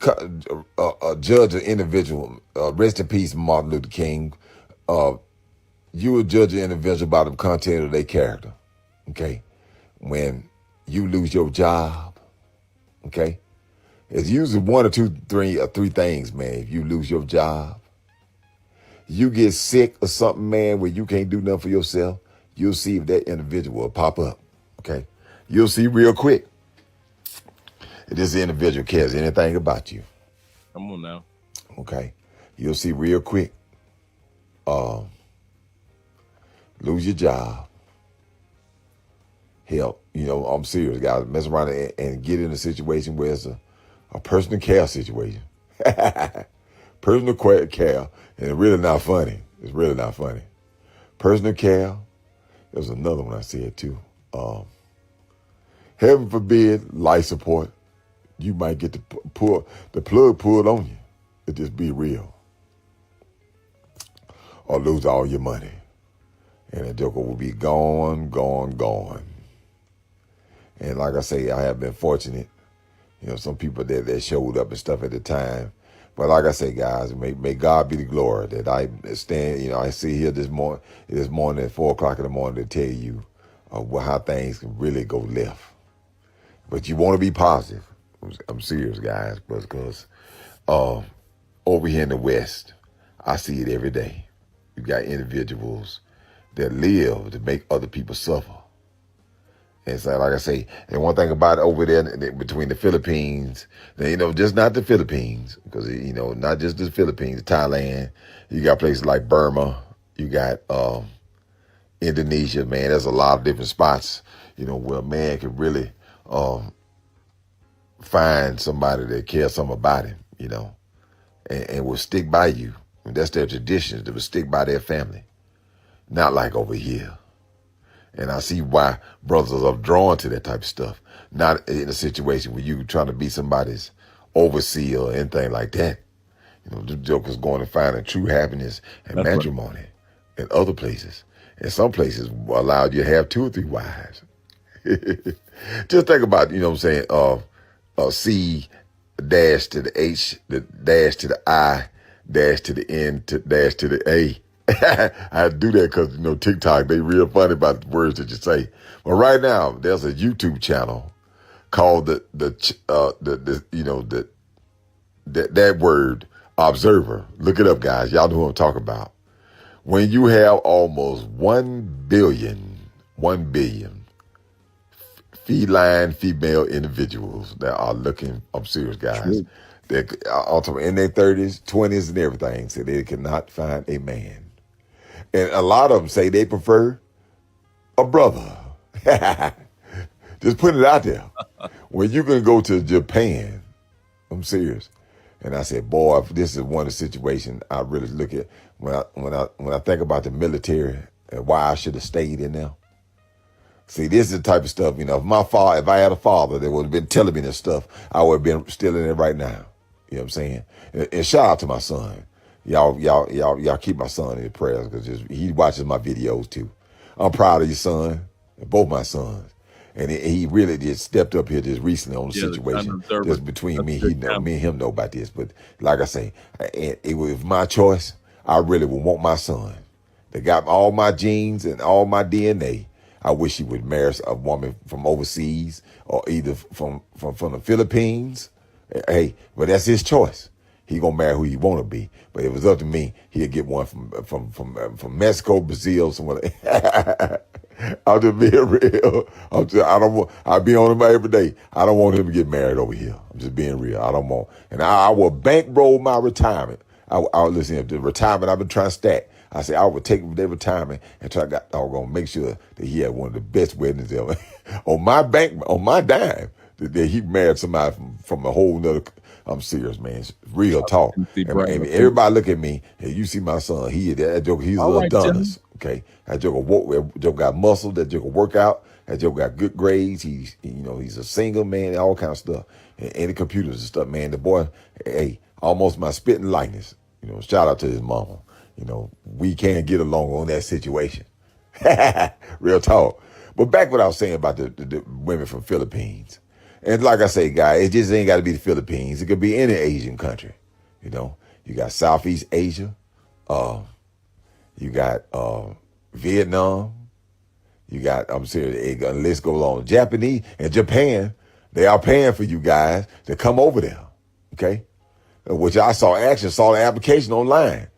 a judge an individual, rest in peace, Martin Luther King. You will judge an individual by the content of their character, okay? When you lose your job, okay? It's usually one or two, three things, man. If you lose your job, you get sick or something, man, where you can't do nothing for yourself, you'll see if that individual will pop up, okay? You'll see real quick if this individual cares anything about you. Come on now. Okay. You'll see real quick. Lose your job. Hell, I'm serious, guys. Mess around and get in a situation where it's a personal care situation. Personal care, and it's really not funny. It's really not funny. Personal care. There's another one I said too. Heaven forbid, life support. You might get the plug pulled on you. It just be real. Or lose all your money. And the joker will be gone. And like I say, I have been fortunate. Some people that showed up and stuff at the time. But like I say, guys, may God be the glory that I stand, I see here this morning at 4 o'clock in the morning to tell you how things can really go left. But you want to be positive. I'm serious, guys, because over here in the West, I see it every day. You got individuals that live to make other people suffer. And so, like I say, and one thing about it over there between the Philippines, just not the Philippines, because, not just the Philippines, Thailand, you got places like Burma, you got Indonesia, man, there's a lot of different spots, where a man can really find somebody that cares something about him, and will stick by you. And that's their traditions. They will stick by their family. Not like over here. And I see why brothers are drawn to that type of stuff. Not in a situation where you trying to be somebody's overseer or anything like that. The jokers going to find a true happiness and matrimony in other places. And some places allowed you to have 2 or 3 wives. Just think about, C dash to the H, the dash to the I, dash to the N, dash to the A. I do that because, TikTok, they real funny about the words that you say. But right now, there's a YouTube channel called that word, observer. Look it up, guys. Y'all know who I'm talking about. When you have almost 1 billion feline female individuals that are looking, I'm serious, guys, they're in their 30s, 20s, and everything, so they cannot find a man. And a lot of them say they prefer a brother. Just put it out there. When you can go to Japan, I'm serious. And I said, boy, if this is one of the situations I really look at when I think about the military and why I should have stayed in there. See, this is the type of stuff, you know, if I had a father that would have been telling me this stuff, I would have been still in it right now. You know what I'm saying? And shout out to my son. Y'all keep my son in your prayers because he watches my videos too. I'm proud of your son, both my sons. And he really just stepped up here just recently on the situation. Just between me, me and him know about this. But like I say, it was my choice. I really would want my son that got all my genes and all my DNA. I wish he would marry a woman from overseas or either from the Philippines. Hey, but that's his choice. He gonna marry who he want to be. But if it was up to me, he'd get one from Mexico, Brazil, somewhere. I'm just being real. I be on him every day. I don't want him to get married over here. I'm just being real. I don't want. And I will bankroll my retirement. I listen to the retirement I've been trying to stack. I say I would take their retirement and try to make sure that he had one of the best weddings ever on my dime. That he married somebody from a whole nother. I'm serious, man. It's real talk. And everybody look at me and you see my son. He's a little Adonis. Okay, that joker got muscle. That joker work out. That joker got good grades. He's a single man. All kind of stuff. And the computers and stuff, man. The boy, hey, almost my spitting likeness. Shout out to his mama. We can't get along on that situation. Real talk. But back what I was saying about the women from Philippines. And like I say, guys, it just ain't got to be the Philippines. It could be any Asian country. You got Southeast Asia. You got Vietnam. You got, I'm serious, the list goes on. Japanese and Japan, they are paying for you guys to come over there. Okay? Which I saw the application online.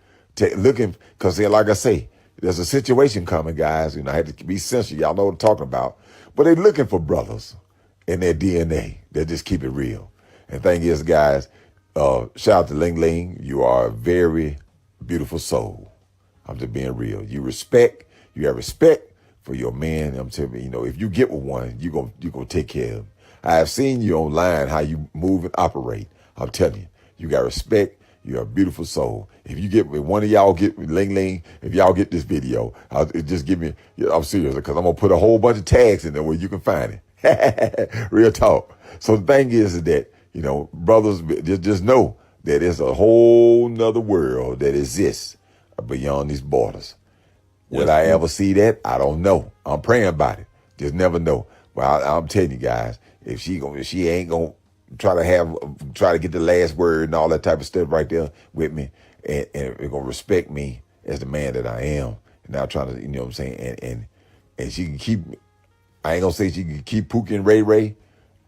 Looking, because like I say, there's a situation coming, guys. I had to be sensitive. Y'all know what I'm talking about. But they're looking for brothers in their DNA. They just keep it real. And thing is, guys, shout out to Ling Ling. You are a very beautiful soul. I'm just being real. You have respect for your man. I'm telling you, if you get with one, you're gonna take care of him. I have seen you online, how you move and operate. I'm telling you, you got respect. You're a beautiful soul. If one of y'all get Ling Ling, if y'all get this video, just give me, I'm serious, because I'm going to put a whole bunch of tags in there where you can find it. Real talk. So the thing is that, brothers, just know that there's a whole nother world that exists beyond these borders. Will I ever see that? I don't know. I'm praying about it. Just never know. But I'm telling you guys, if she ain't going to try to get the last word and all that type of stuff right there with me, and they're gonna respect me as the man that I am, and not trying to, you know what I'm saying, and she can keep, I ain't gonna say she can keep Pookie and Ray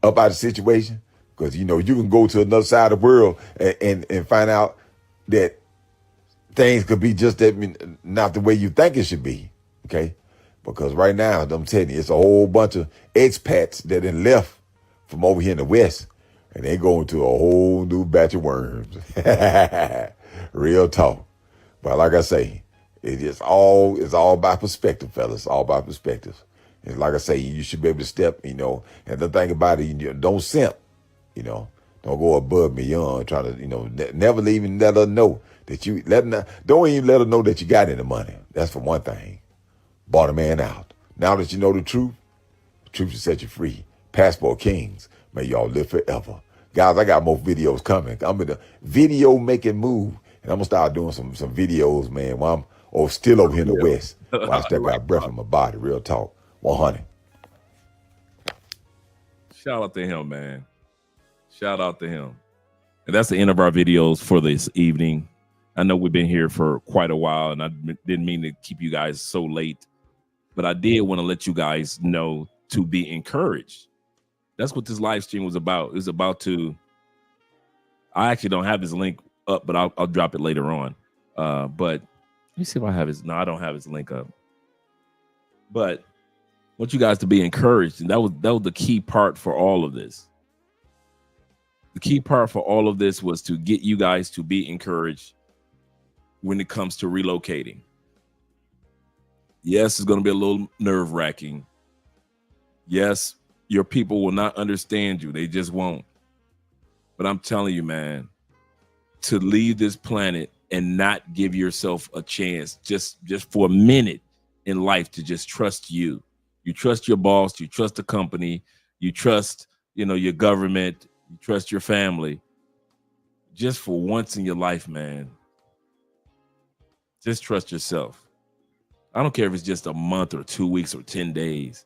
up out of the situation, because you can go to another side of the world and find out that things could be just not the way you think it should be, okay? Because right now, I'm telling you, it's a whole bunch of expats that done left from over here in the West. And they going to a whole new batch of worms. Real talk. But like I say, it's all by perspective, fellas. All by perspective. And like I say, you should be able to step, and the thing about it, don't simp, don't go above and beyond trying to, never even let her know that don't even let her know that you got any money. That's for one thing. Bought a man out. Now that you know the truth will set you free. Passport Kings. May y'all live forever. Guys, I got more videos coming. I'm in the video making move. And I'm going to start doing some videos, man, while I'm still over here in the West. While I still got breath in my body. Real talk. 100. Shout out to him, man. Shout out to him. And that's the end of our videos for this evening. I know we've been here for quite a while, and I didn't mean to keep you guys so late. But I did want to let you guys know to be encouraged. That's what this live stream was about. It was about I actually don't have his link up, but I'll drop it later on. But let me see if I have no, I don't have his link up. But I want you guys to be encouraged. And that was the key part for all of this. The key part for all of this was to get you guys to be encouraged when it comes to relocating. Yes, it's going to be a little nerve-wracking. Yes, your people will not understand you. They just won't. But I'm telling you, man, to leave this planet and not give yourself a chance just for a minute in life to just trust you You trust your boss, you trust the company, you trust, your government, you trust your family. Just for once in your life, man, just trust yourself. I don't care if it's just a month or 2 weeks or 10 days.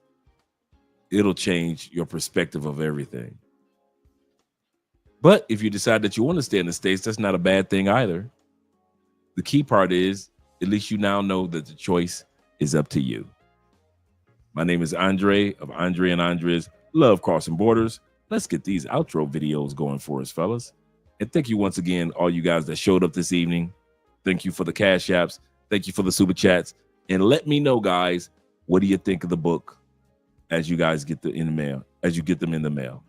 It'll change your perspective of everything. But if you decide that you want to stay in the States, that's not a bad thing either. The key part is, at least you now know that the choice is up to you. My name is Andre of Andre and Andres Love Crossing Borders. Let's get these outro videos going for us, fellas. And thank you once again, all you guys that showed up this evening. Thank you for the Cash Apps. Thank you for the Super Chats. And let me know, guys, what do you think of the book as you guys get them in the mail, as you get them in the mail.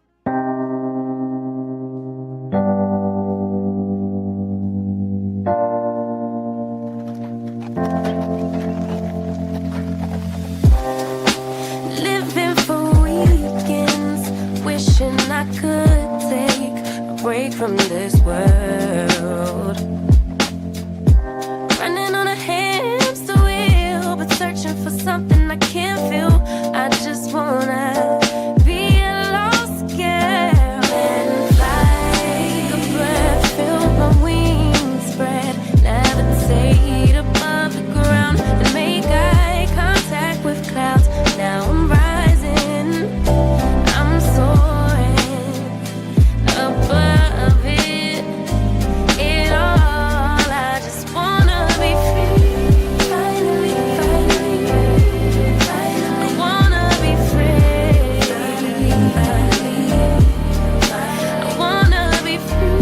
Living for weekends, wishing I could take a break from this world. Running on a hamster wheel, but searching for something I can't feel. I just wanna be a lost girl and fly. Take a breath, feel my wings spread, levitate above the ground and make eye contact with clouds. Now I'm rising, I'm soaring above it all. I just wanna be free. Finally, I wanna be free. I wanna be free.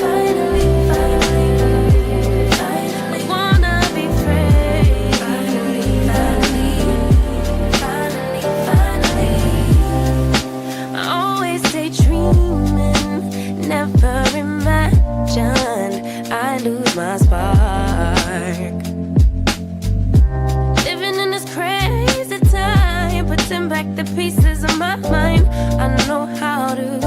Finally, I wanna be free. Finally. I always daydreaming, never imagined I lose my spark. Living in this crazy time, putting back the pieces of my mind. I know how to